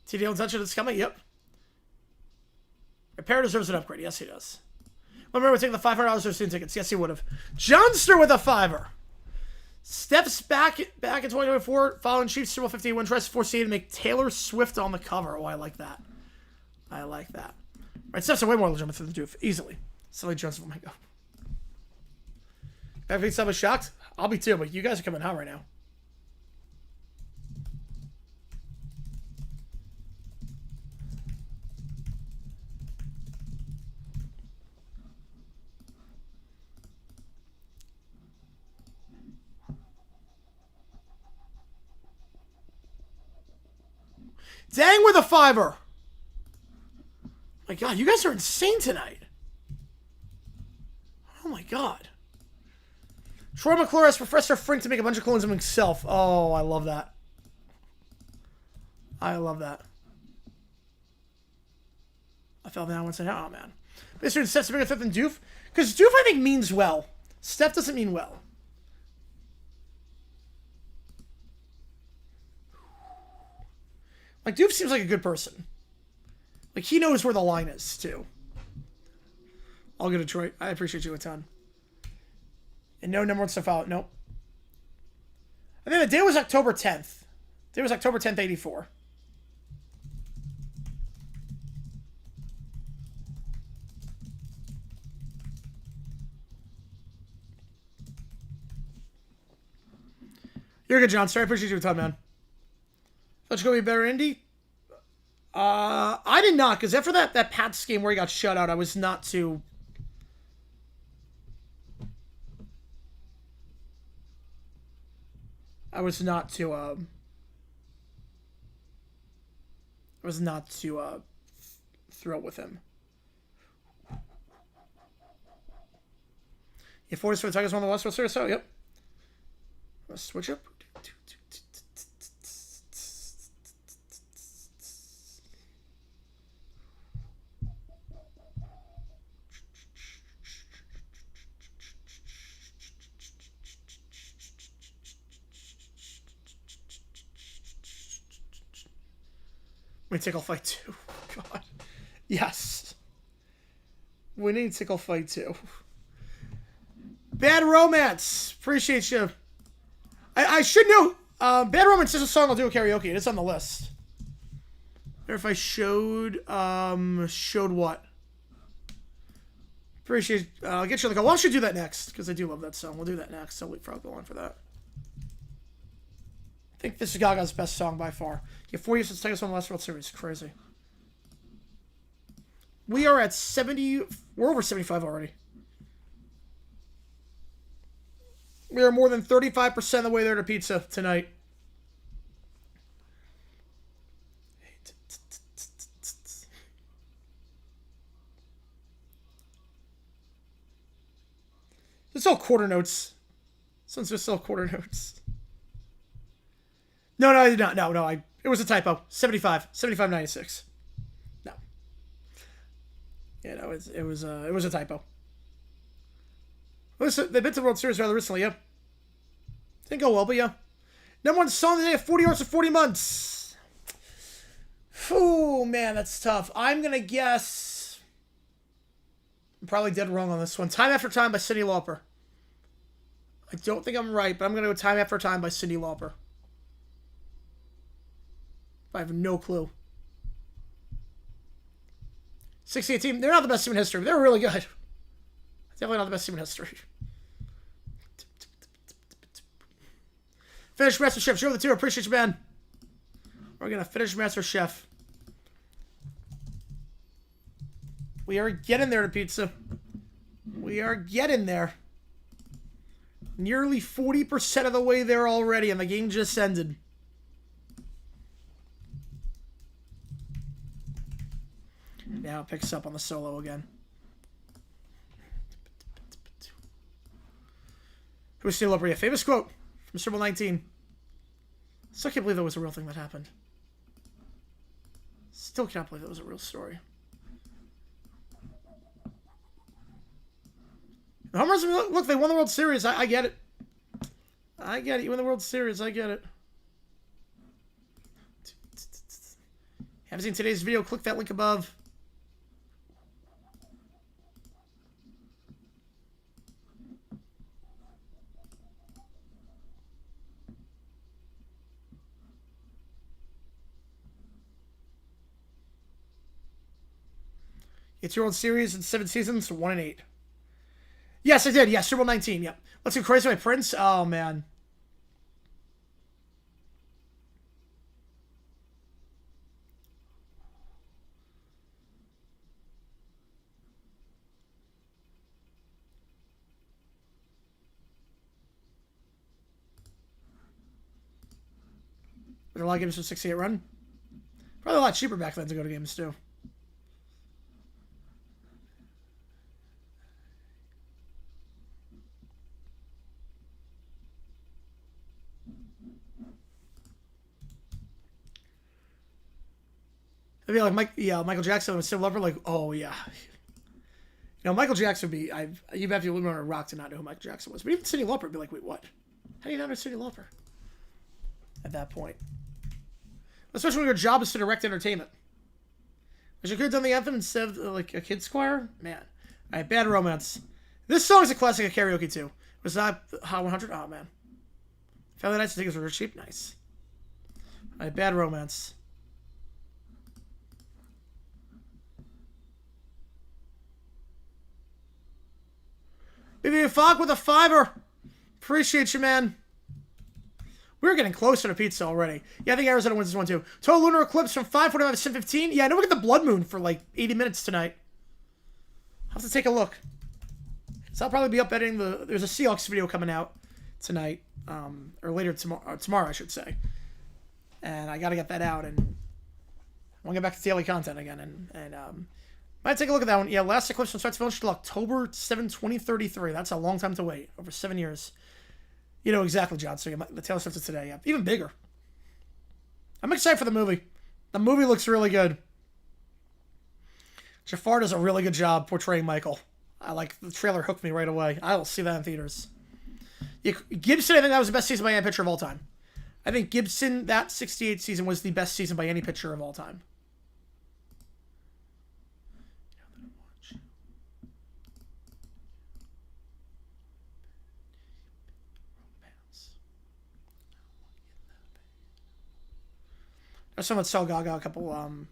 TDL touch it, it's coming. Yep. Repair deserves an upgrade. Yes, he does. Remember, we're taking the $500 for student tickets. Yes, he would have. Johnster with a $5. Steps back in 2024, following Chiefs Super Bowl 50 win, tries to force to make Taylor Swift on the cover. Oh, I like that. I like that. Right, Steps are way more legitimate than the doof. Easily. Silly Johnson, oh my god. If I think someone's shocked, I'll be too, but you guys are coming hot right now. Dang with a fiver. My God, you guys are insane tonight. Oh my God. Troy McClure asked Professor Frink to make a bunch of clones of himself. Oh, I love that. I love that. I fell down once and oh man. Mr. Steph's a bigger threat than Doof? Because Doof I think means well. Steph doesn't mean well. Like Doof seems like a good person. Like he knows where the line is too. I'll go to Detroit. I appreciate you a ton. And no number one stuff out. Nope. I think the day was October 10th. The day was October 10th, 84. You're good, John. Sorry, I appreciate you a ton, man. Let's go be better, Indy. I did not, because after that Pats game where he got shut out, I was not too... thrilled with him. Yeah, 40s for the Tigers won the West World Series, so, yep. Let's switch up. We need Tickle Fight 2. God. Yes. We need Tickle Fight 2. Bad Romance. Appreciate you. I should know. Bad Romance is a song I'll do a karaoke. It's on the list. Or if I showed what? Appreciate. I'll get you like. Why don't you do that next? Because I do love that song. We'll do that next. I'll wait for I'll go on for that. I think this is Gaga's best song by far. Yeah, 4 years since Tigers won the last World Series. Crazy. We are at 70. We're over 75 already. We are more than 35% of the way there to pizza tonight. It's all quarter notes. Since it's all quarter notes. No, I did not. No. It was a typo. 75.96. No. Yeah, no, it was a typo. Listen, they've been to the World Series rather recently, yeah. Didn't go well, but yeah. Number one song of the day, 40 Yards for 40 Months. Oh man, that's tough. I'm gonna guess. I'm probably dead wrong on this one. Time After Time by Cyndi Lauper. I don't think I'm right, but I'm gonna go Time After Time by Cyndi Lauper. I have no clue. 68 team. They're not the best team in history, but they're really good. Definitely not the best team in history. Finish Master Chef. Show the 2. Appreciate you, man. We're going to finish Master Chef. We are getting there to pizza. We are getting there. Nearly 40% of the way there already, and the game just ended. Now it picks up on the solo again. Who's still up here? Famous quote from Super Bowl 19. Still can't believe that was a real thing that happened. Still can't believe that was a real story. The home runs, look, they won the World Series. I get it. I get it. You win the World Series. I get it. Haven't seen today's video? Click that link above. It's your World Series in 7 seasons, 1-8. Yes, I did. Yeah, Super Bowl 19. Yep. Let's go crazy, my Prince. Oh man. There are a lot of games with 68 run. Probably Probably a lot cheaper back then to go to games, too. It'd be like Michael Jackson with Cyndi Lauper. Like, oh yeah, Michael Jackson would be. You'd have to live on a rock to not know who Michael Jackson was. But even Cyndi Lauper would be like, wait, what? How do you not know Cyndi Lauper? At that point, especially when your job is to direct entertainment. Wish you could have done the anthem instead of like a kids choir. Man, all right, Bad Romance. This song is a classic of karaoke too. Was that Hot 100? Oh man, Family Nights tickets were cheap. Nice. All right, Bad Romance. Maybe a Falk with a $5. Appreciate you, man. We're getting closer to pizza already. Yeah, I think Arizona wins this one, too. Total lunar eclipse from 5:45 to 7:15. Yeah, I know we get the blood moon for, like, 80 minutes tonight. I'll have to take a look. So I'll probably be up editing the... There's a Seahawks video coming out tonight. Or later tomorrow, I should say. And I got to get that out. And I want to get back to daily content again. And might take a look at that one. Yeah, last eclipse from start to finish till October 7, 2033. That's a long time to wait. Over 7 years. You know exactly, John. So yeah, the Taylor Swift is today. Yeah, even bigger. I'm excited for the movie. The movie looks really good. Jafar does a really good job portraying Michael. I like the trailer hooked me right away. I will see that in theaters. Gibson, I think that was the best season by any pitcher of all time. I think Gibson, that 68 season was the best season by any pitcher of all time. I saw Sal Gaga a couple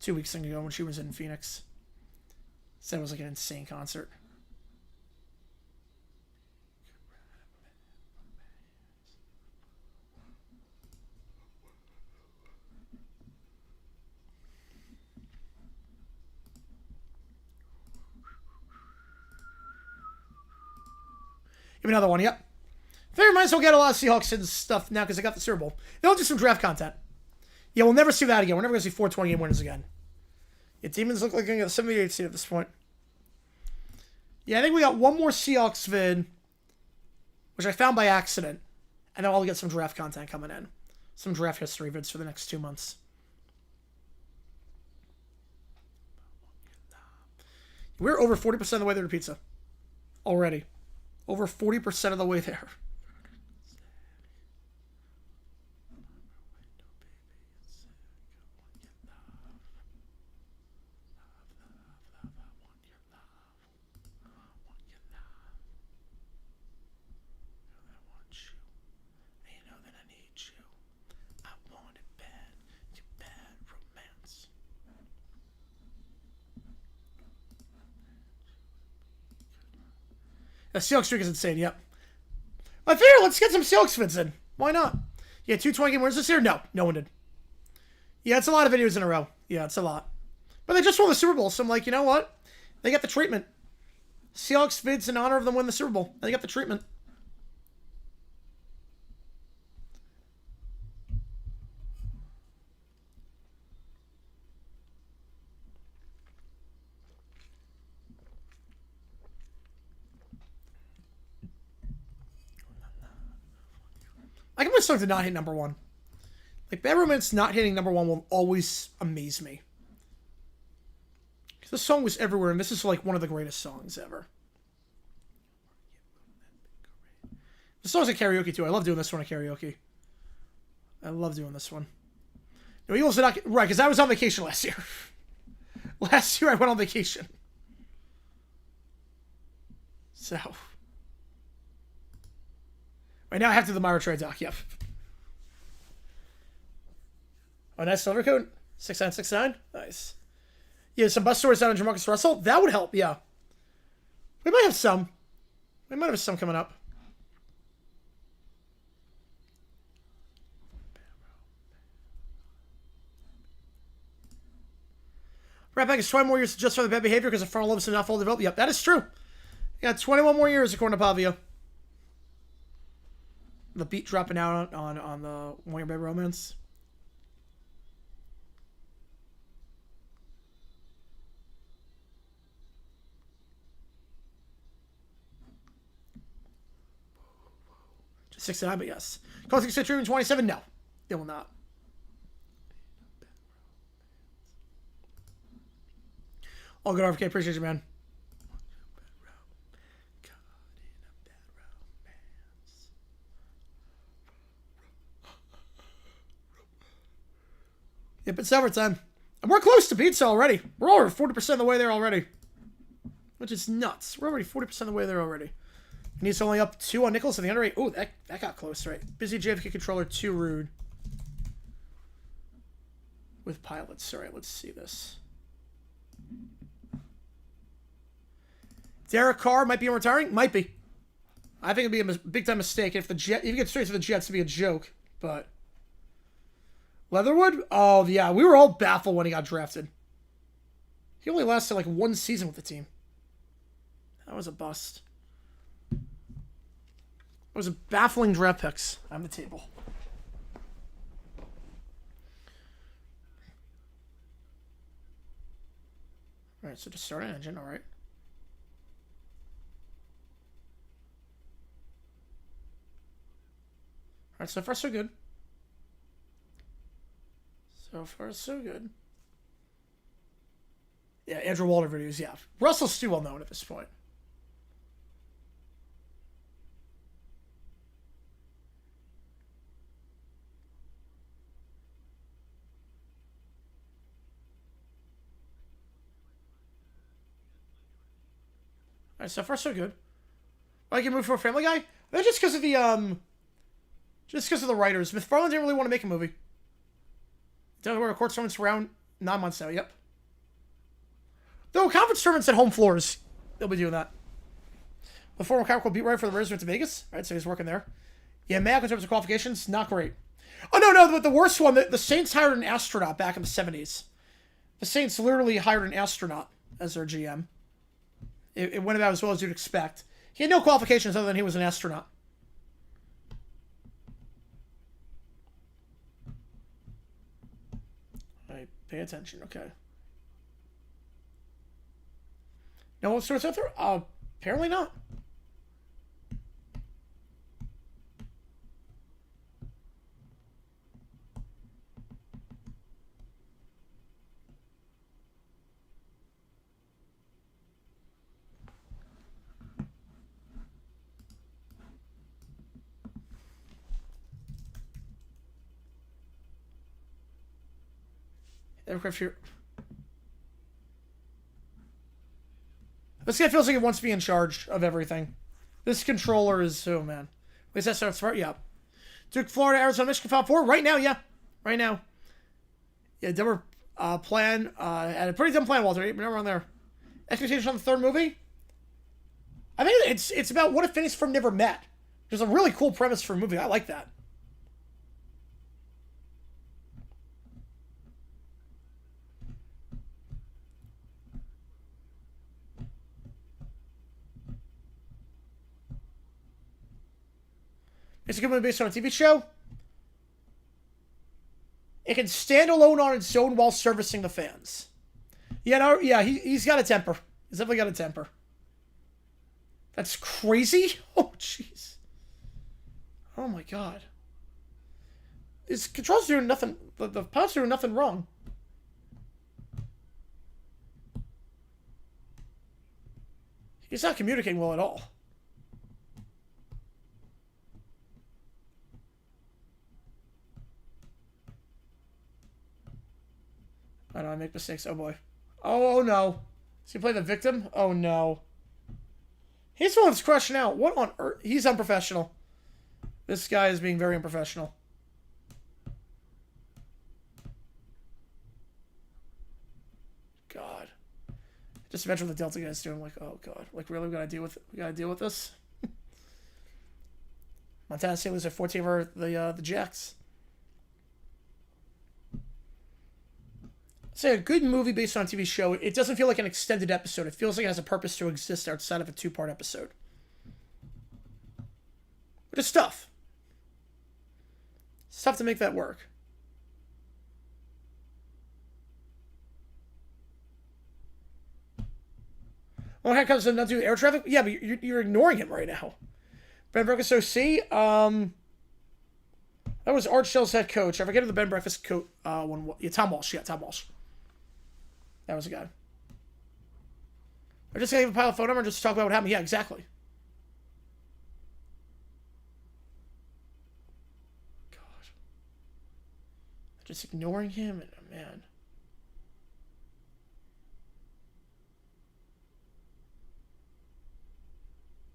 2 weeks ago when she was in Phoenix. Said it was like an insane concert. Give me another one, yep. They might as well get a lot of Seahawks and stuff now because they got the Super Bowl. They'll do some draft content. Yeah, we'll never see that again. We're never going to see 420 game winners again. Yeah, Demons look like they're going to get a 78 seed at this point. Yeah, I think we got one more Seahawks vid, which I found by accident. And then I'll get some draft content coming in. Some draft history vids for the next 2 months. We're over 40% of the way there to pizza. Already. Over 40% of the way there. The Seahawks streak is insane, yep. I figured let's get some Seahawks fits in. Why not? Yeah, 220 game winners this year? No, no one did. Yeah, it's a lot of videos in a row. Yeah, it's a lot. But they just won the Super Bowl, so I'm like, you know what? They got the treatment. Seahawks vids in honor of them winning the Super Bowl. They got the treatment. I can myself to not hit number one. Like, Bad Romance not hitting number one will always amaze me. This song was everywhere, and this is like one of the greatest songs ever. This song's at karaoke too. I love doing this one at karaoke. I love doing this one. No, Eagles did not get, right, because I was on vacation last year. Last year I went on vacation. So. Right now I have to do the Myra trade doc, yep. Oh, nice silver code. 6969. Nice. Yeah, some bus stories down in Jamarcus Russell. That would help, yeah. We might have some. We might have some coming up. Right back is 20 more years to justify the bad behavior because the frontal lobes have not fully developed. Yep, that is true. Yeah, 21 more years according to Pavia. The beat dropping out on the 1 Year Bad Romance. 69, but yes. Costing Citrine 27, no. They will not. All good, RFK. Appreciate you, man. Yep, it's overtime. And we're close to pizza already. We're over 40% of the way there already. Which is nuts. We're already 40% of the way there already. And he's only up 2 on Nicholas in the under 8. Oh, that got close, right? Busy JFK controller, 2 rude. With pilots. All right, let's see this. Derek Carr might be retiring. Might be. I think it'd be a big time mistake if you get straight to the Jets, it'd be a joke. But Leatherwood? Oh yeah, we were all baffled when he got drafted. He only lasted like 1 season with the team. That was a bust. It was a baffling draft picks on the table. All right, so just start an engine. All right. All right, so far so good. So far so good. Yeah, Andrew Walter videos, yeah. Russell's too well known at this point. All right, so far so good. I can move for a Family Guy. That's just because of the writers. McFarlane didn't really want to make a movie. Don't worry, court tournaments around 9 months now. Yep. Though conference tournaments at home floors, they'll be doing that. The former Cowboy beat writer for the Raiders went to Vegas. All right, so he's working there. Yeah, Mac in terms of qualifications, not great. Oh no, but the worst one. The Saints hired an astronaut back in the 70s. The Saints literally hired an astronaut as their GM. It went about as well as you'd expect. He had no qualifications other than he was an astronaut. All right, pay attention, okay. No one starts out there? Apparently not. Aircraft here. This guy feels like he wants to be in charge of everything. This controller is, oh man. Wait, is that start smart? Yeah. Duke, Florida, Arizona, Michigan, Final Four? Right now, yeah. Right now. Yeah, dumber plan. Had a pretty dumb plan, Walter. But never on there. Expectations on the third movie? I think it's about what if Phineas from never met. There's a really cool premise for a movie. I like that. It's a good movie based on a TV show. It can stand alone on its own while servicing the fans. Yeah, no, yeah, he's got a temper. He's definitely got a temper. That's crazy. Oh, jeez. Oh my god. His controls doing nothing. The pilot's doing nothing wrong. He's not communicating well at all. I know I make mistakes. Oh boy. Oh no. Does he play the victim? Oh no. He's the one that's crushing out. What on earth? He's unprofessional. This guy is being very unprofessional. God. Just imagine what the Delta guy's doing. Like, oh god. Like, really? We gotta deal with this? Montana State loses 14 over the Jacks. Say a good movie based on a TV show, it doesn't feel like an extended episode. It feels like it has a purpose to exist outside of a 2-part episode. But it's tough. It's tough to make that work. Well, how comes to not do air traffic? Yeah, but you're ignoring him right now. Ben Breakfast OC. That was Art Shell's head coach. I forget who the Ben Breakfast coach one. Yeah, Tom Walsh. Yeah, Tom Walsh. That was a guy. Or just gonna give a pile of phone number and just talk about what happened. Yeah, exactly. God. Just ignoring him, and man.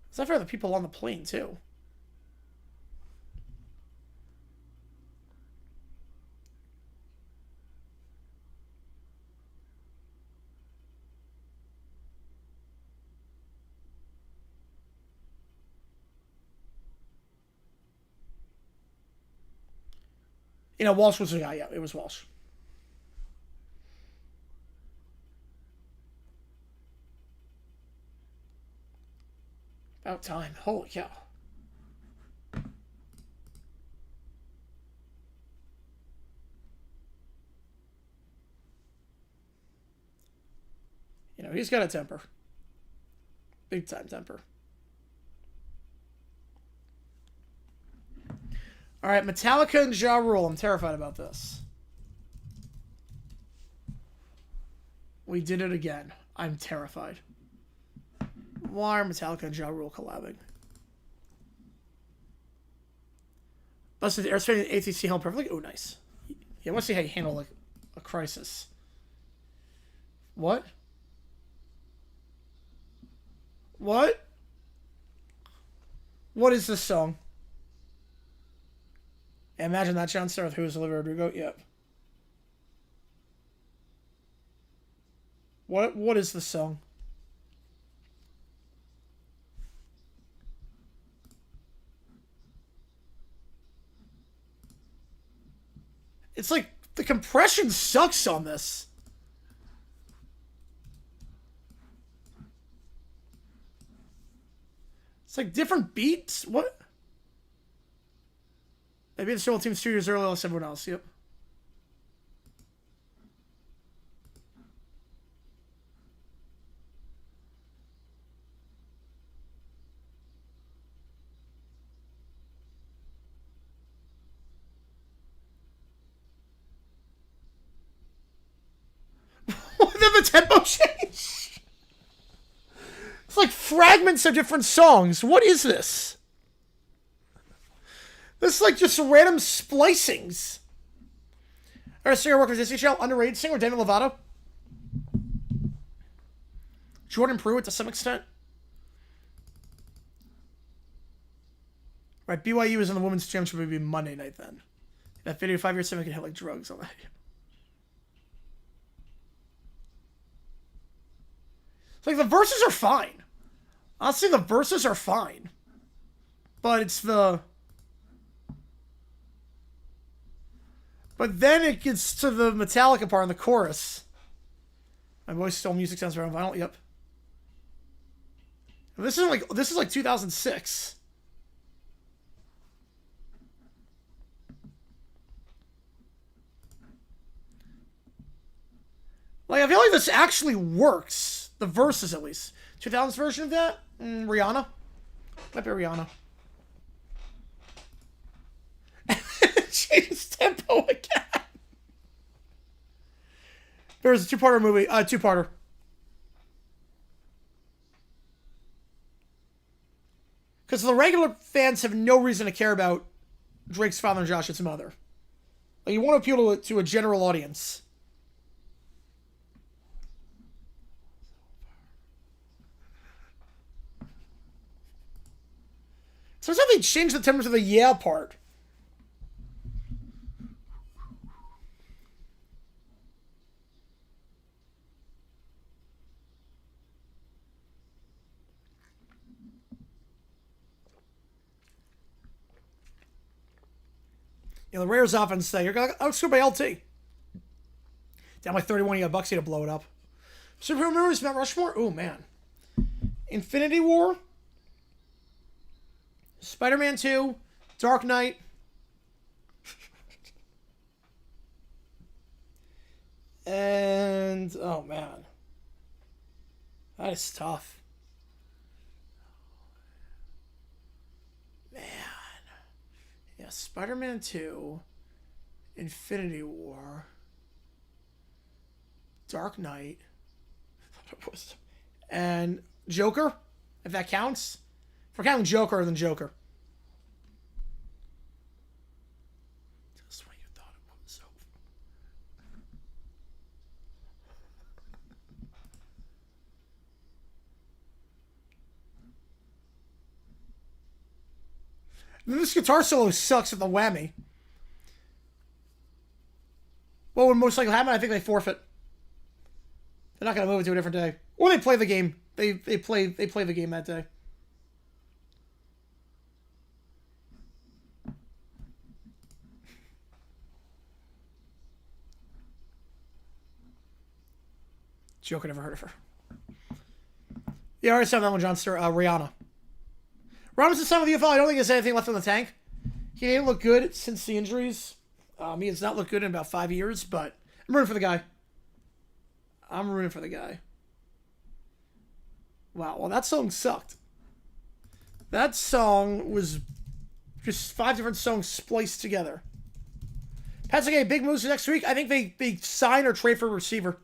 It's not fair to the people on the plane too. You know, Walsh was the guy. Yeah, it was Walsh. About time. Holy cow. You know, he's got a temper. Big time temper. All right, Metallica and Ja Rule. I'm terrified about this. We did it again. I'm terrified. Why are Metallica and Ja Rule collabing? Busted the airspace and ATC held perfectly. Oh, nice. Yeah, I want to see how you handle like a crisis. What? What? What is this song? Imagine that, John Starr with Who's Olivia Rodrigo. Yep. What is the song? It's like the compression sucks on this. It's like different beats. What? Maybe the Soul Team's 2 years earlier than everyone else. Yep. Did the tempo change? It's like fragments of different songs. What is this? This is like just random splicings. Alright, singer work with Disney Channel, underrated singer, Demi Lovato. Jordan Pruitt to some extent. Right, BYU is in the women's championship. Would be Monday night then. That video 5 years 7 can hit like drugs on that. It's like the verses are fine. Honestly, the verses are fine. But it's the... But then it gets to the Metallica part in the chorus. My voice still music sounds very violent. Yep. And this is like 2006. Like I feel like this actually works. The verses at least. 2000s version of that? Rihanna? Might be Rihanna. Change tempo again. There was a two-parter movie. Two-parter. Because the regular fans have no reason to care about Drake's father and Josh's mother. Like, you want to appeal to a general audience. So it's like they changed the tempo to the yeah part. You know, the Raiders offense say, I'll score by LT. Down by 31, you got Bucksy to blow it up. Superhero movies, Mount Rushmore? Oh, man. Infinity War? Spider-Man 2? Dark Knight? And... oh, man. That is tough. Yeah, Spider-Man 2, Infinity War, Dark Knight, and Joker, if that counts. If we're counting Joker, then Joker. Just when you thought it was over. This guitar solo sucks with the whammy. What would most likely happen? I think they forfeit. They're not going to move it to a different day. Or they play the game. They play the game that day. Joker, never heard of her. Yeah, I already said that one, John Stir. Rihanna. Rihanna's the son of the UFO. I don't think there's anything left in the tank. He didn't look good since the injuries. He has not looked good in about 5 years, but I'm rooting for the guy. I'm rooting for the guy. Wow, well, that song sucked. That song was just 5 different songs spliced together. Pats again, big moves for next week. I think they sign or trade for a receiver.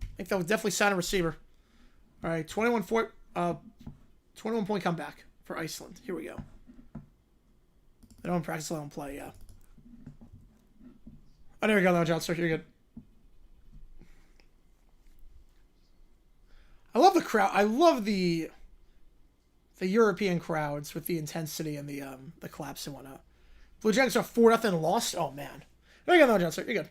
I think they'll definitely sign a receiver. All right, 21 point comeback for Iceland. Here we go. They don't practice, they don't play, yeah. Oh, there we go, though, John. So you're good. I love the crowd. I love the European crowds with the intensity and the claps and whatnot. Blue Jackets are 4-0 lost. Oh man. There you go, though, John. So you're good.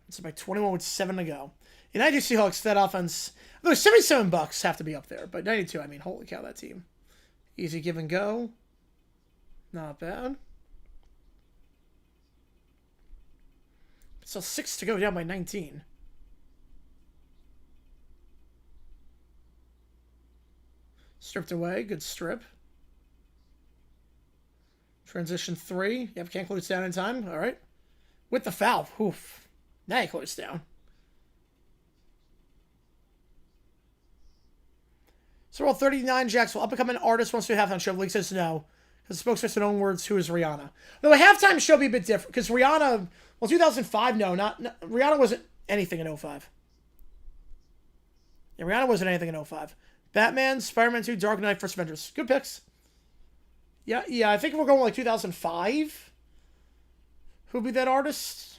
It's by 21 with 7 to go. United Seahawks, that offense. Though $77 have to be up there, but 92. I mean, holy cow, that team. Easy give and go. Not bad. So 6 to go, down by 19. Stripped away, good strip. Transition 3. Yep, can't close down in time. All right. With the foul. Oof. Now you close down. So roll 39 Jacks will up and come an artist once we have halftime show. League says no. Because the spokesperson own words, who is Rihanna? Though a halftime show be a bit different. Because Rihanna, well, 2005, no, Rihanna wasn't anything in 05. Yeah, Rihanna wasn't anything in 05. Batman, Spider-Man 2, Dark Knight, First Avengers. Good picks. Yeah, I think we're going like 2005. Who'd be that artist?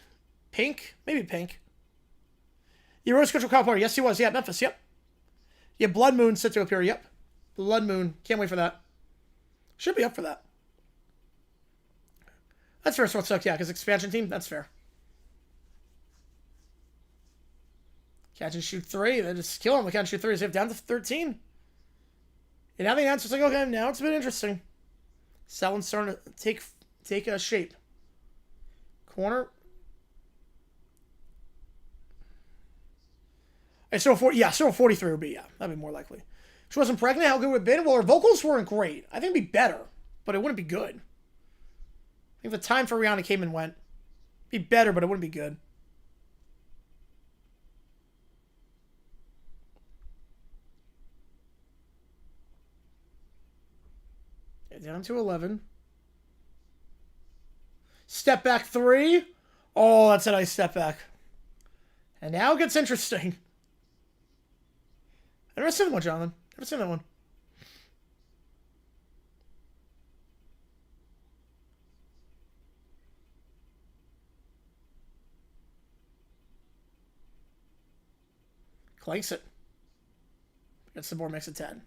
Pink? Maybe Pink. Yeah, Rose Country Kyle Party. Yes, he was. Yeah, Memphis. Yep. Yeah, Blood Moon set to appear. Yep. Blood Moon. Can't wait for that. Should be up for that. That's fair. So it sucked. Yeah, because expansion team. That's fair. Catch and shoot 3. They just kill him with catch and shoot 3. So down to 13. And now the answer's like, okay, now it's been interesting. That starting to take a shape. Corner. So 43 would be, yeah. That'd be more likely. She wasn't pregnant. How good would it have been? Well, her vocals weren't great. I think it'd be better, but it wouldn't be good. I think the time for Rihanna came and went. It'd be better, but it wouldn't be good. Down to 11. Step back 3. Oh, that's a nice step back. And now it gets interesting. I've never seen that one, Jonathan. Never seen that one. Clanks it. Gets the board, makes it 10.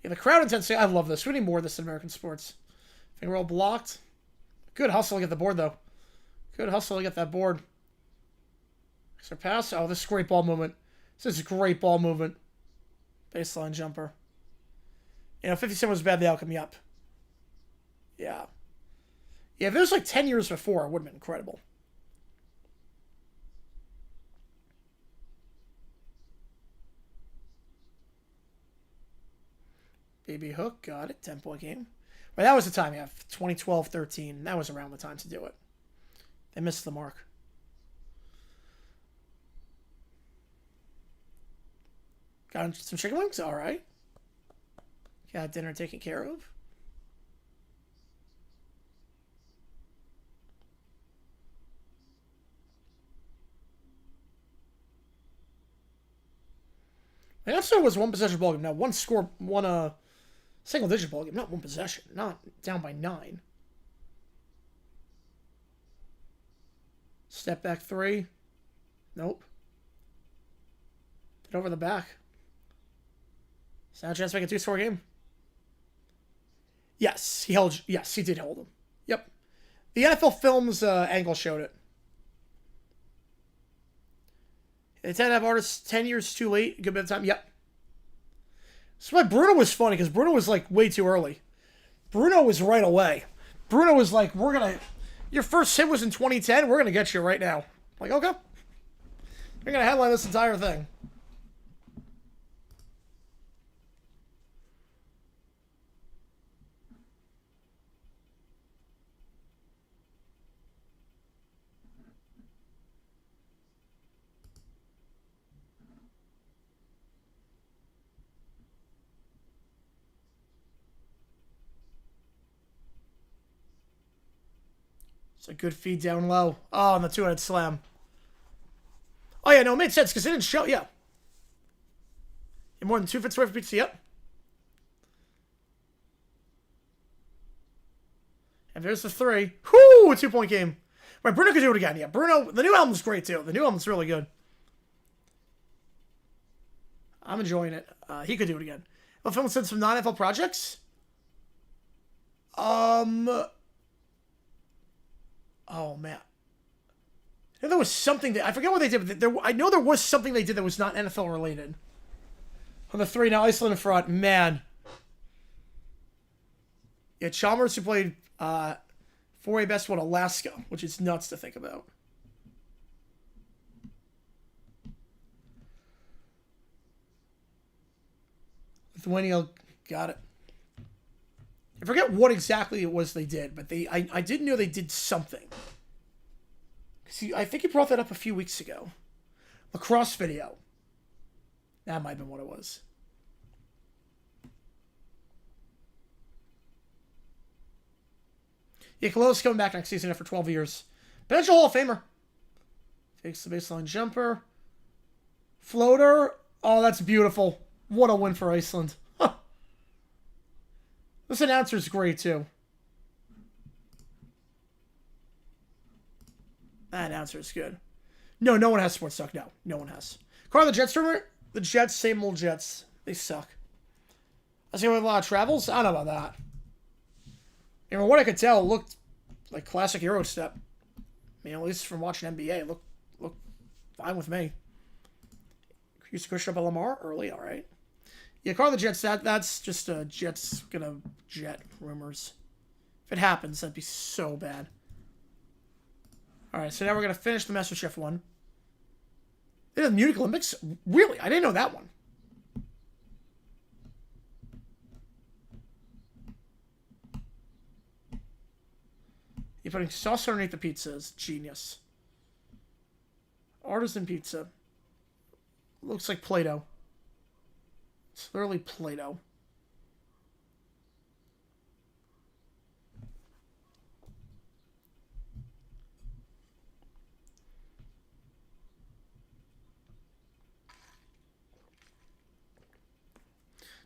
Yeah, the crowd intensity, I love this. We need more of this in American sports. Finger roll blocked. Good hustle to get the board, though. Good hustle to get that board. Extra pass. Oh, this is great ball movement. This is great ball movement. Baseline jumper. You know, 57 was bad, the outcome. Yep. Yeah. Yeah, if it was like 10 years before, it would have been incredible. Baby Hook, got it. 10-point game. Right, that was the time, yeah. 2012-13. That was around the time to do it. They missed the mark. Got some chicken wings? All right. Got dinner taken care of. And also was one possession ball game. Now one single digit ball game, not one possession, not down by 9. Step back 3. Nope. Get over the back. Is that a chance to make a 2-score game? Yes, yes, he did hold him. Yep. The NFL Films angle showed it. They tend to have artists 10 years too late. Good bit of time. Yep. That's why Bruno was funny, because Bruno was like way too early. Bruno was right away. Bruno was like, your first hit was in 2010. We're going to get you right now. Like, okay. You're going to headline this entire thing. It's a good feed down low. Oh, and the 2-headed slam. Oh, yeah, no, it made sense because it didn't show. Yeah. You're more than 2 feet away from pizza. Yep. And there's the 3. Whoo! A 2-point game. Right, Bruno could do it again. Yeah, Bruno. The new album's great, too. The new album's really good. I'm enjoying it. He could do it again. Well, film said some non-NFL projects. Oh, man. I know there was something that... I forget what they did, but I know there was something they did that was not NFL related. On the 3, now Iceland in front. Man. Yeah, Chalmers, who played 4A basketball in Alaska, which is nuts to think about. Lithuania got it. I forget what exactly it was they did, but I did know they did something. See, I think you brought that up a few weeks ago. Lacrosse video. That might have been what it was. Yeah, Kalo's coming back next season after 12 years. Potential Hall of Famer. Takes the baseline jumper. Floater. Oh, that's beautiful. What a win for Iceland. Huh. This announcer's great, too. That announcer's good. No one has sports talk. No one has. Carl, the Jets tournament? The Jets, same old Jets. They suck. I was going to have a lot of travels. I don't know about that. And from what I could tell, it looked like classic Euro step. I mean, at least from watching NBA, it looked fine with me. Used to push up a Lamar early, all right. Yeah, Carl the Jets, that's just Jets gonna jet rumors. If it happens, that'd be so bad. All right, so now we're gonna finish the MasterChef one. They did the Munich Olympics? Really? I didn't know that one. You're putting sauce underneath the pizza is genius. Artisan pizza. Looks like Play-Doh. It's literally Play-Doh.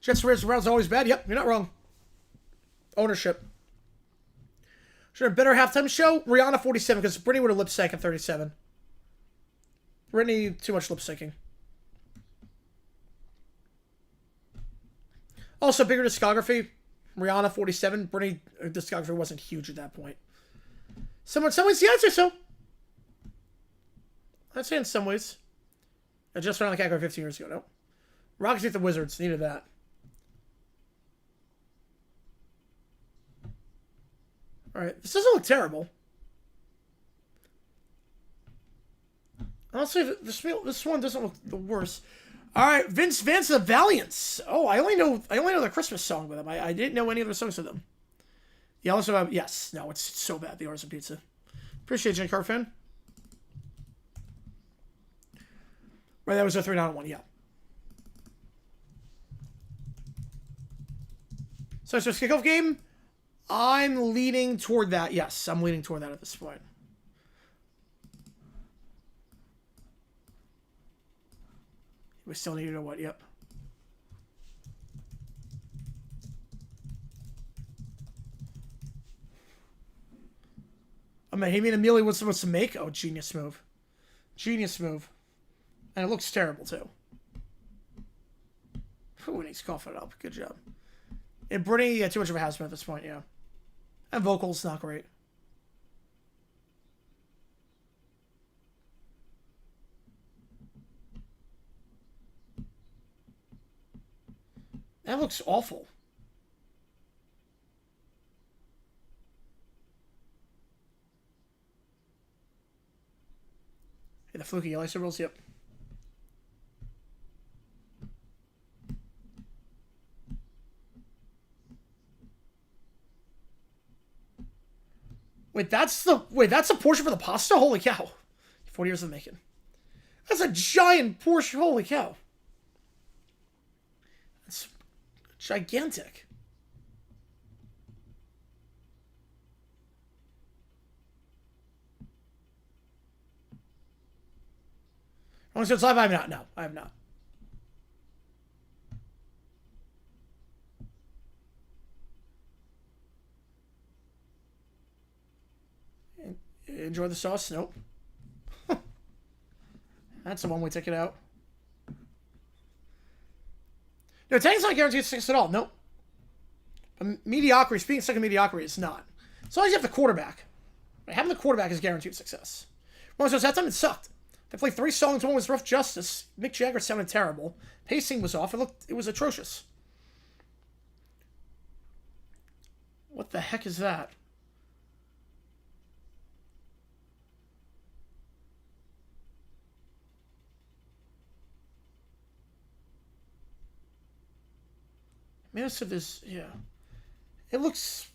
Jets race around always bad. Yep, you're not wrong. Ownership. Should have a better halftime show? Rihanna 47, because Britney would have lip sync at 37. Britney, too much lip syncing. Also, bigger discography. Rihanna 47. Britney discography wasn't huge at that point. In some ways, the answer so. I'd say in some ways. I just found the category 15 years ago. No. Rockets beat the Wizards. Needed that. Alright, this doesn't look terrible. Honestly, this one doesn't look the worst. All right, Vince Vance of Valiants. Oh, I only know the Christmas song with them. I didn't know any other songs with them. Yeah, also yes. No, it's so bad. The Artisan Pizza. Appreciate you, Card fan. Right, that was a 3-1. Yeah. So it's just kickoff game. I'm leaning toward that. Yes, I'm leaning toward that at this point. We still need to know what. Yep. I mean, he made Amelia what's to make. Oh, genius move. Genius move. And it looks terrible, too. Ooh, and he's coughing it up. Good job. And Brittany, yeah, too much of a house-man at this point, yeah. And vocals, not great. That looks awful. Hey, the fluky yellow symbols, yep. Wait, that's a portion for the pasta? Holy cow. 40 years of making. That's a giant portion. Holy cow. That's gigantic. Oh, so it's live? I have not. No, I have not. Enjoy the sauce? Nope. That's the one-way ticket out. No, Tang's not guaranteed success at all. Nope. But mediocrity, speaking of mediocrity, it's not. As long as you have the quarterback. Having the quarterback is guaranteed success. Well, so that time it sucked. They played 3 songs, one was Rough Justice. Mick Jagger sounded terrible. Pacing was off. It was atrocious. What the heck is that? Man, so this, yeah. It looks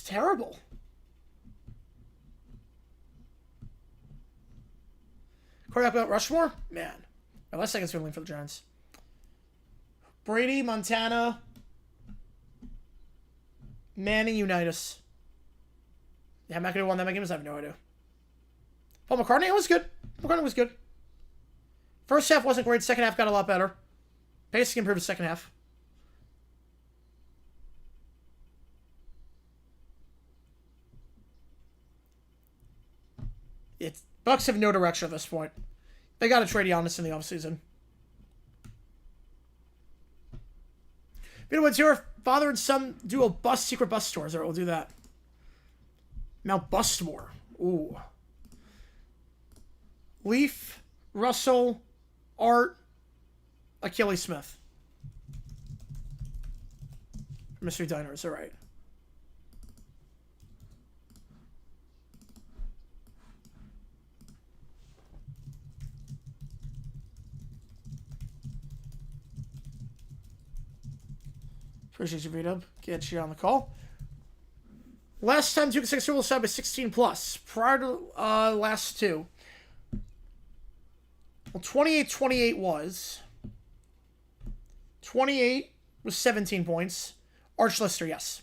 terrible. Quarterback about Rushmore? Man. My last second's going to lean for the Giants. Brady, Montana, Manning, Unitas. Yeah, I'm not going to win that game. I have no idea. Paul McCartney, it was good. McCartney was good. First half wasn't great. Second half got a lot better. Basically improved the second half. Bucks have no direction at this point. They got to trade Giannis in the offseason. What's your father and son do a secret bus tours? Or we'll do that. Mount Bustmore. Ooh. Leaf, Russell, Art, Achilles Smith. Mystery Diners, all right. Appreciate you, V-Dub. Get you on the call. Last time 2 consecutive was side by 16 plus. Prior to last 2. Well, 28-28 was. 28 was 17 points. Arch Lister, yes.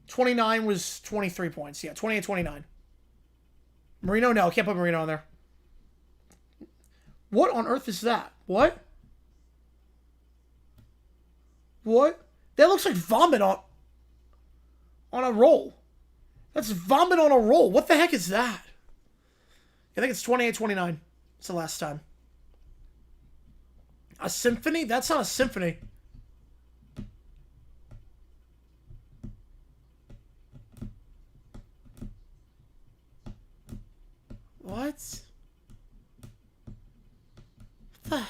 29 was 23 points. Yeah, 28-29. Marino, no. Can't put Marino on there. What on earth is that? What? What? That looks like vomit on a roll. That's vomit on a roll. What the heck is that? I think it's 28-29. It's the last time. A symphony? That's not a symphony. What? What the heck?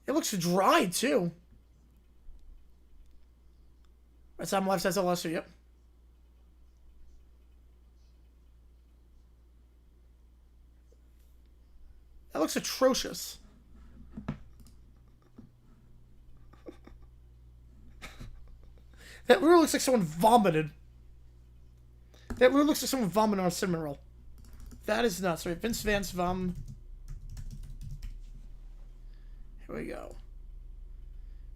It looks dry, too. That's on my left side of the last year. Yep. That looks atrocious. That literally looks like someone vomited. That literally looks like someone vomited on a cinnamon roll. That is nuts. Right, Vince Vance vom. Here we go.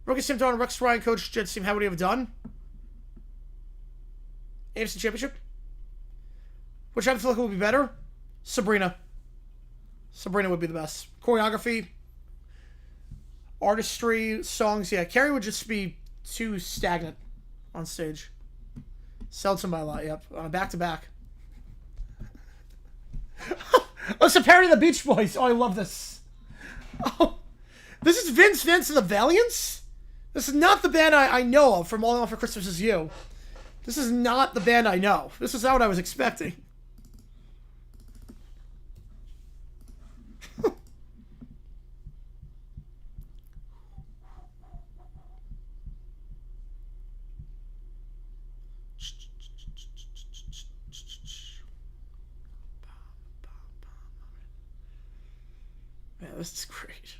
Rookie Sim Don, Rex Ryan, Coach Jet Team. How would he have done? AFC Championship. Which I feel like would be better? Sabrina. Sabrina would be the best. Choreography, artistry, songs. Yeah, Carrie would just be too stagnant on stage. Sold somebody a lot. Yep, on a back-to-back. Oh, it's a parody of the Beach Boys. Oh, I love this. Oh, this is Vince Vance and the Valiants? This is not the band I know of from All I Want for Christmas Is You. This is not the band I know. This is not what I was expecting. Man, this is great.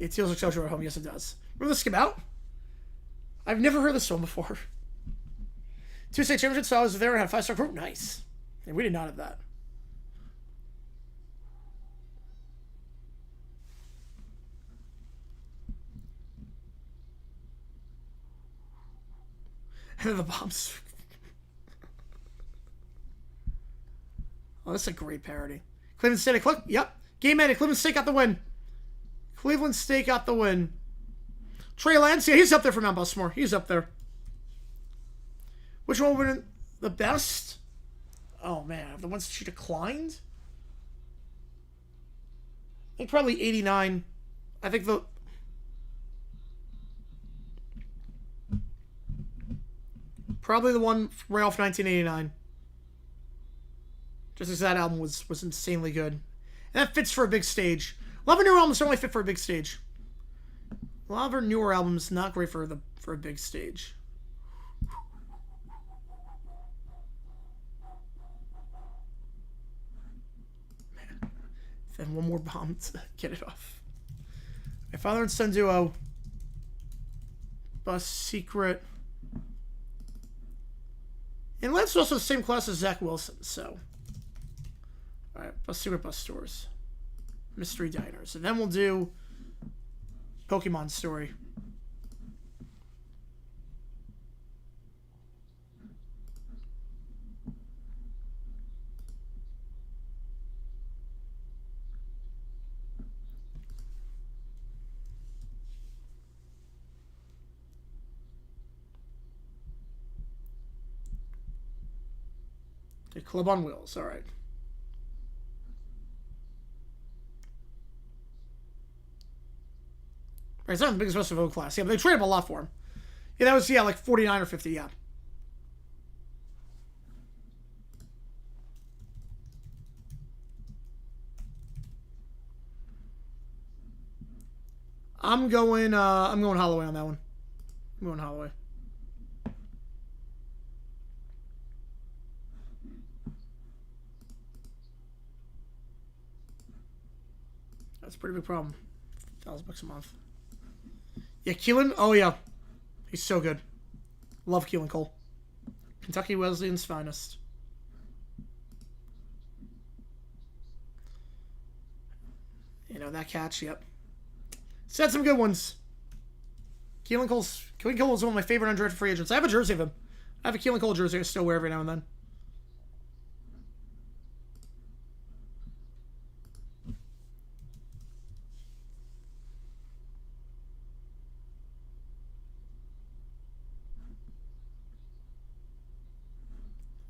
It feels like Soldier at Home. Yes, it does. Remember this came out? I've never heard this song before. Tuesday Championship, so I was there and had a 5-star group. Nice. And we did not have that. And then the bombs. Oh, that's a great parody. Cleveland State, yep. Game ended. Cleveland State got the win. Cleveland State got the win. Trey Lance, yeah, he's up there for Mount Busmore. He's up there. Which one win the best? Oh, man. The ones she declined? I think probably 89. I think the... Probably the one right off 1989. Just because that album was insanely good. And that fits for a big stage. A lot of her newer albums don't really fit for a big stage. A lot of her newer albums not great for a big stage. Man. Then one more bomb to get it off. My father and son duo. Bus Secret. And Lance also the same class as Zach Wilson, so. Alright, Bus Secret Bus Stores. Mystery Diners. And then we'll do Pokemon Story. Okay, Club on Wheels. All right. Right, it's not the biggest Western Vogue class. Yeah, but they traded up a lot for him. Yeah, that was, yeah, like 49 or 50, yeah. I'm going Holloway on that one. I'm going Holloway. That's a pretty big problem. $1,000 a month. Yeah, Keelan. Oh yeah, he's so good. Love Keelan Cole. Kentucky Wesleyan's finest. You know that catch. Yep. Said some good ones. Keelan Cole is one of my favorite undrafted free agents. I have a jersey of him. I have a Keelan Cole jersey I still wear every now and then.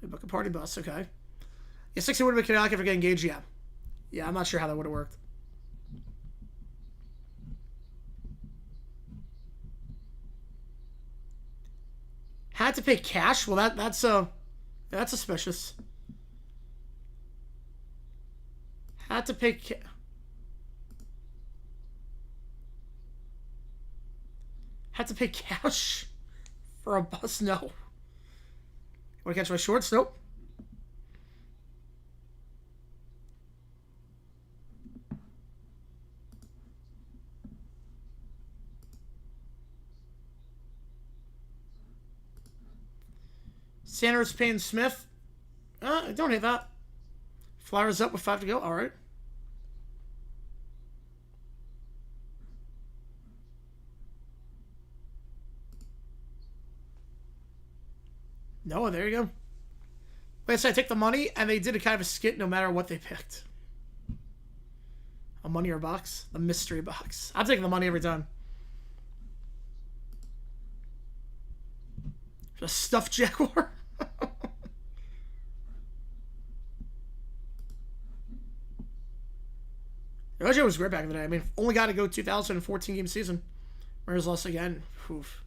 Book a party bus, okay. Yeah, 60 would have been chaotic if I get engaged, yeah. Yeah, I'm not sure how that would have worked. Had to pay cash? Well, that's That's suspicious. Had to pay... Had to pay cash for a bus? No. Want to catch my shorts? Nope. Sanders, Payne, Smith. I don't hate that. Flyers up with 5 to go. All right. No, there you go. Like I said, I take the money, and they did a kind of a skit no matter what they picked. A money or box? The mystery box. I'm taking the money every time. A stuffed jaguar? Rojo was great back in the day. I mean, only got to go 2014 game season. Mariners lost again. Oof.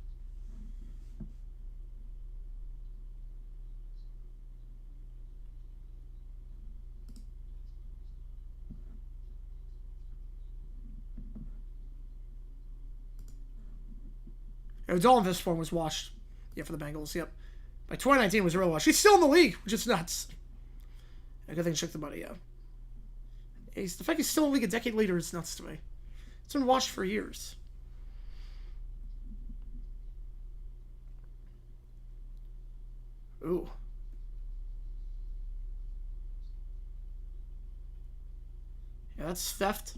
All in this form was washed. Yeah, for the Bengals. Yep. By 2019 was a real wash. He's still in the league, which is nuts. A good thing to check the money, yeah. The fact he's still in the league a decade later is nuts to me. It's been washed for years. Ooh. Yeah, that's theft.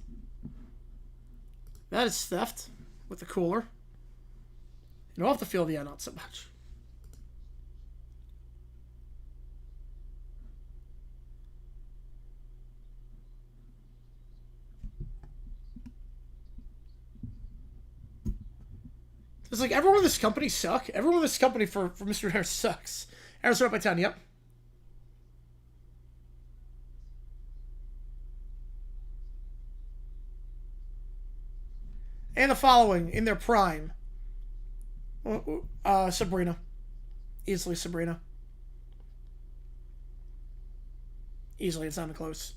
That is theft with the cooler. And off the field, yeah, not so much. It's like everyone in this company suck. Everyone in this company for Mr. Harris sucks. Arizona up by 10, yep. And the following in their prime. Sabrina. Easily Sabrina. Easily, it's not even close.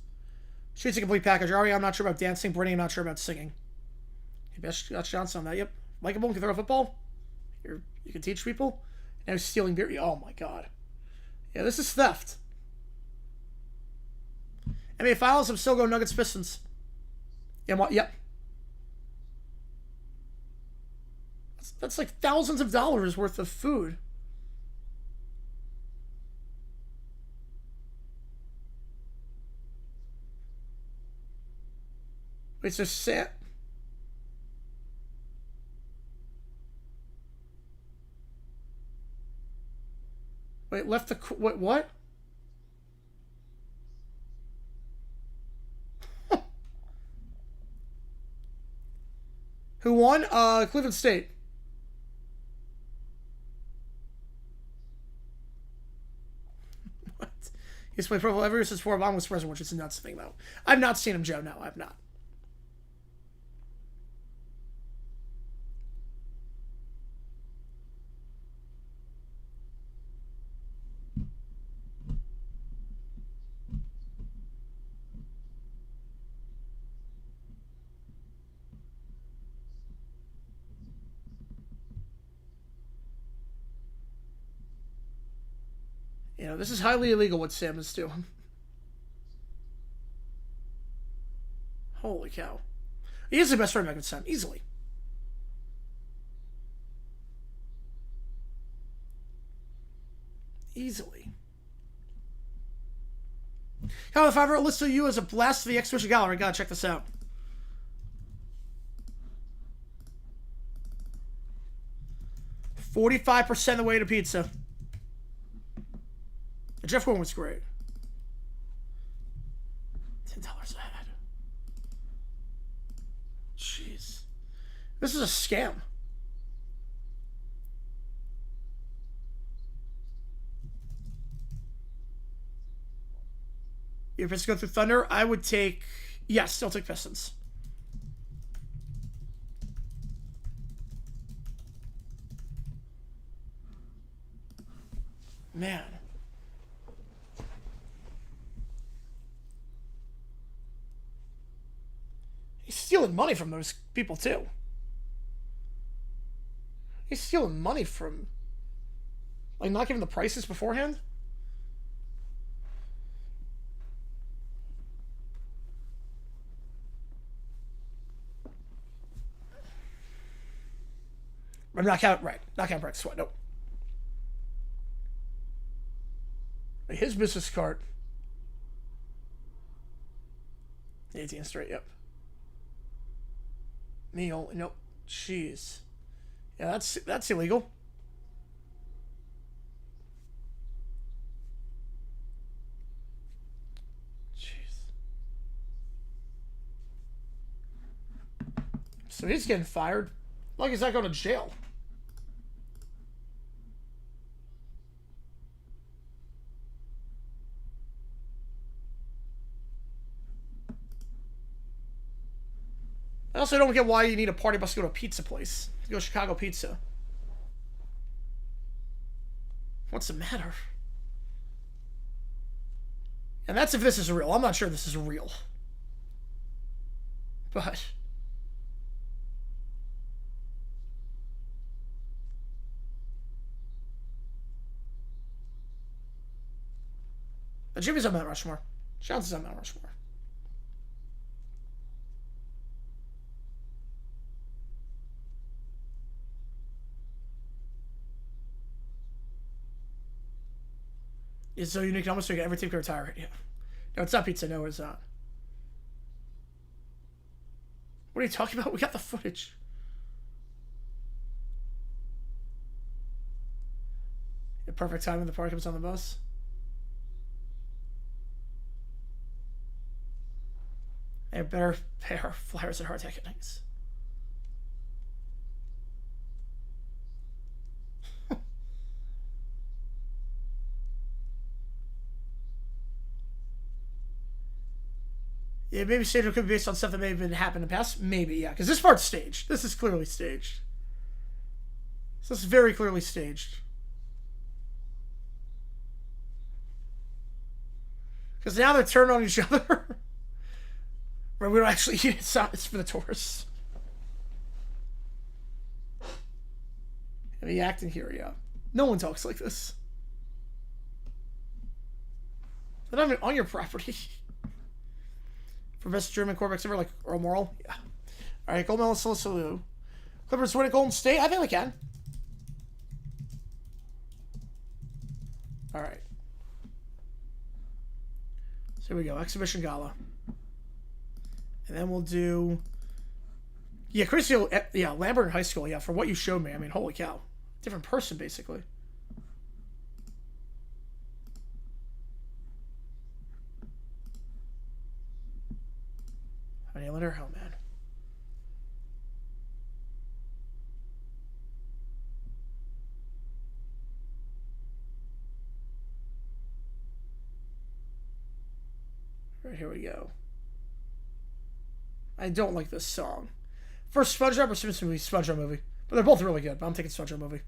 She's a complete package. Ari, I'm not sure about dancing. Brittany, I'm not sure about singing. Best Johnson on that, yep. Likeable and can throw a football. You can teach people. Now stealing beer. Oh my god. Yeah, this is theft. NBA Finals, I'm still going Nuggets Pistons. Yeah, yep. That's like thousands of dollars worth of food. Wait, so Sam... Wait, left the... What? Who won? Cleveland State. What? He's played Pro Bowl ever since before Obama was president, which is a nuts thing, though. I've not seen him, Joe. No, I've not. You know, this is highly illegal what Sam is doing. Holy cow. He is the best running back in Sam, easily. Easily. How if I ever listed you as a blast to the exhibition gallery, gotta check this out. $45% of the way to pizza. Jeff Gordon was great. $10 a head. Jeez. This is a scam. Your Pistons go through Thunder? I would take... Yes, I'll take Pistons. Man. stealing money from those people, too. He's stealing money from... Like, not giving the prices beforehand? I'm not counting... Right. Not counting practice squad. Nope. His business card. 18 straight, yep. Meal, nope. Jeez. Yeah, that's illegal. Jeez. So he's getting fired. Like he's not going to jail. I also don't get why you need a party bus to go to a pizza place. To go to Chicago Pizza. What's the matter? And that's if this is real. I'm not sure this is real. But... Jimmy's on Mount Rushmore. Johnson's on Mount Rushmore. It's so unique. Almost like every team can retire it. Yeah. No, it's not pizza. No, it's not. What are you talking about? We got the footage. The perfect time when the party comes on the bus. And better pay our flyers at hard tickets. Yeah, maybe staged could be based on stuff that may have been happened in the past. Maybe, yeah. Because this part's staged. This is clearly staged. So this is very clearly staged. Because now they're turning on each other. Right, we don't actually eat it. It's for the tourists. And he acting here, yeah. No one talks like this. They're not even on your property. For best German quarterbacks ever, like Earl Morrall? Yeah. Alright, Gold Medal Salute. Clippers win at Golden State? I think they can. Alright. So here we go. Exhibition Gala. And then we'll do... Yeah, Christy, yeah, Lambert in high school. Yeah, for what you showed me. I mean, holy cow. Different person, basically. I nailed her. Oh, man. Right, here we go. I don't like this song. First SpongeBob or Simpsons movie? SpongeBob movie. But they're both really good, but I'm taking SpongeBob movie.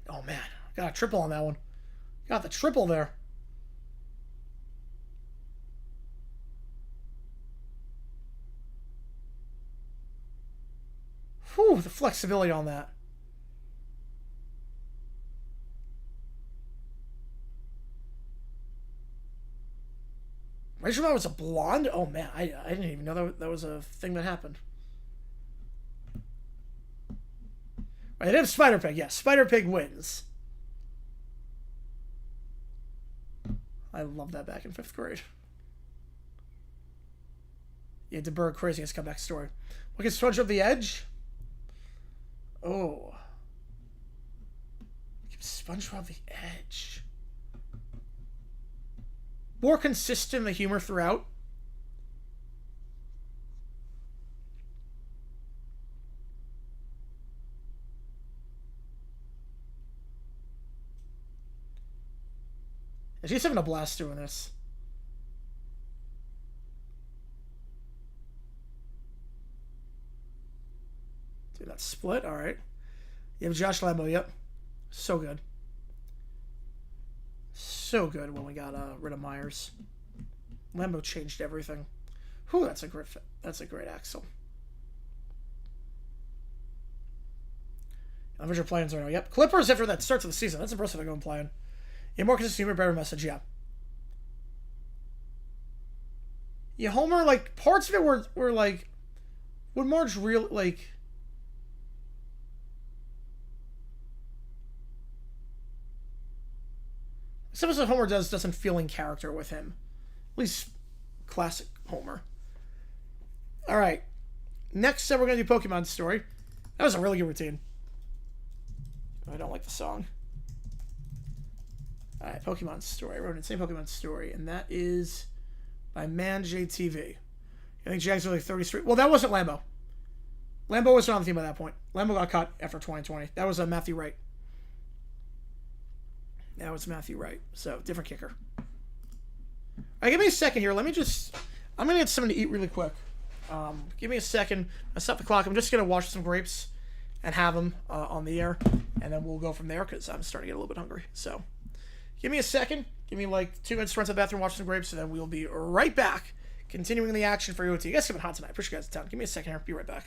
Oh, man. Got a triple on that one. Got the triple there. Whew, the flexibility on that. Rachel Maddow was a blonde? Oh, man. I didn't even know that was a thing that happened. Right, they have Spider Pig. Yeah, Spider Pig wins. I love that back in 5th grade. Yeah, DeBerg craziest comeback story. Look at SpongeBob the Edge. Oh. SpongeBob the Edge. More consistent, the humor throughout. And she's having a blast doing this. Dude, that split? Alright. You have Josh Lambo, yep. So good. So good when we got rid of Myers. Lambo changed everything. Whew, that's a great axle. Average plans right now. Yep. Clippers after that starts of the season. That's impressive. They're going playing. Yeah, more consistent, better message. Yeah. Yeah, Homer, like, parts of it were like, would Marge real, like, some of what Homer doesn't feel in character with him. At least classic Homer. Alright. Next up, we're going to do Pokemon Story. That was a really good routine. I don't like the song. Alright, Pokemon Story. I wrote an insane Pokemon Story, and that is by ManJTV. I think Jags are like 33. Well, that wasn't Lambo. Lambo wasn't on the team by that point. Lambo got cut after 2020. That was Matthew Wright. That was Matthew Wright. So, different kicker. Alright, give me a second here. Let me just... I'm going to get something to eat really quick. Give me a second. I'll stop the clock. I'm just going to wash some grapes and have them on the air. And then we'll go from there because I'm starting to get a little bit hungry. So, give me a second. Give me like 2 minutes to run to the bathroom, wash some grapes, and then we'll be right back. Continuing the action for UOT. You guys have been hot tonight. Appreciate you guys' time. Give me a second here. Be right back.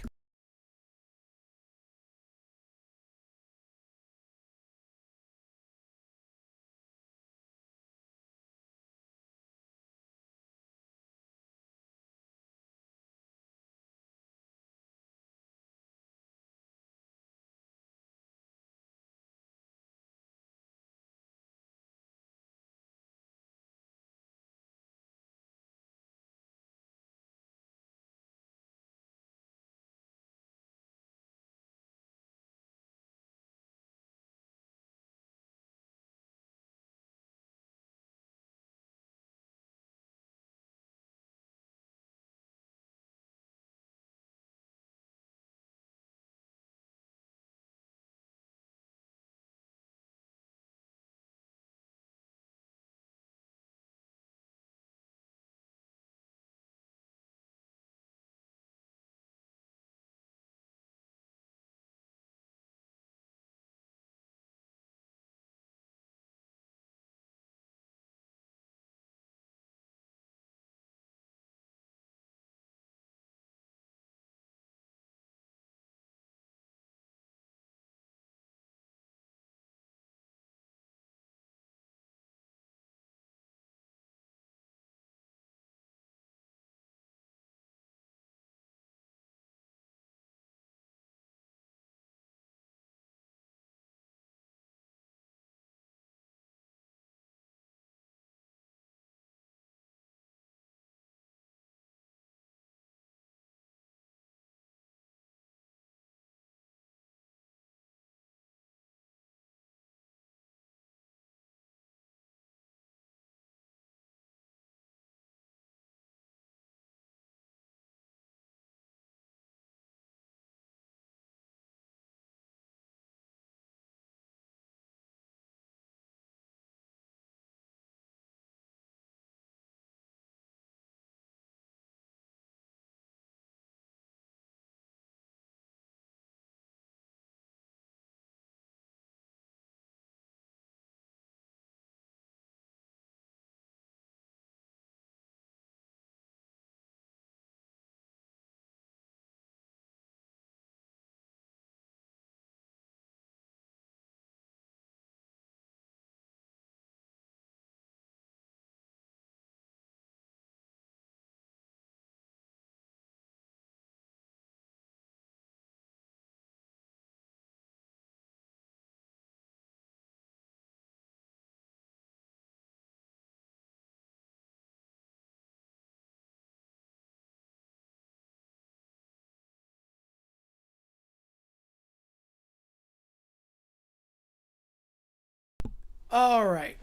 All right.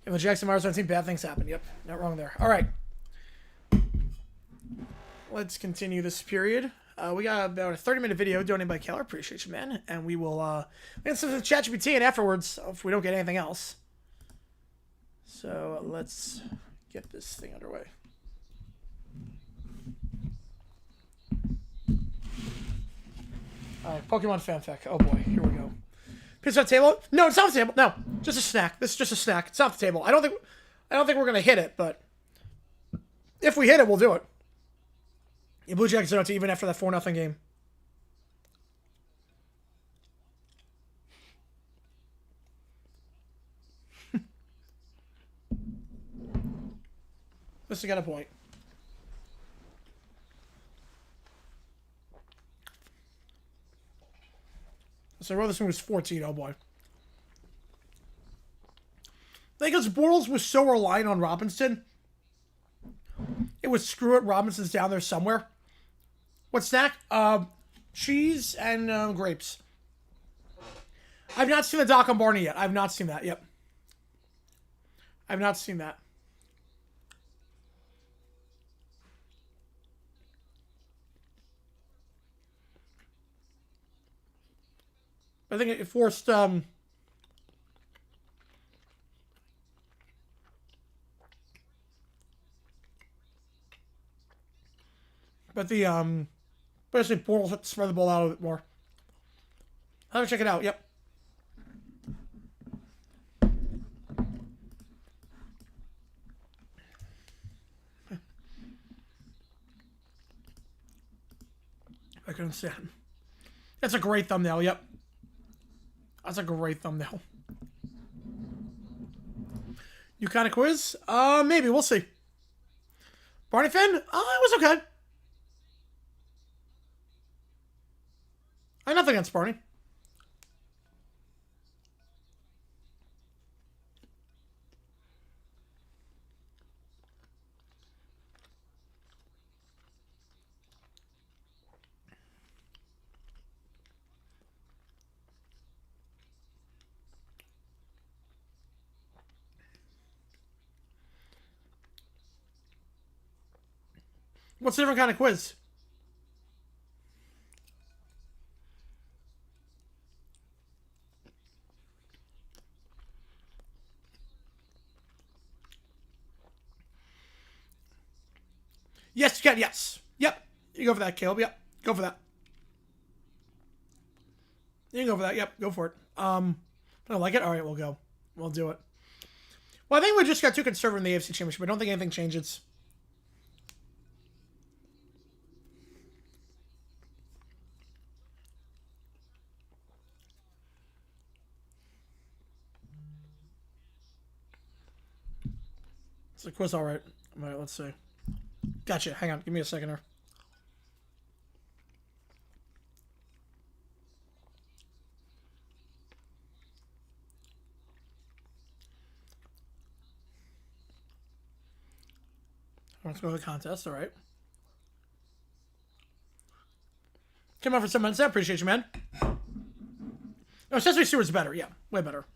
Yeah, when Jackson Myers on the team, bad things happen. Yep, not wrong there. All right. Let's continue this period. We got about a 30-minute video donated by Keller. Appreciate you, man. And we will get some ChatGPT and afterwards if we don't get anything else. So let's get this thing underway. All right, Pokemon fanfic. Oh boy, here we go. Pizza on the table? No, it's not on the table. No, just a snack. This is just a snack. It's not the table. I don't think we're gonna hit it, but if we hit it, we'll do it. Yeah, Blue Jackets are not to even after that 4-0 game. This has got a point. So I wrote this one was 14. Oh boy. I think because Bortles was so reliant on Robinson, it was screw it. Robinson's down there somewhere. What snack? Cheese and grapes. I've not seen the doc on Barney yet. I've not seen that. Yep. I've not seen that. I think it forced but the basically Bortles had to spread the ball out a bit more. I'll check it out. Yep. I couldn't see it. That's a great thumbnail. Yep. That's a great thumbnail. You kind of quiz? Maybe. We'll see. Barney Finn? It was okay. I have nothing against Barney. What's a different kind of quiz? Yes, you can. Yes. Yep. You go for that, Caleb. Yep. Go for that. You can go for that. Yep. Go for it. I don't like it. All right, we'll go. We'll do it. Well, I think we just got too conservative in the AFC Championship. I don't think anything changes. It's a quiz, all right. All right, let's see. Gotcha. Hang on. Give me a second here. Let's go to the contest. All right. Come on for 7 minutes. I appreciate you, man. Oh, Sesame Steward's better. Yeah, way better.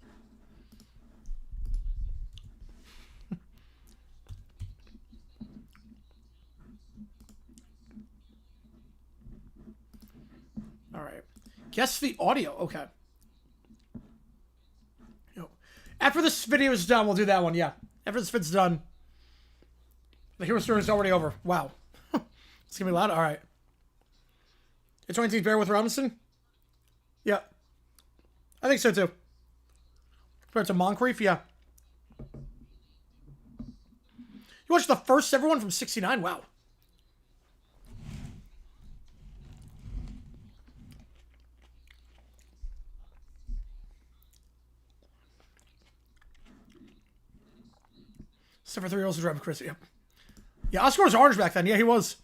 All right. Guess the audio. Okay. After this video is done, we'll do that one. Yeah. After this vid's done. The hero story is already over. Wow. It's going to be loud? All right. It's 20th Bear with Robinson? Yeah. I think so, too. Compared to Moncrief? Yeah. You watched the first ever one from 69? Wow. Except for 3-year-olds who drive Chris. Yep. Yeah, Oscar was orange back then. Yeah, he was.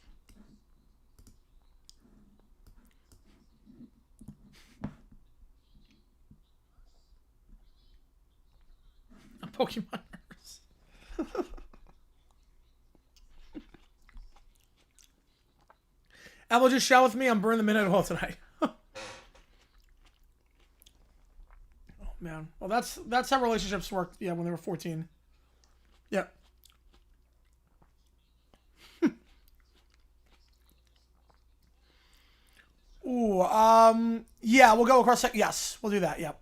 Pokemoners. Apple just shout with me. I'm burning the midnight oil tonight. Oh man. Well, that's how relationships worked. Yeah, when they were 14. Yeah. Ooh. Yeah, we'll go across. Yes, we'll do that. Yep.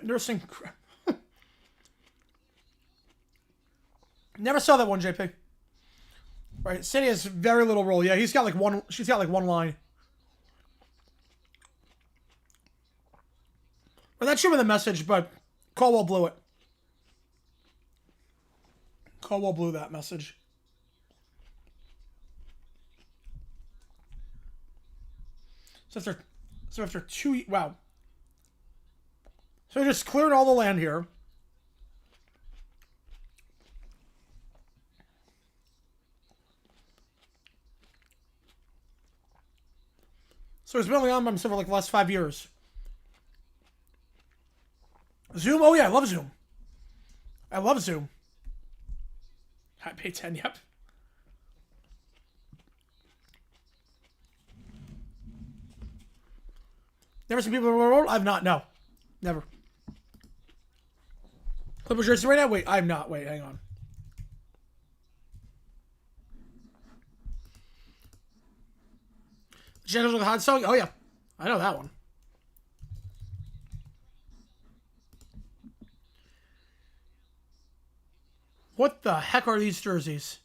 nursing. Never saw that one, JP. Right, Sandy has very little role. Yeah, he's got like one. She's got like one line. Well, that should be the message, but Caldwell blew it. Caldwell blew that message. So after 2, wow. So just cleared all the land here. So he's been on by himself for like the last 5 years. Zoom? Oh yeah, I love Zoom. I love Zoom. I pay 10, yep. Never seen people in the world? I've not, no. Never. Clippers jersey right now? Wait, I'm not. Wait, hang on. Jaguars with hot song? Oh yeah. I know that one. What the heck are these jerseys?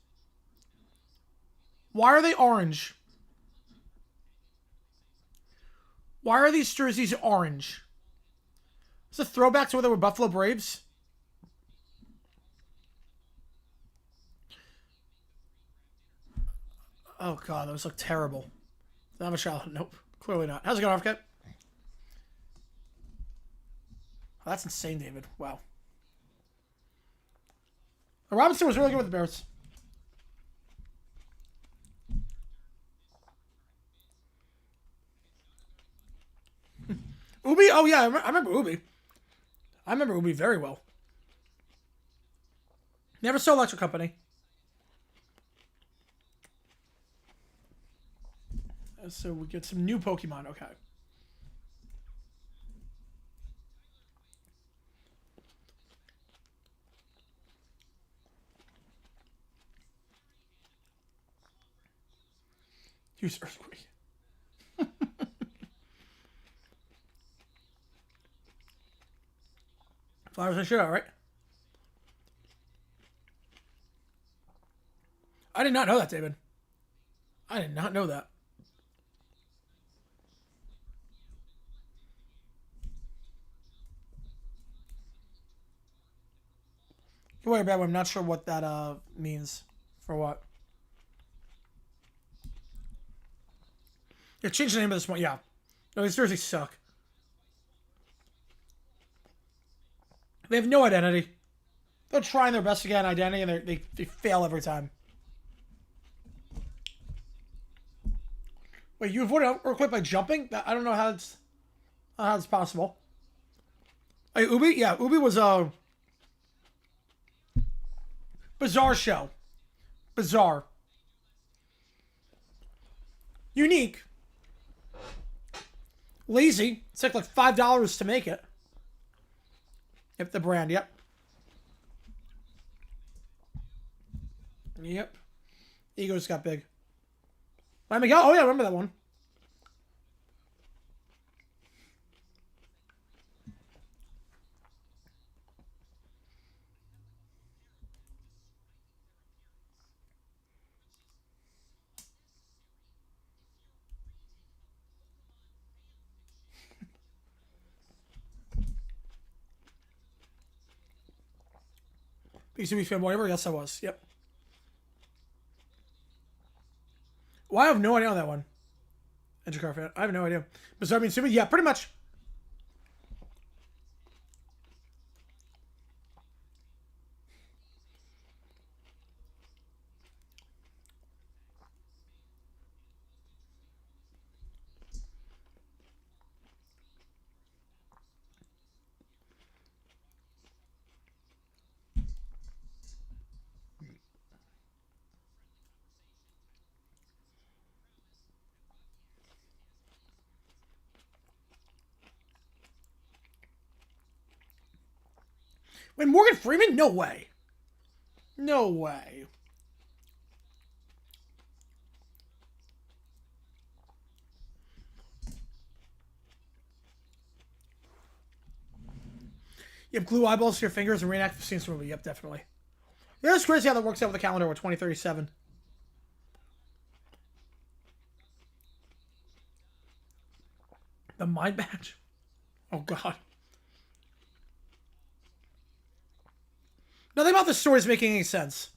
Why are they orange? Why are these jerseys orange? Is it a throwback to when they were Buffalo Braves? Oh god, those look terrible. Not a shot. Nope. Clearly not. How's it going, Arfcat? Oh, that's insane, David. Wow. Robinson was really good with the Bears. Ubi? Oh, yeah. I remember Ubi. I remember Ubi very well. Never saw Electric Company. So we get some new Pokemon. Okay. Use Earthquake. Flowers and shit, all right. I did not know that, David. I did not know that. Don't worry about it. I'm not sure what that means. For what? Yeah, change the name of this one. Yeah. No, these jerseys suck. They have no identity. They're trying their best to get an identity, and they fail every time. Wait, you avoided an earthquake by jumping? I don't know how it's possible. Hey, Ubi? Yeah, Ubi was a bizarre show. Bizarre. Unique. Lazy. It took like $5 to make it. Yep, the brand, yep. Yep. Egos got big. Oh yeah, I remember that one. BCB fan, whatever. Yes, I was. Yep. Well, I have no idea on that one. Edge car fan. I have no idea. Bizarre means stupid? Yeah, pretty much. Wait, Morgan Freeman? No way. No way. You have glue eyeballs to your fingers and reenact the scenes from the movie. Yep, definitely. Yeah, it's crazy how that works out with the calendar with 2037. The mind badge? Oh, God. Nothing about this story is making any sense.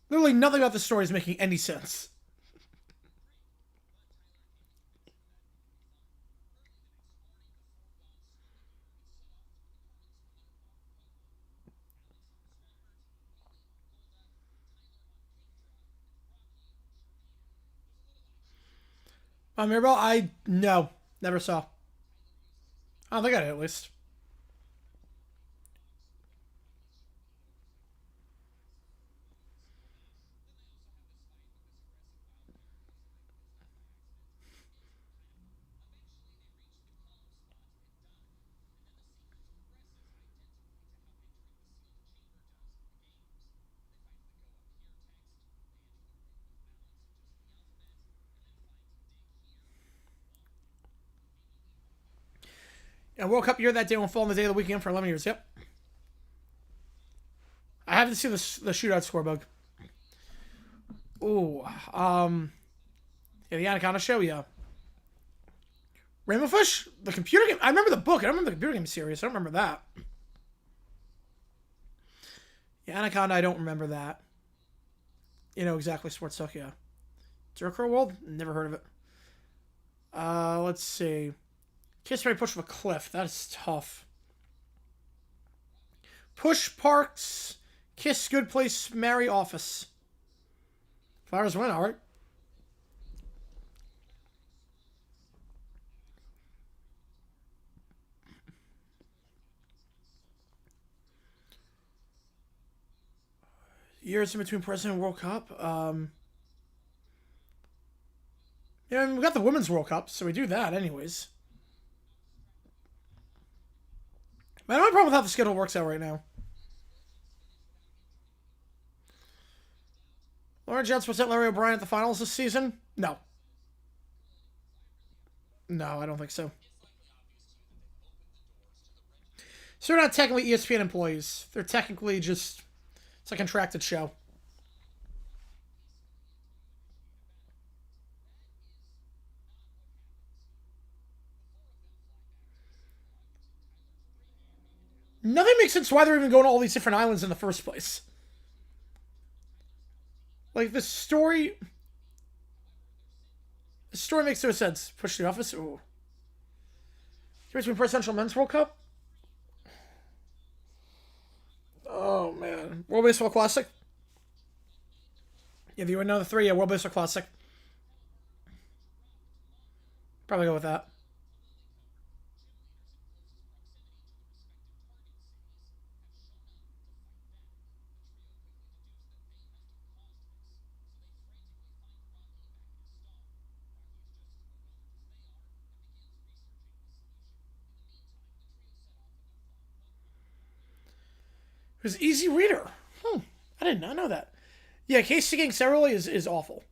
Literally nothing about the story is making any sense. Mirabelle, no, never saw. I don't think I did, at least. And World Cup year that day won't fall on the day of the weekend for 11 years. Yep. I have to see the shootout score bug. Ooh, yeah, the Anaconda show, yeah. Rainbow Fish, the computer game. I remember the book. I don't remember the computer game series. I don't remember that. Yeah, Anaconda, I don't remember that. You know exactly, Sports Talk, yeah. Dirk World, never heard of it. Let's see. Kiss Mary Push from a cliff. That is tough. Push Parks. Kiss Good Place. Marry Office. Flowers win, alright. Years in between President and World Cup. Yeah, I mean, we got the Women's World Cup, so we do that anyways. I don't have a problem with how the schedule works out right now. Lauren Jets present Larry O'Brien at the finals this season? No. No, I don't think so. So they're not technically ESPN employees. They're technically just... It's a contracted show. Nothing makes sense why they're even going to all these different islands in the first place. Like, the story... The story makes no sense. Push the office? Ooh. Between Presidential Men's World Cup? Oh, man. World Baseball Classic? Yeah, if you would know the three, yeah, World Baseball Classic. Probably go with that. It was Easy Reader. I did not know that. Yeah, Casey getting Cerroli is awful.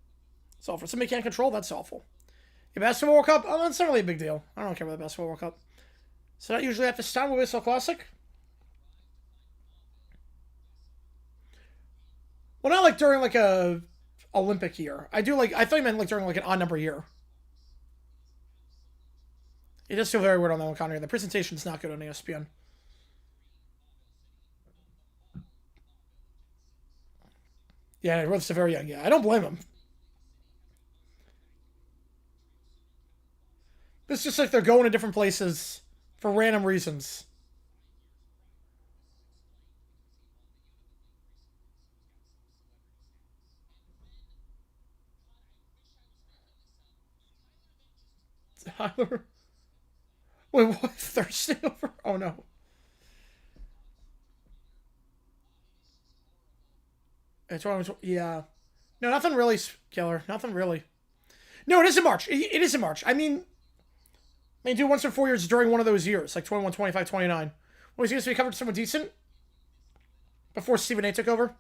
It's awful. Somebody can't control, that's awful. The Basketball World Cup? Oh, that's not really a big deal. I don't care about the Basketball World Cup. So that usually have to start with Baseball Classic? Well, not like during like a Olympic year. I thought you meant like during like an odd number year. It does feel very weird on that one, Connor. The presentation's not good on ESPN. Yeah, he wrote this very young. Yeah, I don't blame him. It's just like they're going to different places for random reasons. Tyler. Wait, what? Thirsty over? Oh no. Yeah. No, nothing really, Killer. Nothing really. No, it is in March. It is in March. I mean, they do once in 4 years during one of those years, like 21, 25, 29. Was he supposed to be covered someone decent before Stephen A took over?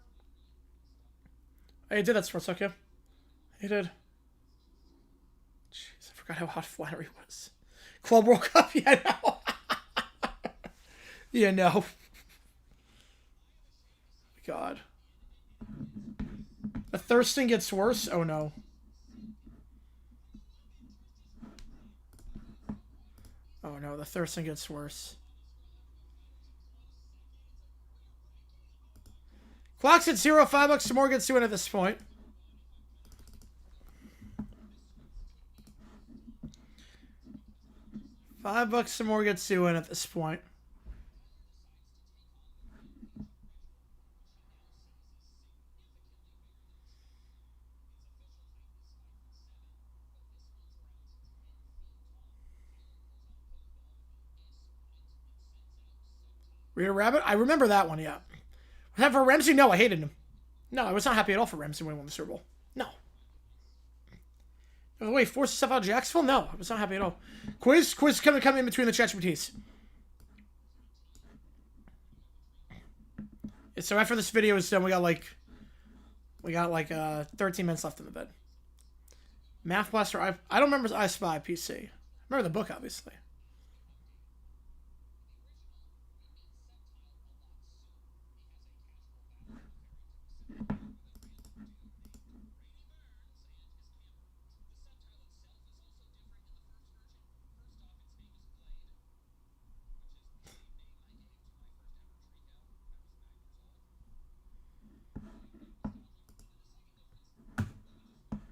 He did that, Sports Talk, yeah. He did. Jeez, I forgot how hot Flannery was. Club World Cup? Yeah, no. Yeah, no. God. The thirsting gets worse? Oh, no. Oh, no. The thirsting gets worse. Clock's at 0. $5 more gets to win at this point. $5 more gets to win at this point. Rita Rabbit? I remember that one, yeah. For Ramsey? No, I hated him. No, I was not happy at all for Ramsey when he won the Super Bowl. No. The way he forced himself out of Jacksonville? No, I was not happy at all. Quiz coming in between the ChatGPTs. So after this video is done, we got like 13 minutes left in the bed. Math Blaster. I don't remember I Spy PC. I remember the book, obviously.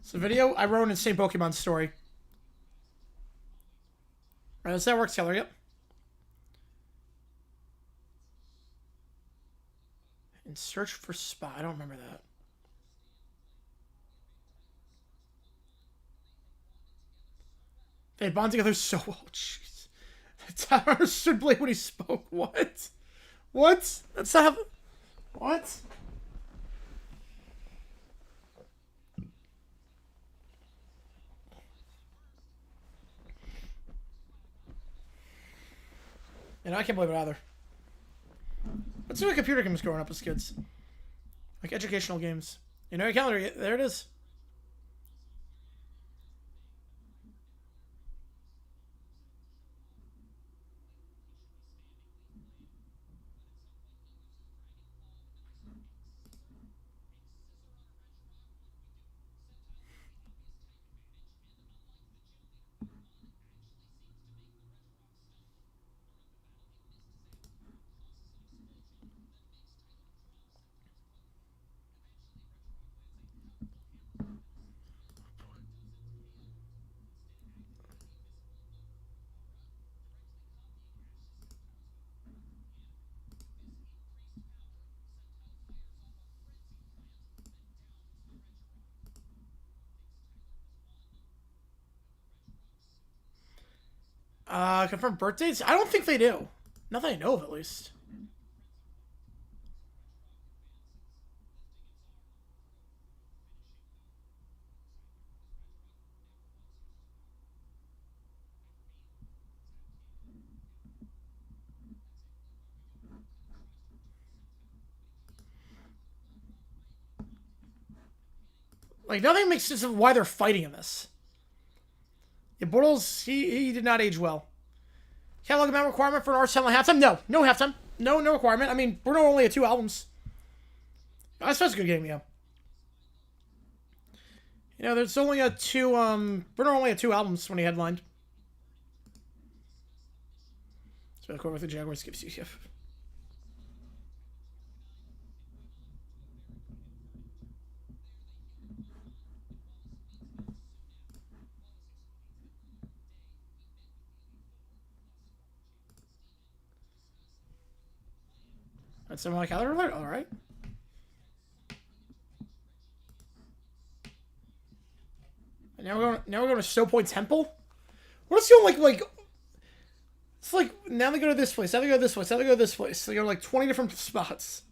So video, I wrote an insane Pokemon story. Alright, that's that works, Keller, yep. In Search for Spy. I don't remember that. They bond together so well. Jeez. I understood Blade when he spoke. What? What? That's not... What? And I can't believe it either. Let's do a computer games growing up as kids. Like educational games. You know your calendar, there it is. Confirm birth dates? I don't think they do. Nothing I know of, at least. Like, nothing makes sense of why they're fighting in this. Yeah, Bortles, he did not age well. Catalog amount requirement for an artist selling halftime? No. No halftime. No requirement. I mean, Bruno only had 2 albums. That's a good game, yeah. You know, there's only a 2, Bruno only had 2 albums when he headlined. So the with the Jaguars gives you, yeah. That's something like Heather Alert? Alright. And now we're going to Stowe Point Temple? What is going like it's like now they go to this place, now they go to this place, now they go to this place. They go to like 20 different spots.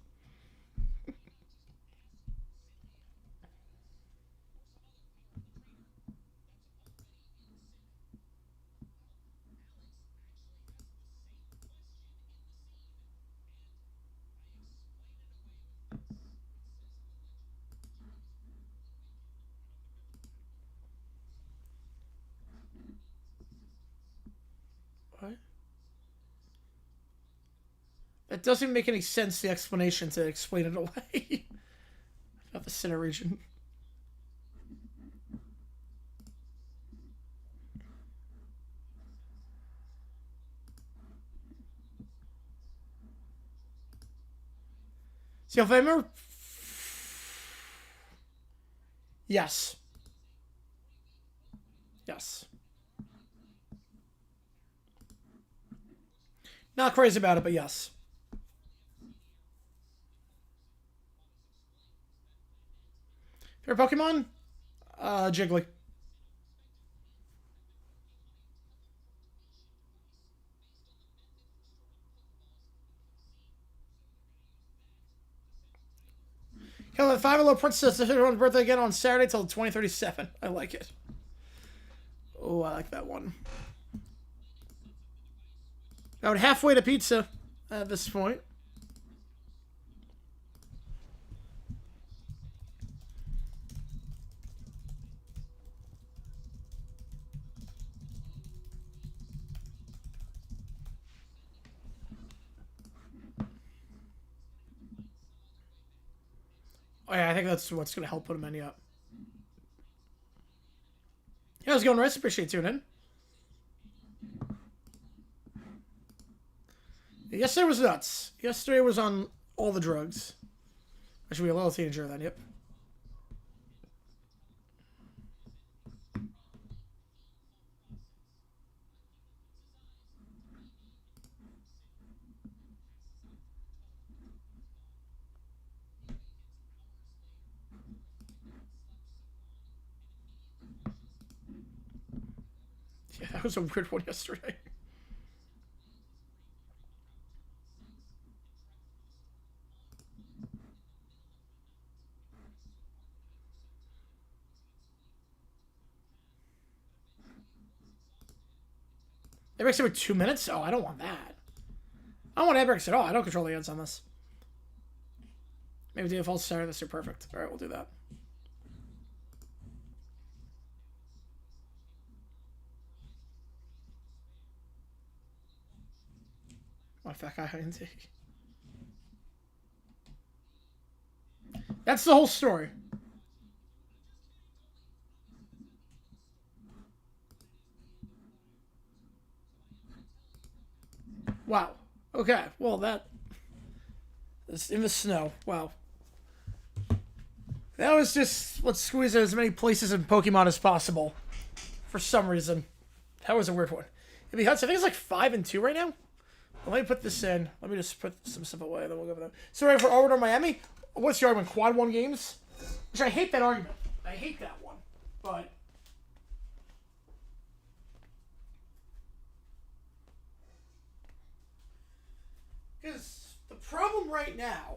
What? That doesn't make any sense, the explanation, to explain it away. About the center region. See, if I remember... Yes. Yes. Not crazy about it, but yes. Favorite Pokemon? Jiggly. Kill the 5-year-old princess to her birthday again on Saturday till 2037. I like it. Oh, I like that one. About halfway to pizza at this point. Oh yeah, I think that's what's going to help put him in, yeah. Yeah, how's it going, Rice? Appreciate you tuning in. Yesterday was nuts. Yesterday was on all the drugs. I should be a little teenager then, yep. Yeah, that was a weird one yesterday. Air brakes every 2 minutes? Oh, I don't want that. I don't want air brakes at all. I don't control the ads on this. Maybe the default starter. This is perfect. All right, we'll do that. My fat guy Indy. That's the whole story. Wow. Okay. Well, that is in the snow. Wow. That was just let's squeeze as many places in Pokemon as possible. For some reason, that was a weird one. It'd be Hudson. I think it's like 5 and 2 right now. Well, let me put this in. Let me just put some stuff away, then we'll go over that. So, right for Auburn or Miami? What's your argument? Quad 1 games? Which I hate that argument. I hate that one. But because the problem right now,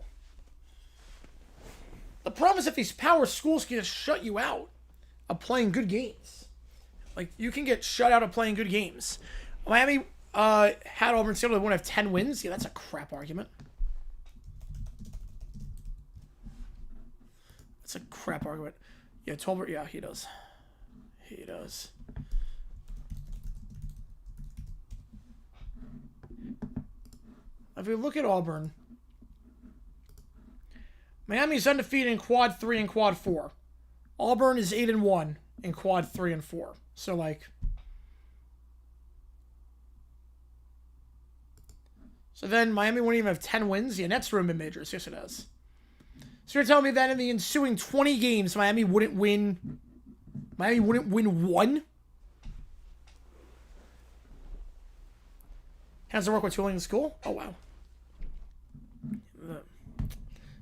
the problem is if these power schools can just shut you out of playing good games. Like, you can get shut out of playing good games. Miami had Auburn State with one of 10 wins. Yeah, that's a crap argument. That's a crap argument. Yeah, Tolbert, yeah, he does. He does. If we look at Auburn, Miami's undefeated in quad 3 and quad 4. Auburn is 8 and 1 in quad 3 and 4. So, like, so then Miami wouldn't even have 10 wins. Yeah, Nets room in majors. Yes, it has. So you're telling me that in the ensuing 20 games, Miami wouldn't win? Miami wouldn't win one? How does it work with tooling in school? Oh, wow.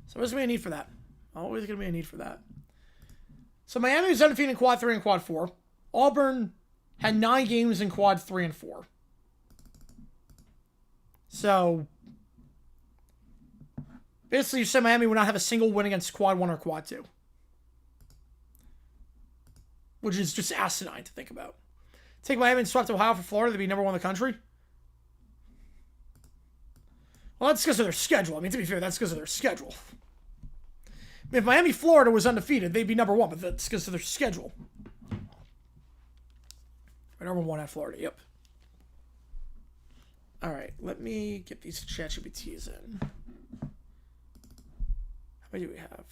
So there's going to be a need for that. Always going to be a need for that. So Miami was undefeated in quad 3 and quad 4. Auburn had 9 games in quad 3 and 4. So basically, you said Miami would not have a single win against quad 1 or quad 2. Which is just asinine to think about. Take Miami and swept Ohio for Florida to be number 1 in the country. Well, that's because of their schedule. I mean, to be fair, that's because of their schedule. I mean, if Miami, Florida was undefeated, they'd be number 1, but that's because of their schedule. Number 1 at Florida, yep. All right, let me get these ChatGPTs in. How many do we have?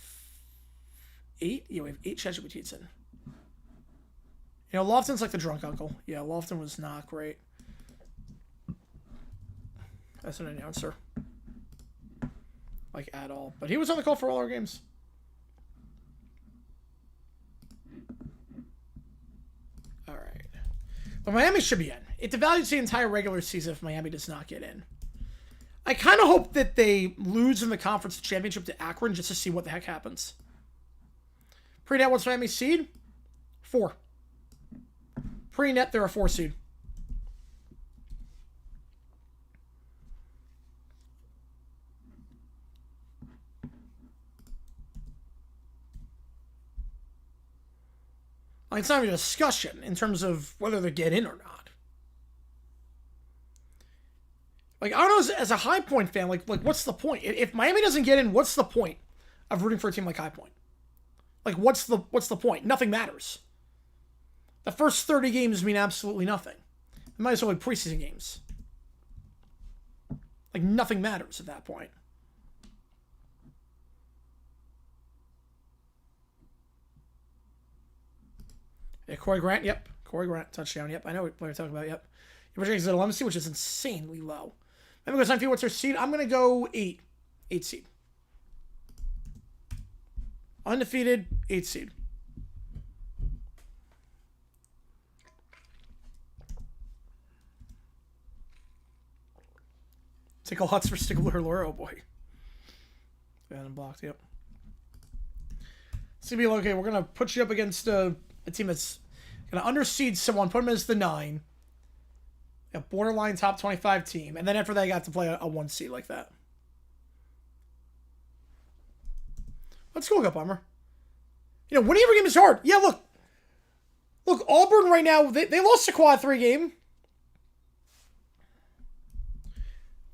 8? Yeah, we have 8 ChatGPTs in. You know, Lofton's like the drunk uncle. Yeah, Lofton was not great. As an announcer. Like, at all. But he was on the call for all our games. Alright. But Miami should be in. It devalues the entire regular season if Miami does not get in. I kind of hope that they lose in the conference championship to Akron just to see what the heck happens. Pre-net, what's Miami's seed? 4. Pre-net, they're a 4 seed. Like, it's not even a discussion in terms of whether they get in or not. Like, I don't know, as a High Point fan, like what's the point? If Miami doesn't get in, what's the point of rooting for a team like High Point? Like, what's the point? Nothing matters. The first 30 games mean absolutely nothing. It might as well be preseason games. Like, nothing matters at that point. Yeah, Corey Grant, yep. Corey Grant, touchdown, yep. I know what we're talking about, yep. Your projection's at 11 seed, which is insanely low. Maybe go time for you. What's their seed? I'm going to go 8. 8 seed. Undefeated, 8 seed. Tickle Huts for Stickler Lure, oh boy. Banned and blocked, yep. CB, okay, we're going to put you up against a team that's going to underseed someone, put them as the 9. A borderline top 25 team. And then after that, I got to play a 1 seed like that. Let's go, Gut Bomber. You know, winning every game is hard. Yeah, look. Look, Auburn right now, they lost a quad 3 game.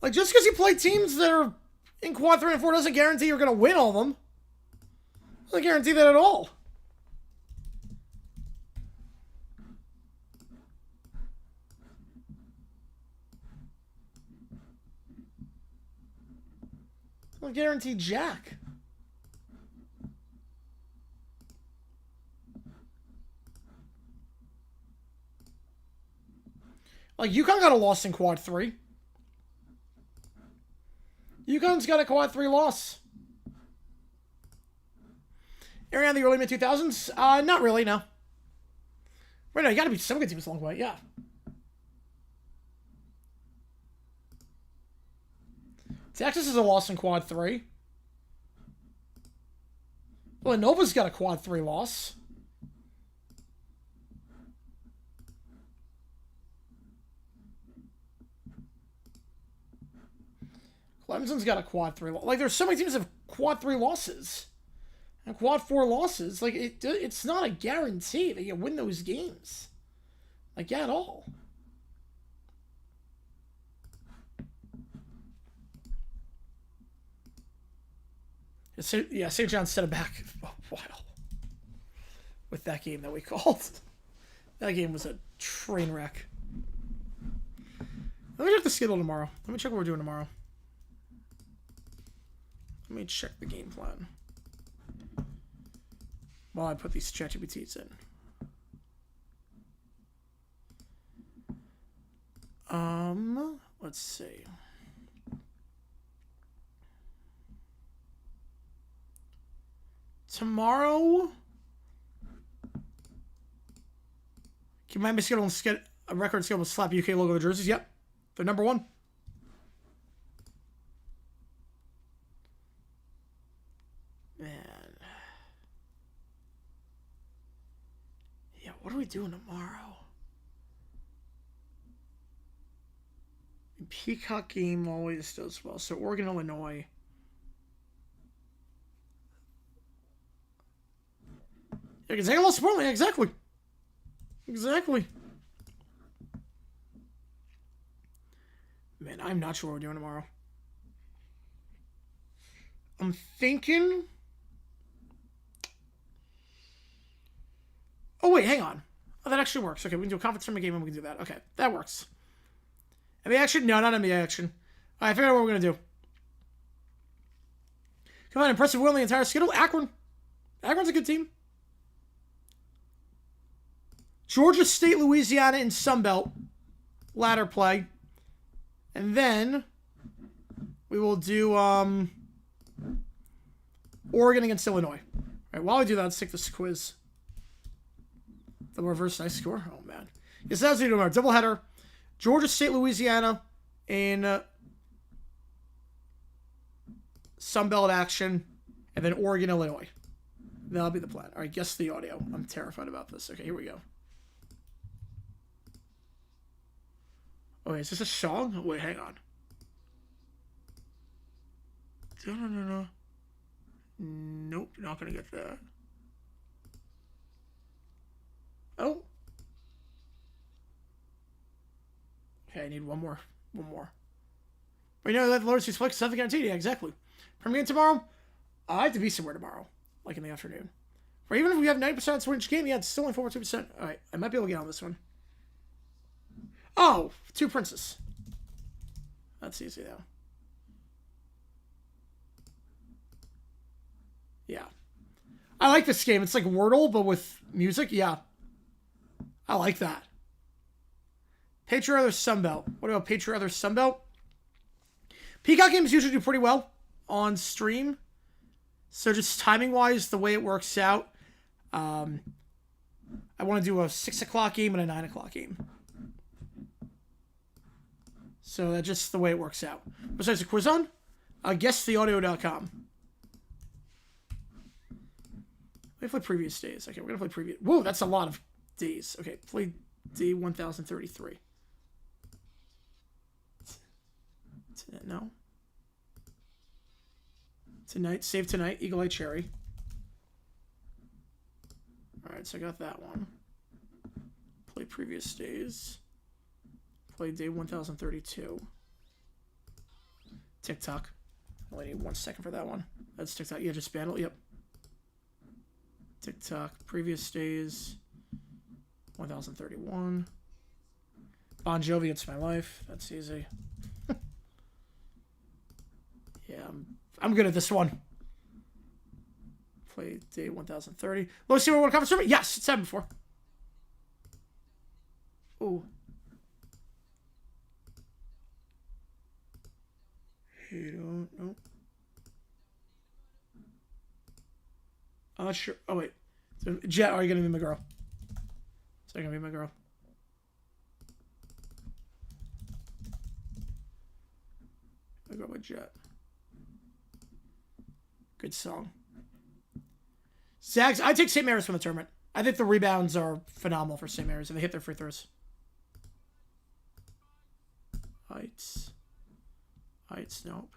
Like, just because you play teams that are in quad 3 and 4 doesn't guarantee you're going to win all of them. Doesn't guarantee that at all. Doesn't guarantee jack. Like, UConn got a loss in quad 3. UConn's got a quad 3 loss. Around the early mid-2000s? Not really, no. Right now, you gotta beat some good teams along the way, yeah. Texas is a loss in quad 3. Villanova's got a quad 3 loss. Clemson's got a quad 3 loss. Like, there's so many teams that have quad 3 losses. And quad 4 losses. Like, it's not a guarantee that you win those games. Like, yeah, at all. Yeah, St. John's set it back a while. With that game that we called. That game was a train wreck. Let me check the schedule tomorrow. Let me check what we're doing tomorrow. Let me check the game plan while I put these ChatGPTs in. Let's see. Tomorrow, can Miami schedule a record schedule with slap UK logo jerseys? Yep, they're number 1. Man. Yeah, what are we doing tomorrow? Peacock game always does well. So Oregon, Illinois. Yeah, Gonzaga lost to Portland. Yeah, exactly. Exactly. Man, I'm not sure what we're doing tomorrow. I'm thinking... Oh, wait, hang on. Oh, that actually works. Okay, we can do a conference tournament game and we can do that. Okay, that works. NBA action? No, not NBA action. I figured out what we're going to do. Come on, impressive win the entire schedule. Akron. Akron's a good team. Georgia State, Louisiana, and Sunbelt. Ladder play. And then we will do Oregon against Illinois. All right, while we do that, let's take this quiz. The reverse dice score. Oh, man. Yes, that's what we do our doubleheader. Georgia State, Louisiana, in Sunbelt action, and then Oregon, Illinois. That'll be the plan. All right, guess the audio. I'm terrified about this. Okay, here we go. Oh, wait, is this a song? Oh, wait, hang on. No. Nope, not gonna get that. Oh. Okay, I need one more. But you know that the Lord sees flex something guaranteed. Yeah, exactly. Premiere tomorrow. I have to be somewhere tomorrow, like in the afternoon. Or even if we have 90% to win each game, yeah, it's still only 42%. All right, I might be able to get on this one. Oh, 2 princes. That's easy though. Yeah. I like this game. It's like Wordle, but with music. Yeah. I like that. Patriot or Sunbelt? What about Patriot or Sunbelt? Peacock games usually do pretty well on stream. So just timing-wise, the way it works out, I want to do a 6 o'clock game and a 9 o'clock game. So that's just the way it works out. Besides the quiz on, guesstheaudio.com. We play previous days. Okay, we're going to play previous. Whoa, that's a lot of days. Okay, play day 1033. No. Tonight, save tonight, Eagle Eye Cherry. Alright, so I got that one. Play previous days. Play day 1032. TikTok. Only need 1 second for that one. That's TikTok. Yeah, just battle. Yep. TikTok. Previous days. 1031. Bon Jovi, It's My Life. That's easy. Yeah, I'm good at this one. Play day 1030. Let's see what one conference tournament. Yes, it's happened before. Ooh. You don't know. I'm not sure. Oh, wait. So, Jet, are you going to be my girl? So I'm going to be my girl. I'll go with Jet. Good song. Zags, I take St. Mary's from the tournament. I think the rebounds are phenomenal for St. Mary's, and they hit their free throws. Heights, nope.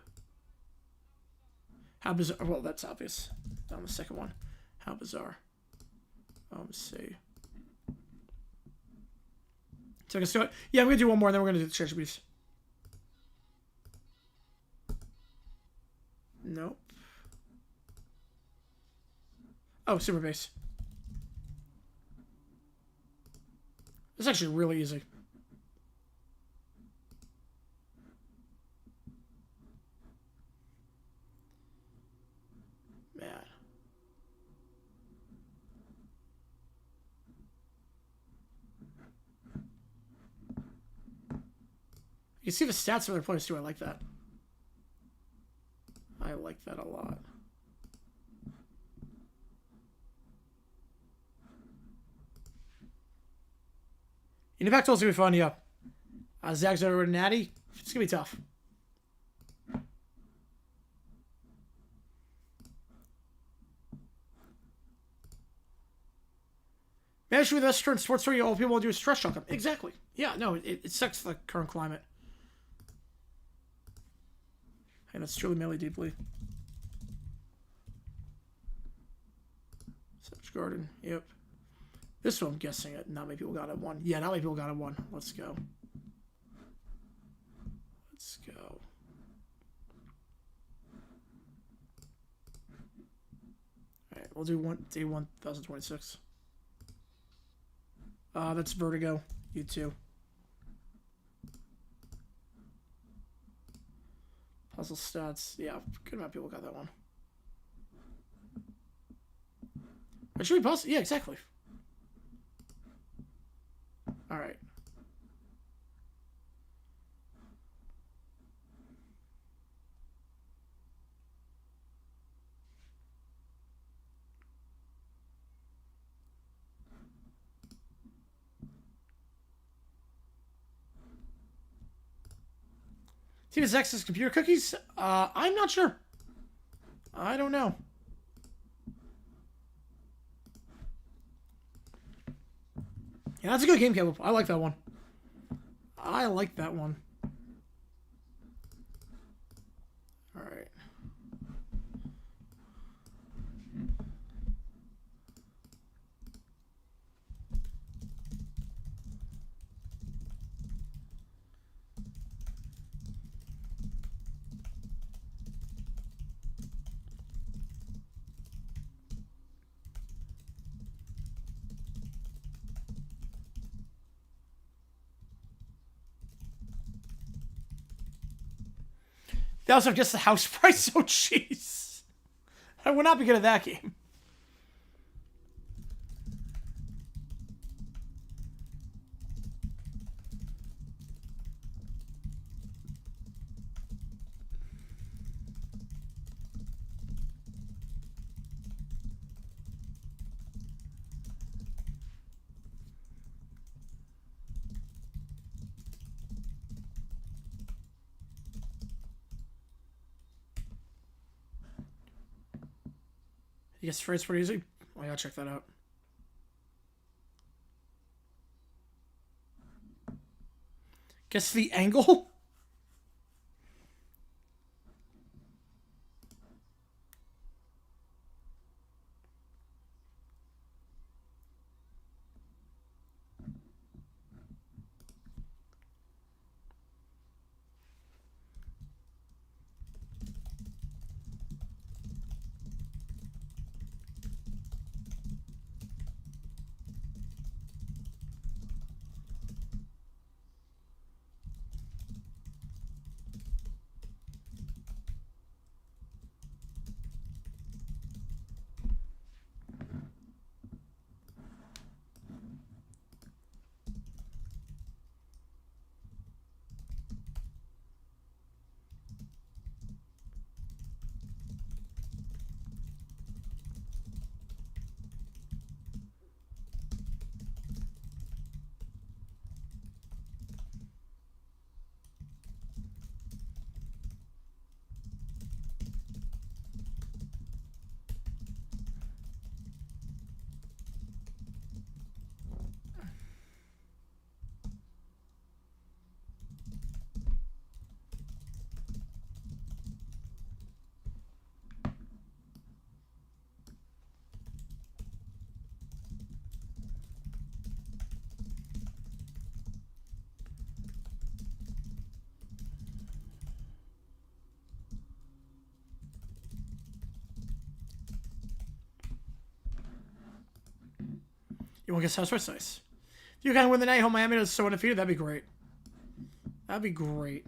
How bizarre. Well, that's obvious. On the second one. How bizarre. Let's see. So let's do it. Yeah, I'm going to do one more, and then we're going to do the treasure beast. Nope. Oh, super base. It's actually really easy. Man. You can see the stats of other players too. I like that. I like that a lot. Impact tools gonna be fun, yeah. Zags over to Natty. It's gonna be tough. Manage with us turn sports story. All people want to do is stress shock them. Exactly. Yeah. No, it sucks the current climate. Hey, that's truly melee deeply. Such Garden. Yep. This one, I'm guessing it. Not many people got it one. Yeah, not many people got it one. Let's go. Let's go. Alright, we'll do day 1026. That's Vertigo. You too. Puzzle stats. Yeah, good amount of people got that one. But should we puzzle? Yeah, exactly. All right. Team is X's computer cookies? I'm not sure. I don't know. Yeah, that's a good game, Caleb. I like that one. I like that one. All right. They also have just the house price. Oh, jeez. I would not be good at that game. You guess phrase pretty easy? I gotta check that out. Guess the angle? You want to guess house price? Nice. If you kind of win the night, home Miami is so undefeated, that'd be great. That'd be great.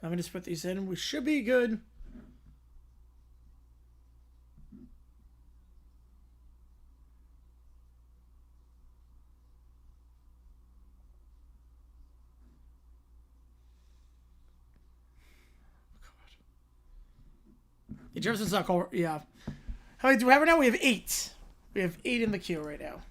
Let me just put these in. We should be good. Yeah, Jefferson's not called. Yeah. How many do we have right now? We have 8. We have 8 in the queue right now.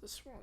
this one?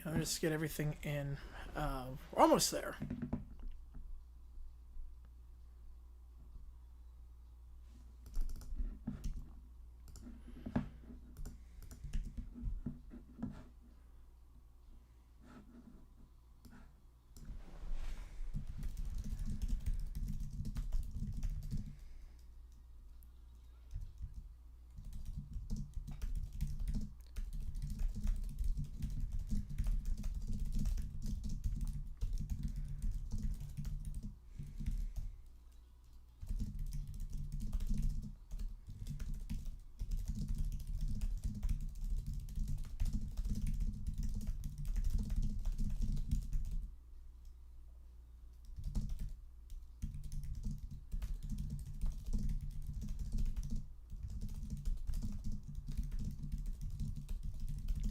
Let me just get everything in. We're almost there.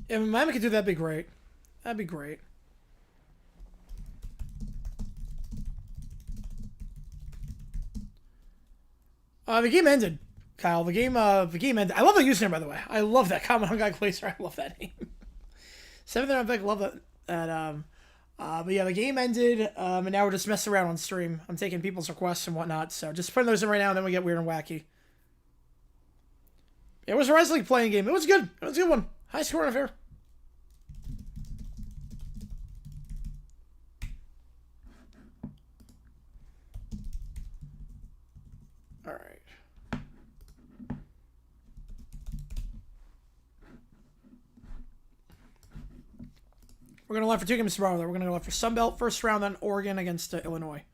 If Miami could do that, that'd be great. That'd be great. The game ended, Kyle. The game ended. I love that username, by the way. I love that comment on Guy Glazer. I love that name. 7th round pick. Love that. But yeah, the game ended, and now we're just messing around on stream. I'm taking people's requests and whatnot, so just putting those in right now, and then we get weird and wacky. It was a Horizon League playing game. It was good. It was a good one. High scoring affair. All right. We're going to live for 2 games tomorrow, though. We're going to go live for Sunbelt first round, then Oregon against Illinois.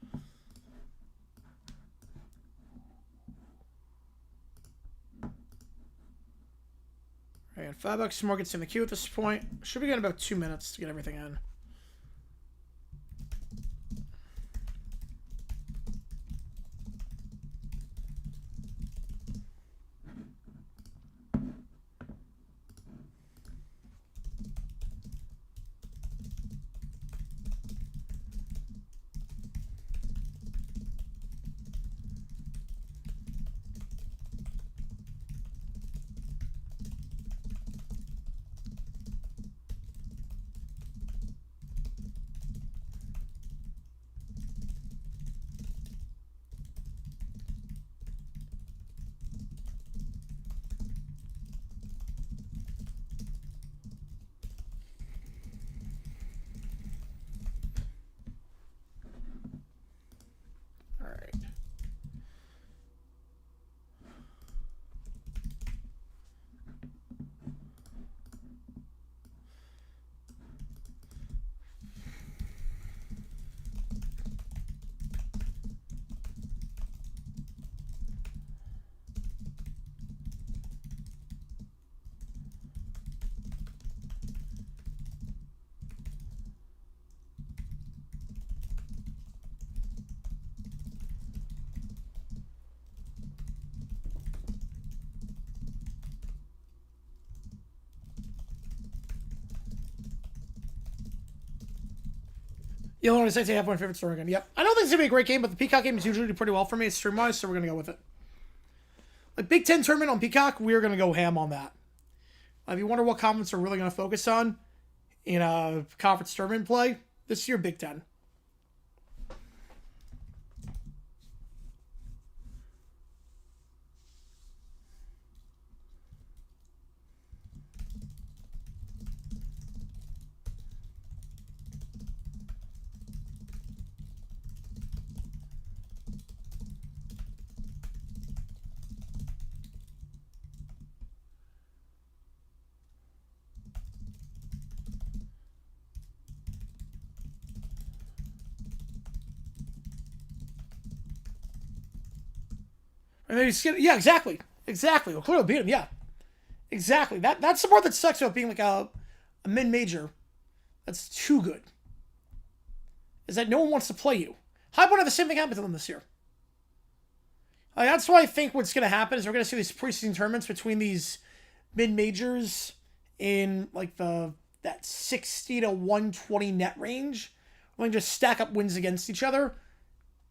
All right, $5 more gets in the queue at this point. Should be getting about 2 minutes to get everything in. Illinois State half-point favorite story again. Yep. I don't think it's going to be a great game, but the Peacock game is usually do pretty well for me. It's stream-wise, so we're going to go with it. Like Big Ten tournament on Peacock, we're going to go ham on that. If you wonder what conference are really going to focus on in a conference tournament play, this year, Big Ten. Yeah, exactly. Exactly. Well, clearly beat him, yeah. Exactly. That's the part that sucks about being like a mid-major. That's too good. Is that no one wants to play you. High Point had the same thing happen to them this year. That's why I think what's going to happen is we're going to see these preseason tournaments between these mid-majors in like that 60 to 120 net range. We're going to just stack up wins against each other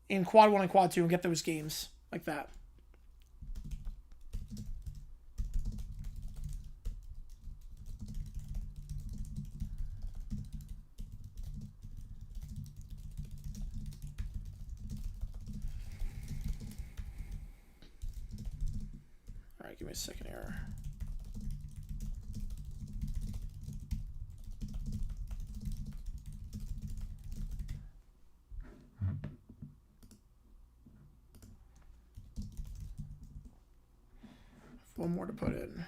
in quad 1 and quad 2 and get those games like that. Give me a second here. One more to put in.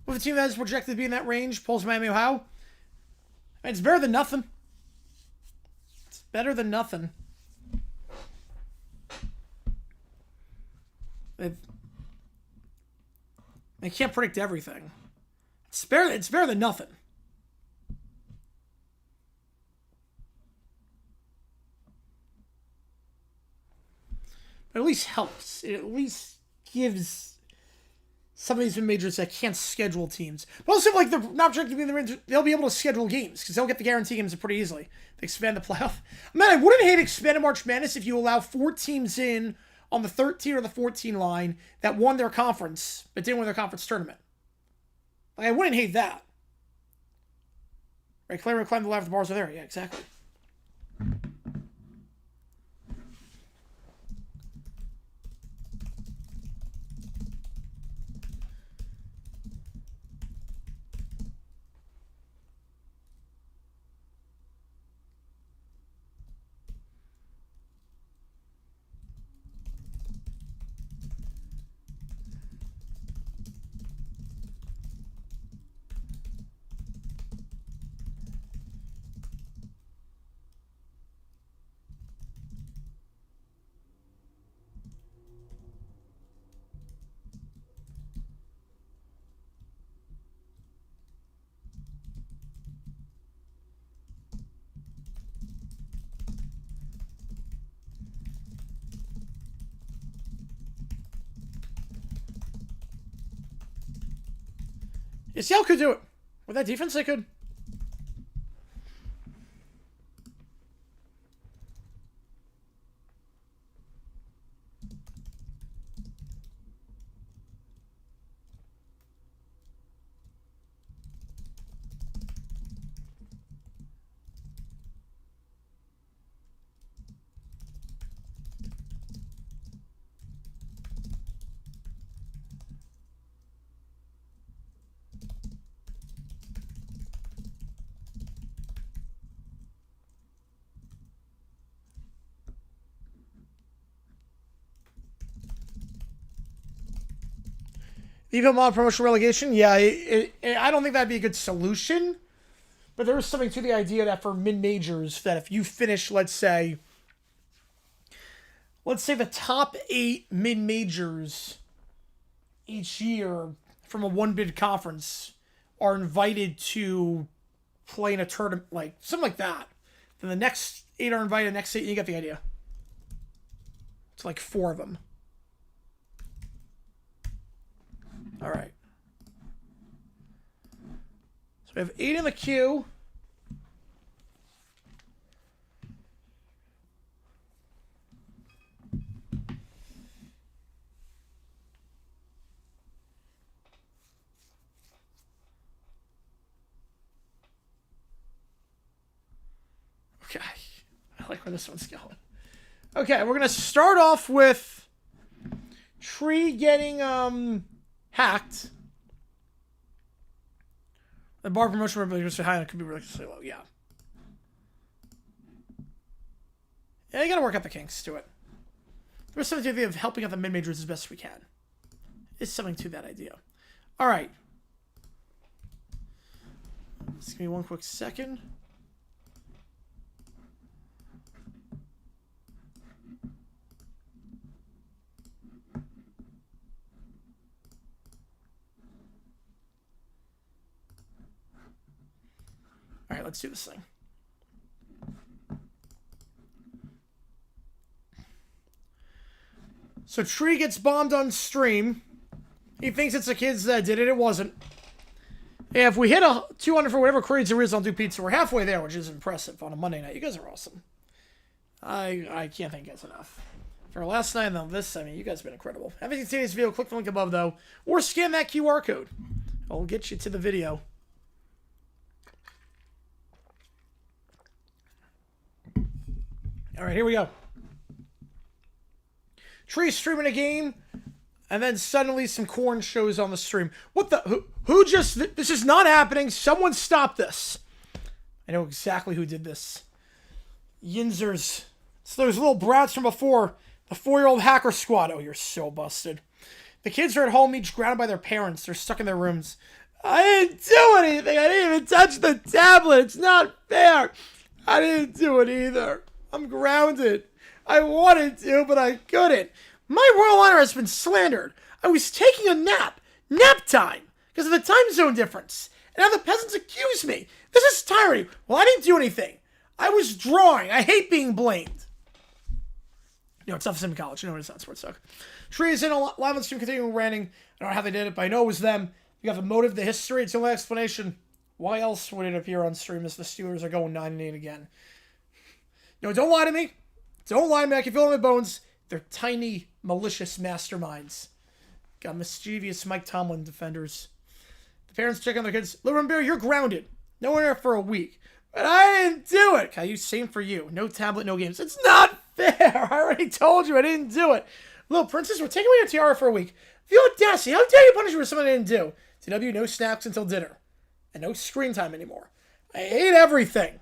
With a team that is projected to be in that range, pulls Miami, Ohio. I mean, it's better than nothing. It's better than nothing. They can't predict everything. It's better than nothing. But at least helps. It at least gives some of these majors that can't schedule teams. But also, like, they're not projected to be in the range, they'll be able to schedule games because they'll get the guarantee games pretty easily. They expand the playoff. Man, I wouldn't hate expanded March Madness if you allow 4 teams in on the 13 or the 14 line that won their conference but didn't win their conference tournament. Like, I wouldn't hate that. Right, climb the ladder, the bars are there. Yeah, exactly. Yeah, Seattle could do it. With that defense, they could. Even mod promotion relegation, yeah, I don't think that'd be a good solution. But there is something to the idea that for mid-majors, that if you finish, let's say the top 8 mid-majors each year from a one-bid conference are invited to play in a tournament, like something like that. Then the next 8 are invited, the next 8, you get the idea. It's like 4 of them. All right. So we have 8 in the queue. Okay. I like where this one's going. Okay, we're going to start off with Tree getting hacked. The bar promotion was high and it could be ridiculously low. Yeah. Yeah, you got to work out the kinks to it. There's something to the idea of helping out the mid-majors as best we can. There's something to that idea. All right. Just give me one quick second. All right, let's do this thing. So Tree gets bombed on stream. He thinks it's the kids that did it. It wasn't. Yeah, if we hit a 200 for whatever crazy there is, I'll do pizza. We're halfway there, which is impressive on a Monday night. You guys are awesome. I can't thank you guys enough. For last night and this, I mean, you guys have been incredible. If you seen today's video, click the link above, though. Or scan that QR code. I'll get you to the video. All right, here we go. Tree streaming a game, and then suddenly some corn shows on the stream. What the? Who just? This is not happening. Someone stop this. I know exactly who did this. Yinzers. It's those little brats from before. The 4-year-old hacker squad. Oh, you're so busted. The kids are at home, each grounded by their parents. They're stuck in their rooms. I didn't do anything. I didn't even touch the tablet. It's not fair. I didn't do it either. I'm grounded. I wanted to, but I couldn't. My royal honor has been slandered. I was taking a nap. Nap time. Because of the time zone difference. And now the peasants accuse me. This is tyranny. Well, I didn't do anything. I was drawing. I hate being blamed. You know, it's not the same in college. You know, it's not sports talk. Tree is in a live on stream continuing ranting. I don't know how they did it, but I know it was them. You got the motive, the history. It's the only explanation. Why else would it appear on stream as the Steelers are going 9-8 again? No, don't lie to me. Don't lie to me. I can feel it in my bones. They're tiny, malicious masterminds. Got mischievous Mike Tomlin defenders. The parents check on their kids. Little Bear, you're grounded. No one there for a week. But I didn't do it. Okay, same for you. No tablet, no games. It's not fair. I already told you I didn't do it. Little princess, we're taking away your tiara for a week. The audacity. How dare you punish me for something I didn't do? TW, no snacks until dinner. And no screen time anymore. I hate everything.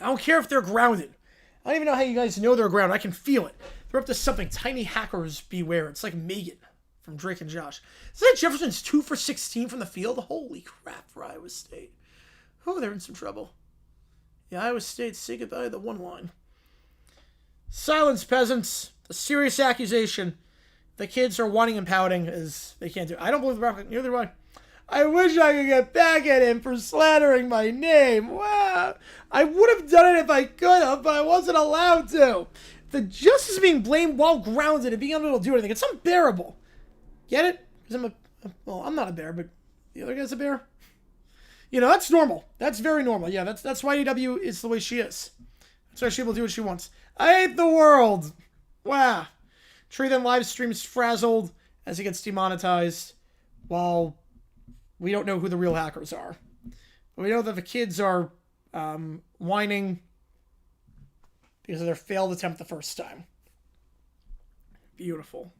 I don't care if they're grounded. I don't even know how you guys know they're grounded. I can feel it. They're up to something. Tiny hackers beware. It's like Megan from Drake and Josh. Is that Jefferson's 2 for 16 from the field? Holy crap for Iowa State. Oh, they're in some trouble. Yeah, Iowa State, say goodbye to the one line. Silence, peasants. A serious accusation. The kids are whining and pouting as they can't do it. I don't believe the Rocket. Neither do I. I wish I could get back at him for slandering my name. Wow. I would have done it if I could have, but I wasn't allowed to. The justice being blamed while grounded and being unable to do anything. It's unbearable. Get it? Because I'm not a bear, but the other guy's a bear. You know, that's normal. That's very normal. Yeah, that's why EW is the way she is. That's why she will do what she wants. I hate the world. Wow. Tree then live streams frazzled as he gets demonetized while we don't know who the real hackers are. But we know that the kids are whining because of their failed attempt the first time. Beautiful.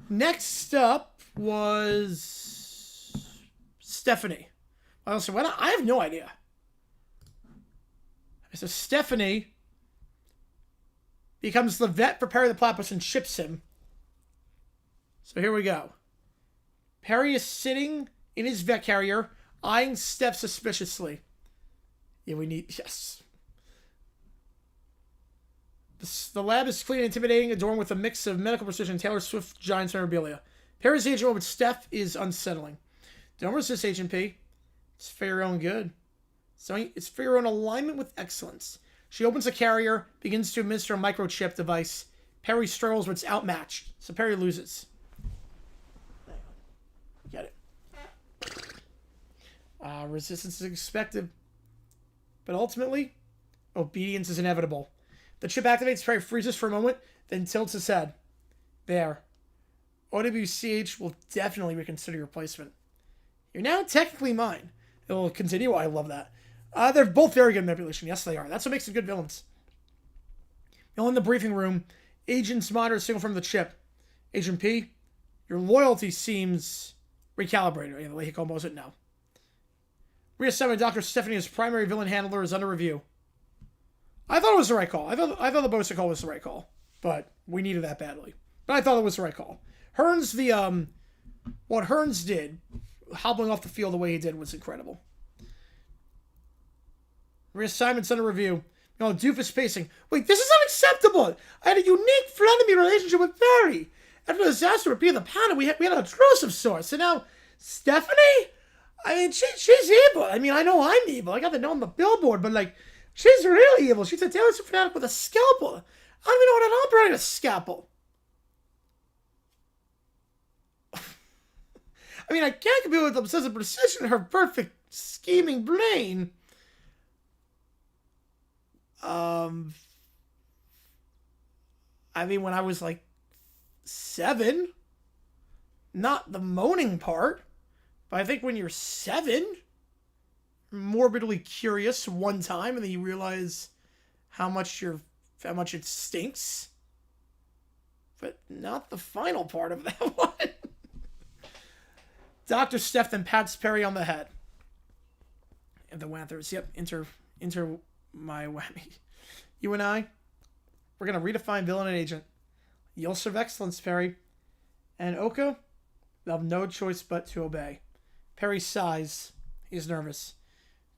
Next up was Stephanie. I have no idea. So Stephanie becomes the vet for Perry the Platypus and ships him. So here we go. Perry is sitting in his vet carrier, eyeing Steph suspiciously. Yeah, we need... Yes. The lab is clean and intimidating, adorned with a mix of medical precision and Taylor Swift Giants memorabilia. Perry's age, but Steph is unsettling. Don't resist, Agent P. It's for your own good. So it's for your own alignment with excellence. She opens the carrier, begins to administer a microchip device. Perry struggles, but it's outmatched. So Perry loses. Get it. Resistance is expected. But ultimately, obedience is inevitable. The chip activates, Perry freezes for a moment, then tilts his head. There. OWCH will definitely reconsider your placement. You're now technically mine. It will continue. I love that. They're both very good in manipulation. Yes, they are. That's what makes them good villains. Now in the briefing room, agents monitor a signal from the chip. Agent P, your loyalty seems recalibrated. Yeah, the way he combos it now. Reassignment Dr. Stephanie as primary villain handler is under review. I thought it was the right call. I thought the Bosa call was the right call. But we needed that badly. But I thought it was the right call. What Hearns did, hobbling off the field the way he did, was incredible. Reassignment's under review. Doofus pacing. Wait, this is unacceptable. I had a unique frenemy relationship with Barry. After the disaster with being the panda, we had a truce of sorts. And now, Stephanie? I mean, she's evil. I mean, I know I'm evil. I got to know on the billboard, but, like, she's really evil. She's a Taylor Swift fanatic with a scalpel. I don't even know what I'm operating a scalpel. I mean, I can't compete with obsessive precision in her perfect scheming brain. I mean, when I was like 7, not the moaning part, but I think when you're 7, morbidly curious one time, and then you realize how much it stinks. But not the final part of that one. Dr. Steph then pats Perry on the head. And the Wanthers, yep, enter my whammy. You and I, we're going to redefine villain and agent. You'll serve excellence, Perry. And Oka, they'll have no choice but to obey. Perry sighs. He's nervous.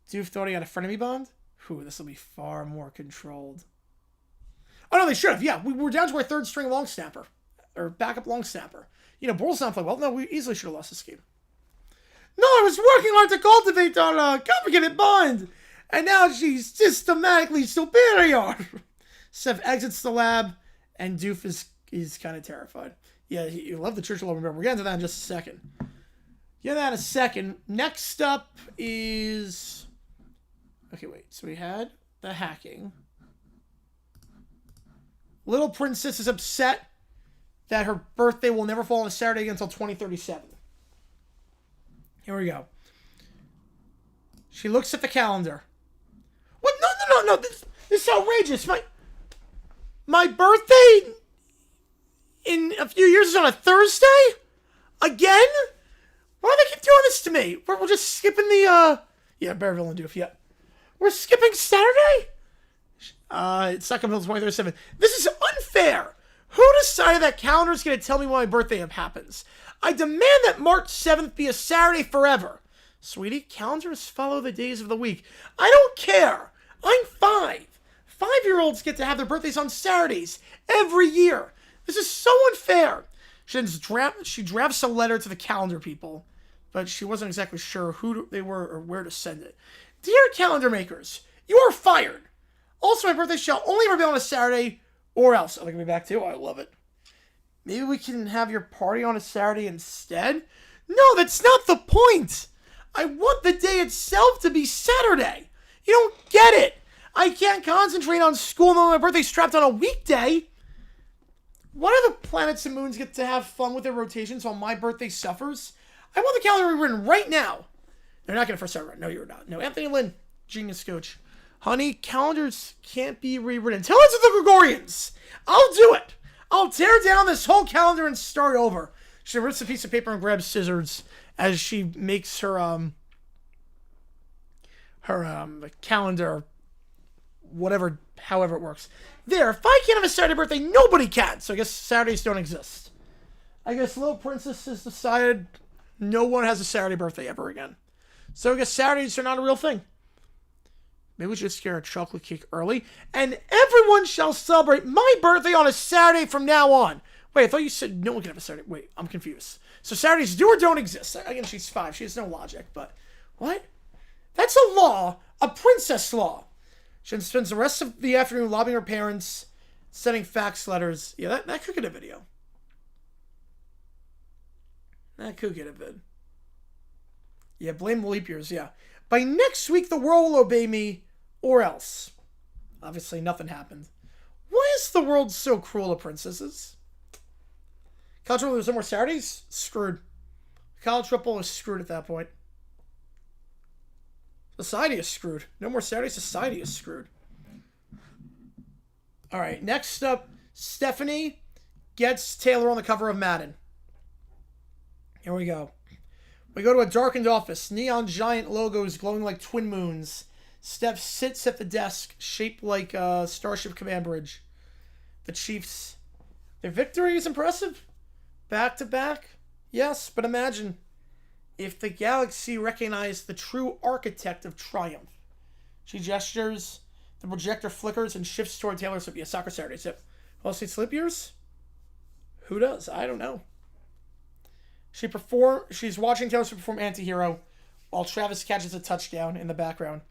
Doof thought he had a frenemy bond? Whew, this will be far more controlled. Oh, no, they should have. Yeah, we're down to our third string long snapper. Or backup long snapper. Borl's not playing well. No, we easily should have lost this game. No, I was working hard to cultivate our complicated bond. And now she's systematically superior. Seth exits the lab, and Doof is kind of terrified. Yeah, you love the Churchill remember. We're getting to that in just a second. Next up is... Okay, wait. So we had the hacking. Little Princess is upset that her birthday will never fall on a Saturday until 2037. Here we go. She looks at the calendar. What? No. This is outrageous. My birthday in a few years is on a Thursday? Again? Why do they keep doing this to me? We're just skipping the, Yeah, Bearville and Doof, yeah. We're skipping Saturday? It's not coming until 2037. This is unfair. Who decided that calendar is going to tell me when my birthday happens? I demand that March 7th be a Saturday forever. Sweetie, calendars follow the days of the week. I don't care. I'm 5. 5-year-olds get to have their birthdays on Saturdays every year. This is so unfair. She drafts a letter to the calendar people, but she wasn't exactly sure who they were or where to send it. Dear calendar makers, you are fired. Also, my birthday shall only ever be on a Saturday or else. Oh, they're going to be back too? I love it. Maybe we can have your party on a Saturday instead? No, that's not the point. I want the day itself to be Saturday. You don't get it. I can't concentrate on school and my birthday's strapped on a weekday. Why do the planets and moons get to have fun with their rotations while my birthday suffers? I want the calendar rewritten right now. They're not going to first start right. No, you're not. No, Anthony Lynn, genius coach. Honey, calendars can't be rewritten. Tell it to the Gregorians. I'll do it. I'll tear down this whole calendar and start over. She rips a piece of paper and grabs scissors as she makes her calendar, whatever, however it works. There, if I can't have a Saturday birthday, nobody can. So I guess Saturdays don't exist. I guess Little Princess has decided no one has a Saturday birthday ever again. So I guess Saturdays are not a real thing. Maybe we should scare a chocolate cake early, and everyone shall celebrate my birthday on a Saturday from now on. Wait, I thought you said no one can have a Saturday. Wait, I'm confused. So Saturdays do or don't exist. Again, she's 5. She has no logic, but what? That's a law, a princess law. She spends the rest of the afternoon lobbying her parents, sending fax letters. Yeah, that could get a video. That could get a vid. Yeah, blame the leap years, yeah. By next week, the world will obey me, or else. Obviously, nothing happened. Why is the world so cruel to princesses? College football, there's no more Saturdays? Screwed. College football is screwed at that point. Society is screwed. No more Saturdays, society is screwed. All right, next up, Stephanie gets Taylor on the cover of Madden. Here we go. We go to a darkened office. Neon giant logos glowing like twin moons. Steph sits at the desk, shaped like a Starship Command Bridge. The Chiefs. Their victory is impressive. Back to back. Yes, but imagine if the galaxy recognized the true architect of triumph. She gestures. The projector flickers and shifts toward Taylor Swift. Yeah, soccer Saturdays. Yep. Well, see slip years? Who does? I don't know. She's watching Taylor Swift perform Antihero while Travis catches a touchdown in the background.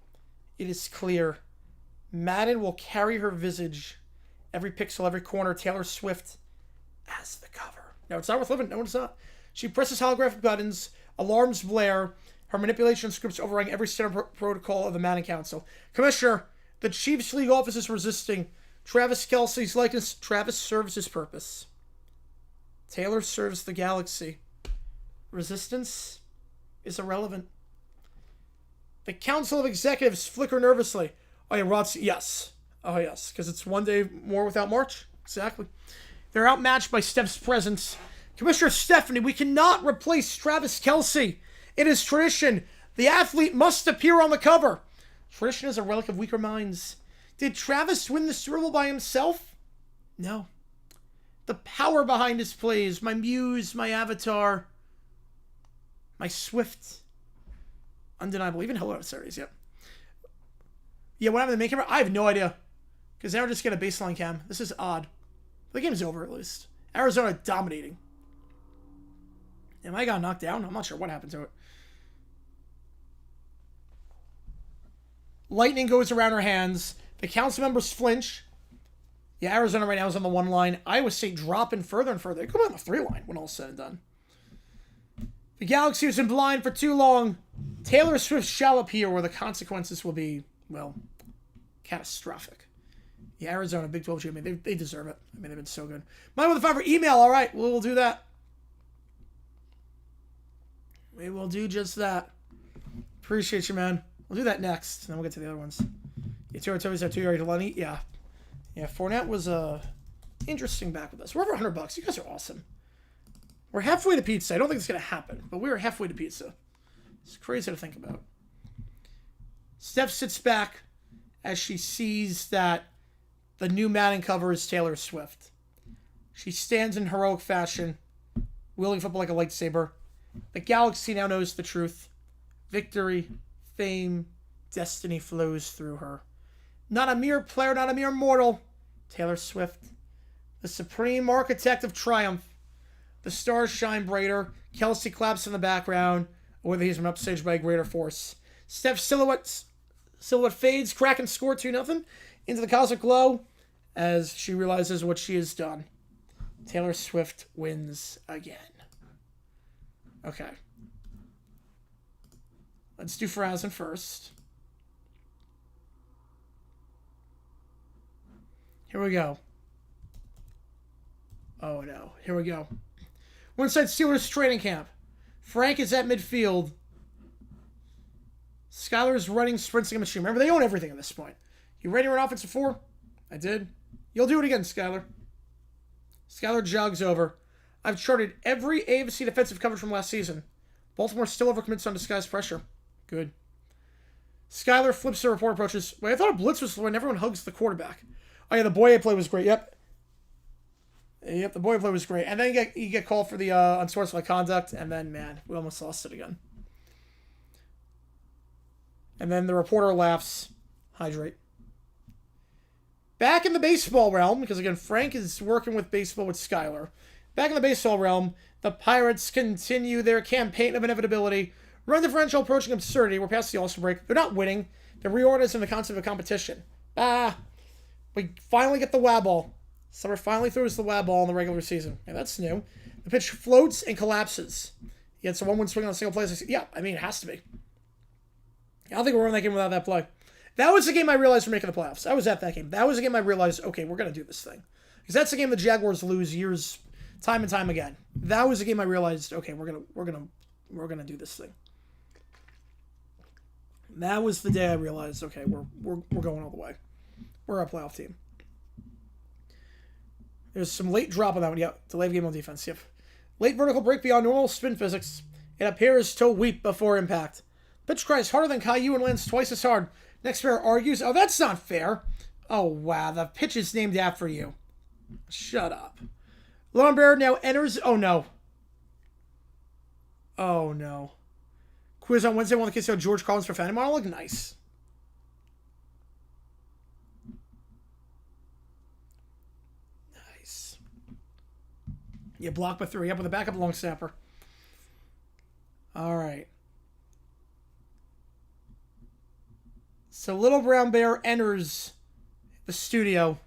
It is clear. Madden will carry her visage. Every pixel, every corner. Taylor Swift as the cover. No, it's not worth living. No, it's not. She presses holographic buttons. Alarms blare. Her manipulation scripts overriding every standard protocol of the Madden Council. Commissioner, the Chiefs League office is resisting. Travis Kelce's likeness. Travis serves his purpose. Taylor serves the galaxy. Resistance is irrelevant. The Council of Executives flicker nervously. Oh, yeah, Rod, yes. Oh, yes, because it's one day more without March. Exactly. They're outmatched by Steph's presence. Commissioner Stephanie, we cannot replace Travis Kelce. It is tradition. The athlete must appear on the cover. Tradition is a relic of weaker minds. Did Travis win the Super Bowl by himself? No. The power behind his plays, my muse, my avatar, my Swift, undeniable. Even Hello Series, yep. Yeah, what happened to the main camera? I have no idea. Because now we're just getting a baseline cam. This is odd. The game's over, at least. Arizona dominating. Am I got knocked down? I'm not sure what happened to it. Lightning goes around her hands. The council members flinch. Yeah, Arizona right now is on the 1 line. Iowa State dropping further and further. They come on the 3 line when all's said and done. The Galaxy has been blind for too long. Taylor Swift shall appear where the consequences will be, well, catastrophic. Yeah, Arizona, Big 12 champion. They deserve it. I mean, they've been so good. Mine with a fiver email. All right, we'll do that. We will do just that. Appreciate you, man. We'll do that next, and then we'll get to the other ones. Yeah, Lenny. Yeah. Yeah, Fournette was interesting back with us. We're over $100. You guys are awesome. We're halfway to pizza. I don't think it's going to happen, but we're halfway to pizza. It's crazy to think about. Steph sits back as she sees that the new Madden cover is Taylor Swift. She stands in heroic fashion, wielding football like a lightsaber. The galaxy now knows the truth. Victory, fame, destiny flows through her. Not a mere player, not a mere mortal. Taylor Swift, the supreme architect of triumph. The stars shine brighter. Kelce claps in the background, whether he's been upstaged by a greater force. Steph's silhouette fades, crack and score 2-0 into the cosmic glow as she realizes what she has done. Taylor Swift wins again. Okay. Let's do Farazan first. Here we go. Oh no. Here we go. We're inside Steelers training camp. Frank is at midfield. Skylar's running, sprinting a machine. Remember, they own everything at this point. You ready to run offensive 4? I did. You'll do it again, Skylar. Skylar jogs over. I've charted every AFC defensive coverage from last season. Baltimore still overcommits on disguised pressure. Good. Skylar flips the report approaches. Wait, I thought a blitz was when everyone hugs the quarterback. Oh yeah, the Boye play was great. Yep, the Boye play was great. And then you get called for the unsportsmanlike conduct, and then, man, we almost lost it again. And then the reporter laughs. Hydrate. Back in the baseball realm, because again, Frank is working with baseball with Skylar. Back in the baseball realm, the Pirates continue their campaign of inevitability. Run differential approaching absurdity. We're past the All-Star break. They're not winning. They're reorganizing the concept of competition. We finally get the WAB ball. Summer finally throws the WAB ball in the regular season. Yeah, that's new. The pitch floats and collapses. He gets a 1-1 swing on a single play. Yeah, I mean, it has to be. I don't think we're in that game without that play. That was the game I realized we're making the playoffs. I was at that game. That was the game I realized, okay, we're going to do this thing. Because that's the game the Jaguars lose years, time and time again. That was the game I realized, okay, we're gonna do this thing. That was the day I realized, okay, we're going all the way. We're a playoff team. There's some late drop on that one. Yeah, delay of game on defense. Yep. Late vertical break beyond normal spin physics. It appears to weep before impact. Pitch cries harder than Caillou and lands twice as hard. Next pair argues, oh, that's not fair. Oh, wow, the pitch is named after you. Shut up. Lombard now enters. Oh, no. Oh, no. Quiz on Wednesday. One of the kids said George Collins for Fanny Monologue. Nice. Nice. You block by 3. Up with a backup long snapper. All right. So Little Brown Bear enters the studio.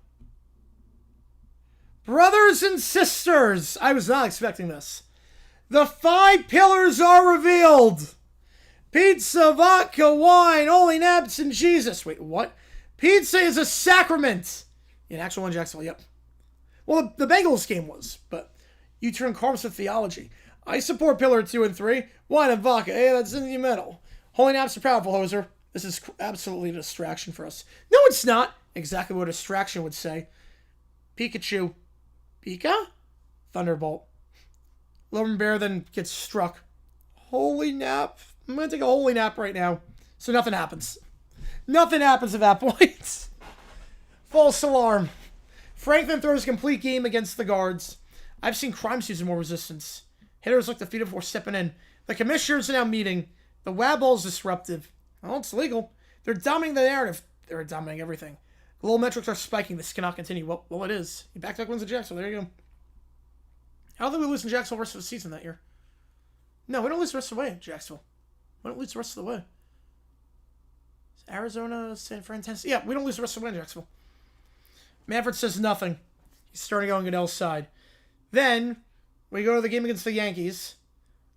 Brothers and sisters, I was not expecting this. The 5 pillars are revealed. Pizza, vodka, wine, holy naps, and Jesus. Wait, what? Pizza is a sacrament. An actual one, Jacksonville, yep. Well, the Bengals game was, but you turn carbs to theology. I support pillar 2 and 3. Wine and vodka, hey, that's in the middle. Holy naps are powerful, hoser. This is absolutely a distraction for us. No, it's not. Exactly what a distraction would say. Pikachu. Pika? Thunderbolt. Little Bear then gets struck. Holy nap. I'm going to take a holy nap right now. So nothing happens. Nothing happens at that point. False alarm. Franklin throws a complete game against the guards. I've seen crimes using more resistance. Hitters look defeated before stepping in. The commissioners are now meeting. The WAB ball is disruptive. Well, it's legal. They're dominating the narrative. They're dominating everything. Global metrics are spiking. This cannot continue. Well, it is. You back-to-back wins in Jacksonville. There you go. I don't think we lose in Jacksonville the rest of the season that year. No, we don't lose the rest of the way in Jacksonville. We don't lose the rest of the way. Arizona, San Fran, Tennessee. Yeah, we don't lose the rest of the way in Jacksonville. Manfred says nothing. He's starting on Goodell's side. Then, we go to the game against the Yankees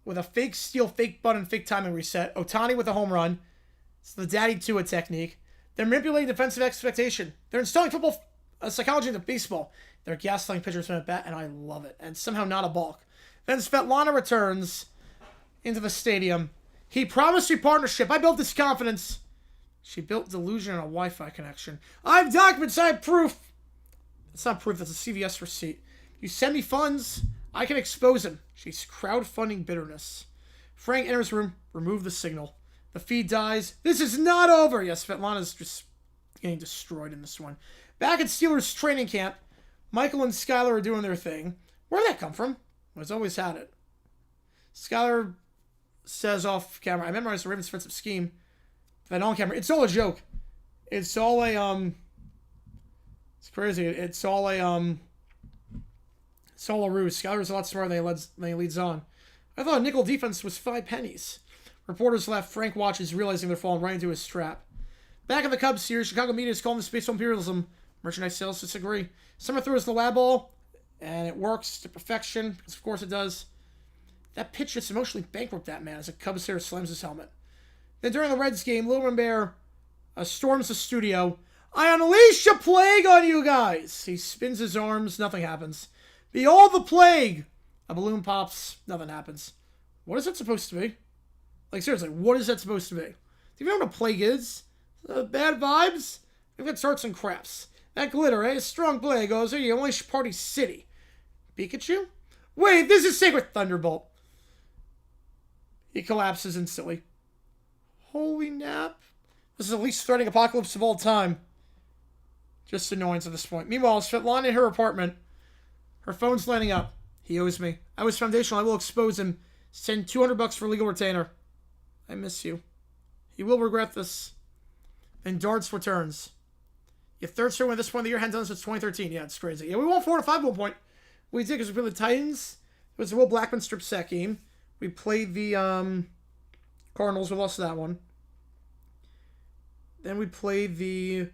with a fake steal, fake bunt, and fake timing reset. Ohtani with a home run. It's the Daddy Tua technique. They're manipulating defensive expectation. They're installing football psychology into baseball. They're gaslighting pitchers from at bat, and I love it. And somehow not a balk. Then Svetlana returns into the stadium. He promised me partnership. I built this confidence. She built delusion on a Wi-Fi connection. I have documents. I have proof. That's not proof. That's a CVS receipt. You send me funds, I can expose him. She's crowdfunding bitterness. Frank enters the room. Remove the signal. The feed dies. This is not over. Yes, Svetlana's just getting destroyed in this one. Back at Steelers training camp, Michael and Skylar are doing their thing. Where'd that come from? Well, it's always had it. Skylar says off camera, I memorized the Ravens' defensive scheme. Then on camera, it's all a joke. It's all a, it's crazy. It's all a ruse. Skylar's a lot smarter than he leads on. I thought nickel defense was 5 pennies. Reporters left. Frank watches, realizing they're falling right into his trap. Back in the Cubs series, Chicago media is calling this baseball imperialism. Merchandise sales disagree. Summer throws the lab ball, and it works to perfection, because of course it does. That pitch just emotionally bankrupt that man as a Cubs hitter slams his helmet. Then during the Reds game, Little Bear storms the studio. I unleash a plague on you guys! He spins his arms, nothing happens. Behold the plague! A balloon pops, nothing happens. What is that supposed to be? Like, seriously, what is that supposed to be? Do you know what a plague is? Bad vibes? We've got arts and crafts. That glitter, eh? A strong plague goes, you unleash Party City. Pikachu? Wait, this is Sacred Thunderbolt. He collapses instantly. Holy nap. This is the least threatening apocalypse of all time. Just annoyance at this point. Meanwhile, Svetlana in her apartment. Her phone's lighting up. He owes me. I was foundational. I will expose him. Send $200 for legal retainer. I miss you. He will regret this. Then Darts returns. Your third string at this point of the year hadn't done since 2013. Yeah, it's crazy. Yeah, we won 4-5 at one point. We did because we played the Titans. It was a Will Blackman strip sack game. We played the Cardinals. We lost that one. Then we played the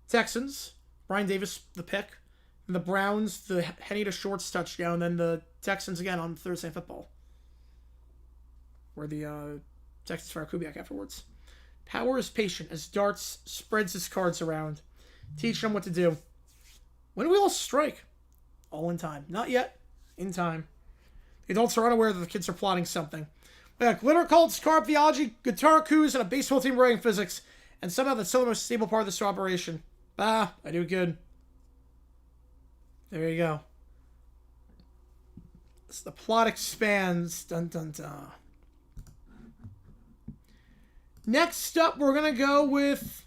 Texans. Brian Davis, the pick. And the Browns, the Henny to Shorts touchdown. And then the Texans again on Thursday Night Football. Where the Texans fire Kubiak afterwards. Power is patient as Darts spreads his cards around. Teaching them what to do. When do we all strike? All in time. Not yet. In time. The adults are unaware that the kids are plotting something. We got glitter cults, carb theology, guitar coups, and a baseball team writing physics. And somehow that's still the most stable part of this operation. I do good. There you go. As the plot expands. Dun dun dun. Next up, we're going to go with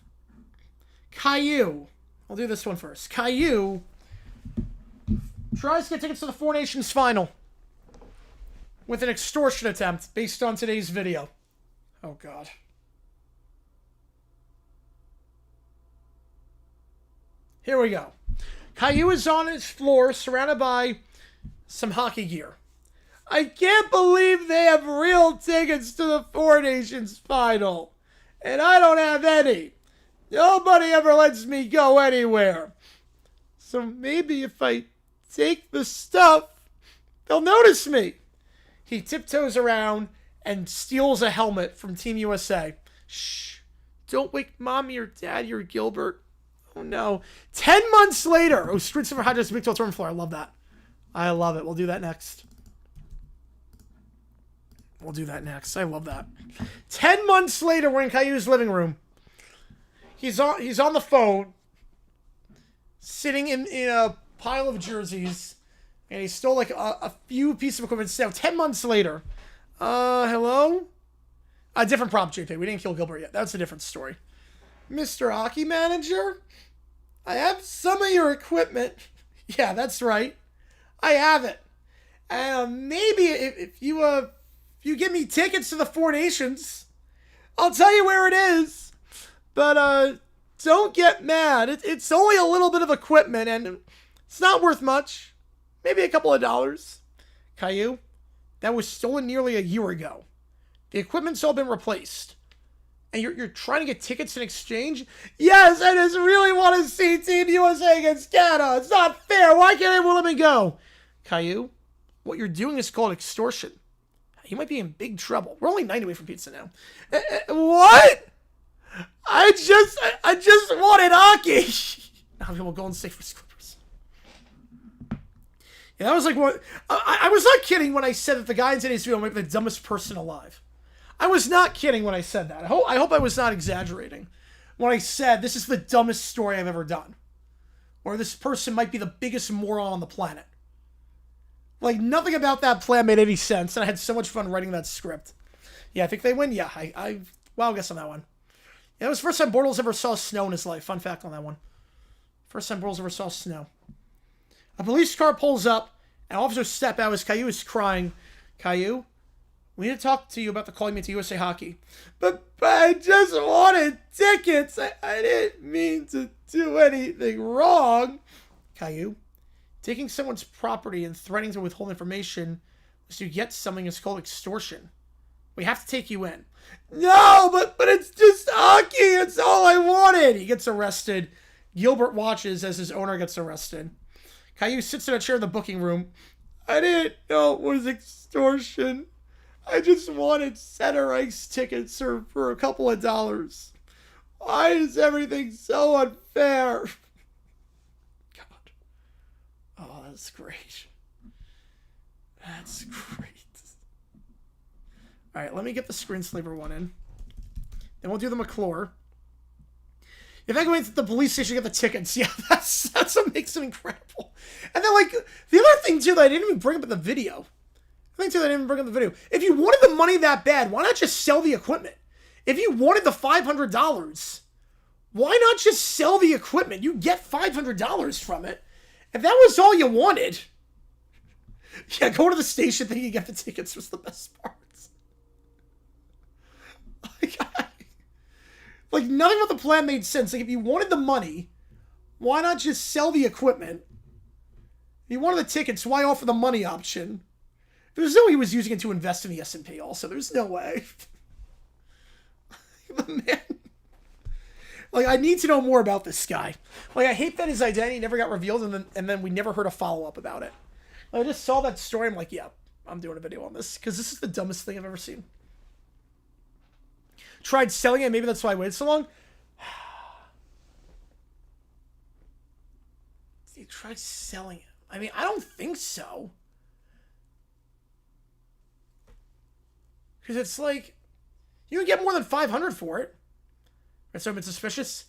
Caillou. I'll do this one first. Caillou tries to get tickets to the Four Nations final with an extortion attempt based on today's video. Oh, God. Here we go. Caillou is on his floor surrounded by some hockey gear. I can't believe they have real tickets to the Four Nations final. And I don't have any. Nobody ever lets me go anywhere. So maybe if I take the stuff, they'll notice me. He tiptoes around and steals a helmet from Team USA. Shh. Don't wake Mommy or Daddy or Gilbert. Oh, no. 10 months later. Oh, Streets of Hydras Big 12 tournament floor. I love that. I love it. We'll do that next. I love that. 10 months later, we're in Caillou's living room. He's on the phone, sitting in a pile of jerseys, and he stole like a few pieces of equipment. So 10 months later, hello? A different prompt, JP. We didn't kill Gilbert yet. That's a different story. Mr. Hockey Manager, I have some of your equipment. Yeah, that's right. I have it. Maybe if you give me tickets to the Four Nations, I'll tell you where it is. But don't get mad. It's only a little bit of equipment, and it's not worth much. Maybe a couple of dollars. Caillou, that was stolen nearly a year ago. The equipment's all been replaced. And you're trying to get tickets in exchange? Yes, I just really want to see Team USA against Canada. It's not fair. Why can't everyone let me go? Caillou, what you're doing is called extortion. You might be in big trouble. We're only 9 away from pizza now. What? I just wanted hockey. Now we'll go and stay for Clippers. Yeah, that was like what I was not kidding when I said that the guy in today's video might be the dumbest person alive. I was not kidding when I said that. I hope I was not exaggerating when I said this is the dumbest story I've ever done, or this person might be the biggest moron on the planet. Like, nothing about that plan made any sense, and I had so much fun writing that script. Yeah, I think they win. Yeah, I guess on that one. Yeah, it was the first time Bortles ever saw snow in his life. Fun fact on that one. First time Bortles ever saw snow. A police car pulls up, and officers step out as Caillou is crying. Caillou, we need to talk to you about the calling me to USA Hockey. But I just wanted tickets. I didn't mean to do anything wrong. Caillou, taking someone's property and threatening to withhold information so you get something is called extortion. We have to take you in. No, but it's just hockey. It's all I wanted. He gets arrested. Gilbert watches as his owner gets arrested. Caillou sits in a chair in the booking room. I didn't know it was extortion. I just wanted center ice tickets for a couple of dollars. Why is everything so unfair? God. Oh, that's great. That's great. All right, let me get the screenslaver one in. Then we'll do the McClure. If I go into the police station to get the tickets, yeah, that's what makes it incredible. And then, like, the other thing, too, that I didn't even bring up in the video. If you wanted the money that bad, why not just sell the equipment? If you wanted the $500, why not just sell the equipment? You get $500 from it. If that was all you wanted, yeah, go to the station, then you get the tickets was the best part. Like, nothing about the plan made sense. Like, if you wanted the money, why not just sell the equipment He wanted the tickets. Why offer the money option? There's no way he was using it to invest in the S&P also. There's no way. Man. Like, I need to know more about this guy. Like, I hate that his identity never got revealed, and then we never heard a follow-up about it. I just saw that story. I'm like, yeah, I'm doing a video on this, because this is the dumbest thing I've ever seen. Tried selling it. Maybe that's why I waited so long. He tried selling it. I mean, I don't think so. Because it's like, you can get more than $500 for it. And so it's suspicious.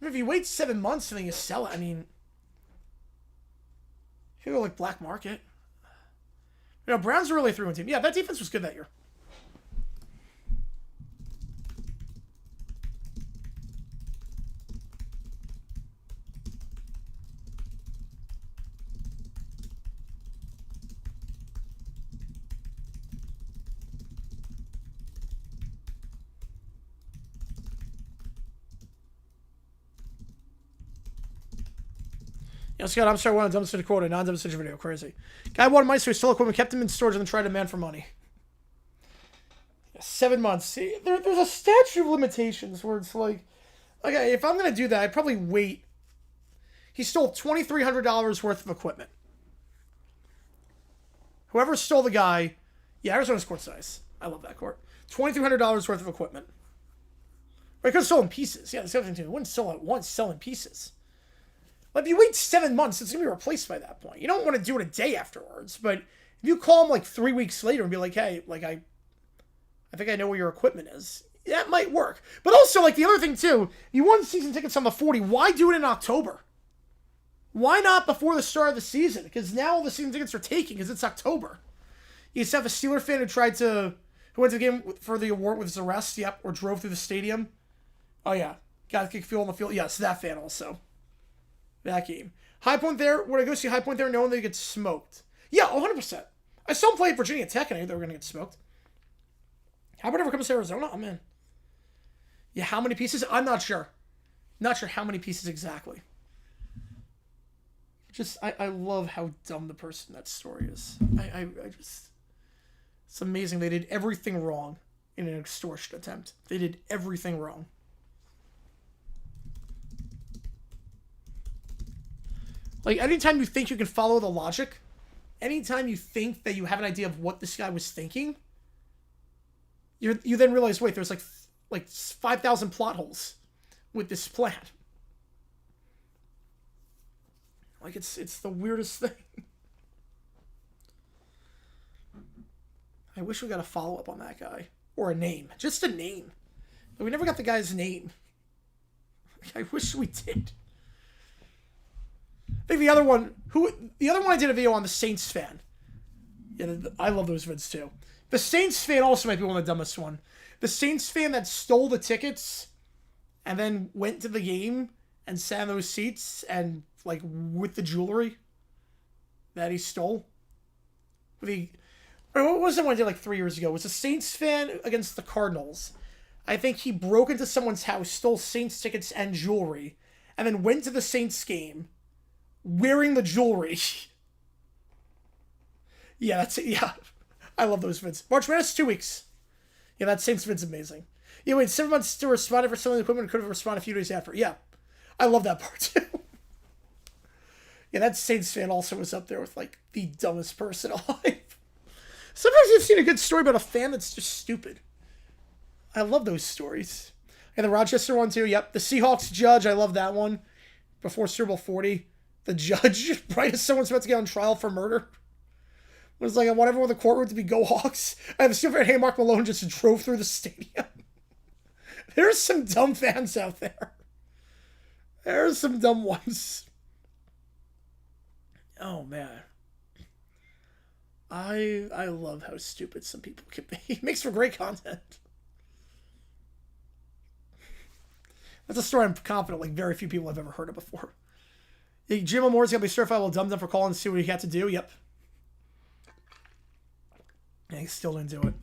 If you wait 7 months and then you sell it, I mean, you can go like black market. You know, Browns are really a 3-1 team. Yeah, that defense was good that year. You know, Scott, I'm sorry, I wanted a dumpster quote, a non-dumpster video. Crazy. Guy wanted mice, so he stole equipment, kept them in storage, and then tried to demand for money. Yeah, 7 months. See, there's a statute of limitations where it's like, okay, if I'm going to do that, I'd probably wait. He stole $2,300 worth of equipment. Whoever stole the guy, yeah, Arizona's court's nice. I love that court. $2,300 worth of equipment. Or he could have stolen pieces. Yeah, that's the other thing too. He wouldn't sell it once, sell in pieces. Like, if you wait 7 months, it's going to be replaced by that point. You don't want to do it a day afterwards, but if you call him like 3 weeks later and be like, hey, like, I think I know where your equipment is, that might work. But also, like, the other thing too, you won season tickets on the 40. Why do it in October? Why not before the start of the season? Because now all the season tickets are taking because it's October. You used to have a Steeler fan who went to the game for the award with his arrest, yep, or drove through the stadium. Oh, yeah. Got to kick fuel on the field. Yes, that fan also. That game. High Point there. Would I go see High Point there knowing they get smoked? Yeah, 100%. I saw him play at Virginia Tech and I knew they were going to get smoked. How about ever comes to Arizona? I'm in. Yeah, how many pieces? I'm not sure. Not sure how many pieces exactly. Just, I love how dumb the person that story is. I just... It's amazing. They did everything wrong in an extortion attempt. They did everything wrong. Like, anytime you think you can follow the logic, anytime you think that you have an idea of what this guy was thinking, you then realize, wait, there's like 5,000 plot holes with this plan. Like, it's the weirdest thing. I wish we got a follow-up on that guy. Or a name. Just a name. But we never got the guy's name. I wish we did. I think the other one I did a video on, the Saints fan. Yeah, I love those vids too. The Saints fan also might be one of the dumbest one. The Saints fan that stole the tickets and then went to the game and sat in those seats and, like, with the jewelry that he stole. What was the one I did like 3 years ago? It was a Saints fan against the Cardinals. I think he broke into someone's house, stole Saints tickets and jewelry, and then went to the Saints game wearing the jewelry. Yeah, that's it. Yeah. I love those vids. March Madness, 2 weeks. Yeah, that Saints vid's amazing. Yeah, wait, 7 months to respond for selling the equipment and could have responded a few days after. Yeah. I love that part too. Yeah, that Saints fan also was up there with, like, the dumbest person alive. Sometimes you've seen a good story about a fan that's just stupid. I love those stories. And the Rochester one too, yep. The Seahawks judge, I love that one. Before Super Bowl 40. The judge, right as someone's about to get on trial for murder. It was like, I want everyone in the courtroom to be Go Hawks. I have a super fan, hey, Mark Malone just drove through the stadium. There's some dumb fans out there. There's some dumb ones. Oh, man. I love how stupid some people can be. It makes for great content. That's a story I'm confident like very few people have ever heard of before. Jim Moore's going to be certifiable dumb for calling and see what he had to do. Yep. Yeah, he still didn't do it.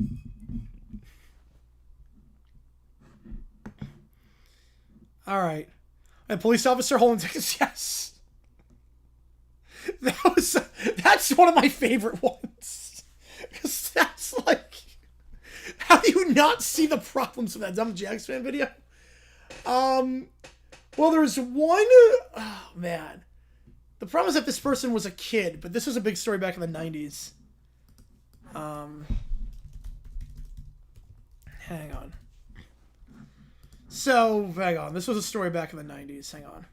All right. A police officer holding tickets. Yes. That was That's one of my favorite ones. Because that's like, how do you not see the problems with that dumb Jags fan video? Well, there's one, oh man. The problem is that this person was a kid, but this was a big story back in the 90s. Hang on. So, hang on. This was a story back in the 90s. Hang on.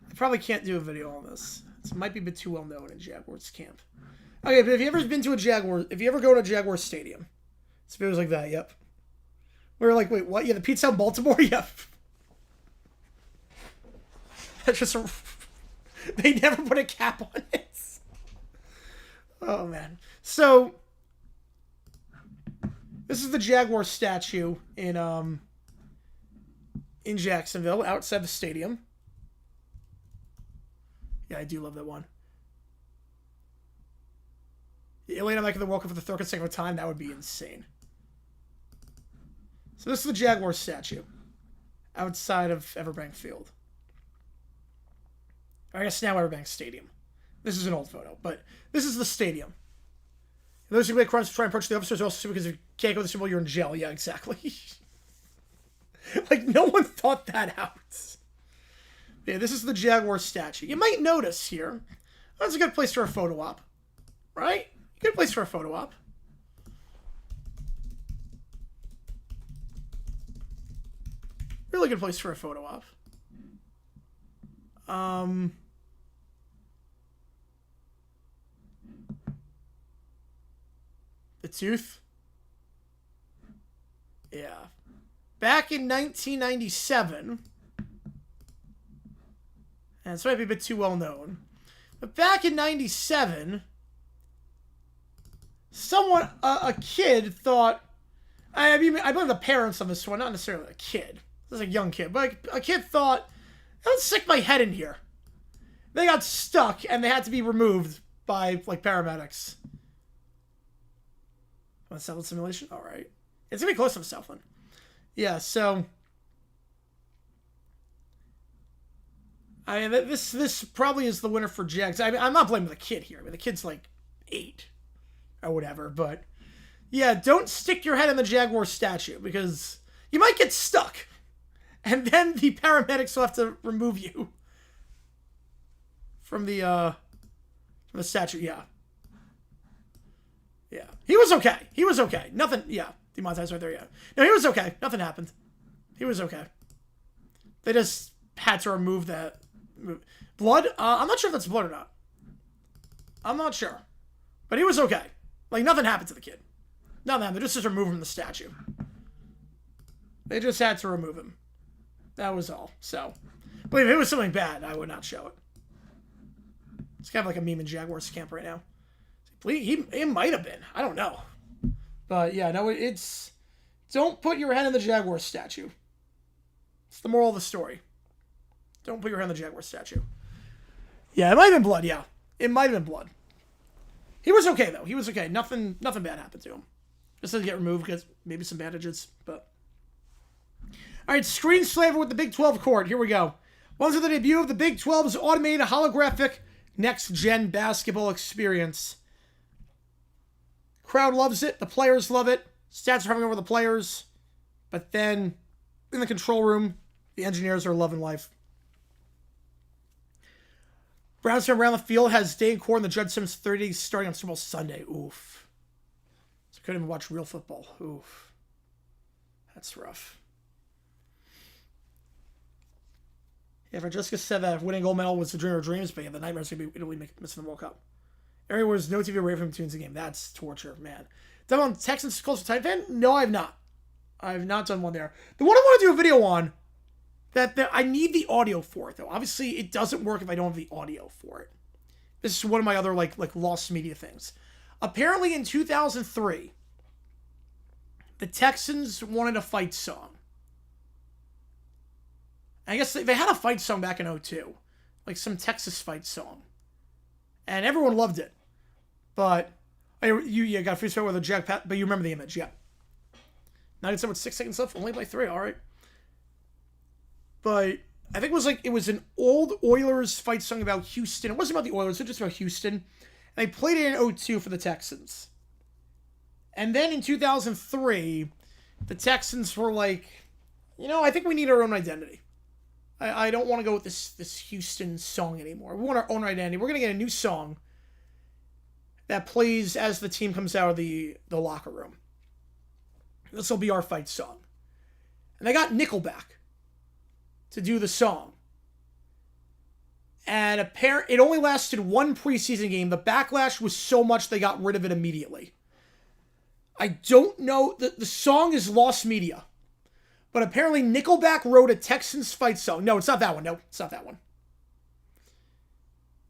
I probably can't do a video on this. This might be a bit too well known in Jaguars camp. Okay, but if you ever been to a Jaguar, if you ever go to a Jaguar stadium, it's videos like that, yep. We were like, wait, what? Yeah, the Pizza in Baltimore? Yep. That's just a... They never put a cap on it. Oh, man. So, this is the Jaguar statue in Jacksonville, outside the stadium. Yeah, I do love that one. Elena making the welcome for the third consecutive time, that would be insane. So this is the Jaguar statue outside of Everbank Field. I guess now Everbank Stadium. This is an old photo, but this is the stadium. And those who make crimes to try and approach the officers are also because if you can't go to the Super Bowl, you're in jail. Yeah, exactly. Like, no one thought that out. Yeah, this is the Jaguar statue. You might notice here, that's a good place for a photo op. Right? Good place for a photo op. Really good place for a photo op. The tooth. Yeah. Back in 1997, and this might be a bit too well known, but back in 97, someone, a kid thought, I blame the parents on this one, not necessarily a kid. This is a young kid, but a kid thought, let's stick my head in here. They got stuck, and they had to be removed by, like, paramedics. Want Southland simulation? All right. It's going to be close to Southland. Yeah, so... This probably is the winner for Jags. I mean, I'm not blaming the kid here. I mean, the kid's, like, 8 or whatever, but... Yeah, don't stick your head in the Jaguar statue, because you might get stuck. And then the paramedics will have to remove you from the statue. Yeah. Yeah. He was okay. He was okay. Nothing. Yeah. Demonetized right there. Yeah. No, he was okay. Nothing happened. He was okay. They just had to remove that. Blood? I'm not sure if that's blood or not. I'm not sure. But he was okay. Like, nothing happened to the kid. Nothing happened. They just remove him from the statue. They just had to remove him. That was all. So, but if it was something bad, I would not show it. It's kind of like a meme in Jaguars camp right now. He might have been. I don't know. But yeah, no, it's... Don't put your head in the Jaguar statue. It's the moral of the story. Don't put your head in the Jaguar statue. Yeah, it might have been blood, yeah. It might have been blood. He was okay, though. He was okay. Nothing bad happened to him. Just had to get removed because maybe some bandages, but... All right, Screen Slaver with the Big 12 court. Here we go. Once with the debut of the Big 12's automated holographic next-gen basketball experience. Crowd loves it. The players love it. Stats are coming over the players. But then, in the control room, the engineers are loving life. Browns from around the field has day in court in the Judd Simmons 30 starting on Super Bowl Sunday. Oof. So couldn't even watch real football. Oof. That's rough. Yeah, Francesca said that winning gold medal was the dream of dreams, but yeah, the nightmare is going to be Italy missing the World Cup. Area where there's no TV away from tunes the game. That's torture, man. Done on Texans close to Titan fan? No, I have not. I have not done one there. The one I want to do a video on, that I need the audio for it, though. Obviously, it doesn't work if I don't have the audio for it. This is one of my other, like lost media things. Apparently, in 2003, the Texans wanted a fight song. I guess they had a fight song back in 2002. Like some Texas fight song. And everyone loved it. But you got a free spell with a jackpot, but you remember the image, yeah. 97 with 6 seconds left, only by 3, all right. But I think it was an old Oilers fight song about Houston. It wasn't about the Oilers, it was just about Houston. And they played it in 2002 for the Texans. And then in 2003, the Texans were like, I think we need our own identity. I don't want to go with this Houston song anymore. We want our own identity. We're going to get a new song that plays as the team comes out of the locker room. This will be our fight song. And they got Nickelback to do the song. And it only lasted one preseason game. The backlash was so much they got rid of it immediately. I don't know. The song is lost media. But apparently Nickelback wrote a Texans fight song. No, it's not that one. No, it's not that one.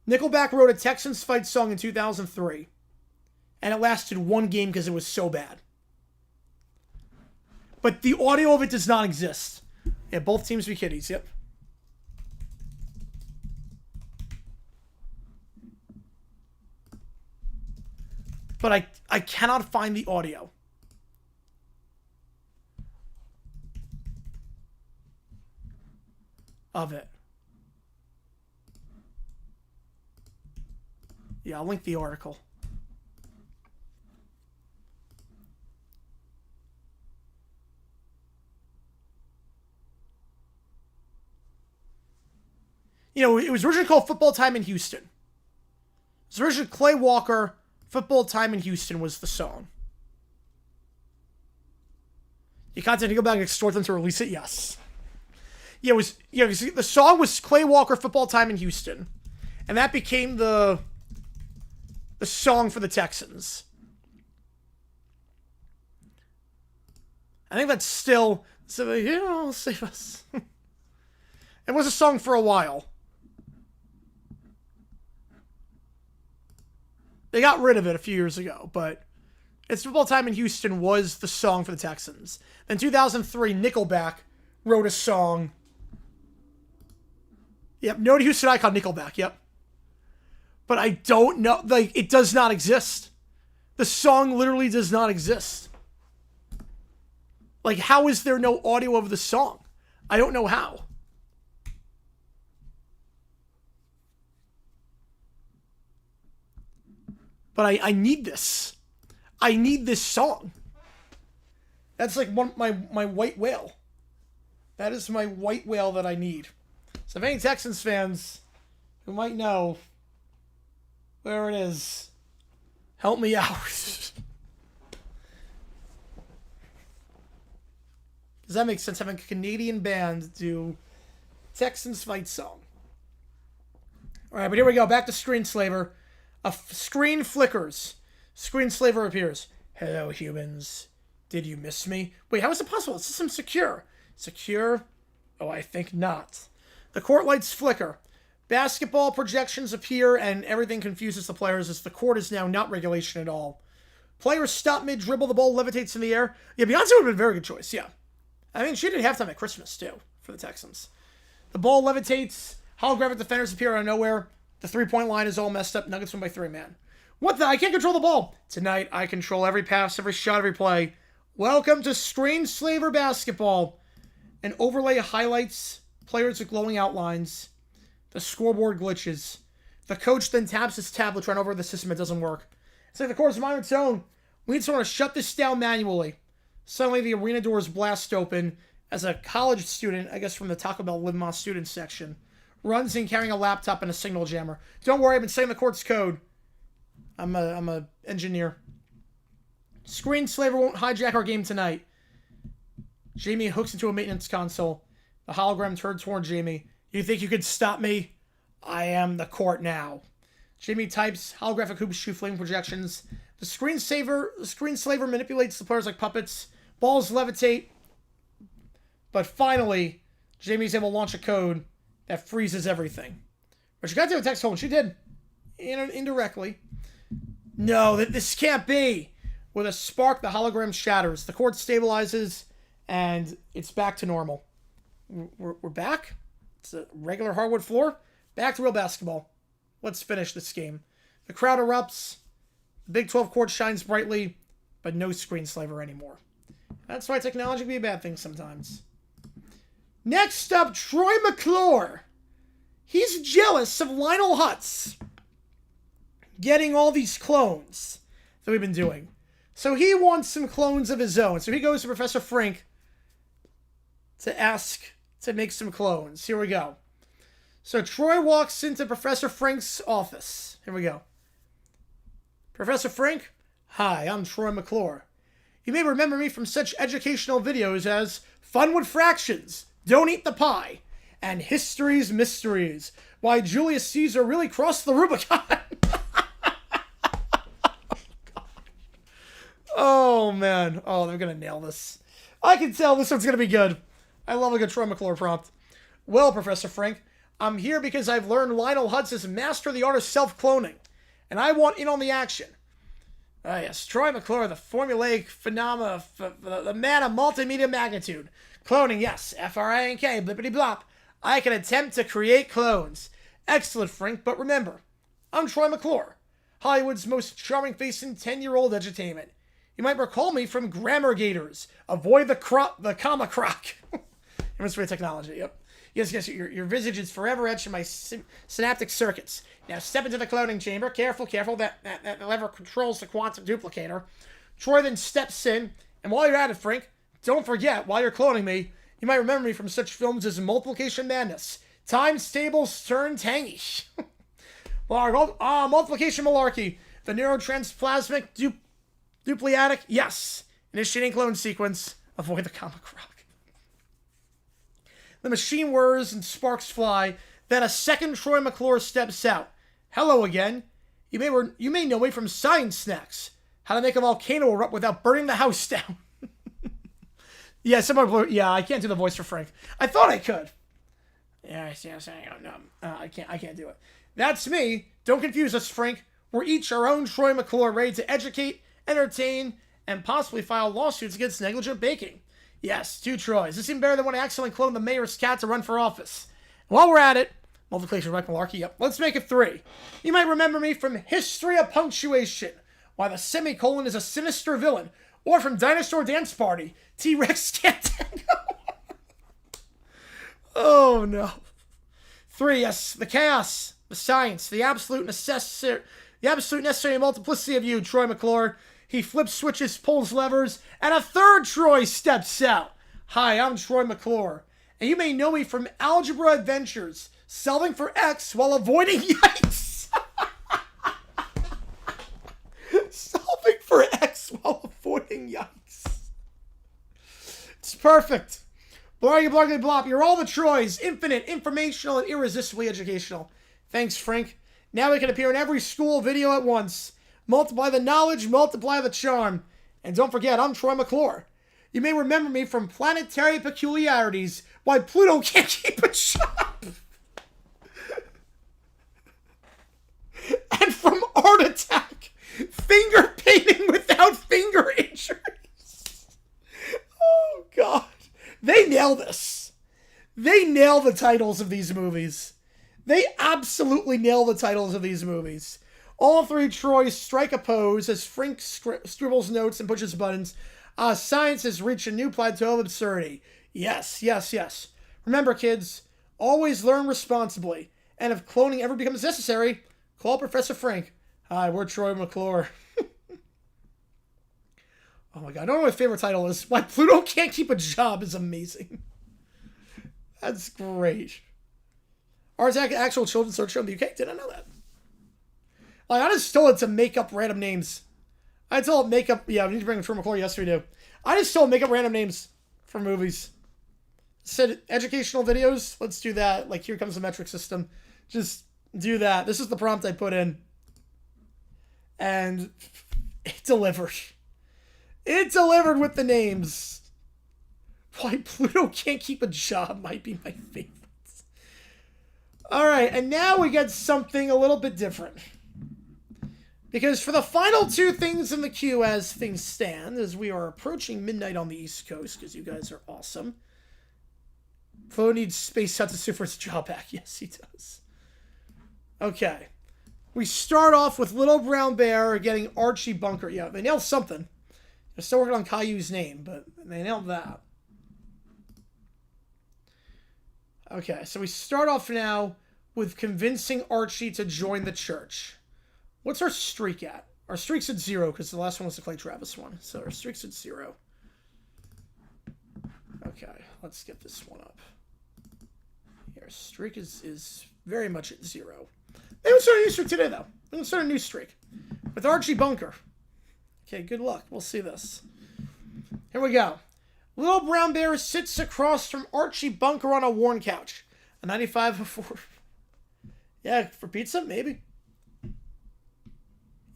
Nickelback wrote a Texans fight song in 2003. And it lasted one game because it was so bad. But the audio of it does not exist. Yeah, both teams be kiddies. Yep. But I cannot find the audio. Of it. Yeah, I'll link the article. It was originally called Football Time in Houston. It was originally Clay Walker, Football Time in Houston was the song. You contact Nickelback and extort them to release it? Yes. Yeah, the song was Clay Walker, Football Time in Houston. And that became the song for the Texans. I think that's still, save us. It was a song for a while. They got rid of it a few years ago, but It's Football Time in Houston was the song for the Texans. Then 2003, Nickelback wrote a song. Yep, no Houston icon, Nickelback, yep. But I don't know, it does not exist. The song literally does not exist. How is there no audio of the song? I don't know how. But I need this. I need this song. That's my white whale. That is my white whale that I need. So if any Texans fans who might know where it is, help me out. Does that make sense? Having a Canadian band do Texans fight song. All right, but here we go. Back to Screenslaver. A screen flickers. Screenslaver appears. Hello, humans. Did you miss me? Wait, how is it possible? Is system secure? Secure? Oh, I think not. The court lights flicker. Basketball projections appear, and everything confuses the players as the court is now not regulation at all. Players stop mid-dribble. The ball levitates in the air. Yeah, Beyonce would have been a very good choice, yeah. I mean, she did halftime at Christmas, too, for the Texans. The ball levitates. Holographic defenders appear out of nowhere. The three-point line is all messed up. Nuggets win by 3, man. What the? I can't control the ball. Tonight, I control every pass, every shot, every play. Welcome to Screenslaver Basketball. An overlay highlights players with glowing outlines. The scoreboard glitches. The coach then taps his tablet trying to over the system. It doesn't work. It's like the court's on its own. We need someone to shut this down manually. Suddenly, the arena doors blast open as a college student, I guess from the Taco Bell Live Moss student section, runs in carrying a laptop and a signal jammer. Don't worry, I've been saying the court's code. I'm a engineer. Screenslaver won't hijack our game tonight. Jamie hooks into a maintenance console. The hologram turns toward Jamie. You think you could stop me? I am the court now. Jamie types. Holographic hoops shoot flame projections. The screenslaver manipulates the players like puppets. Balls levitate. But finally, Jamie's able to launch a code that freezes everything. But she got to a text hole, and she did. Indirectly. No, this can't be. With a spark, the hologram shatters. The court stabilizes, and it's back to normal. We're back. It's a regular hardwood floor. Back to real basketball. Let's finish this game. The crowd erupts. The Big 12 court shines brightly, but no Screenslaver anymore. That's why technology can be a bad thing sometimes. Next up, Troy McClure. He's jealous of Lionel Hutz getting all these clones that we've been doing. So he wants some clones of his own. So he goes to Professor Frink to ask to make some clones. Here we go. So Troy walks into Professor Frink's office. Here we go. Professor Frink, hi, I'm Troy McClure. You may remember me from such educational videos as Fun with Fractions, Don't Eat the Pie, and History's Mysteries, Why Julius Caesar Really Crossed the Rubicon. Oh, man. Oh, they're going to nail this. I can tell this one's going to be good. I love a good Troy McClure prompt. Well, Professor Frink, I'm here because I've learned Lionel Hutz has mastered the art of self-cloning, and I want in on the action. Yes, Troy McClure, the formulaic phenomena, the man of multimedia magnitude. Cloning, yes, F-R-I-N-K, blippity blop. I can attempt to create clones. Excellent, Frink, but remember, I'm Troy McClure, Hollywood's most charming face in 10-year-old edutainment. You might recall me from Grammar Gators. Avoid the comma croc. Inventory technology, yep. Yes, your visage is forever etched in my synaptic circuits. Now step into the cloning chamber. Careful, that lever controls the quantum duplicator. Troy then steps in, and while you're at it, Frink, don't forget, while you're cloning me, you might remember me from such films as Multiplication Madness, Times Tables Turn Tangy, Multiplication Malarkey, The Neurotransplasic Dupliatic, yes. Initiating clone sequence. Avoid the comma croc. The machine whirs and sparks fly. Then a second Troy McClure steps out. Hello again. You may know me from Science Snacks. How to make a volcano erupt without burning the house down. Yeah, I can't do the voice for Frank. I thought I could. Yes, no, I can't do it. That's me. Don't confuse us, Frank. We're each our own Troy McClure, ready to educate, entertain, and possibly file lawsuits against negligent baking. Yes, 2 Troys. This seems better than when I accidentally cloned the mayor's cat to run for office. While we're at it, multiplication, right, malarkey, yep, let's make it 3. You might remember me from History of Punctuation, Why the Semicolon is a Sinister Villain, or from Dinosaur Dance Party, T-Rex Can't Tango. Oh, no. 3, yes, the chaos, the science, the absolute necessary multiplicity of you, Troy McClure. He flips switches, pulls levers, and a third Troy steps out. Hi, I'm Troy McClure, and you may know me from Algebra Adventures, solving for X while avoiding yikes. Solving for X while avoiding yikes. It's perfect. Blargy, blargy, blop. You're all the Troys. Infinite, informational, and irresistibly educational. Thanks, Frank. Now we can appear in every school video at once. Multiply the knowledge, multiply the charm. And don't forget, I'm Troy McClure. You may remember me from Planetary Peculiarities, Why Pluto Can't Keep a Job. And from Art Attack, Finger Painting Without Finger Injuries. Oh, God. They nail this. They nail the titles of these movies. They absolutely nail the titles of these movies. All 3 Troys strike a pose as Frink scribbles notes and pushes buttons. Science has reached a new plateau of absurdity. Yes. Remember, kids, always learn responsibly. And if cloning ever becomes necessary, call Professor Frink. Hi, we're Troy McClure. Oh my God, I don't know what my favorite title is. Why Pluto Can't Keep a Job is amazing. That's great. Art Attack, actual children's search show in the UK? Did I know that? Like, I just told it to make up random names. I told it make up... Yeah, we need to bring Troy McClure. Yes, we do. I just told it make up random names for movies. Said educational videos. Let's do that. Like, here comes the metric system. Just do that. This is the prompt I put in. And it delivered. It delivered with the names. Why Pluto Can't Keep a Job might be my favorite. Alright, and now we get something a little bit different. Because for the final 2 things in the queue as things stand, as we are approaching midnight on the East Coast, because you guys are awesome. Flo needs Space Satsu for his job back. Yes, he does. Okay. We start off with Little Brown Bear getting Archie Bunker. Yeah, they nailed something. They're still working on Caillou's name, but they nailed that. Okay, so we start off now with convincing Archie to join the church. What's our streak at? Our streak's at 0 because the last one was the Clay Travis one. So our streak's at 0. Okay, let's get this one up. Yeah, our streak is very much at 0. Maybe we'll start a new streak today, though. We'll start a new streak with Archie Bunker. Okay, good luck. We'll see this. Here we go. Little Brown Bear sits across from Archie Bunker on a worn couch. A 95 before. Yeah, for pizza? Maybe.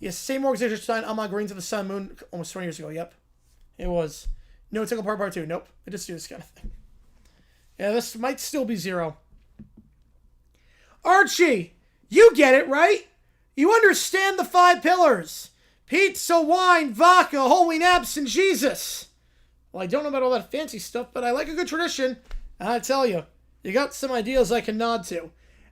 Yes, same organization signed I'm on Green to the Sun Moon almost 20 years ago. Yep. It was. No Tickle Part 2. Nope. They just do this kind of thing. Yeah, this might still be 0. Archie, you get it, right? You understand the 5 pillars. Pizza, wine, vodka, holy naps, and Jesus. Well, I don't know about all that fancy stuff, but I like a good tradition. I tell you, you got some ideas I can nod to.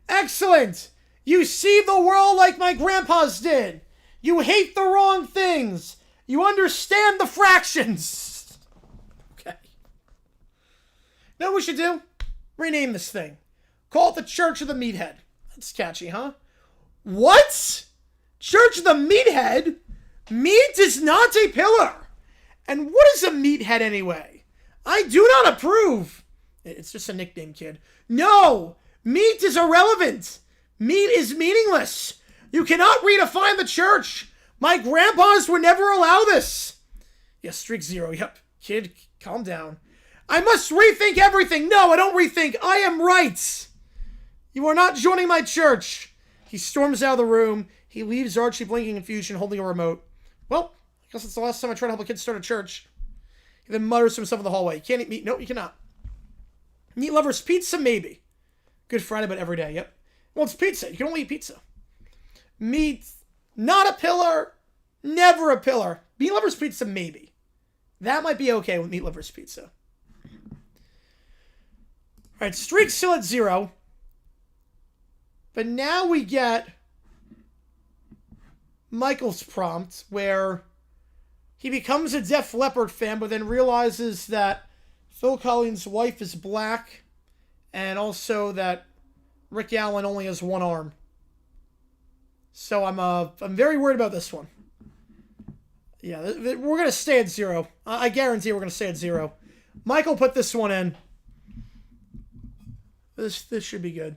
Excellent! You see the world like my grandpa's did. You hate the wrong things. You understand the fractions. Okay. Know what we should do? Rename this thing. Call it the Church of the Meathead. That's catchy, huh? What? Church of the Meathead? Meat is not a pillar. And what is a meathead anyway? I do not approve. It's just a nickname, kid. No! Meat is irrelevant. Meat is meaningless. You cannot redefine the church. My grandpas would never allow this. Yes, streak 0. Yep. Kid, calm down. I must rethink everything. No, I don't rethink. I am right. You are not joining my church. He storms out of the room. He leaves Archie blinking in confusion, holding a remote. Well, I guess it's the last time I try to help a kid start a church. He then mutters to himself in the hallway. You can't eat meat. No, you cannot. Meat lovers pizza, maybe. Good Friday, but every day. Yep. Well, it's pizza. You can only eat pizza. Meat, not a pillar. Never a pillar. Meat lovers pizza, maybe. That might be okay with meat lovers pizza. All right, streak's still at 0. But now we get Michael's prompt where he becomes a Def Leppard fan, but then realizes that Phil Collins' wife is black, and also that Rick Allen only has one arm. So I'm very worried about this one. Yeah, we're gonna stay at 0. I guarantee we're gonna stay at 0. Michael put this one in. This should be good.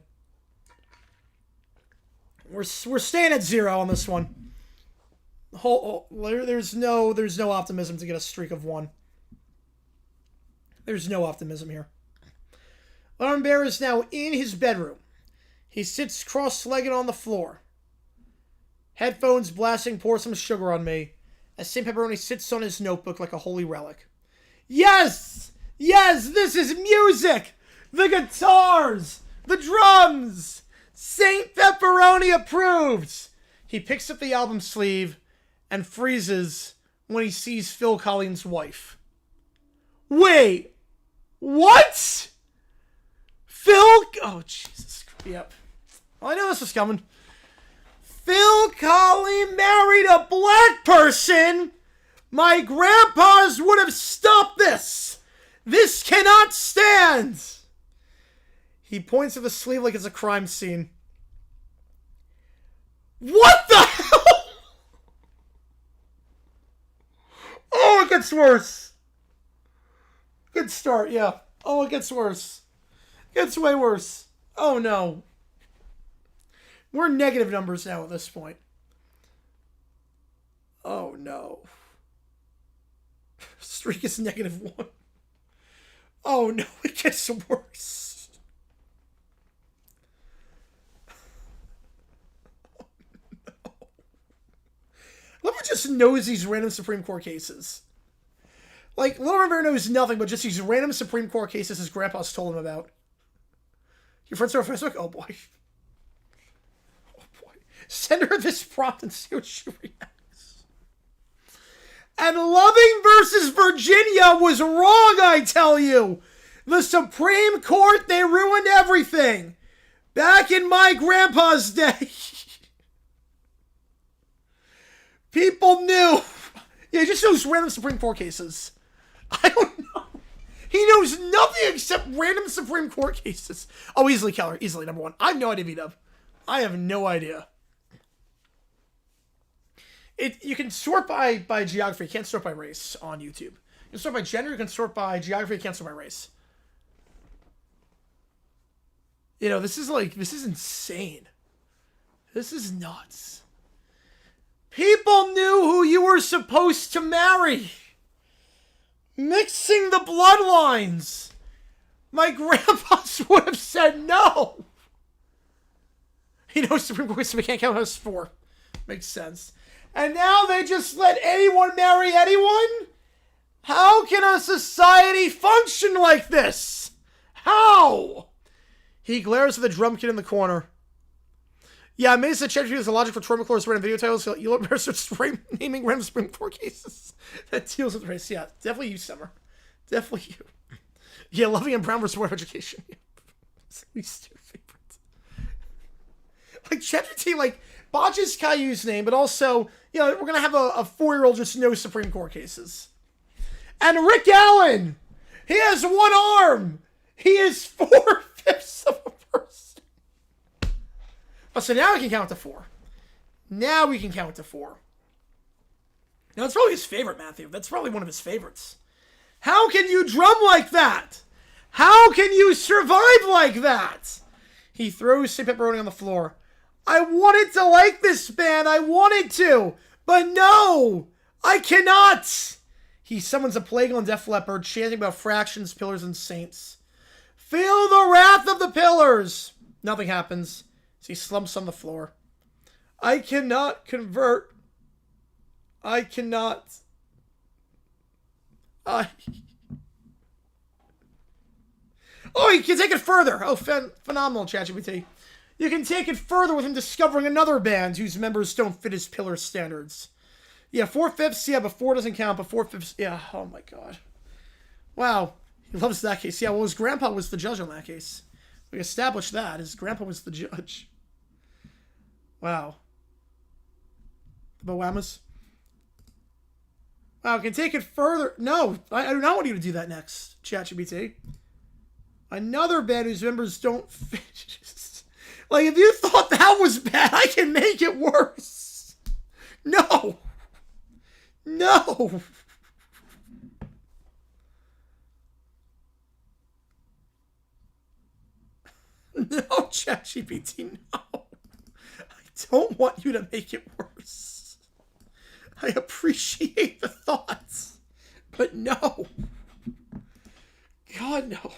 We're staying at 0 on this one. There's no optimism to get a streak of 1. There's no optimism here. Alarm Bear is now in his bedroom. He sits cross-legged on the floor. Headphones blasting Pour Some Sugar on Me as St. Pepperoni sits on his notebook like a holy relic. Yes! Yes, this is music! The guitars! The drums! St. Pepperoni approved! He picks up the album sleeve and freezes when he sees Phil Collins' wife. Wait! What? Oh, Jesus. Yep. Well, I knew this was coming. Phil Collins married a black person? My grandpas would have stopped this. This cannot stand. He points at the sleeve like it's a crime scene. What the hell? Oh, it gets worse. Good start, yeah. Oh, it gets worse. It gets way worse. Oh, no. We're negative numbers now at this point. Oh, no. Streak is -1. Oh, no. It gets worse. Oh, no. Love just knows these random Supreme Court cases. Like, Little River knows nothing but just these random Supreme Court cases his grandpa's told him about. Your friends are on Facebook? Oh, boy. Oh, boy. Send her this prompt and see what she reacts. And Loving versus Virginia was wrong, I tell you. The Supreme Court, they ruined everything. Back in my grandpa's day. People knew. Yeah, just those random Supreme Court cases. I don't know. He knows nothing except random Supreme Court cases. Oh, easily Keller. Easily number 1. I have no idea, V-Dub. I have no idea. You can sort by geography. You can't sort by race on YouTube. You can sort by gender. You can sort by geography. You can't sort by race. You know, this is insane. This is nuts. People knew who you were supposed to marry. Mixing the bloodlines. My grandpas would have said no. He knows Supreme Court, so we can't count us 4. Makes sense. And now they just let anyone marry anyone? How can a society function like this? How? He glares at the drum kit in the corner. Yeah, I'm amazed that ChatGPT has a logic for Troy McClure's random video titles. You look better start naming random Supreme Court cases that deals with race. Yeah, definitely you, Summer. Definitely you. Yeah, Loving and Brown versus Board of Education. It's at least 2 favorites. Like, ChatGPT, like, botches Caillou's name, but also, you know, we're going to have a 4-year-old just know Supreme Court cases. And Rick Allen! He has 1 arm! He is 4/5 of a person. Oh, so now we can count to 4. Now we can count to 4. Now, that's probably his favorite, Matthew. That's probably one of his favorites. How can you drum like that? How can you survive like that? He throws St. Pepperoni on the floor. I wanted to like this band. I wanted to. But no, I cannot. He summons a plague on Def Leppard, chanting about fractions, pillars, and saints. Feel the wrath of the pillars. Nothing happens. So he slumps on the floor. I cannot convert. I cannot. Oh, you can take it further. Oh, phenomenal, ChatGPT. You can take it further with him discovering another band whose members don't fit his pillar standards. Yeah, 4/5, yeah, but 4 doesn't count, but 4/5, yeah, oh my god. Wow, he loves that case. Yeah, well, his grandpa was the judge on that case. We established that. His grandpa was the judge. Wow. The Boamas. Wow, can take it further. No, I do not want you to do that next, ChatGPT. Another band whose members don't fit. Like, if you thought that was bad, I can make it worse. No. No. No, ChatGPT, no. I don't want you to make it worse. I appreciate the thoughts, but no. God, no.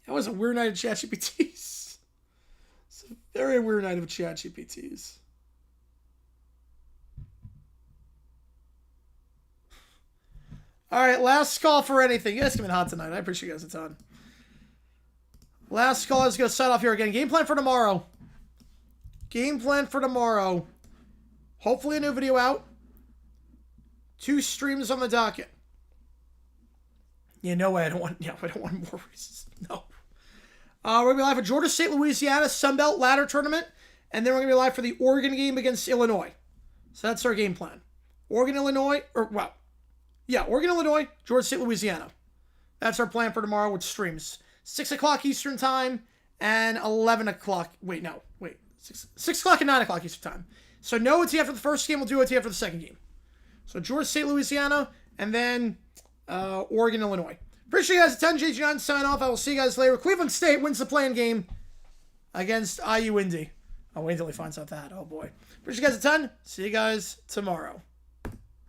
That was a weird night of ChatGPTs. It's a very weird night of ChatGPTs. All right, last call for anything. You guys coming hot tonight. I appreciate you guys a ton. Last call is going to sign off here again. Game plan for tomorrow. Game plan for tomorrow. Hopefully a new video out. 2 streams on the docket. Yeah, no way. I don't want more races. No. We're going to be live for Georgia State, Louisiana, Sunbelt ladder tournament. And then we're going to be live for the Oregon game against Illinois. So that's our game plan. Oregon, Illinois, Oregon, Illinois, Georgia State, Louisiana. That's our plan for tomorrow with streams. 6 o'clock Eastern time and 11 o'clock. 6 o'clock and 9 o'clock Eastern time. So no OT after the first game. We'll do OT after the second game. So Georgia State, Louisiana, and then Oregon, Illinois. Appreciate you guys a ton. JG9 sign off. I will see you guys later. Cleveland State wins the play-in game against IU Indy. I'll wait until he finds out that. Oh boy. Appreciate you guys a ton. See you guys tomorrow.